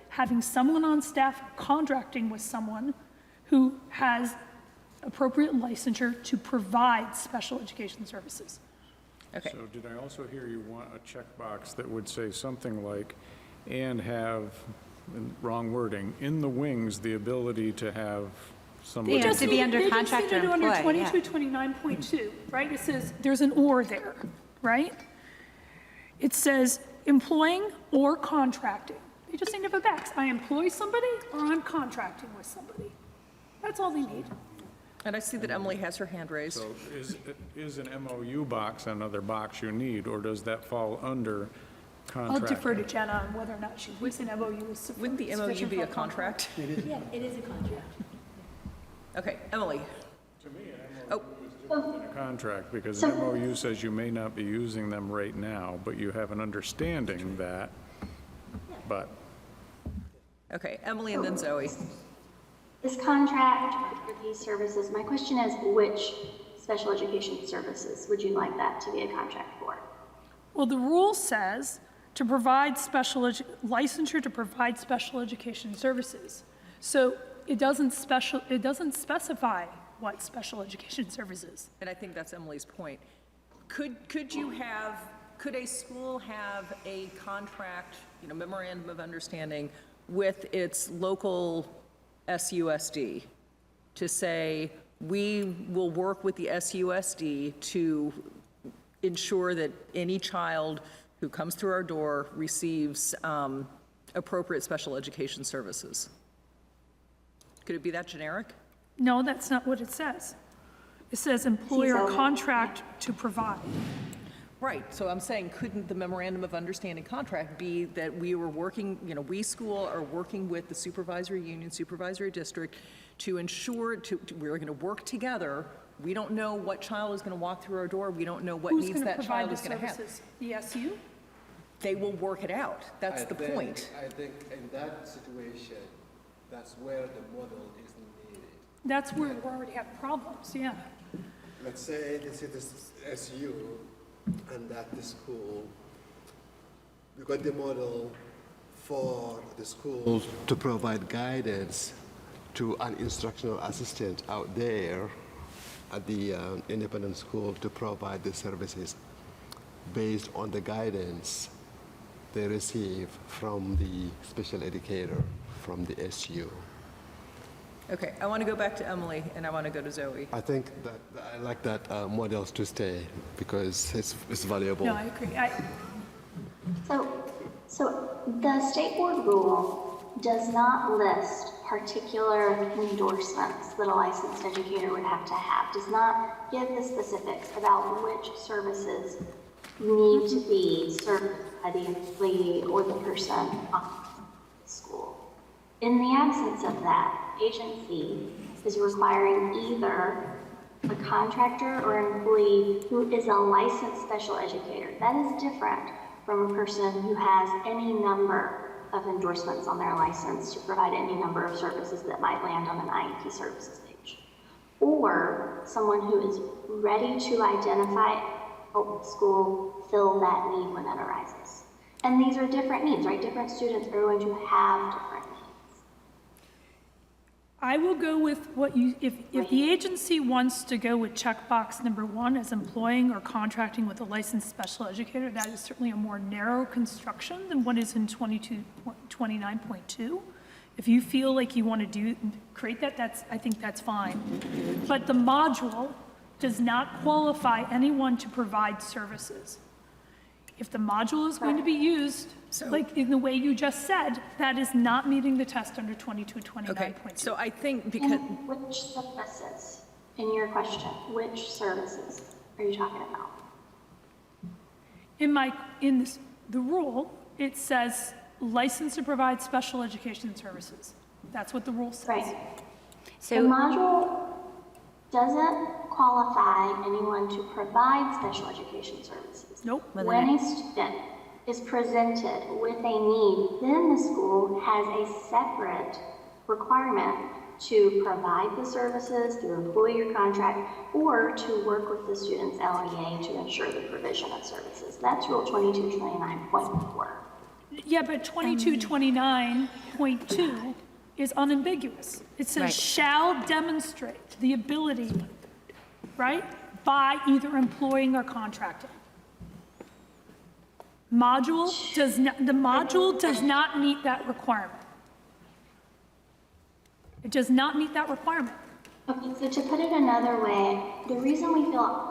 [SPEAKER 10] having someone on staff contracting with someone who has appropriate licensure to provide special education services.
[SPEAKER 1] Okay.
[SPEAKER 15] So did I also hear you want a checkbox that would say something like, and have, wrong wording, in the wings, the ability to have somebody.
[SPEAKER 3] They have to be under contract or
[SPEAKER 10] They just need to do
[SPEAKER 3] employ,
[SPEAKER 10] under 2229.2, right? It says, there's an or there, right? It says employing or contracting. They just need to have a box. I employ somebody or I'm contracting with somebody. That's all they need.
[SPEAKER 1] And I see that Emily has her hand raised.
[SPEAKER 15] So is an MOU box another box you need, or does that fall under
[SPEAKER 10] I'll
[SPEAKER 15] contract?
[SPEAKER 10] defer to Jenna on whether or not she thinks an MOU is sufficient.
[SPEAKER 1] Wouldn't the MOU be a contract?
[SPEAKER 9] Yeah, it is a contract.
[SPEAKER 1] Okay, Emily.
[SPEAKER 15] To me, an MOU is different than a contract, because an MOU says you may not be using them right now, but you have an understanding that, but.
[SPEAKER 1] Okay, Emily and then Zoe.
[SPEAKER 21] This contract for these services, my question is, which special education services would you like that to be a contract for?
[SPEAKER 10] Well, the rule says to provide licensure to provide special education services. So it doesn't specify what special education services.
[SPEAKER 1] And I think that's Emily's point. Could a school have a contract, memorandum of understanding with its local SUSD to say, we will work with the SUSD to ensure that any child who comes through our door receives appropriate special education services? Could it be that generic?
[SPEAKER 10] No, that's not what it says. It says employer contract to provide.
[SPEAKER 1] Right, so I'm saying, couldn't the memorandum of understanding contract be that we were working, we school are working with the supervisory union, supervisory district to ensure, we're going to work together. We don't know what child is going to walk through our door. We don't know what needs that child is going to have.
[SPEAKER 10] Who's going to provide the services? The SU?
[SPEAKER 1] They will work it out. That's the point.
[SPEAKER 20] I think in that situation, that's where the model is needed.
[SPEAKER 10] That's where we already have problems, yeah.
[SPEAKER 20] Let's say this is the SU, and that the school, we got the model for the school to provide guidance to an instructional assistant out there at the independent school to provide the services based on the guidance they receive from the special educator, from the SU.
[SPEAKER 1] Okay, I want to go back to Emily, and I want to go to Zoe.
[SPEAKER 20] I think that I like that models to stay because it's valuable.
[SPEAKER 10] No, I agree.
[SPEAKER 21] So the state board rule does not list particular endorsements that a licensed educator would have to have, does not give the specifics about which services need to be served by the employee or the person on the school. In the absence of that, agency is requiring either a contractor or employee who is a licensed special educator. That is different from a person who has any number of endorsements on their license to provide any number of services that might land on an IEP services page. Or someone who is ready to identify, help the school fill that need when it arises. And these are different needs, right? Different students are going to have different needs.
[SPEAKER 10] I will go with what you, if the agency wants to go with checkbox number 1 as employing or contracting with a licensed special educator, that is certainly a more narrow construction than what is in 29.2. If you feel like you want to create that, I think that's fine. But the module does not qualify anyone to provide services. If the module is going to be used, like in the way you just said, that is not meeting the test under 2229.2.
[SPEAKER 1] Okay, so I think because...
[SPEAKER 21] And which services, in your question, which services are you talking about?
[SPEAKER 10] In the rule, it says license to provide special education services. That's what the rule says.
[SPEAKER 21] Right. So the module doesn't qualify anyone to provide special education services.
[SPEAKER 10] Nope.
[SPEAKER 21] When a student is presented with a need, then the school has a separate requirement to provide the services through employee or contract, or to work with the student's LEA to ensure the provision of services. That's Rule 2229.4.
[SPEAKER 10] Yeah, but 2229.2 is unambiguous. It says shall demonstrate the ability, right, by either employing or contracting. The module does not meet that requirement. It does not meet that requirement.
[SPEAKER 21] Okay, so to put it another way, the reason we feel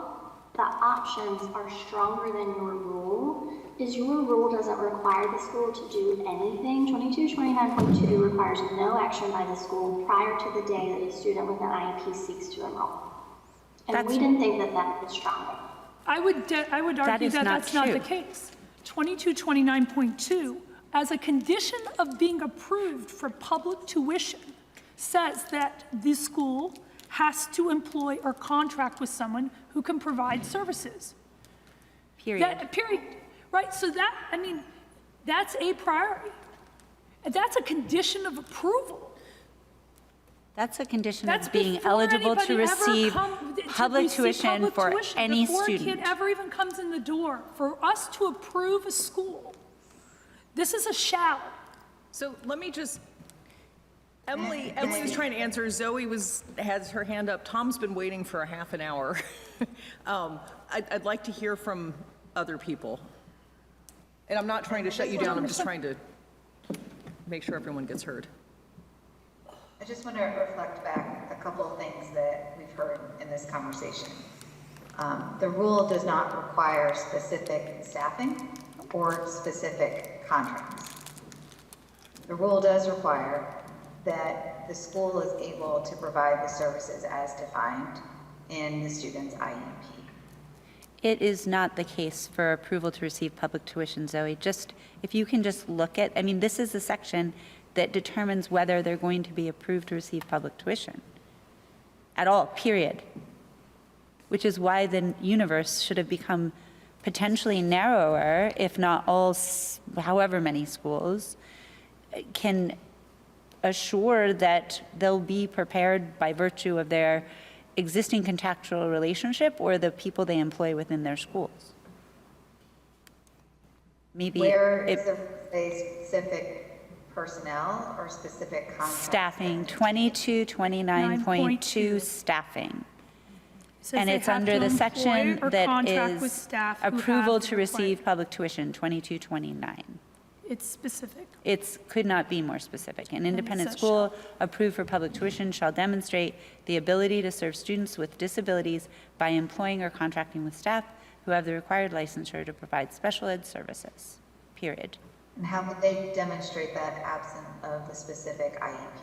[SPEAKER 21] the options are stronger than your rule is your rule doesn't require the school to do anything. 2229.2 requires no action by the school prior to the day that a student with an IEP seeks to enroll. And we didn't think that that was strong enough.
[SPEAKER 10] I would argue that that's not the case. 2229.2, as a condition of being approved for public tuition, says that the school has to employ or contract with someone who can provide services.
[SPEAKER 3] Period.
[SPEAKER 10] Period. Right, so that, I mean, that's a priority. That's a condition of approval.
[SPEAKER 3] That's a condition
[SPEAKER 10] That's
[SPEAKER 3] of being
[SPEAKER 10] before
[SPEAKER 3] eligible to
[SPEAKER 10] anybody ever
[SPEAKER 3] receive
[SPEAKER 10] to
[SPEAKER 3] public
[SPEAKER 10] receive
[SPEAKER 3] tuition
[SPEAKER 10] public
[SPEAKER 3] for
[SPEAKER 10] tuition,
[SPEAKER 3] any
[SPEAKER 10] before
[SPEAKER 3] student.
[SPEAKER 10] a kid ever even comes in the door. For us to approve a school, this is a shall.
[SPEAKER 1] So let me just, Emily was trying to answer. Zoe has her hand up. Tom's been waiting for a half an hour. I'd like to hear from other people. And I'm not trying to shut you down. I'm just trying to make sure everyone gets heard.
[SPEAKER 16] I just want to reflect back a couple of things that we've heard in this conversation. The rule does not require specific staffing or specific contracts. The rule does require that the school is able to provide the services as defined in the student's IEP.
[SPEAKER 3] It is not the case for approval to receive public tuition, Zoe. Just, if you can just look at, I mean, this is the section that determines whether they're going to be approved to receive public tuition at all, period. Which is why the universe should have become potentially narrower, if not all, however many schools can assure that they'll be prepared by virtue of their existing contractual relationship or the people they employ within their schools. Maybe
[SPEAKER 16] Where is there a specific personnel or specific contract?
[SPEAKER 3] staffing, 2229.2 staffing.
[SPEAKER 10] Says
[SPEAKER 3] And
[SPEAKER 10] they
[SPEAKER 3] it's
[SPEAKER 10] have
[SPEAKER 3] under
[SPEAKER 10] to
[SPEAKER 3] the
[SPEAKER 10] employ
[SPEAKER 3] section
[SPEAKER 10] or
[SPEAKER 3] that
[SPEAKER 10] contract with
[SPEAKER 3] is
[SPEAKER 10] staff who
[SPEAKER 3] approval
[SPEAKER 10] have
[SPEAKER 3] to
[SPEAKER 10] the
[SPEAKER 3] receive public tuition, 2229.
[SPEAKER 10] It's specific.
[SPEAKER 3] It could not be more specific. An independent
[SPEAKER 10] says
[SPEAKER 3] school approved for public tuition shall demonstrate the ability to serve students with disabilities by employing or contracting with staff who have the required licensure to provide special ed services, period.
[SPEAKER 16] And how would they demonstrate that absent of the specific IEP?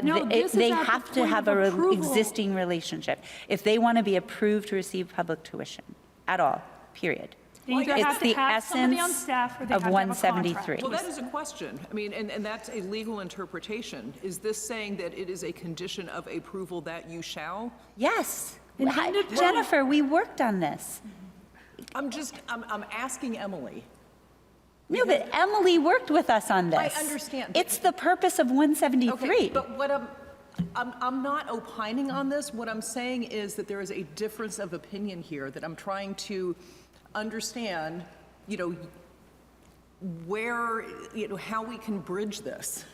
[SPEAKER 10] No, this is
[SPEAKER 3] They
[SPEAKER 10] at the
[SPEAKER 3] have to
[SPEAKER 10] point
[SPEAKER 3] have
[SPEAKER 10] of
[SPEAKER 3] an
[SPEAKER 10] approval.
[SPEAKER 3] existing relationship. If they want to be approved to receive public tuition at all, period.
[SPEAKER 10] They either
[SPEAKER 3] It's
[SPEAKER 10] have to
[SPEAKER 3] the
[SPEAKER 10] have somebody on
[SPEAKER 3] essence
[SPEAKER 10] staff or they
[SPEAKER 3] of
[SPEAKER 10] have to have a
[SPEAKER 3] 173.
[SPEAKER 10] contract.
[SPEAKER 1] Well, that is a question. I mean, and that's a legal interpretation. Is this saying that it is a condition of approval that you shall?
[SPEAKER 3] Yes.
[SPEAKER 10] Intended-
[SPEAKER 3] Jennifer, we worked on this.
[SPEAKER 1] I'm asking Emily.
[SPEAKER 3] No, but Emily worked with us on this.
[SPEAKER 1] I understand.
[SPEAKER 3] It's the purpose of 173.
[SPEAKER 1] Okay, but what I'm not opining on this. What I'm saying is that there is a difference of opinion here that I'm trying to understand, where, how we can bridge this.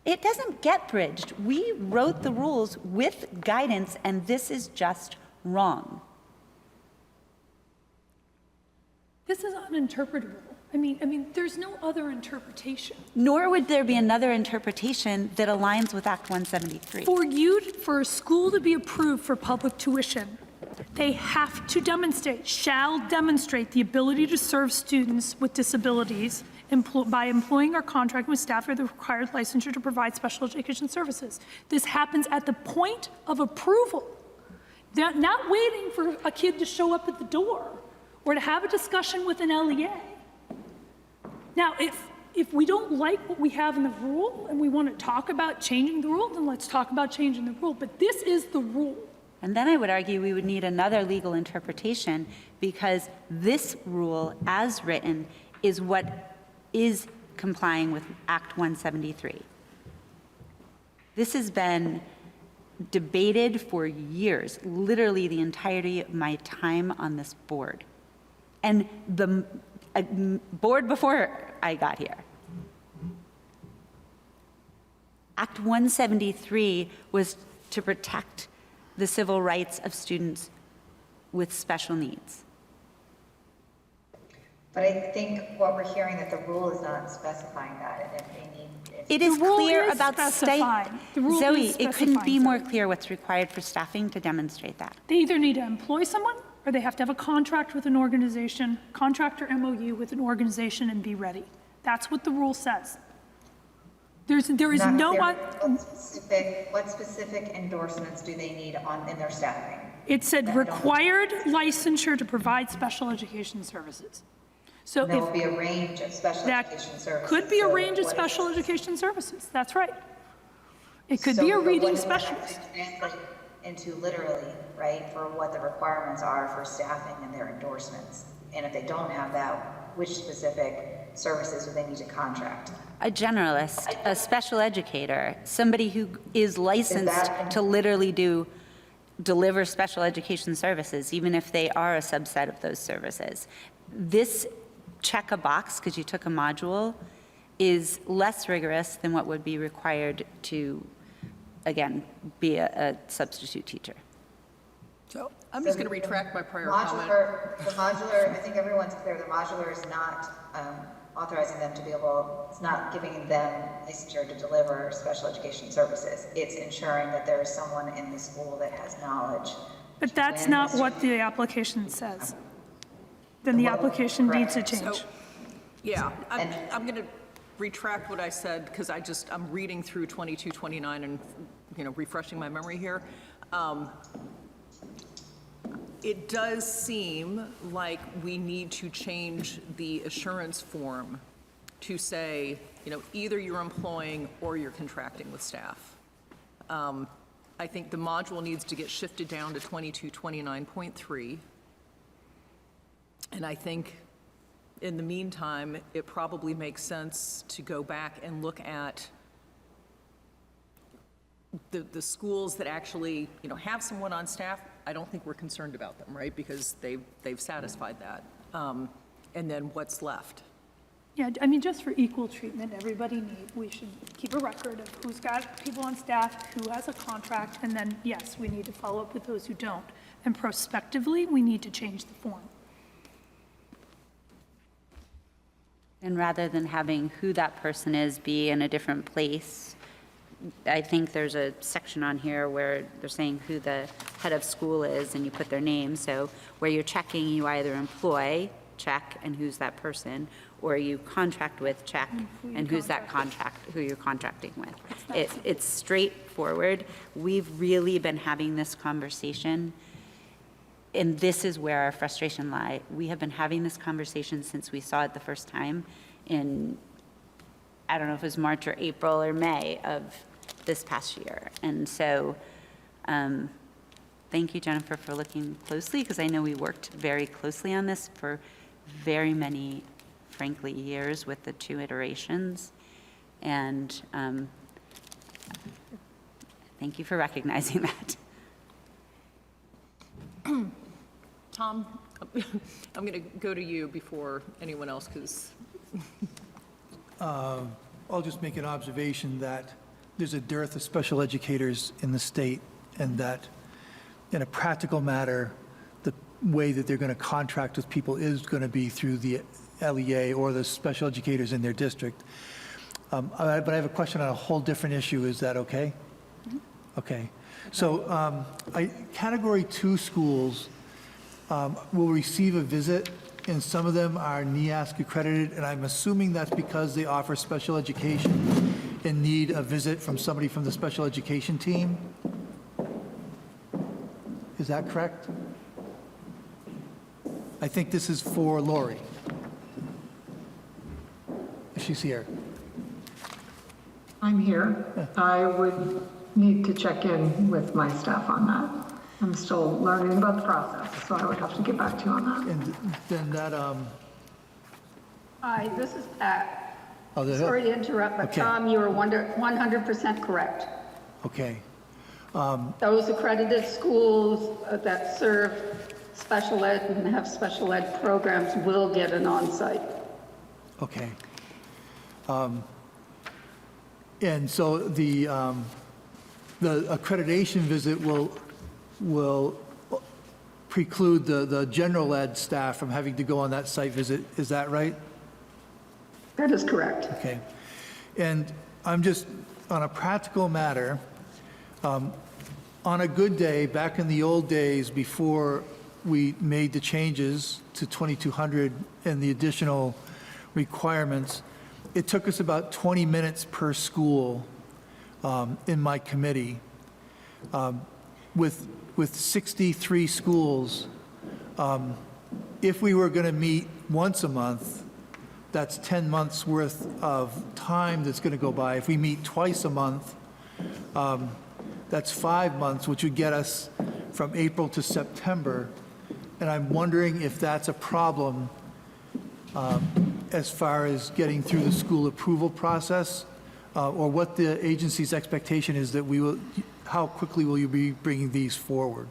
[SPEAKER 3] It doesn't get bridged. We wrote the rules with guidance, and this is just wrong.
[SPEAKER 10] This is uninterpretable. I mean, there's no other interpretation.
[SPEAKER 3] Nor would there be another interpretation that aligns with Act 173.
[SPEAKER 10] For a school to be approved for public tuition, they have to shall demonstrate the ability to serve students with disabilities by employing or contracting with staff or the required licensure to provide special education services. This happens at the point of approval. They're not waiting for a kid to show up at the door or to have a discussion with an LEA. Now, if we don't like what we have in the rule and we want to talk about changing the rule, then let's talk about changing the rule. But this is the rule.
[SPEAKER 3] And then I would argue we would need another legal interpretation because this rule, as written, is what is complying with Act 173. This has been debated for years, literally the entirety of my time on this board. And the board before I got here. Act 173 was to protect the civil rights of students with special needs.
[SPEAKER 16] But I think what we're hearing that the rule is not specifying that, and if they need.
[SPEAKER 3] It is clear about
[SPEAKER 10] specifying. The rule
[SPEAKER 3] Zoe,
[SPEAKER 10] is
[SPEAKER 3] it couldn't be
[SPEAKER 10] specifying,
[SPEAKER 3] more clear what's required for staffing to demonstrate that.
[SPEAKER 10] They either need to employ someone or they have to have a contract with an organization, contract or MOU with an organization and be ready. That's what the rule says. There is
[SPEAKER 16] Not
[SPEAKER 10] no
[SPEAKER 16] clear.
[SPEAKER 10] one.
[SPEAKER 16] What specific endorsements do they need in their staffing?
[SPEAKER 10] It said required licensure to provide special education services. So
[SPEAKER 16] There will
[SPEAKER 10] if
[SPEAKER 16] be a range of special education services.
[SPEAKER 10] could be a
[SPEAKER 16] So
[SPEAKER 10] range of
[SPEAKER 16] what
[SPEAKER 10] special
[SPEAKER 16] is-
[SPEAKER 10] education services, that's right. It could
[SPEAKER 16] So
[SPEAKER 10] be a
[SPEAKER 16] what
[SPEAKER 10] reading
[SPEAKER 16] does that have
[SPEAKER 10] specialist.
[SPEAKER 16] to translate into literally, right, for what the requirements are for staffing and their endorsements? And if they don't have that, which specific services do they need to contract?
[SPEAKER 3] A generalist, a special educator, somebody who is licensed to literally deliver special education services, even if they are a subset of those services. This check a box, because you took a module, is less rigorous than what would be required to, again, be a substitute teacher.
[SPEAKER 1] So I'm just going to retract my prior comment.
[SPEAKER 16] The modular, I think everyone's clear, the modular is not authorizing them to be able, it's not giving them licensure to deliver special education services. It's ensuring that there is someone in the school that has knowledge.
[SPEAKER 10] But that's not what the application says. Then the application needs to change.
[SPEAKER 1] So, yeah, I'm going to retract what I said because I'm reading through 2229 and, refreshing my memory here. It does seem like we need to change the assurance form to say, either you're employing or you're contracting with staff. I think the module needs to get shifted down to 2229.3. And I think in the meantime, it probably makes sense to go back and look at the schools that actually, have someone on staff. I don't think we're concerned about them, right? Because they've satisfied that. And then what's left?
[SPEAKER 10] Yeah, just for equal treatment, we should keep a record of who's got people on staff, who has a contract, and then, yes, we need to follow up with those who don't. And prospectively, we need to change the form.
[SPEAKER 3] And rather than having who that person is be in a different place, I think there's a section on here where they're saying who the head of school is and you put their name. So where you're checking, you either employ, check, and who's that person, or you contract with, check, and who's that who you're contracting with. It's straightforward. We've really been having this conversation, and this is where our frustration lies. We have been having this conversation since we saw it the first time in, I don't know if it was March or April or May of this past year. And so thank you, Jennifer, for looking closely, because I know we worked very closely on this for very many, frankly, years with the 2 iterations. And thank you for recognizing that.
[SPEAKER 1] Tom, I'm going to go to you before anyone else, because
[SPEAKER 19] I'll just make an observation that there's a dearth of special educators in the state, and that in a practical matter, the way that they're going to contract with people is going to be through the LEA or the special educators in their district. But I have a question on a whole different issue. Is that okay? Mm-hmm. Okay. So Category 2 schools will receive a visit, and some of them are NEASC accredited, and I'm assuming that's because they offer special education and need a visit from somebody from the special education team. Is that correct? I think this is for Lori. She's here.
[SPEAKER 5] I'm here. I would need to check in with my staff on that. I'm still learning about the process, so I would have to get back to you on that.
[SPEAKER 19] And then that,
[SPEAKER 5] Hi, this is Pat.
[SPEAKER 19] Oh,
[SPEAKER 5] Sorry to interrupt, but
[SPEAKER 19] okay.
[SPEAKER 5] Tom, you are 100% correct.
[SPEAKER 19] Okay.
[SPEAKER 5] Those accredited schools that serve special ed and have special ed programs will get an on-site.
[SPEAKER 19] Okay. And so the accreditation visit will preclude the general ed staff from having to go on that site visit. Is that right?
[SPEAKER 5] That is correct.
[SPEAKER 19] Okay. And I'm just, on a practical matter, on a good day, back in the old days before we made the changes to 2,200 and the additional requirements, it took us about 20 minutes per school in my committee. With 63 schools, if we were going to meet once a month, that's 10 months worth of time that's going to go by. If we meet twice a month, that's 5 months, which would get us from April to September. And I'm wondering if that's a problem as far as getting through the school approval process, or what the agency's expectation is that we will, how quickly will you be bringing these forward?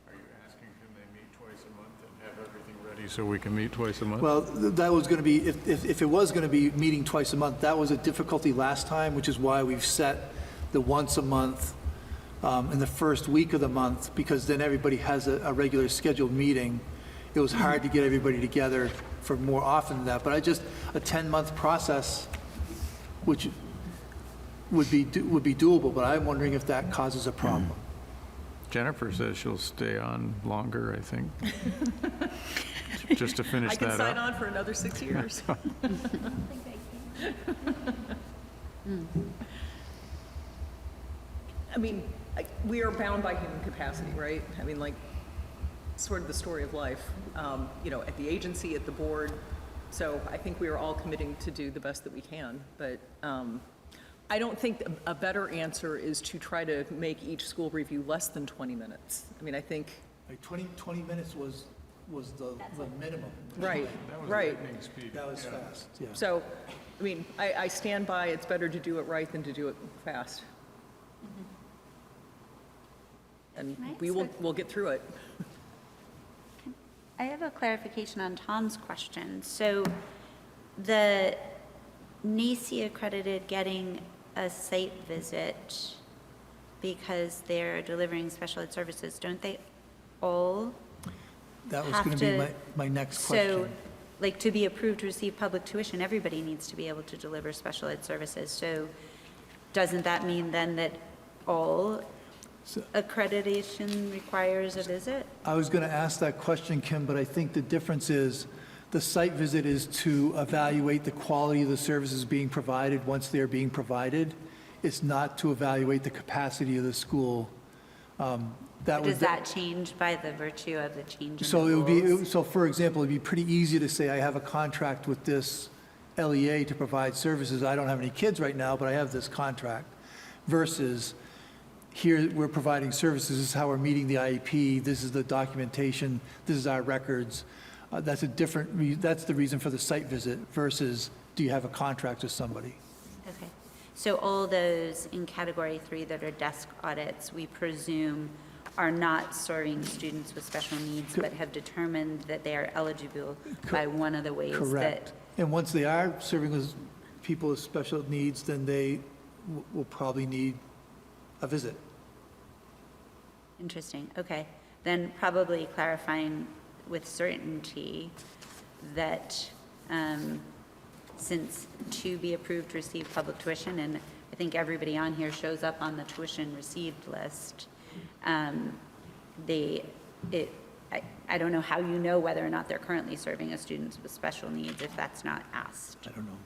[SPEAKER 15] Are you asking, can they meet twice a month and have everything ready so we can meet twice a month?
[SPEAKER 19] Well, that was going to be, if it was going to be meeting twice a month, that was a difficulty last time, which is why we've set the once a month in the first week of the month, because then everybody has a regular scheduled meeting. It was hard to get everybody together for more often than that, but a 10-month process, which would be doable, but I'm wondering if that causes a problem.
[SPEAKER 15] Jennifer says she'll stay on longer, I think, just to finish that up.
[SPEAKER 1] I can sign on for another 6 years. I mean, we are bound by human capacity, right? I mean, like, sort of the story of life, you know, at the agency, at the board. So I think we are all committing to do the best that we can. But I don't think a better answer is to try to make each school review less than 20 minutes. I mean, I think...
[SPEAKER 19] Like 20 minutes was the minimum.
[SPEAKER 1] Right,
[SPEAKER 15] That was
[SPEAKER 1] right.
[SPEAKER 15] lightning speed.
[SPEAKER 19] That was fast, yeah.
[SPEAKER 1] So, I mean, I stand by it's better to do it right than to do it fast. And we'll get through it.
[SPEAKER 3] I have a clarification on Tom's question. So the NACI accredited getting a site visit because they're delivering special ed services, don't they all
[SPEAKER 19] That was
[SPEAKER 3] have
[SPEAKER 19] going to be
[SPEAKER 3] to-
[SPEAKER 19] my next
[SPEAKER 3] So,
[SPEAKER 19] question.
[SPEAKER 3] like, to be approved to receive public tuition, everybody needs to be able to deliver special ed services. So doesn't that mean then that all accreditation requires a visit?
[SPEAKER 19] I was going to ask that question, Kim, but I think the difference is the site visit is to evaluate the quality of the services being provided once they're being provided. It's not to evaluate the capacity of the school.
[SPEAKER 3] Does that change by the virtue of the change in
[SPEAKER 19] So
[SPEAKER 3] the
[SPEAKER 19] it would be,
[SPEAKER 3] rules?
[SPEAKER 19] so for example, it'd be pretty easy to say, I have a contract with this LEA to provide services. I don't have any kids right now, but I have this contract. Versus, here, we're providing services, this is how we're meeting the IEP, this is the documentation, this is our records. That's that's the reason for the site visit versus, do you have a contract with somebody?
[SPEAKER 3] Okay. So all those in category 3 that are desk audits, we presume are not serving students with special needs, but have determined that they are eligible by one of the ways
[SPEAKER 19] Correct.
[SPEAKER 3] that...
[SPEAKER 19] And once they are serving as people with special needs, then they will probably need a visit.
[SPEAKER 3] Interesting, okay. Then probably clarifying with certainty that since to be approved to receive public tuition, and I think everybody on here shows up on the tuition received list, I don't know how you know whether or not they're currently serving as students with special needs if that's not asked.
[SPEAKER 19] I don't know.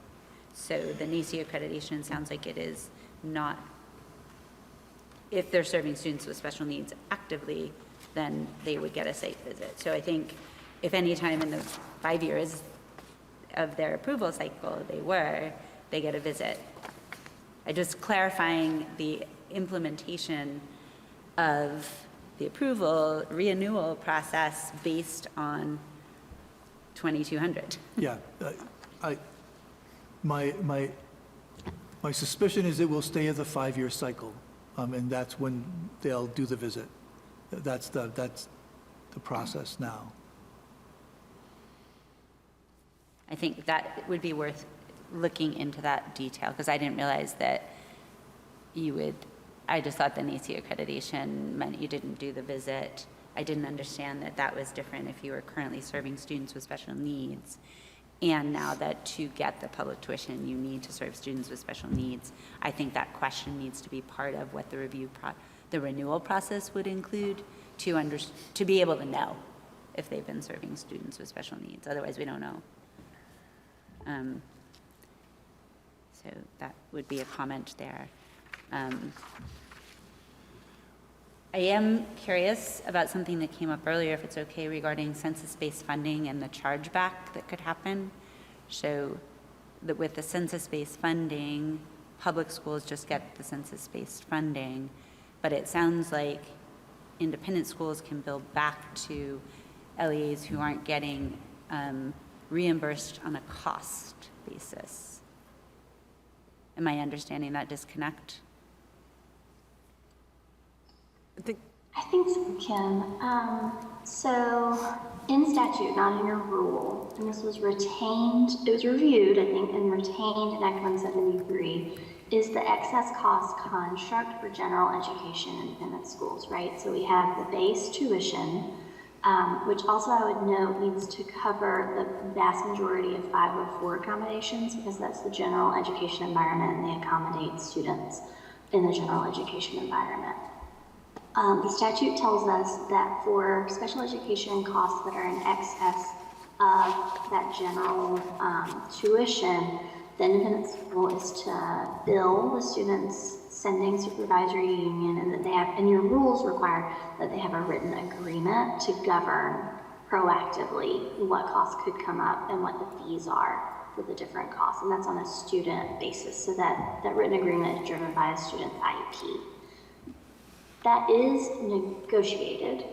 [SPEAKER 3] So the NACI accreditation sounds like it is not, if they're serving students with special needs actively, then they would get a site visit. So I think if any time in the 5 years of their approval cycle they get a visit. I just clarifying the implementation of the approval renewal process based on 2200.
[SPEAKER 19] Yeah, my suspicion is it will stay as a 5-year cycle, and that's when they'll do the visit. That's the process now.
[SPEAKER 3] I think that would be worth looking into that detail, because I didn't realize that you would, I just thought the NACI accreditation meant you didn't do the visit. I didn't understand that that was different if you were currently serving students with special needs and now that to get the public tuition, you need to serve students with special needs. I think that question needs to be part of what the renewal process would include to be able to know if they've been serving students with special needs. Otherwise, we don't know. So that would be a comment there. I am curious about something that came up earlier, if it's okay, regarding census-based funding and the chargeback that could happen. So that with the census-based funding, public schools just get the census-based funding, but it sounds like independent schools can bill back to LEAs who aren't getting reimbursed on a cost basis. Am I understanding that disconnect?
[SPEAKER 21] I think so, Kim. So in statute, not in your rule, and this was retained, it was reviewed, I think, and retained in Act 173, is the excess cost construct for general education independent schools, right? So we have the base tuition, which also I would note needs to cover the vast majority of 504 accommodations, because that's the general education environment and they accommodate students in the general education environment. The statute tells us that for special education costs that are in excess of that general tuition, the independent school is to bill the students sending supervisory union, and that they have, and your rules require that they have a written agreement to govern proactively what costs could come up and what the fees are for the different costs, and that's on a student basis, so that written agreement is driven by a student's IEP. That is negotiated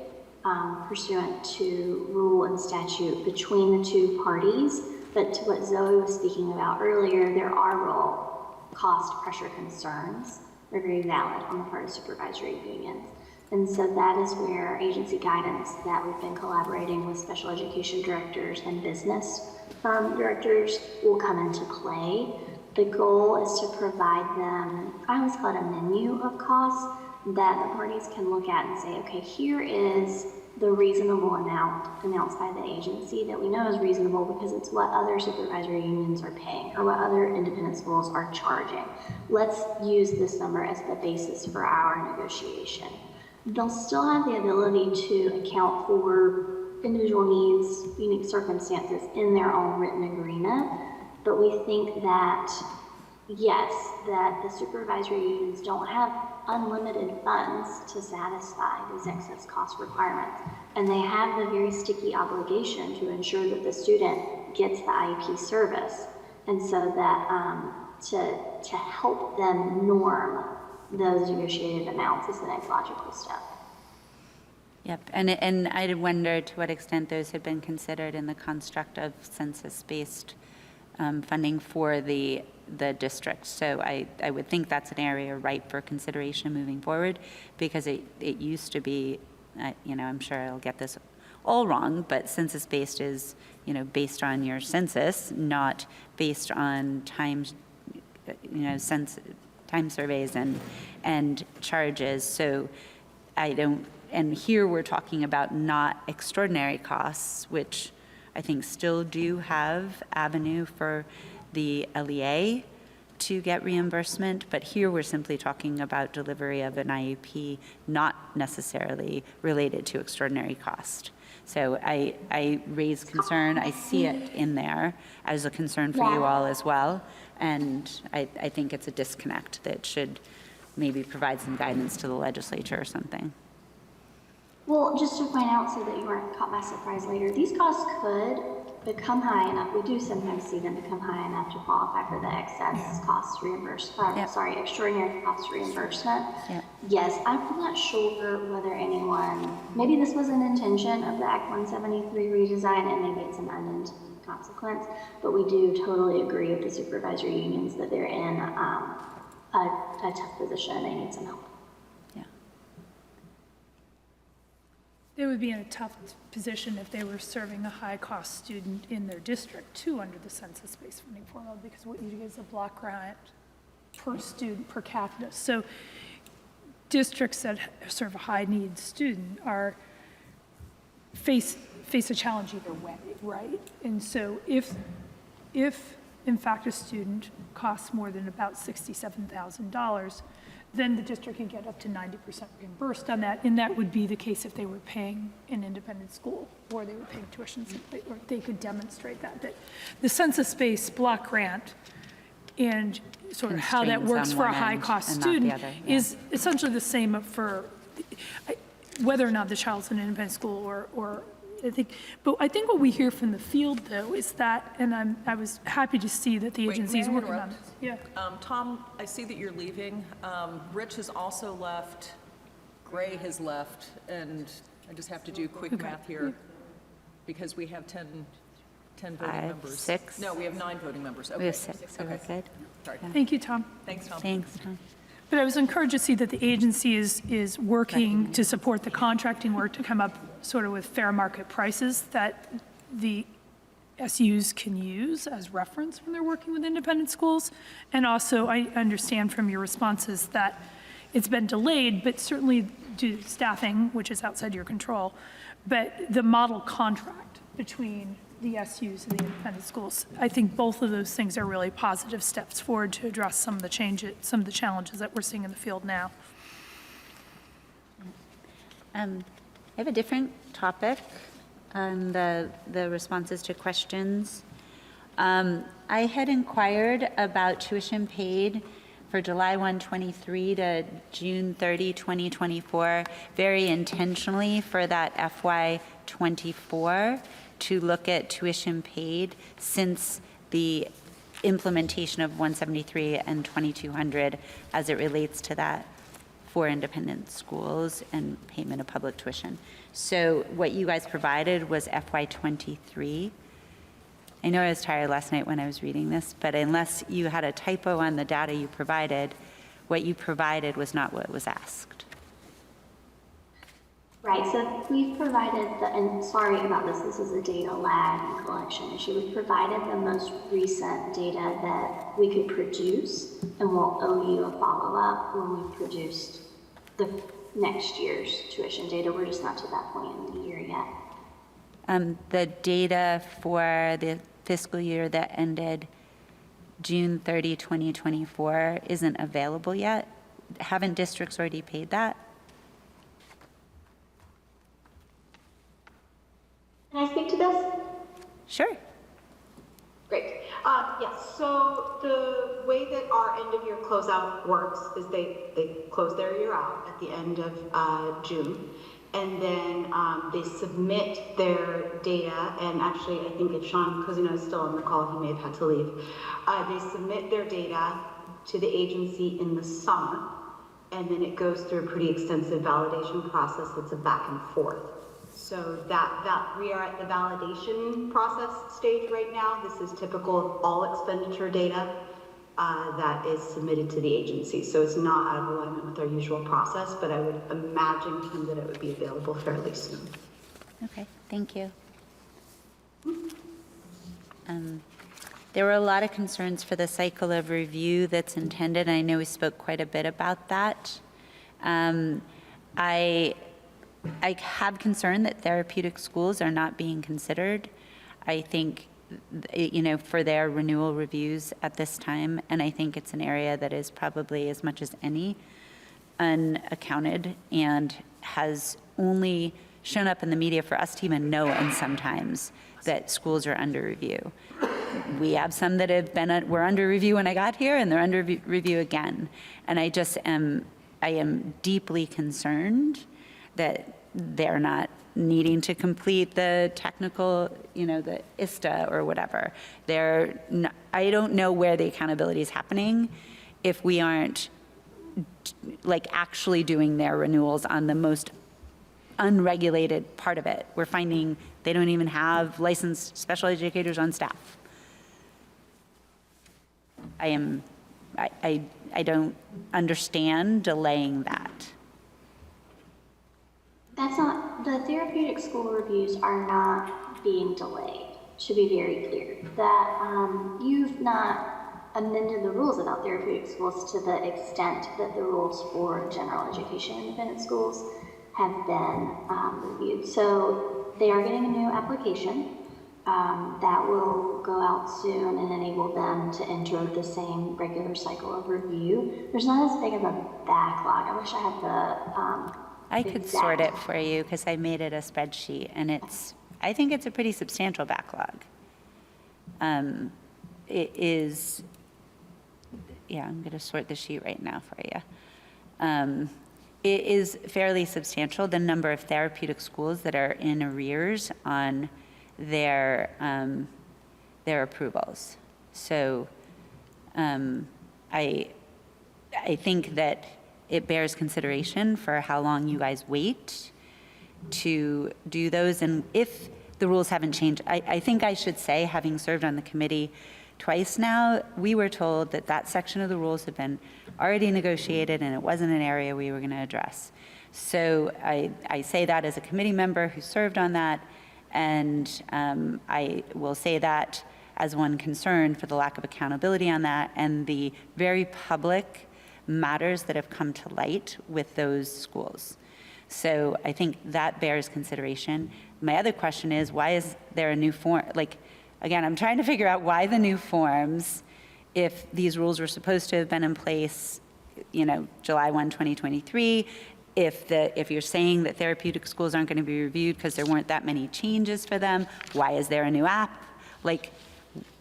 [SPEAKER 21] pursuant to rule and statute between the two parties, but to what Zoe was speaking about earlier, there are real cost pressure concerns. They're very valid on the part of supervisory unions. And so that is where agency guidance that we've been collaborating with special education directors and business directors will come into play. The goal is to provide them, I always call it a menu of costs that the parties can look at and say, okay, here is the reasonable amount announced by the agency that we know is reasonable because it's what other supervisory unions are paying or what other independent schools are charging. Let's use this number as the basis for our negotiation. They'll still have the ability to account for individual needs, unique circumstances in their own written agreement, but we think that, yes, that the supervisory unions don't have unlimited funds to satisfy these excess cost requirements. And they have the very sticky obligation to ensure that the student gets the IEP service. And so that to help them norm those negotiated amounts is the next logical step.
[SPEAKER 3] Yep, and I wonder to what extent those had been considered in the construct of census-based funding for the district. So I would think that's an area ripe for consideration moving forward, because it used to be, I'm sure I'll get this all wrong, but census-based is, based on your census, not based on time surveys and charges. So and here we're talking about not extraordinary costs, which I think still do have avenue for the LEA to get reimbursement, but here we're simply talking about delivery of an IEP not necessarily related to extraordinary cost. So I raise concern, I see it in there as a concern for you all as well, and I think it's a disconnect that should maybe provide some guidance to the legislature or something.
[SPEAKER 21] Well, just to point out so that you weren't caught by surprise later, these costs could become high enough, we do sometimes see them become high enough to qualify for the excess cost reimbursement, extraordinary cost reimbursement. Yes, I'm not sure whether anyone, maybe this was an intention of the Act 173 redesign and maybe it's an unintended consequence, but we do totally agree with the supervisory unions that they're in a tough position and they need some help.
[SPEAKER 10] They would be in a tough position if they were serving a high-cost student in their district, too, under the census-based funding formula, because what you get is a block grant per student per capita. So districts that serve a high-needs student face a challenge either way, right? And so if if in fact a student costs more than about $67,000, then the district can get up to 90% reimbursed on that, and that would be the case if they were paying an independent school, or they were paying tuition, or they could demonstrate that the census-based block grant and sort of how that
[SPEAKER 3] Constraints
[SPEAKER 10] works
[SPEAKER 3] on
[SPEAKER 10] for a
[SPEAKER 3] one end
[SPEAKER 10] high-cost
[SPEAKER 3] and not the
[SPEAKER 10] student
[SPEAKER 3] other, yeah.
[SPEAKER 10] is essentially the same for whether or not the child's in an independent school or but I think what we hear from the field, though, is that, and I was happy to see that the agency is
[SPEAKER 1] may I
[SPEAKER 10] working on
[SPEAKER 1] interrupt?
[SPEAKER 10] this. Yeah.
[SPEAKER 1] Tom, I see that you're leaving. Rich has also left. Gray has left, and I just have to do quick math here because we have 10 voting
[SPEAKER 3] 5,
[SPEAKER 1] members.
[SPEAKER 3] 6.
[SPEAKER 1] No, we have 9 voting members. Okay.
[SPEAKER 3] We have 6, so we're good.
[SPEAKER 1] Sorry.
[SPEAKER 10] Thank you, Tom.
[SPEAKER 1] Thanks, Tom.
[SPEAKER 3] Thanks, Tom.
[SPEAKER 10] But I was encouraged to see that the agency is working to support the contracting work to come up sort of with fair market prices that the SUs can use as reference when they're working with independent schools. And also, I understand from your responses that it's been delayed, but certainly due to staffing, which is outside your control, but the model contract between the SUs and the independent schools, I think both of those things are really positive steps forward to address some of the challenges that we're seeing in the field now.
[SPEAKER 3] I have a different topic on the responses to questions. I had inquired about tuition paid for July 1, 23 to June 30, 2024, very intentionally for that FY 24 to look at tuition paid since the implementation of 173 and 2200 as it relates to that for independent schools and payment of public tuition. So what you guys provided was FY23. I know I was tired last night when I was reading this, but unless you had a typo on the data you provided, what you provided was not what was asked.
[SPEAKER 21] Right, so we've provided and sorry about this is a data lag and collection issue. We've provided the most recent data that we could produce, and we'll owe you a follow-up when we've produced the next year's tuition data. We're just not to that point in the year yet.
[SPEAKER 3] The data for the fiscal year that ended June 30, 2024 isn't available yet. Haven't districts already paid that?
[SPEAKER 21] Can I speak to this?
[SPEAKER 3] Sure.
[SPEAKER 14] Great. Yes, so the way that our end of year closeout works is they close their year out at the end of June, and then they submit their data, and actually I think if Sean Cosino is still on the call, he may have had to leave. They submit their data to the agency in the summer, and then it goes through a pretty extensive validation process that's a back and forth. So that we are at the validation process stage right now. This is typical of all expenditure data that is submitted to the agency. So it's not out of alignment with our usual process, but I would imagine, Kim, that it would be available fairly soon.
[SPEAKER 3] Okay, thank you. There were a lot of concerns for the cycle of review that's intended. I know we spoke quite a bit about that. I have concern that therapeutic schools are not being considered, I think, for their renewal reviews at this time. And I think it's an area that is probably as much as any unaccounted and has only shown up in the media for us to even know, and sometimes that schools are under review. We have some that were under review when I got here, and they're under review again. And I am deeply concerned that they're not needing to complete the technical, the ISTA or whatever. I don't know where the accountability is happening if we aren't actually doing their renewals on the most unregulated part of it. We're finding they don't even have licensed special educators on staff. I don't understand delaying that.
[SPEAKER 21] The therapeutic school reviews are not being delayed, to be very clear. That you've not amended the rules about therapeutic schools to the extent that the rules for general education independent schools have been reviewed. So they are getting a new application. that will go out soon and enable them to enter the same regular cycle of review. There's not as big of a backlog. I wish I had the
[SPEAKER 3] I could sort it for you because I made it a spreadsheet, and I think it's a pretty substantial backlog. It is, yeah, I'm going to sort the sheet right now for you. It is fairly substantial, the number of therapeutic schools that are in arrears on their approvals. So I think that it bears consideration for how long you guys wait to do those. And if the rules haven't changed, I think I should say, having served on the committee twice now, we were told that that section of the rules had been already negotiated and it wasn't an area we were going to address. So I say that as a committee member who served on that, and I will say that as one concerned for the lack of accountability on that and the very public matters that have come to light with those schools. So I think that bears consideration. My other question is, why is there a new form? Like, again, I'm trying to figure out why the new forms, if these rules were supposed to have been in place, July 1, 2023, if you're saying that therapeutic schools aren't going to be reviewed because there weren't that many changes for them, why is there a new app? Like,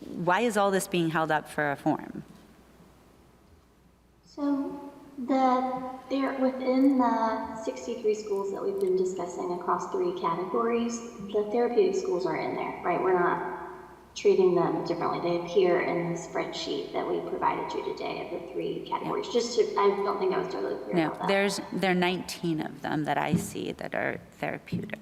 [SPEAKER 3] why is all this being held up for a form?
[SPEAKER 21] So they're within the 63 schools that we've been discussing across 3 categories. The therapeutic schools are in there, right? We're not treating them differently. They appear in the spreadsheet that we provided you today of the 3 categories. Yeah. I don't think I was totally clear about that.
[SPEAKER 3] There are 19 of them that I see that are therapeutic.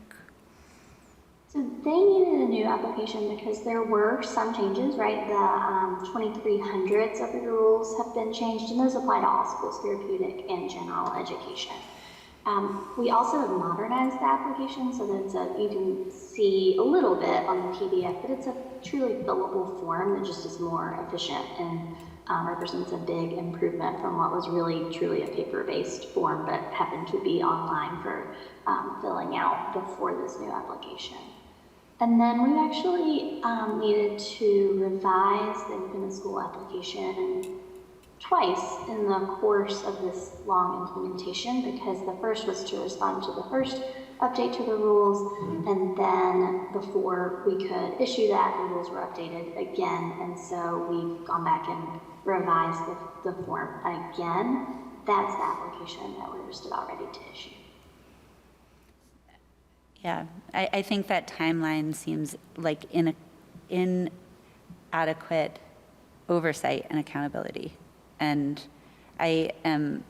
[SPEAKER 21] So they needed a new application because there were some changes, right? The 2300s of the rules have been changed, and those apply to all schools, therapeutic and general education. We also have modernized the application so that you can see a little bit on the PDF, but it's a truly fillable form that just is more efficient and represents a big improvement from what was really truly a paper-based form, but happened to be online for filling out before this new application. And then we actually needed to revise the independent school application twice in the course of this long implementation, because the first was to respond to the first update to the rules, and then before we could issue that, the rules were updated again, and so we've gone back and revised the form again. That's the application that we're just about ready to issue.
[SPEAKER 3] Yeah, I think that timeline seems like inadequate oversight and accountability. And I am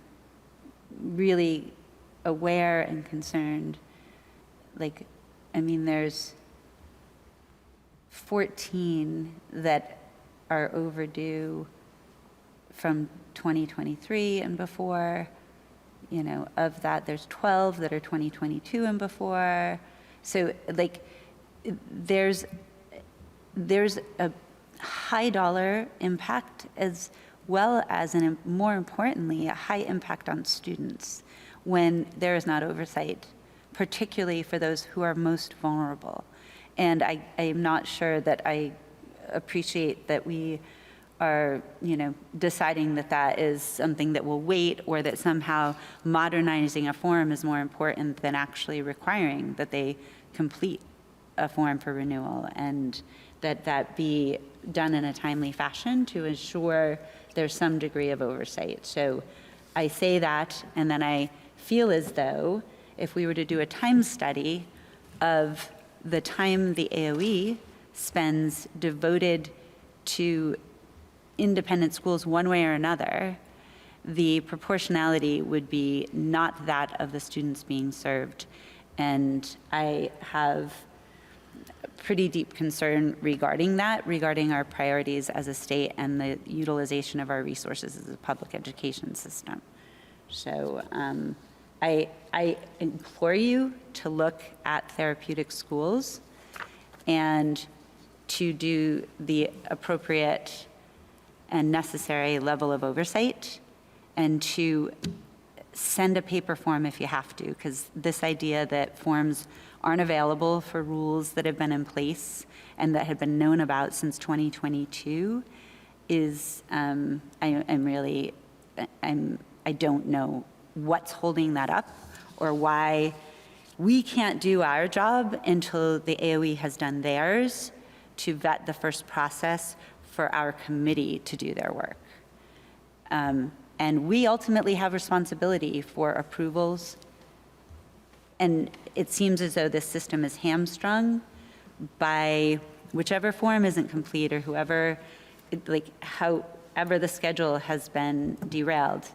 [SPEAKER 3] really aware and concerned. There's 14 that are overdue from 2023 and before. Of that, there's 12 that are 2022 and before. So, there's a high dollar impact as well as, and more importantly, a high impact on students when there is not oversight, particularly for those who are most vulnerable. And I am not sure that I appreciate that we are, deciding that that is something that will wait, or that somehow modernizing a form is more important than actually requiring that they complete a form for renewal, and that be done in a timely fashion to ensure there's some degree of oversight. So I say that, and then I feel as though if we were to do a time study of the time the AOE spends devoted to independent schools one way or another, the proportionality would be not that of the students being served. And I have pretty deep concern regarding our priorities as a state and the utilization of our resources as a public education system. So I implore you to look at therapeutic schools and to do the appropriate and necessary level of oversight, and to send a paper form if you have to, because this idea that forms aren't available for rules that have been in place and that have been known about since 2022 is, I don't know what's holding that up or why we can't do our job until the AOE has done theirs to vet the first process for our committee to do their work. And we ultimately have responsibility for approvals. And it seems as though this system is hamstrung by whichever form isn't complete or whoever, however the schedule has been derailed.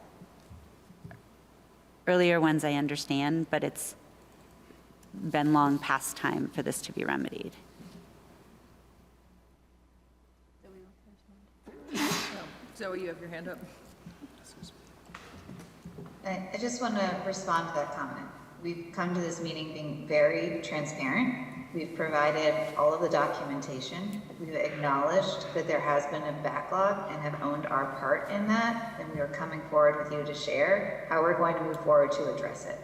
[SPEAKER 3] Earlier ones I understand, but it's been long past time for this to be remedied.
[SPEAKER 1] Zoe, you have your hand up.
[SPEAKER 16] I just want to respond to that comment. We've come to this meeting being very transparent. We've provided all of the documentation. We've acknowledged that there has been a backlog and have owned our part in that. And we are coming forward with you to share how we're going to move forward to address it.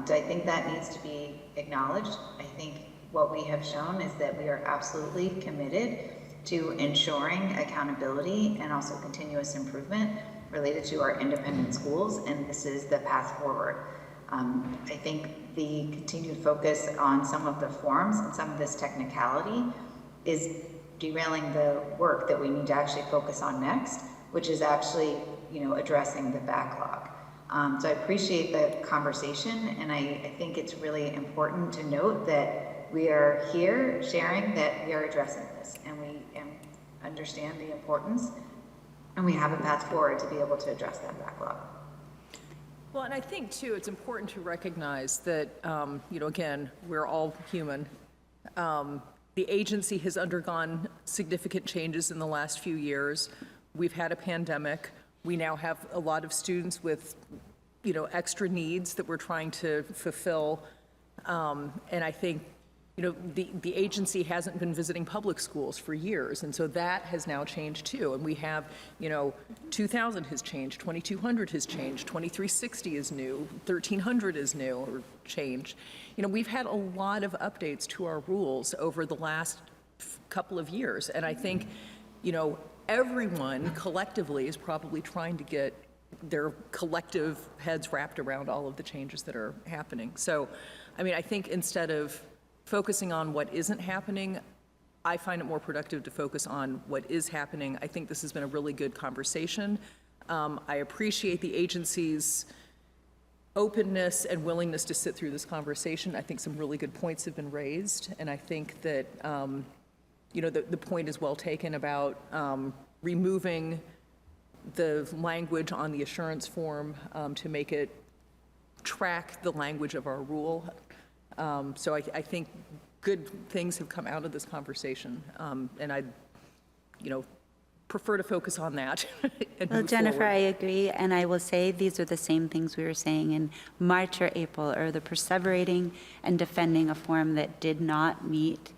[SPEAKER 16] Do I think that needs to be acknowledged? I think what we have shown is that we are absolutely committed to ensuring accountability and also continuous improvement related to our independent schools, and this is the path forward. I think the continued focus on some of the forms and some of this technicality is derailing the work that we need to actually focus on next, which is actually, addressing the backlog. So I appreciate the conversation, and I think it's really important to note that we are here sharing that we are addressing this, and we understand the importance, and we have a path forward to be able to address that backlog.
[SPEAKER 1] Well, and I think, too, it's important to recognize that, again, we're all human. The agency has undergone significant changes in the last few years. We've had a pandemic. We now have a lot of students with, extra needs that we're trying to fulfill. And I think, the agency hasn't been visiting public schools for years, and so that has now changed too. And we have, 2000 has changed, 2200 has changed, 2360 is new, 1300 is new or changed. We've had a lot of updates to our rules over the last couple of years, and I think, everyone collectively is probably trying to get their collective heads wrapped around all of the changes that are happening. So, I think instead of focusing on what isn't happening, I find it more productive to focus on what is happening. I think this has been a really good conversation. I appreciate the agency's openness and willingness to sit through this conversation. I think some really good points have been raised, and I think that the point is well taken about removing the language on the assurance form to make it track the language of our rule. So I think good things have come out of this conversation, and I'd, prefer to focus on that. And
[SPEAKER 3] Well,
[SPEAKER 1] move
[SPEAKER 3] Jennifer,
[SPEAKER 1] forward.
[SPEAKER 3] I agree, and I will say these are the same things we were saying in March or April, or the perseverating and defending a form that did not meet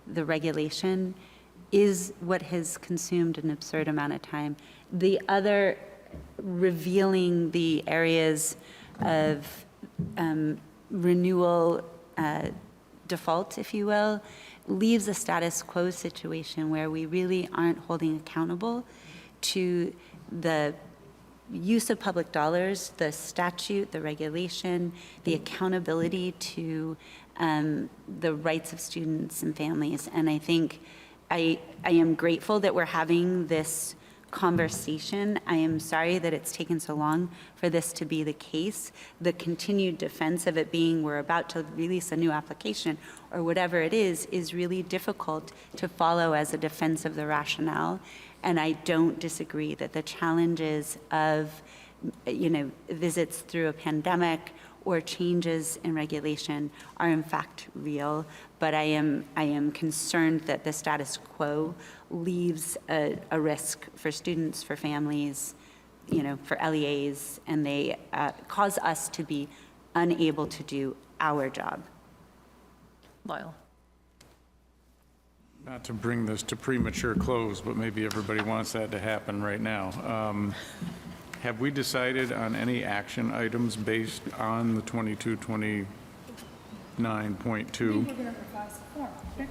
[SPEAKER 3] the regulation is what has consumed an absurd amount of time. The other, revealing the areas of renewal default, if you will, leaves a status quo situation where we really aren't holding accountable to the use of public dollars, the statute, the regulation, the accountability to the rights of students and families. And I think I am grateful that we're having this conversation. I am sorry that it's taken so long for this to be the case. The continued defense of it being we're about to release a new application or whatever it is really difficult to follow as a defense of the rationale. And I don't disagree that the challenges of, visits through a pandemic or changes in regulation are in fact real, but I am concerned that the status quo leaves a risk for students, for families, for LEAs, and they cause us to be unable to do our job.
[SPEAKER 1] Lyle.
[SPEAKER 15] Not to bring this to premature close, but maybe everybody wants that to happen right now. Have we decided on any action items based on the 2229.2?
[SPEAKER 10] We're going to revise the form. Okay?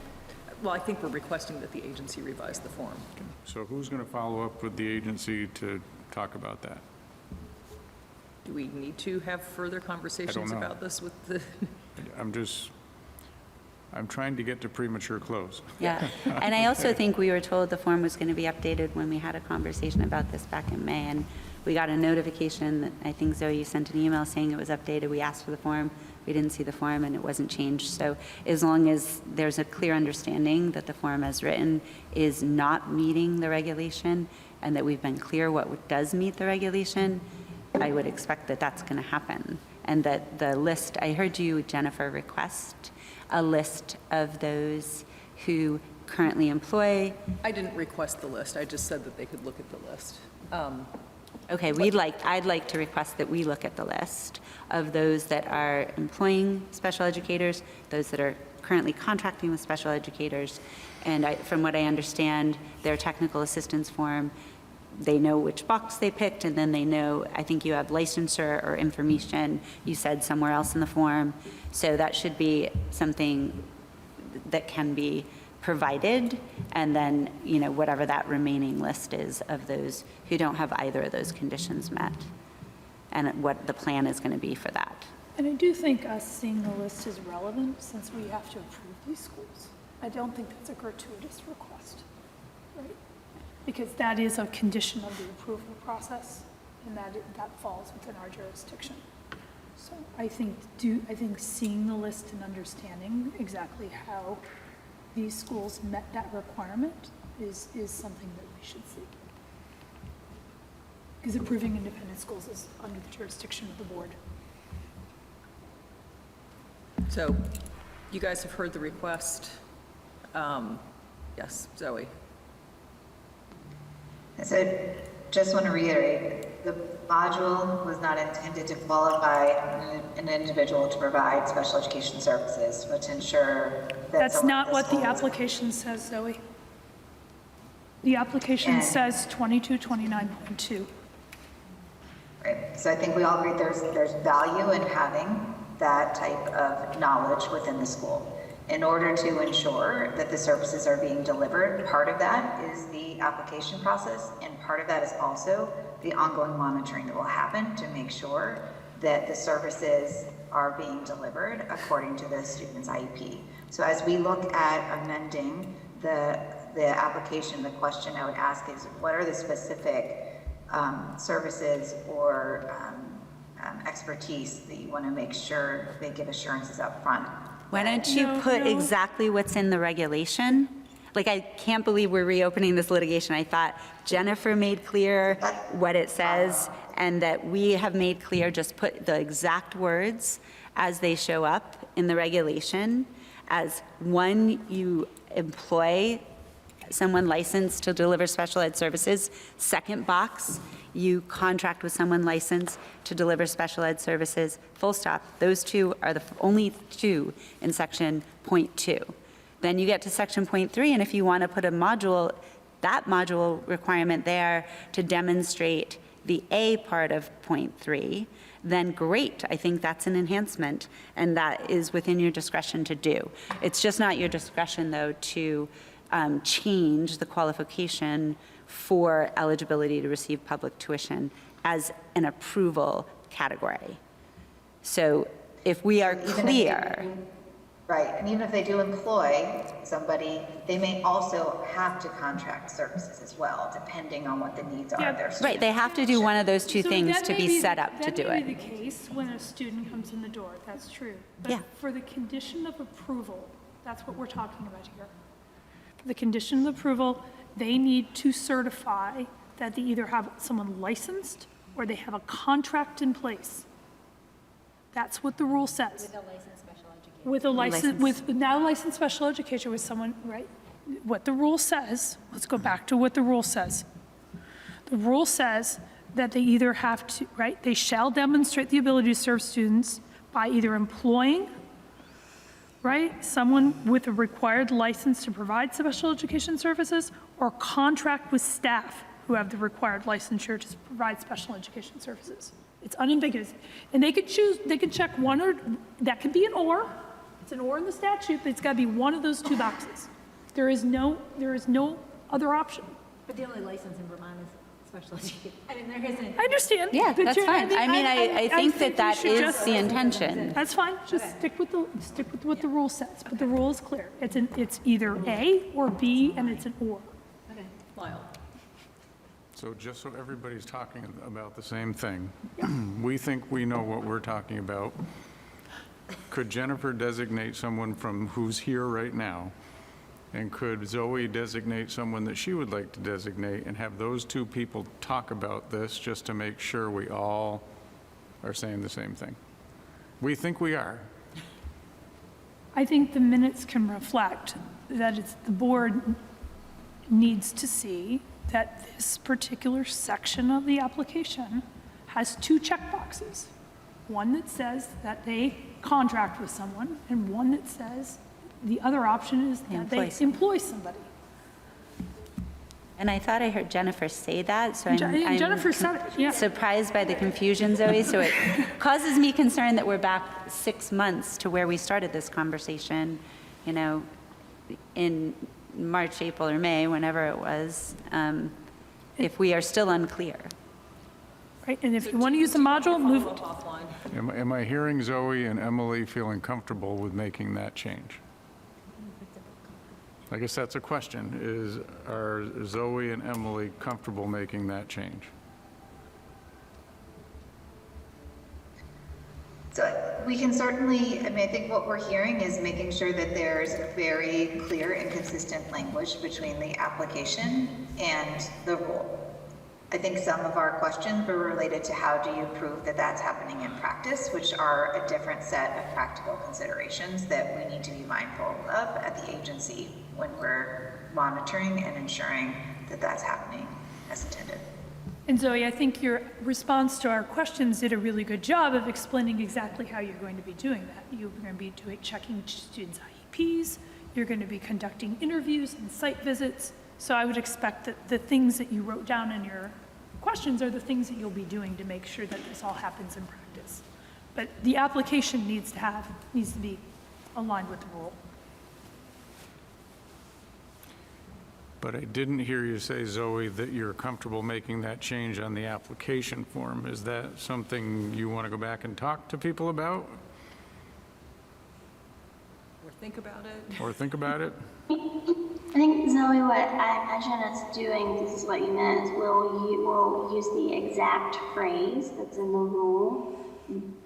[SPEAKER 1] Well, I think we're requesting that the agency revise the form.
[SPEAKER 15] So who's going to follow up with the agency to talk about that?
[SPEAKER 1] Do we need to have further conversations
[SPEAKER 15] know.
[SPEAKER 1] about this with the?
[SPEAKER 15] I'm trying to get to premature close.
[SPEAKER 3] Yeah, and I also think we were told the form was going to be updated when we had a conversation about this back in May, and we got a notification that, I think Zoe, you sent an email saying it was updated. We asked for the form, we didn't see the form, and it wasn't changed. So as long as there's a clear understanding that the form as written is not meeting the regulation, and that we've been clear what does meet the regulation, I would expect that that's going to happen. And that the list, I heard you, Jennifer, request a list of those who currently employ.
[SPEAKER 1] I didn't request the list. I just said that they could look at the list.
[SPEAKER 3] Okay, I'd like to request that we look at the list of those that are employing special educators, those that are currently contracting with special educators, and from what I understand, their technical assistance form, they know which box they picked, and then they know, I think you have licensure or information, you said somewhere else in the form. So that should be something that can be provided, and then, whatever that remaining list is of those who don't have either of those conditions met, and what the plan is going to be for that.
[SPEAKER 10] And I do think us seeing the list is relevant since we have to approve these schools. I don't think that's a gratuitous request, right? Because that is a condition of the approval process, and that falls within our jurisdiction. So I think seeing the list and understanding exactly how these schools met that requirement is something that we should see. Because approving independent schools is under the jurisdiction of the board.
[SPEAKER 1] So you guys have heard the request. Yes, Zoe.
[SPEAKER 16] So just want to reiterate, the module was not intended to qualify an individual to provide special education services, but to ensure that
[SPEAKER 10] That's not what the application says, Zoe. The application says 2229.2.
[SPEAKER 16] Right. So I think we all agree there's value in having that type of knowledge within the school. In order to ensure that the services are being delivered, part of that is the application process, and part of that is also the ongoing monitoring that will happen to make sure that the services are being delivered according to the student's IEP. So as we look at amending the application, the question I would ask is, what are the specific services or expertise that you want to make sure they give assurances up front?
[SPEAKER 3] Why don't you put exactly what's in the regulation? Like, I can't believe we're reopening this litigation. I thought Jennifer made clear what it says, and that we have made clear, just put the exact words as they show up in the regulation. As one, you employ someone licensed to deliver special ed services. Second box, you contract with someone licensed to deliver special ed services, full stop. Those two are the only two in section 0.2. Then you get to section 0.3, and if you want to put a module, that module requirement there to demonstrate the A part of 0.3, then great. I think that's an enhancement, and that is within your discretion to do. It's just not your discretion, though, to change the qualification for eligibility to receive public tuition as an approval category. So if we are clear.
[SPEAKER 16] Right, and even if they do employ somebody, they may also have to contract services as well, depending on what the needs are of their students.
[SPEAKER 3] Right, they have to do one of those two things to be set up to do it.
[SPEAKER 10] That may be the case when a student comes in the door, that's true. But for the condition of approval, that's what we're talking about here. For the condition of approval, they need to certify that they either have someone licensed or they have a contract in place. That's what the rule says. With a licensed special educator. With now licensed special educator with someone, right? What the rule says, let's go back to what the rule says. The rule says that they either have to, right? They shall demonstrate the ability to serve students by either employing, right, someone with a required license to provide special education services, or contract with staff who who have the required licensure to provide special education services. It's unambiguous. And they could choose, they could check one, or that could be an or. It's an or in the statute, but it's got to be one of those two boxes. There is no other option.
[SPEAKER 9] But the only license in Vermont is special education. I mean, there isn't.
[SPEAKER 10] I understand.
[SPEAKER 3] Yeah,
[SPEAKER 10] but
[SPEAKER 3] that's
[SPEAKER 10] you're-
[SPEAKER 3] fine. I think that
[SPEAKER 10] we
[SPEAKER 3] that
[SPEAKER 10] should
[SPEAKER 3] is
[SPEAKER 10] just-
[SPEAKER 3] the intention.
[SPEAKER 10] That's fine. Just stick with what the rule says. But the rule is clear. It's either A or B, and it's an or.
[SPEAKER 9] Okay. Lyle.
[SPEAKER 15] So just so everybody's talking about the same thing, we think we know what we're talking about. Could Jennifer designate someone from who's here right now? And could Zoe designate someone that she would like to designate and have those two people talk about this just to make sure we all are saying the same thing? We think we are.
[SPEAKER 10] I think the minutes can reflect that the board needs to see that this particular section of the application has two checkboxes. One that says that they contract with someone, and one that says the other option is that they employ somebody.
[SPEAKER 3] And I thought I heard Jennifer say that, so I'm
[SPEAKER 10] Jennifer said it, yeah.
[SPEAKER 3] surprised by the confusion, Zoe. So it causes me concern that we're back 6 months to where we started this conversation, in March, April, or May, whenever it was, if we are still unclear.
[SPEAKER 10] Right, and if you want to use the module, move it.
[SPEAKER 15] Am I hearing Zoe and Emily feeling comfortable with making that change? I guess that's a question, are Zoe and Emily comfortable making that change?
[SPEAKER 16] So we can certainly, I think what we're hearing is making sure that there's very clear and consistent language between the application and the rule. I think some of our questions were related to how do you prove that that's happening in practice, which are a different set of practical considerations that we need to be mindful of at the agency when we're monitoring and ensuring that that's happening as intended.
[SPEAKER 10] And Zoe, I think your response to our questions did a really good job of explaining exactly how you're going to be doing that. You're going to be checking students' IEPs, you're going to be conducting interviews and site visits. So I would expect that the things that you wrote down in your questions are the things that you'll be doing to make sure that this all happens in practice. But the application needs to be aligned with the rule.
[SPEAKER 15] But I didn't hear you say, Zoe, that you're comfortable making that change on the application form. Is that something you want to go back and talk to people about?
[SPEAKER 1] Or think about it?
[SPEAKER 15] Or think about it?
[SPEAKER 21] I think, Zoe, what I imagine us doing, this is what you meant, is we'll use the exact phrase that's in the rule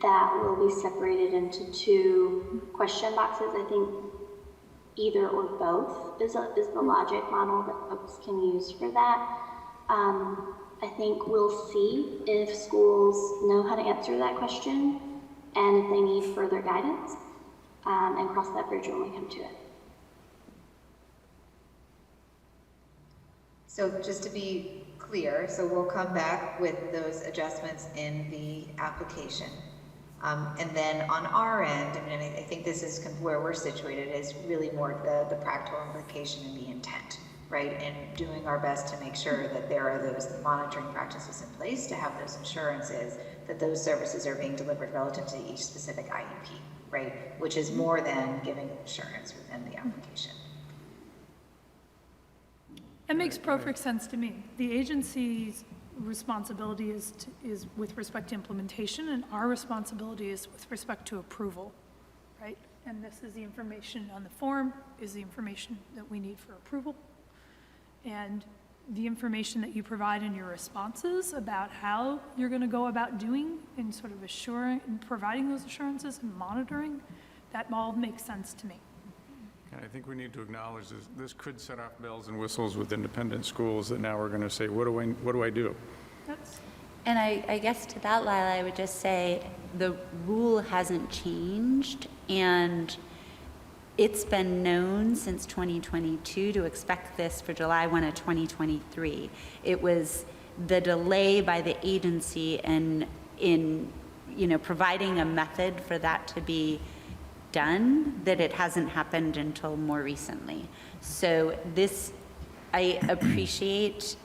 [SPEAKER 21] that will be separated into two question boxes. I think either or both is the logic model that folks can use for that. I think we'll see if schools know how to answer that question and if they need further guidance, and cross that bridge when we come to it.
[SPEAKER 16] So just to be clear, so we'll come back with those adjustments in the application. And then on our end, I think this is kind of where we're situated, is really more the practical implication and the intent, right? And doing our best to make sure that there are those monitoring practices in place to have those assurances that those services are being delivered relative to each specific IEP, right? Which is more than giving assurance within the application.
[SPEAKER 10] It makes perfect sense to me. The agency's responsibility is with respect to implementation, and our responsibility is with respect to approval, right? And this is the information on the form, is the information that we need for approval. And the information that you provide in your responses about how you're going to go about doing and sort of assuring and providing those assurances and monitoring, that all makes sense to me.
[SPEAKER 15] And I think we need to acknowledge this could set off bells and whistles with independent schools that now are going to say, what do I do?
[SPEAKER 3] And I guess to that, Lila, I would just say the rule hasn't changed, and it's been known since 2022 to expect this for July 1 of 2023. It was the delay by the agency in providing a method for that to be done that it hasn't happened until more recently. So this, I appreciate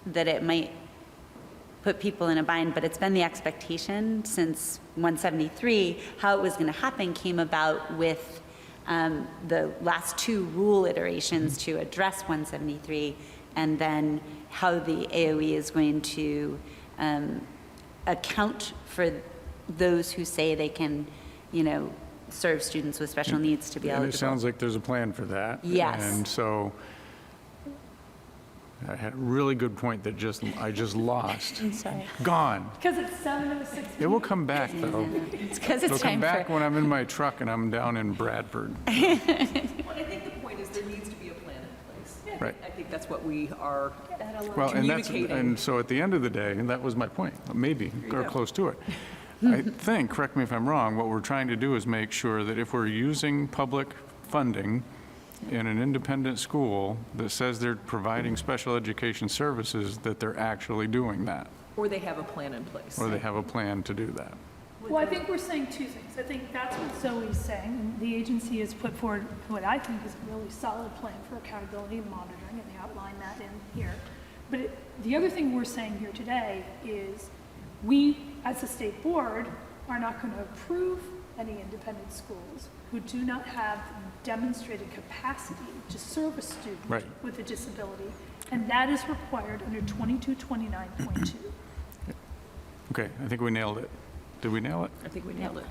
[SPEAKER 3] that it might put people in a bind, but it's been the expectation since 173. How it was going to happen came about with the last two rule iterations to address 173, and then how the AOE is going to account for those who say they can, serve students with special needs to be eligible.
[SPEAKER 15] And it sounds like there's a plan for that.
[SPEAKER 3] Yes.
[SPEAKER 15] And so I had a really good point that I just lost.
[SPEAKER 3] I'm sorry.
[SPEAKER 15] Gone.
[SPEAKER 10] Because it's 7:06.
[SPEAKER 15] It will come back, though.
[SPEAKER 3] It's because it's
[SPEAKER 15] It'll come
[SPEAKER 3] time
[SPEAKER 15] back
[SPEAKER 3] for.
[SPEAKER 15] when I'm in my truck and I'm down in Bradford.
[SPEAKER 1] Well, I think the point is there needs to be a plan in place.
[SPEAKER 15] Right.
[SPEAKER 1] I think that's what we are
[SPEAKER 15] Well,
[SPEAKER 1] communicating.
[SPEAKER 15] and so at the end of the day, and that was my point, maybe, or close to it. I think, correct me if I'm wrong, what we're trying to do is make sure that if we're using public funding in an independent school that says they're providing special education services, that they're actually doing that,
[SPEAKER 1] Or they have a plan in place.
[SPEAKER 15] or they have a plan to do that.
[SPEAKER 10] Well, I think we're saying two things. I think that's what Zoe's saying, and the agency has put forward what I think is a really solid plan for accountability and monitoring, and they outline that in here. But the other thing we're saying here today is we, as a state board, are not going to approve any independent schools who do not have demonstrated capacity to serve a student with a disability, and that is required under 2229.2.
[SPEAKER 15] Okay, I think we nailed it. Did we nail it?
[SPEAKER 1] I think we nailed it.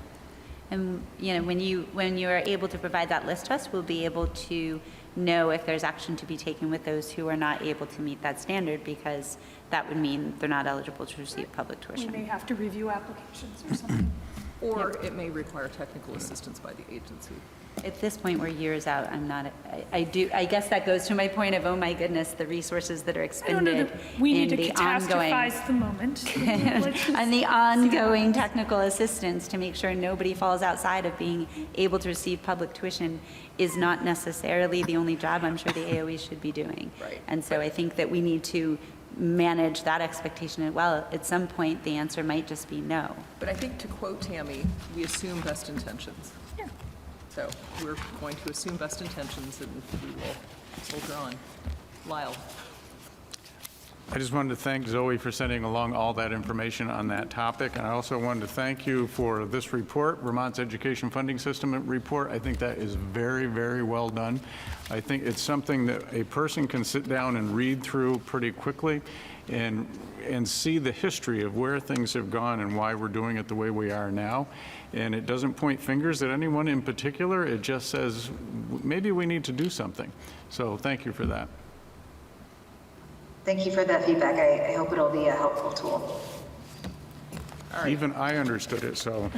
[SPEAKER 3] And, when you are able to provide that list to us, we'll be able to know if there's action to be taken with those who are not able to meet that standard, because that would mean they're not eligible to receive public
[SPEAKER 10] We
[SPEAKER 3] tuition.
[SPEAKER 10] may have to review applications or something.
[SPEAKER 1] Or it may require technical assistance by the agency.
[SPEAKER 3] At this point, we're years out. I guess that goes to my point of, oh my goodness, the resources that are
[SPEAKER 10] I don't know
[SPEAKER 3] expended
[SPEAKER 10] that we need
[SPEAKER 3] in
[SPEAKER 10] to
[SPEAKER 3] the ongoing,
[SPEAKER 10] catastrophize the moment.
[SPEAKER 3] and the ongoing technical assistance to make sure nobody falls outside of being able to receive public tuition is not necessarily the only job I'm sure the AOE should be doing.
[SPEAKER 1] Right.
[SPEAKER 3] And so I think that we need to manage that expectation as well. At some point, the answer might just be no.
[SPEAKER 1] But I think, to quote Tammy, we assume best intentions.
[SPEAKER 10] Yeah.
[SPEAKER 1] So we're going to assume best intentions, and we will soldier on. Lyle.
[SPEAKER 15] I just wanted to thank Zoe for sending along all that information on that topic, and I also wanted to thank you for this report, Vermont's Education Funding System report. I think that is very, very well done. I think it's something that a person can sit down and read through pretty quickly and see the history of where things have gone and why we're doing it the way we are now. And it doesn't point fingers at anyone in particular. It just says, maybe we need to do something. So thank you for that.
[SPEAKER 16] Thank you for that feedback. I hope it'll be a helpful tool.
[SPEAKER 15] Even I understood it, so.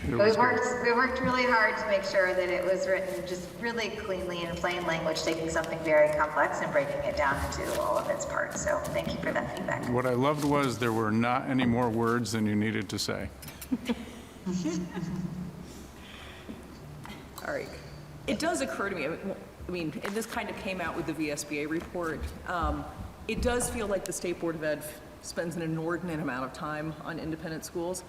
[SPEAKER 16] We worked really hard to make sure that it was written just really cleanly in plain language, taking something very complex and breaking it down into all of its parts. So thank you for that feedback.
[SPEAKER 15] What I loved was there were not any more words than you needed to say.
[SPEAKER 1] All right. It does occur to me, and this kind of came out with the VSBA report. It does feel like the State Board of Ed spends an inordinate amount of time on independent schools,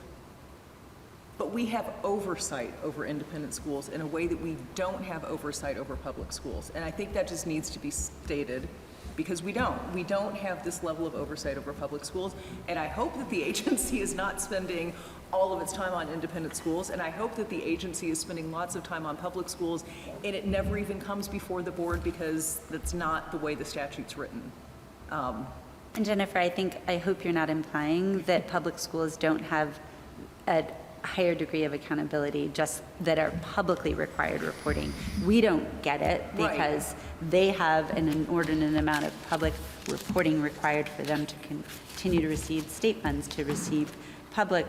[SPEAKER 1] but we have oversight over independent schools in a way that we don't have oversight over public schools. And I think that just needs to be stated, because we don't. We don't have this level of oversight over public schools, and I hope that the agency is not spending all of its time on independent schools, and I hope that the agency is spending lots of time on public schools, and it never even comes before the board, because that's not the way the statute's written.
[SPEAKER 3] And Jennifer, I hope you're not implying that public schools don't have a higher degree of accountability, just that are publicly required reporting. We don't get it because they have an inordinate amount of public reporting required for them to continue to receive state funds, to receive public,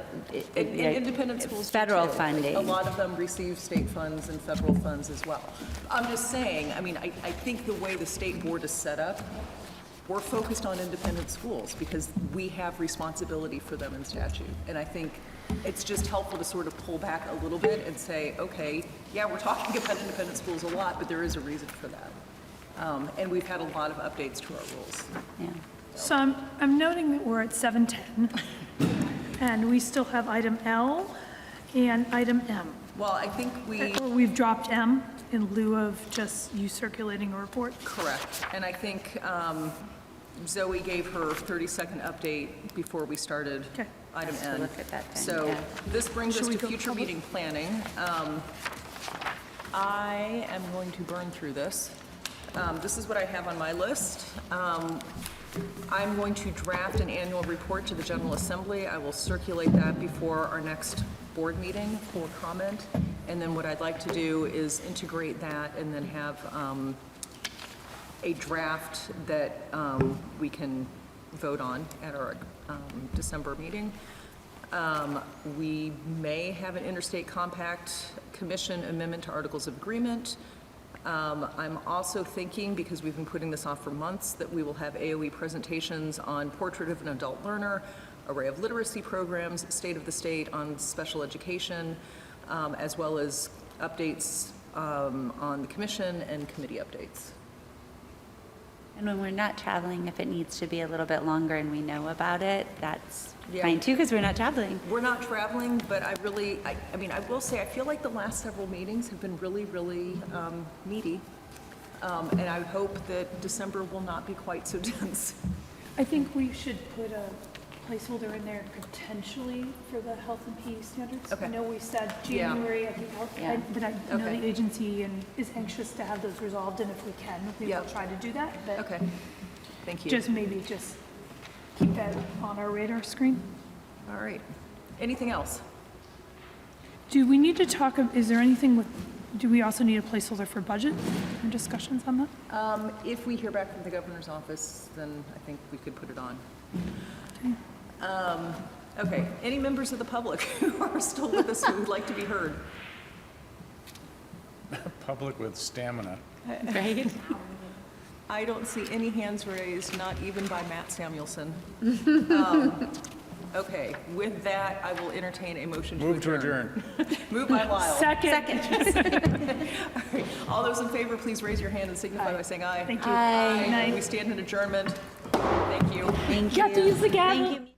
[SPEAKER 1] Independent schools do
[SPEAKER 3] federal
[SPEAKER 1] too.
[SPEAKER 3] funding.
[SPEAKER 1] A lot of them receive state funds and federal funds as well. I'm just saying, I think the way the state board is set up, we're focused on independent schools because we have responsibility for them in statute. And I think it's just helpful to sort of pull back a little bit and say, okay, yeah, we're talking about independent schools a lot, but there is a reason for that. And we've had a lot of updates to our rules.
[SPEAKER 3] Yeah.
[SPEAKER 10] So I'm noting that we're at 7:10, and we still have item L and item M.
[SPEAKER 1] Well, I think
[SPEAKER 10] we've dropped M in lieu of just you circulating a report.
[SPEAKER 1] Correct. And I think Zoe gave her 30-second update before we started item N.
[SPEAKER 3] look at that then,
[SPEAKER 1] So
[SPEAKER 3] yeah.
[SPEAKER 1] this brings us
[SPEAKER 10] Should we
[SPEAKER 1] to
[SPEAKER 10] go
[SPEAKER 1] future
[SPEAKER 10] public?
[SPEAKER 1] meeting planning. I am going to burn through this. This is what I have on my list. I'm going to draft an annual report to the General Assembly. I will circulate that before our next board meeting for comment. And then what I'd like to do is integrate that and then have a draft that we can vote on at our December meeting. We may have an Interstate Compact Commission amendment to Articles of Agreement. I'm also thinking, because we've been putting this off for months, that we will have AOE presentations on Portrait of an Adult Learner, array of literacy programs, state of the state on special education, as well as updates on the commission and committee updates.
[SPEAKER 3] And when we're not traveling, if it needs to be a little bit longer and we know about it, that's fine too, because we're not traveling.
[SPEAKER 1] We're not traveling, but I mean, I will say, I feel like the last several meetings have been really, really meaty. And I hope that December will not be quite so dense.
[SPEAKER 10] I think we should put a placeholder in there potentially for the health and PE standards.
[SPEAKER 1] Okay.
[SPEAKER 10] I know we said
[SPEAKER 1] Yeah.
[SPEAKER 10] January, I think, but I know
[SPEAKER 1] Okay.
[SPEAKER 10] the agency is anxious to have those resolved, and if we can, we will try to do that. But
[SPEAKER 1] Okay, thank you.
[SPEAKER 10] just keep that on our radar screen.
[SPEAKER 1] All right. Anything else?
[SPEAKER 10] Do we need to talk, is there anything do we also need a placeholder for budget or discussions on that?
[SPEAKER 1] If we hear back from the governor's office, then I think we could put it on. Okay, any members of the public who are still with us who would like to be heard?
[SPEAKER 15] Public with stamina.
[SPEAKER 3] Right?
[SPEAKER 1] I don't see any hands raised, not even by Matt Samuelson. Okay, with that, I will entertain a motion to adjourn.
[SPEAKER 15] Move to adjourn.
[SPEAKER 1] Moved by Lyle.
[SPEAKER 10] Second.
[SPEAKER 1] All right, all those in favor, please raise your hand and signify by saying aye.
[SPEAKER 10] Thank you.
[SPEAKER 1] Aye.
[SPEAKER 10] Night.
[SPEAKER 1] We stand in adjournment. Thank you.
[SPEAKER 3] Thank
[SPEAKER 10] You have to use the gavel.
[SPEAKER 3] Thank you.